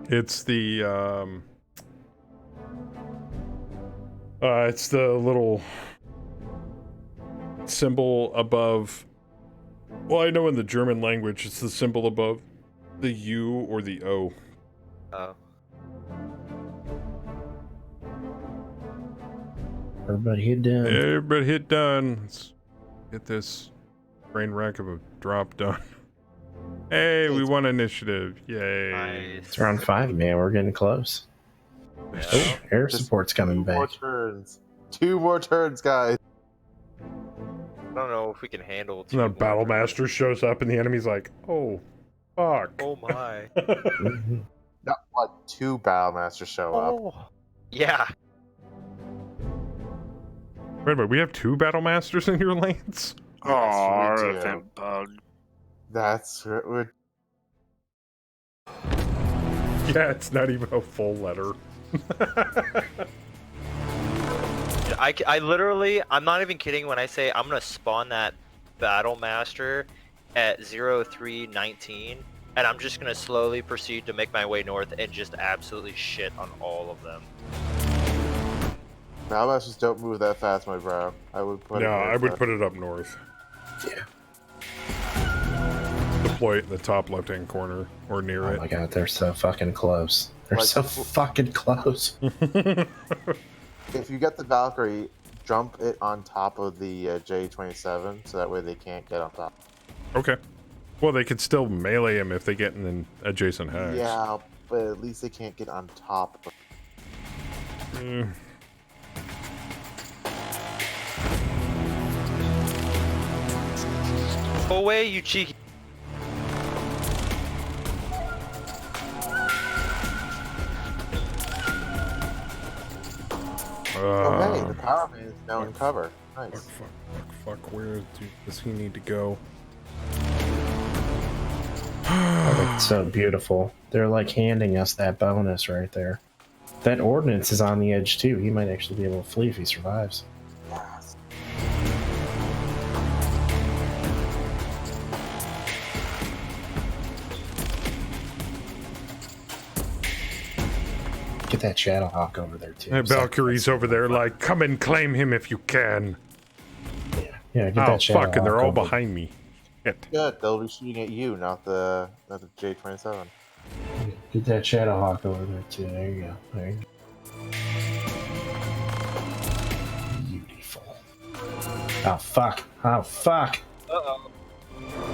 It's the it's the little symbol above. Well, I know in the German language it's the symbol above the U or the O. Oh. Everybody hit done. Everybody hit done. Let's get this train wreck of a drop done. Hey, we won initiative. Yay. Nice. It's round 5, man. We're getting close. Oh, air support's coming back. 2 more turns. 2 more turns, guys. I don't know if we can handle. And the Battle Master shows up and the enemy's like, oh, fuck. Oh my. Not what, 2 Battlemasters show up. Yeah. Wait a minute, we have 2 Battle Masters in your lanes? Oh, we do. event bug. That's what Yeah, it's not even a full letter. I literally, I'm not even kidding when I say I'm gonna spawn that Battle Master at 0319, and I'm just gonna slowly proceed to make my way north and just absolutely shit on all of them. Battlemasters don't move that fast, my bro. I would put it up north. Yeah. Deploy it in the top left-hand corner or near it. Oh my god, they're so fucking close. They're Like- so fucking close. If you get the Valkyrie, jump it on top of the J27, so that way they can't get on top. Okay. Well, they could still melee him if they get in an adjacent hex. Yeah, but at least they can't get on top. Mm. Go away, you cheeky. Okay, the Power Man is now in cover. Nice. Fuck, where does he need to go? Oh, that's so beautiful. They're like handing us that bonus right there. That ordnance is on the edge too. He might actually be able to flee if he survives. Yes. Get that Shadowhawk over there too. That Valkyrie's over there like, come and claim him if you can. Yeah, get Oh, that Shadowhawk. fuck, and they're all over. behind me. Shit. Good, they'll be shooting at you, not the J27. Get that Shadowhawk over there too. There you go. There you go. Beautiful. Oh fuck. Oh fuck. Uh-oh.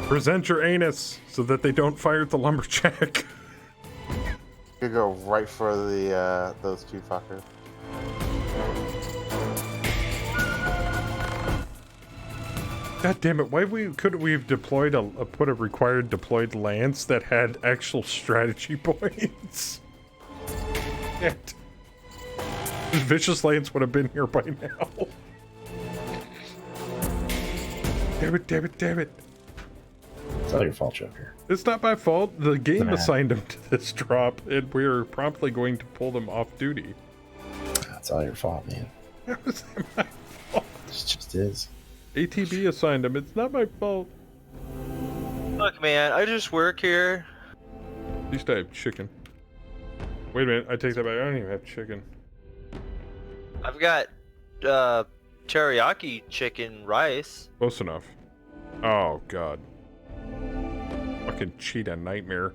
Present your anus so that they don't fire at the lumberjack. You could go right for the those 2 fuckers. God damn it! Why couldn't we have deployed put a required deployed lance that had actual strategy points? Shit. Vicious Lance would have been here by now. Damn it! It's all your fault, Joker. It's not my fault. The game Nah. assigned them to this drop, and we're promptly going to pull them off duty. That's all your fault, man. That was my fault. It just is. ATB assigned them. It's not my fault. Look, man, I just work here. At least I have chicken. Wait a minute, I take that back. I don't even have chicken. I've got teriyaki chicken rice. Close enough. Oh, God. Fucking cheetah nightmare.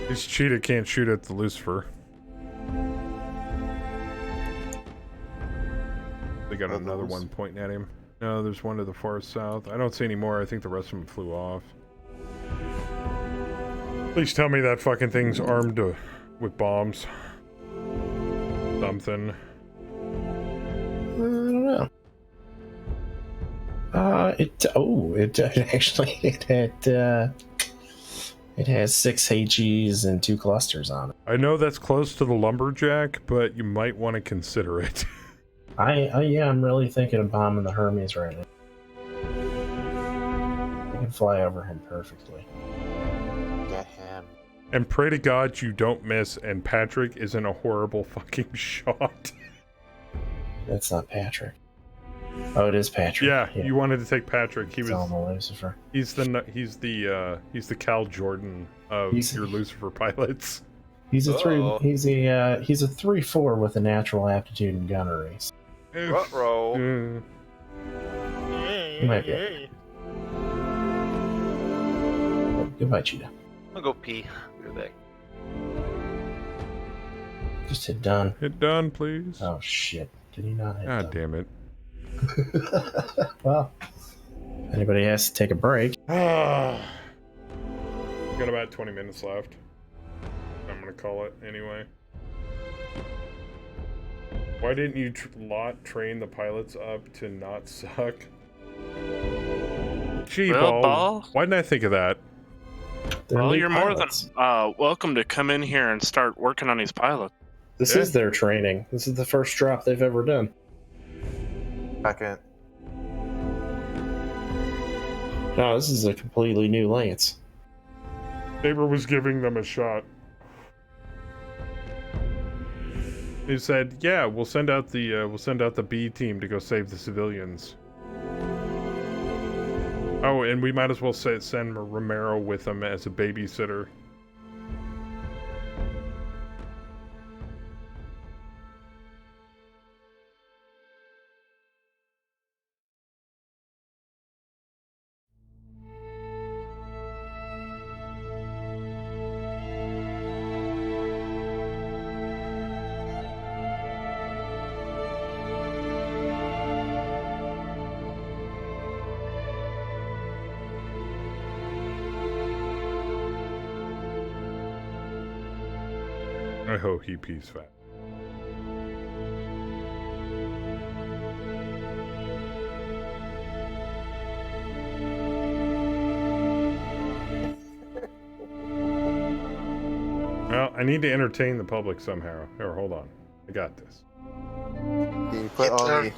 This cheetah can't shoot at the Lucifer. They got another one pointing at him. No, there's one to the far south. I don't see any more. I think the rest of them flew off. Please tell me that fucking thing's armed with bombs. Something. I don't know. It has 6 HEs and 2 clusters on it. I know that's close to the Lumberjack, but you might want to consider it. I'm really thinking of bombing the Hermes right now. I can fly over him perfectly. Get him. And pray to God you don't miss, and Patrick isn't a horrible fucking shot. That's not Patrick. Oh, it is Patrick. Yeah, you wanted to take Patrick. He was on the Lucifer. He's the Cal Jordan of your Lucifer pilots. He's a 3/4 with a natural aptitude in gunnery. Ruh-roh. You might be okay. Goodbye, Cheetah. I'll go pee. Be right back. Just hit done. Hit done, please. Oh shit! Did he not hit done? God damn it. Well, anybody has to take a break. Got about 20 minutes left. I'm gonna call it anyway. Why didn't you train the pilots up to not suck? Gee, Ball. Why didn't I think of that? Well, you're more than welcome to come in here and start working on these pilots. This is their training. This is the first drop they've ever done. Second. No, this is a completely new lance. Saber was giving them a shot. He said, "Yeah, we'll send out the B team to go save the civilians." Oh, and we might as well send Romero with them as a babysitter. I hope he pees fast. Well, I need to entertain the public somehow. Here, hold on. I got this. Can you put on the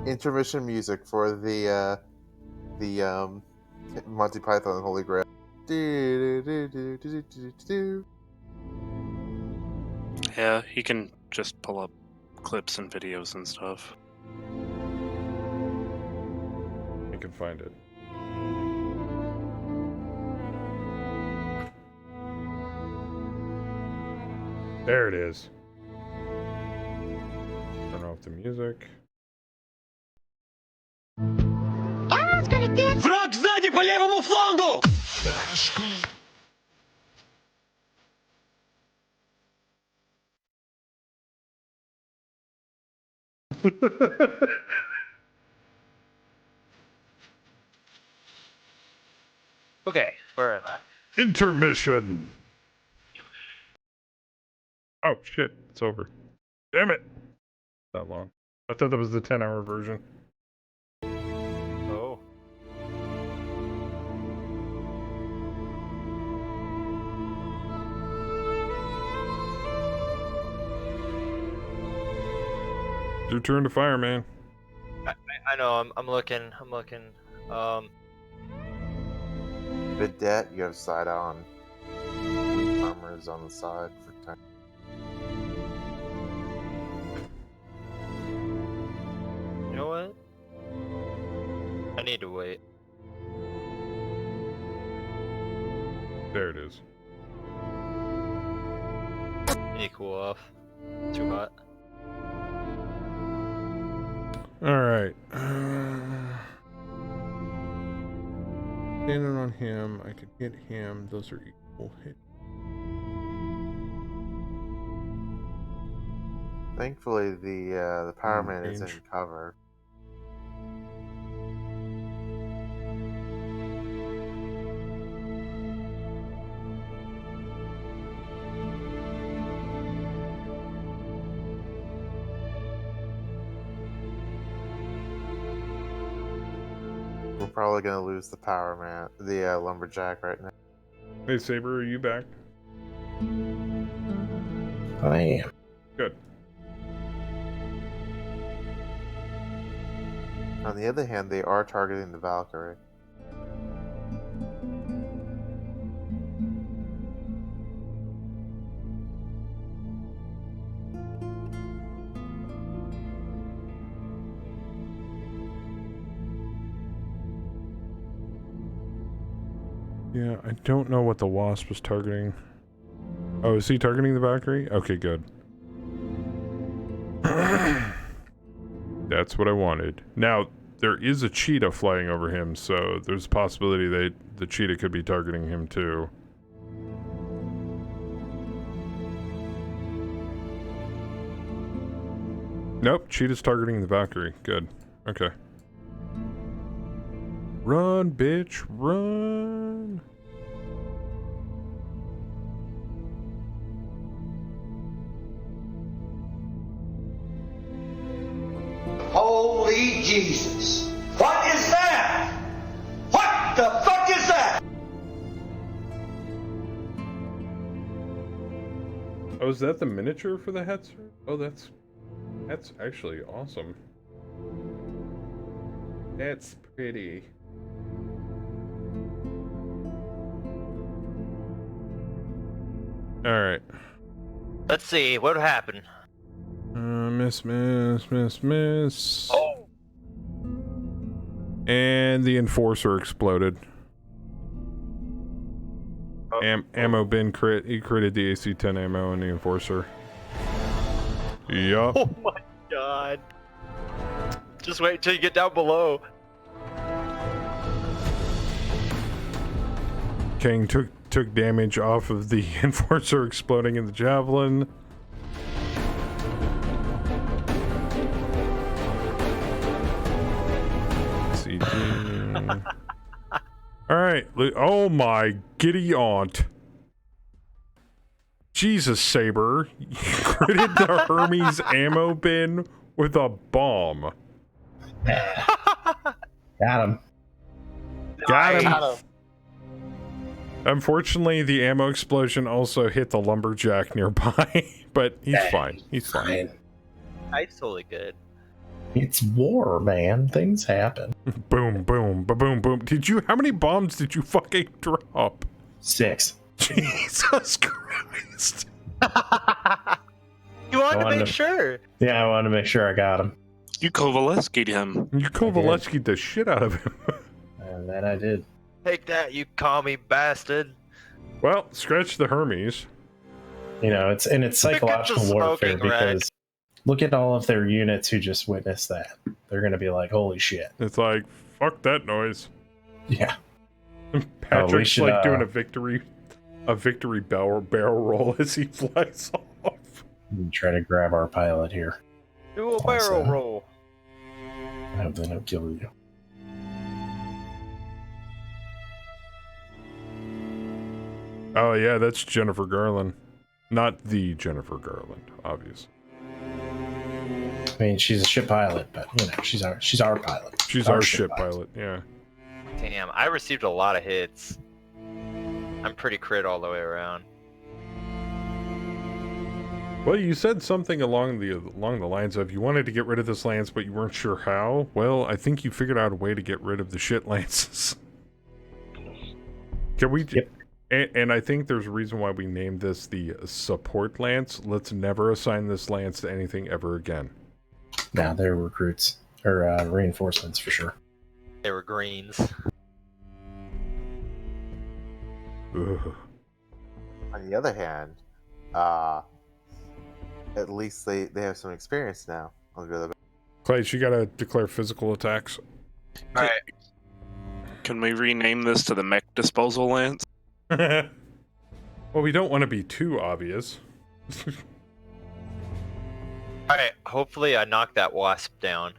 intermission music for the Monty Python and Holy Grail? Yeah, he can just pull up clips and videos and stuff. I can find it. There it is. Turn off the music. Враг сзади по левому флангу! Okay, where am I? Intermission. Oh shit, it's over. Damn it. That long. I thought that was the 10-hour version. Oh. Your turn to fire, man. I know. I'm looking. Vedette, you have side on. Wing armor is on the side for time. You know what? I need to wait. There it is. I need to cool off. Too hot. Alright. Standing on him, I can hit him. Those are equal hit. Thankfully, the Power Man is in cover. We're probably gonna lose the power man, the lumberjack right now. Hey, Saber, are you back? I am. Good. On the other hand, they are targeting the Valkyrie. Yeah, I don't know what the Wasp was targeting. Oh, is he targeting the Valkyrie? Okay, good. That's what I wanted. Now, there is a cheetah flying over him, so there's a possibility that the cheetah could be targeting him too. Nope, cheetah's targeting the Valkyrie. Good. Okay. Run, bitch, run! Holy Jesus. What is that? What the fuck is that? Oh, is that the miniature for the Hetzer? Oh, that's actually awesome. That's pretty. Alright. Let's see, what happened? Miss. Oh! And the Enforcer exploded. Ammo bin crit. He critted the AC-10 ammo in the Enforcer. Yup. Oh my god. Just wait until you get down below. King took damage off of the Enforcer exploding in the Javelin. Alright, oh my giddy aunt. Jesus, Saber. You critted the Hermes ammo bin with a bomb. Got him. Got him. Unfortunately, the ammo explosion also hit the lumberjack nearby, but he's fine. He's fine. It's totally good. It's war, man. Things happen. Boom, boom, boom, boom. How many bombs did you fucking drop? 6. Jesus Christ. You wanted to make sure. Yeah, I wanted to make sure I got him. You Kovalevski'd him. You Kovalevski'd the shit out of him. And that I did. Take that, you commie bastard. Well, scratch the Hermes. You know, it's psychological warfare because look at all of their units who just witnessed that. They're gonna be like, holy shit. It's like, fuck that noise. Yeah. Patrick's like doing a victory barrel roll as he flies off. Try to grab our pilot here. Do a barrel roll. I hope they don't kill you. Oh yeah, that's Jennifer Garland. Not the Jennifer Garland, obviously. I mean, she's a ship pilot, but you know, she's our pilot. She's our ship pilot, yeah. Damn, I received a lot of hits. I'm pretty crit all the way around. Well, you said something along the lines of you wanted to get rid of this lance, but you weren't sure how. Well, I think you figured out a way to get rid of the shit lances. Can we? Yep. And I think there's a reason why we named this the support lance. Let's never assign this lance to anything ever again. Nah, they're recruits or reinforcements for sure. They were greens. Ugh. On the other hand, at least they have some experience now. Clay, you gotta declare physical attacks. Alright. Can we rename this to the mech disposal lance? Well, we don't want to be too obvious. Alright, hopefully I knocked that wasp down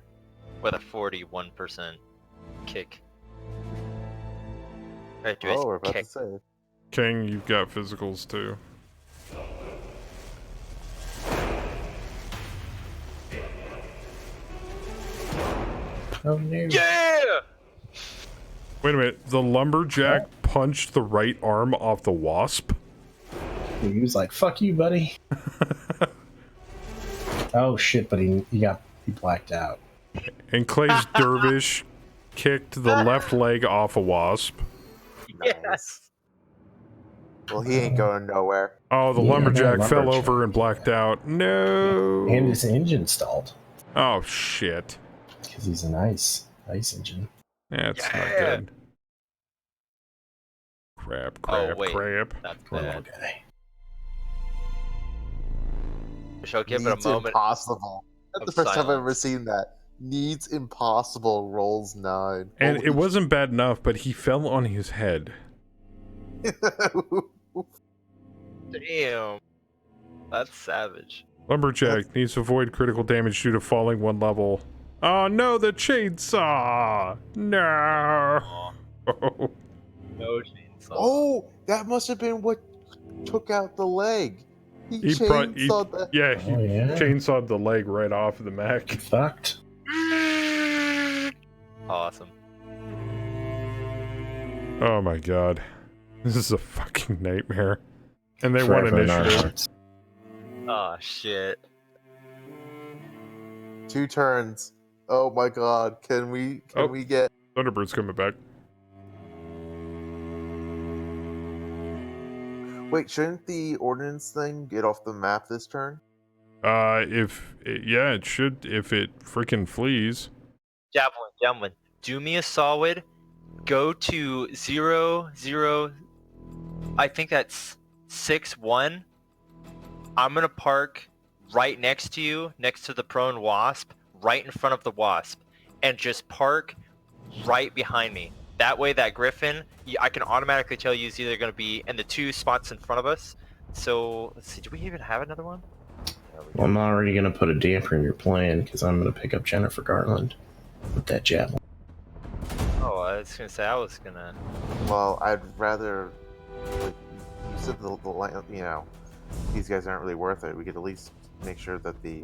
with a 41% kick. Alright, do we're about kick. to say. King, you've got physicals too. Oh no. Yeah! Wait a minute. The lumberjack punched the right arm off the wasp? He was like, fuck you, buddy. Oh, shit, but he blacked out. And Clay's dervish kicked the left leg off a wasp. Nice. Well, he ain't going nowhere. Oh, the lumberjack fell over and blacked out. No. And his engine stalled. Oh, shit. Because he's an ice engine. That's not good. Crap. That's bad. Okay. Shall give it a moment. Impossible. That's the first time I've ever seen that. Needs impossible rolls 9. And it wasn't bad enough, but he fell on his head. Damn. That's savage. Lumberjack needs to avoid critical damage due to falling 1 level. Oh no, the chainsaw! No! No chainsaw. Oh, that must have been what took out the leg. He chainsawed the... chainsawed the leg right off of the mech. Fucked. Awesome. Oh my god. This is a fucking nightmare. And they won initiative. Oh shit. 2 turns. Oh my god. Can we get... Thunderbird's coming back. Wait, shouldn't the ordnance thing get off the map this turn? It should if it freaking flees. Javelin, do me a solid. Go to 0, 0, I think that's 6-1. I'm gonna park right next to you, next to the prone wasp, right in front of the wasp, and just park right behind me. That way, that griffin, I can automatically tell you is either going to be in the 2 spots in front of us. So, let's see, do we even have another one? Well, I'm already going to put a damper in your plan because I'm going to pick up Jennifer Garland with that javelin. Oh, I was going to say, I was going to... Well, I'd rather... Like, you said the you know, these guys aren't really worth it. We could at least make sure that the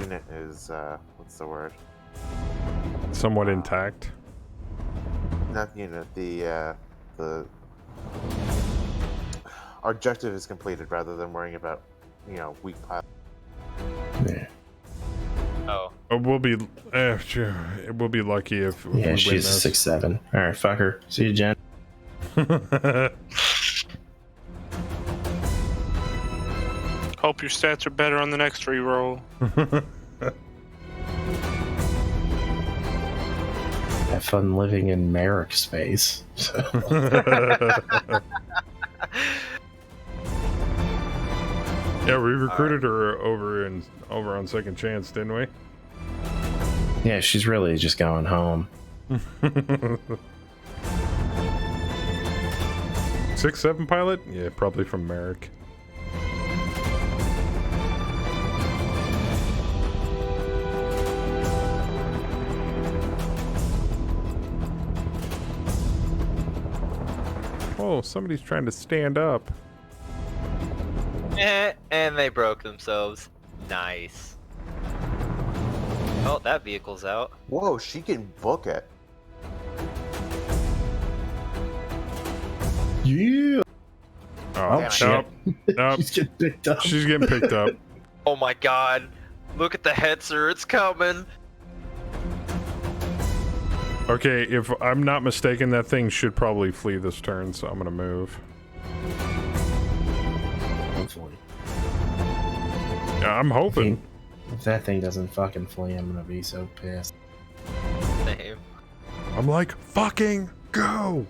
unit is, what's the word? Somewhat intact. Not unit, the our objective is completed rather than worrying about, you know, weak pilot. Yeah. Oh. We'll be lucky if Yeah, we win she's this. 6'7". Alright, fuck her. See you, Jen. Hope your stats are better on the next reroll. Have fun living in Merrick space. So. Yeah, we recruited her over on Second Chance, didn't we? Yeah, she's really just going home. 6-7 pilot? Yeah, probably from Merrick. Oh, somebody's trying to stand up. And they broke themselves. Nice. Oh, that vehicle's out. Whoa, she can book it. Yeah. Oh, shit. Nope. She's getting picked up. She's getting picked up. Oh my god. Look at the hetzer, it's coming. Okay, if I'm not mistaken, that thing should probably flee this turn, so I'm gonna move. Hopefully. Yeah, I'm hoping. If that thing doesn't fucking flee, I'm gonna be so pissed. Same. I'm like, fucking go!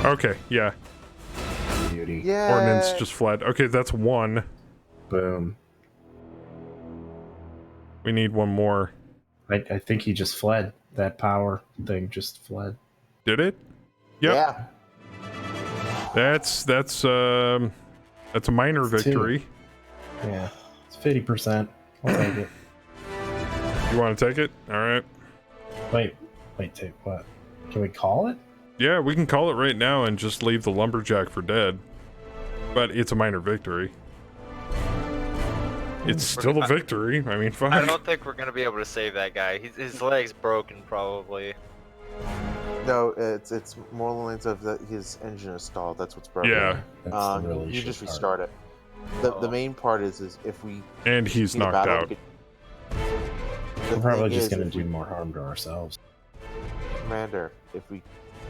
Okay, yeah. Beauty. Yeah. Ordnance just fled. Okay, that's 1. Boom. We need 1 more. I think he just fled. That power thing just fled. Did it? Yep. Yeah. That's a minor It's victory. 2. Yeah. It's 50%. I'll take it. You want to take it? All right. Wait, take what? Can we call it? Yeah, we can call it right now and just leave the lumberjack for dead. But it's a minor victory. It's still a victory. I mean, fuck. I don't think we're gonna be able to save that guy. His leg's broken, probably. No, it's more the lines of that his engine is stalled. That's what's broken. Yeah. That's the really you shit just part. restart it. The main part is if we And he's need a knocked battle, out. We're probably just going gonna do more harm to ourselves. Commander,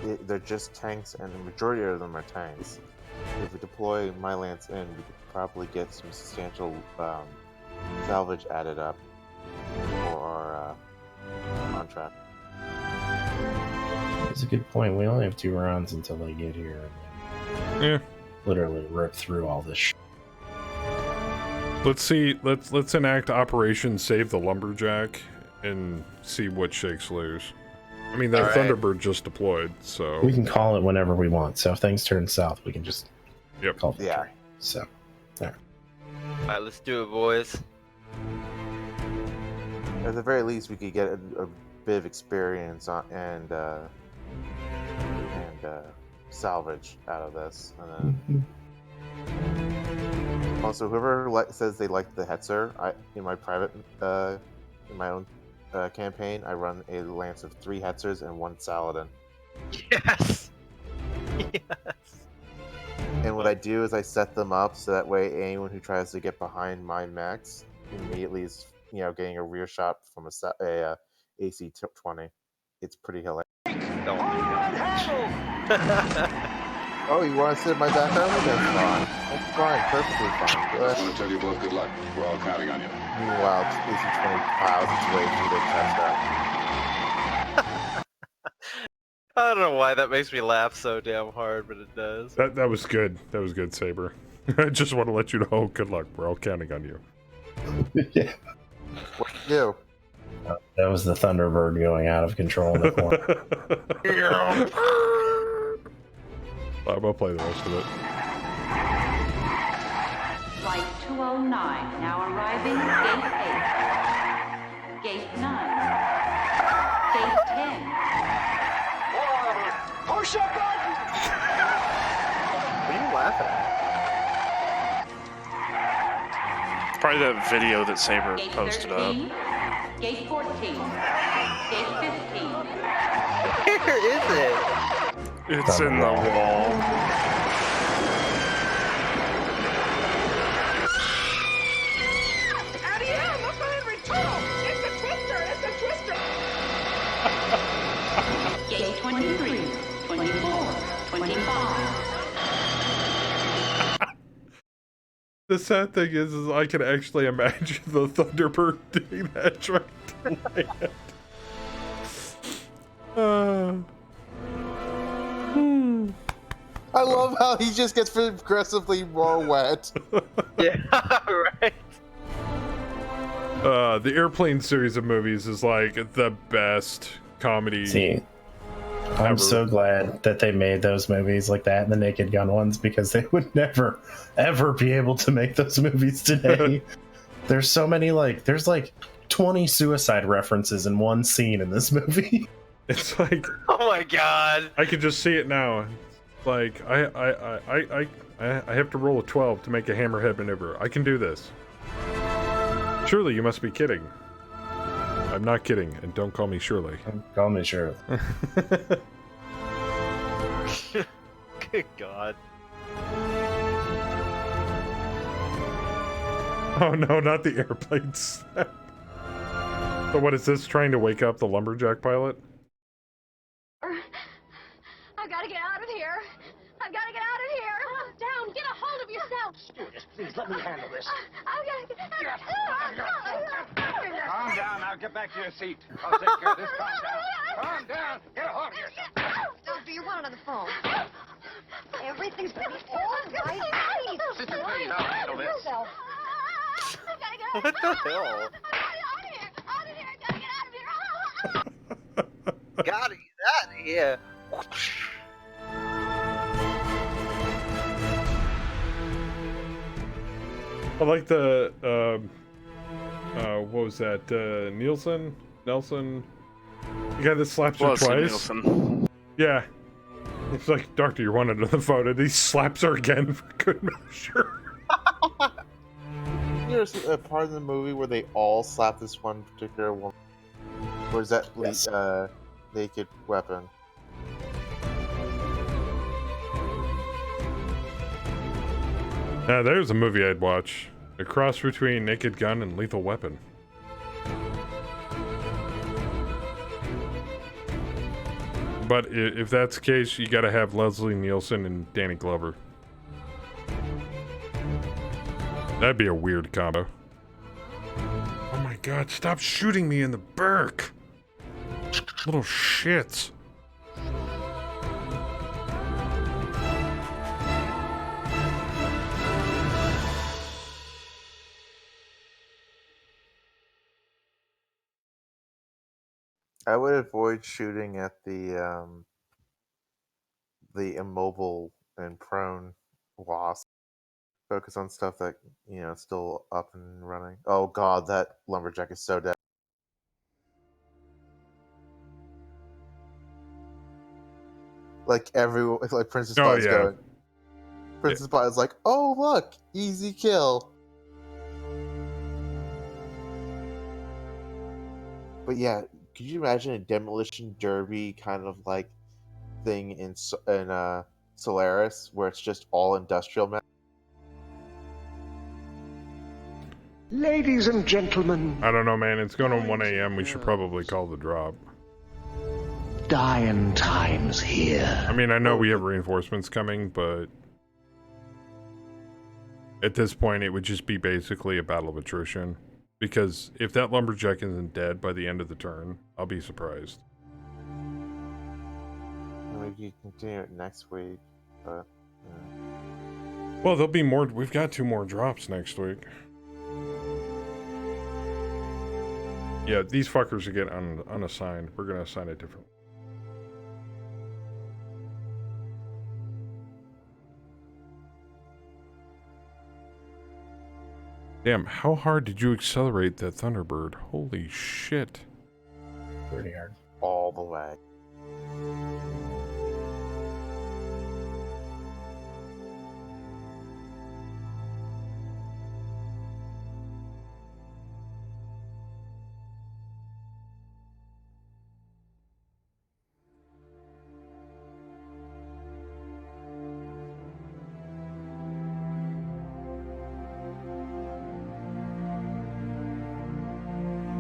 they're just tanks, and the majority of them are tanks. If we deploy my lance in, we could probably get some substantial salvage added up for our contract. It's a good point. We only have 2 rounds until they get here. Yeah. Literally rip through all this shit. Let's see. Let's enact Operation Save the Lumberjack and see what shakes loose. I mean, that All right. Thunderbird just deployed, so We can call it whenever we want. So if things turn south, we can just call victory. Yeah. So, there. Alright, let's do it, boys. At the very least, we could get a bit of experience and salvage out of this. And then also, whoever says they like the Hetzer, in my private, in my own campaign, I run a lance of 3 Hetzers and 1 Saladin. Yes. And what I do is I set them up so that way anyone who tries to get behind my mechs immediately is, getting a rear shot from a AC-20. It's pretty hilarious. Oh, you want to sit in my back armor? That's fine. That's fine. Perfectly fine. I just want to tell you both good luck. We're all counting on you. Meanwhile, AC-20 piles its way through the chest out. I don't know why that makes me laugh so damn hard, but it does. that was good. That was good, Saber. I just want to let you know. Good luck. We're all counting on you. Yeah. What do you That was the Thunderbird going out of control in the corner. I'm gonna play the rest of it. Flight 209 now arriving Gate 8. Gate 9. Gate 10. Push up button! What are you laughing at? Probably that video that Saber Gate posted 13. up. Gate 14. Gate 15. Where is it? It's in the wall. Gate 23. 24. 25. The sad thing is I can actually imagine the Thunderbird doing that, trying to land. I love how he just gets progressively more wet. Yeah, right. The Airplane series of movies is like the best comedy. See, I'm ever. so glad that they made those movies like that and the Naked Gun ones, because they would never, ever be able to make those movies today. There's so many, there's 20 suicide references in one scene in this movie. It's like, oh my god, I can just see it now. Like I have to roll a 12 to make a hammerhead maneuver. I can do this. Surely you must be kidding. I'm not kidding, and don't call me Shirley. Call me Shirley. Good god. Oh no, not the airplane snap. So what is this, trying to wake up the lumberjack pilot? I've got to get out of here. I've got to get out of here. Calm down. Get a hold of yourself. Stewardess, please let me handle this. I've got to get Calm down. Now get back to your seat. I'll take care of this. Calm down. Calm down. Get a hold of yourself. Doctor, you're one on the phone. Everything's going to be all right. Please. Sister, please, I'll handle this. Yourself. What the hell? Gotta get out of here. I like the what was that? Nelson? The guy that slaps her Leslie twice? Nielsen. Yeah. It's like, Doctor, you wanted on the phone, and he slaps her again for good measure. There's a part of the movie where they all slap this one particular woman. Or is that naked weapon? There's a movie I'd watch. A cross between Naked Gun and Lethal Weapon. But if that's the case, you gotta have Leslie Nielsen and Danny Glover. That'd be a weird combo. Oh my god, stop shooting me in the back! Little shits. I would avoid shooting at the immobile and prone wasp. Focus on stuff that, still up and running. Oh god, that lumberjack is so dead. Like Princess Spi's going. Princess Spy is like, oh look, easy kill. But yeah, could you imagine a demolition derby kind of like thing in Solaris, where it's just all industrial men? Ladies and gentlemen, I don't know, man. It's going on 1 a.m. We should probably call the drop. dying times here. I mean, I know we have reinforcements coming, but at this point, it would just be basically a battle of attrition. Because if that lumberjack isn't dead by the end of the turn, I'll be surprised. We can continue it next week, but... Well, there'll be more. We've got 2 more drops next week. Yeah, these fuckers are getting unassigned. We're going to assign it differently. Damn, how hard did you accelerate that Thunderbird? Holy shit. Pretty hard. All the way.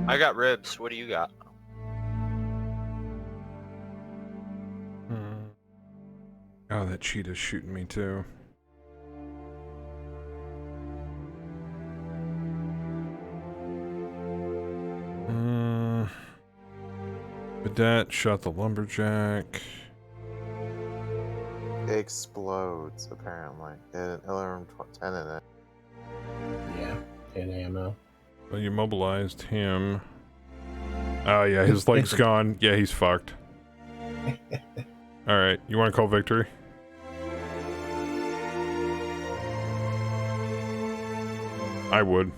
I got ribs. What do you got? Oh, that cheetah's shooting me too. Cadet shot the lumberjack. It explodes, apparently. It alarm 10 in it. Yeah, 10 ammo. Well, you mobilized him. Oh, yeah, his leg's gone. Yeah, he's fucked. Alright, you want to call victory? I would.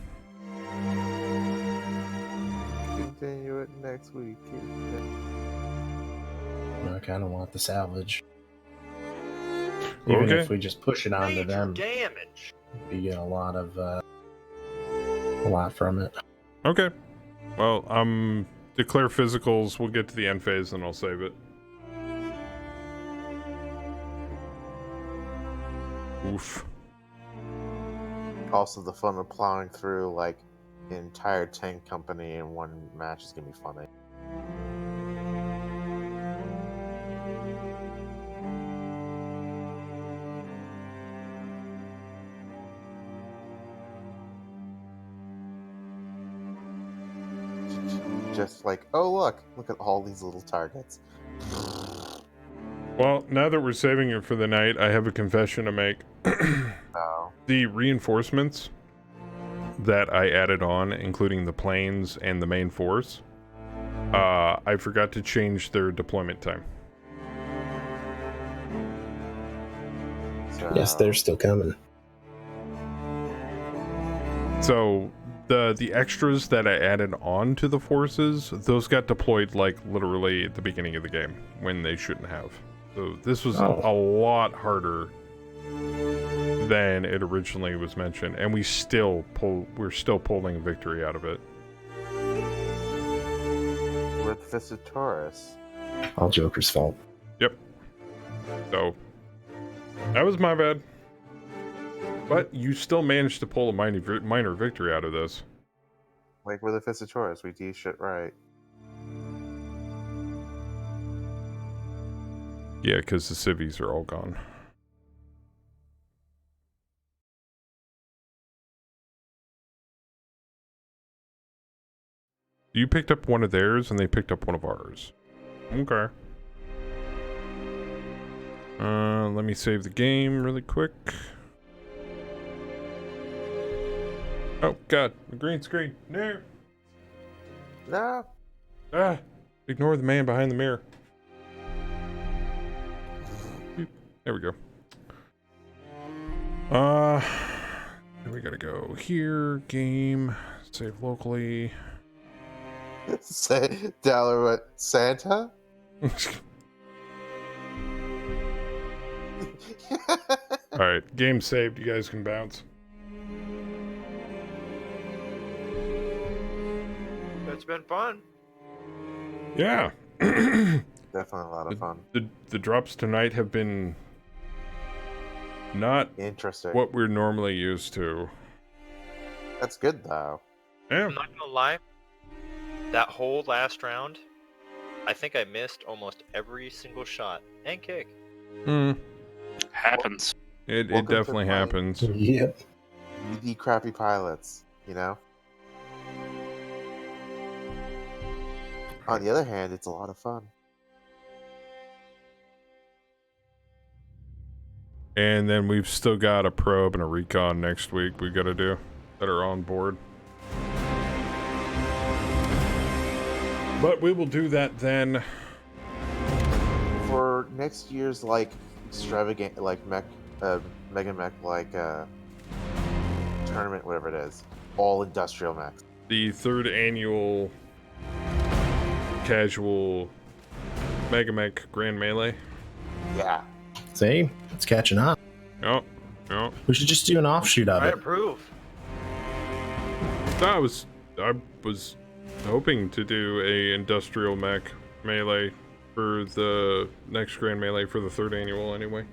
Continue it next week. I kind of want the salvage. Even if we just push it onto them, damage. we get a lot from it. Okay. Well, declare physicals. We'll get to the end phase and I'll save it. Oof. Also, the fun of plowing through, like, the entire tank company in one match is gonna be funny. Just like, oh look at all these little targets. Well, now that we're saving it for the night, I have a confession to make. Oh. The reinforcements that I added on, including the planes and the main force, I forgot to change their deployment time. Yes, they're still coming. So the extras that I added on to the forces, those got deployed like literally at the beginning of the game when they shouldn't have. So this was a lot harder than it originally was mentioned, and we're still pulling victory out of it. With Fist of Taurus. All Joker's fault. Yep. So that was my bad. But you still managed to pull a minor victory out of this. Like with the Fist of Taurus, we do shit right. Yeah, because the civvies are all gone. You picked up one of theirs, and they picked up one of ours. Okay. Let me save the game really quick. Oh, God. The green screen. No. No. Ah. Ignore the man behind the mirror. There we go. Then we gotta go here. Game. Save locally. Say, Dollar, what? Santa? Alright, game saved. You guys can bounce. It's been fun. Yeah. Definitely a lot of fun. The drops tonight have been not interesting. What we're normally used to. That's good though. Yeah. I'm not gonna lie. That whole last round, I think I missed almost every single shot and kick. Happens. It definitely happens. Yep. You need crappy pilots, you know? On the other hand, it's a lot of fun. And then we've still got a probe and a recon next week we gotta do that are on board. But we will do that then. For next year's like extravagant, like MegaMek, like tournament, whatever it is, all industrial mechs. The 3rd annual casual MegaMek Grand Melee. Yeah. See? It's catching on. Yep. Yep. We should just do an offshoot of I it. approve. I was hoping to do a industrial mech melee for the next Grand Melee for the 3rd annual anyway.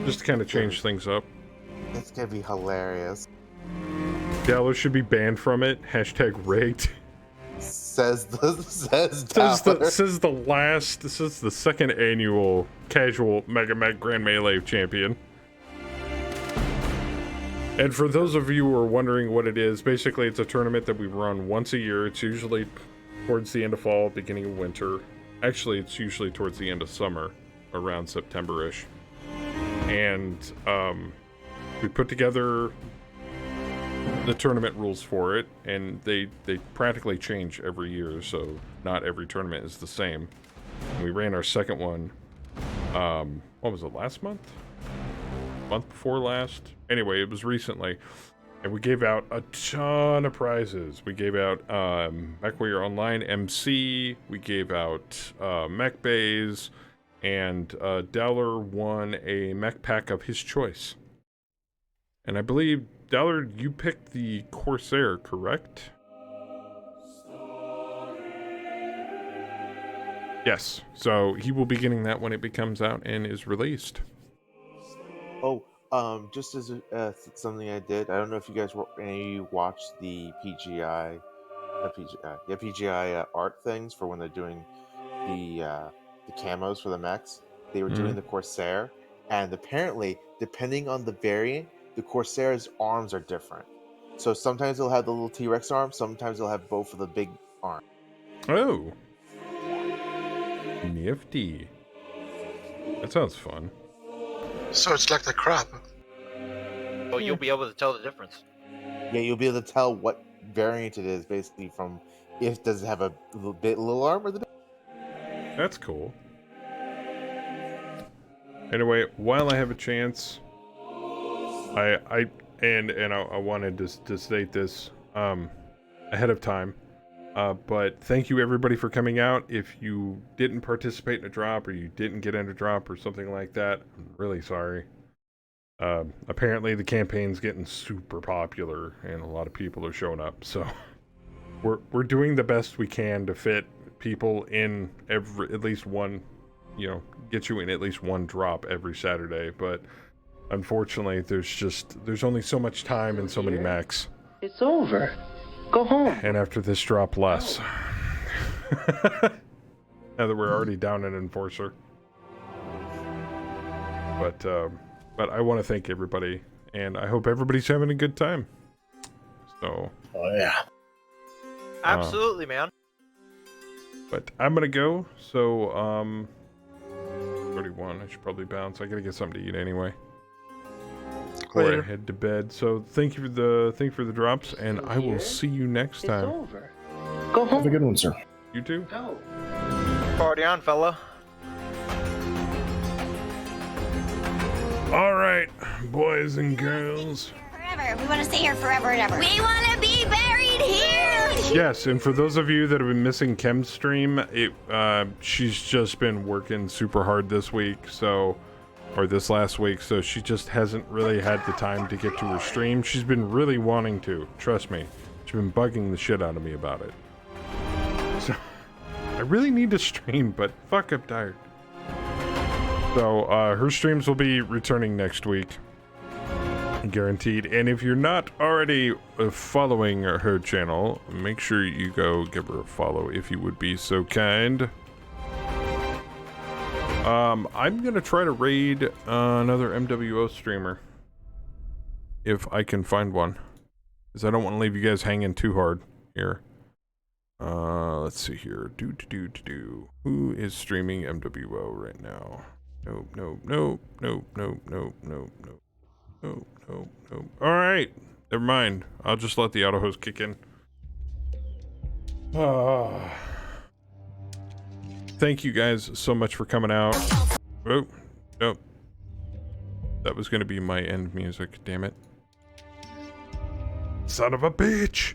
Just to kind of change things up. It's gonna be hilarious. Dallas should be banned from it. Hashtag rigged. Says the This is the 2nd annual casual MegaMek Grand Melee champion. And for those of you who are wondering what it is, basically it's a tournament that we run once a year. It's usually towards the end of fall, beginning of winter. Actually, it's usually towards the end of summer, around September-ish. And we put together the tournament rules for it, and they practically change every year, so not every tournament is the same. And we ran our 2nd one, what was it, last month? Month before last? Anyway, it was recently. And we gave out a ton of prizes. We gave out MechWarrior Online MC, we gave out mech bays, and Dowler won a mech pack of his choice. And I believe, Dowler, you picked the Corsair, correct? Yes, so he will be getting that when it comes out and is released. Oh, just as something I did, I don't know if you guys watched the PGI art things for when they're doing the camos for the mechs. They were doing the Corsair, and apparently, depending on the variant, the Corsair's arms are different. So sometimes they'll have the little T-Rex arm, sometimes they'll have both of the big arms. Oh. Nifty. That sounds fun. So it's like the crab. Oh, you'll be able to tell the difference. Yeah, you'll be able to tell what variant it is, basically, from if does it have a little arm or the. That's cool. Anyway, while I have a chance, I wanted to state this ahead of time. But thank you everybody for coming out. If you didn't participate in a drop or you didn't get in a drop or something like that, I'm really sorry. Apparently the campaign's getting super popular and a lot of people are showing up, so we're doing the best we can to fit people in at least one, get you in at least one drop every Saturday, but unfortunately there's only so much time and so many mechs. It's over. Go home. And after this drop, less. Now that we're already down an enforcer. But I want to thank everybody, and I hope everybody's having a good time. So. Oh yeah. Absolutely, man. But I'm gonna go. So 31. I should probably bounce. I gotta get something to eat anyway. Before I head to bed. So thank you for the drops, and I will see you next time. It's over. Go home. Have a good one, sir. You too. Go. Party on, fella. All right, boys and girls. Forever. We want to stay here forever and ever. We want to be buried here. Yes, and for those of you that have been missing Chem's stream, she's just been working super hard this week, or this last week, so she just hasn't really had the time to get to her stream. She's been really wanting to, trust me. She's been bugging the shit out of me about it. So, I really need to stream, but fuck, I'm tired. So, her streams will be returning next week. Guaranteed. And if you're not already following her channel, make sure you go give her a follow if you would be so kind. I'm gonna try to raid another MWO streamer. If I can find one. Because I don't want to leave you guys hanging too hard here. Let's see here. Who is streaming MWO right now? Nope. Alright. Never mind. I'll just let the auto host kick in. Thank you guys so much for coming out. Oh, nope. That was gonna be my end music, damn it. Son of a bitch!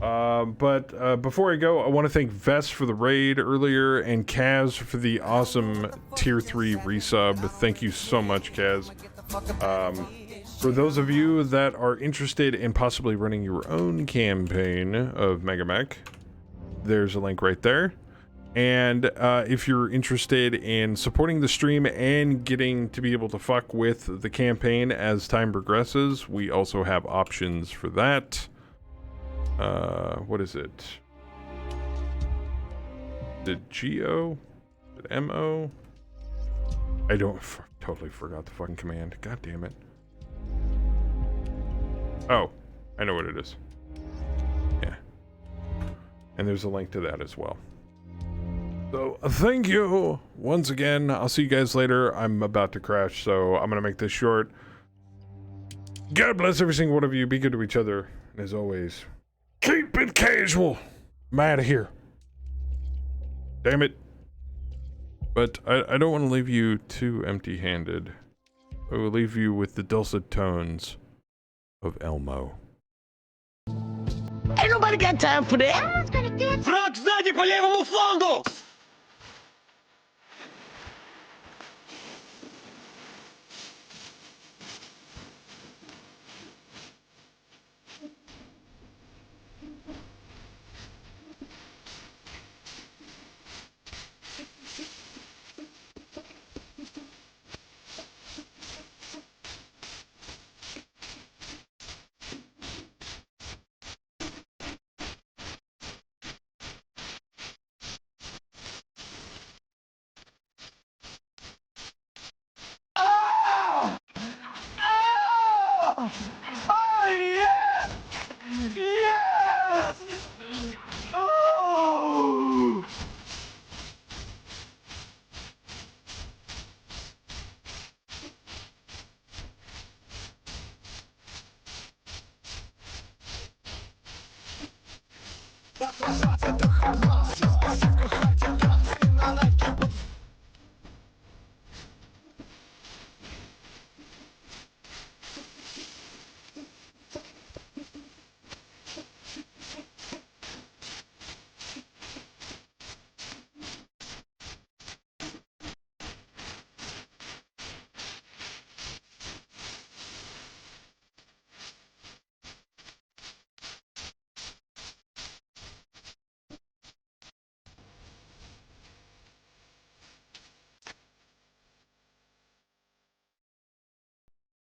But before I go, I want to thank Vest for the raid earlier, and Kaz for the awesome Tier 3 resub. Thank you so much, Kaz. For those of you that are interested in possibly running your own campaign of MegaMek, there's a link right there. And if you're interested in supporting the stream and getting to be able to fuck with the campaign as time progresses, we also have options for that. What is it? The GO? The MO? I totally forgot the fucking command. God damn it. Oh, I know what it is. Yeah. And there's a link to that as well. So, thank you once again. I'll see you guys later. I'm about to crash, so I'm gonna make this short. God bless every single one of you. Be good to each other. And as always, keep it casual. I'm out of here. Damn it. But I don't want to leave you too empty-handed. I will leave you with the dulcet tones of Elmo. Ain't nobody got time for that. Враг сзади по левому флангу! Oh, yes! Yes! Oh! Это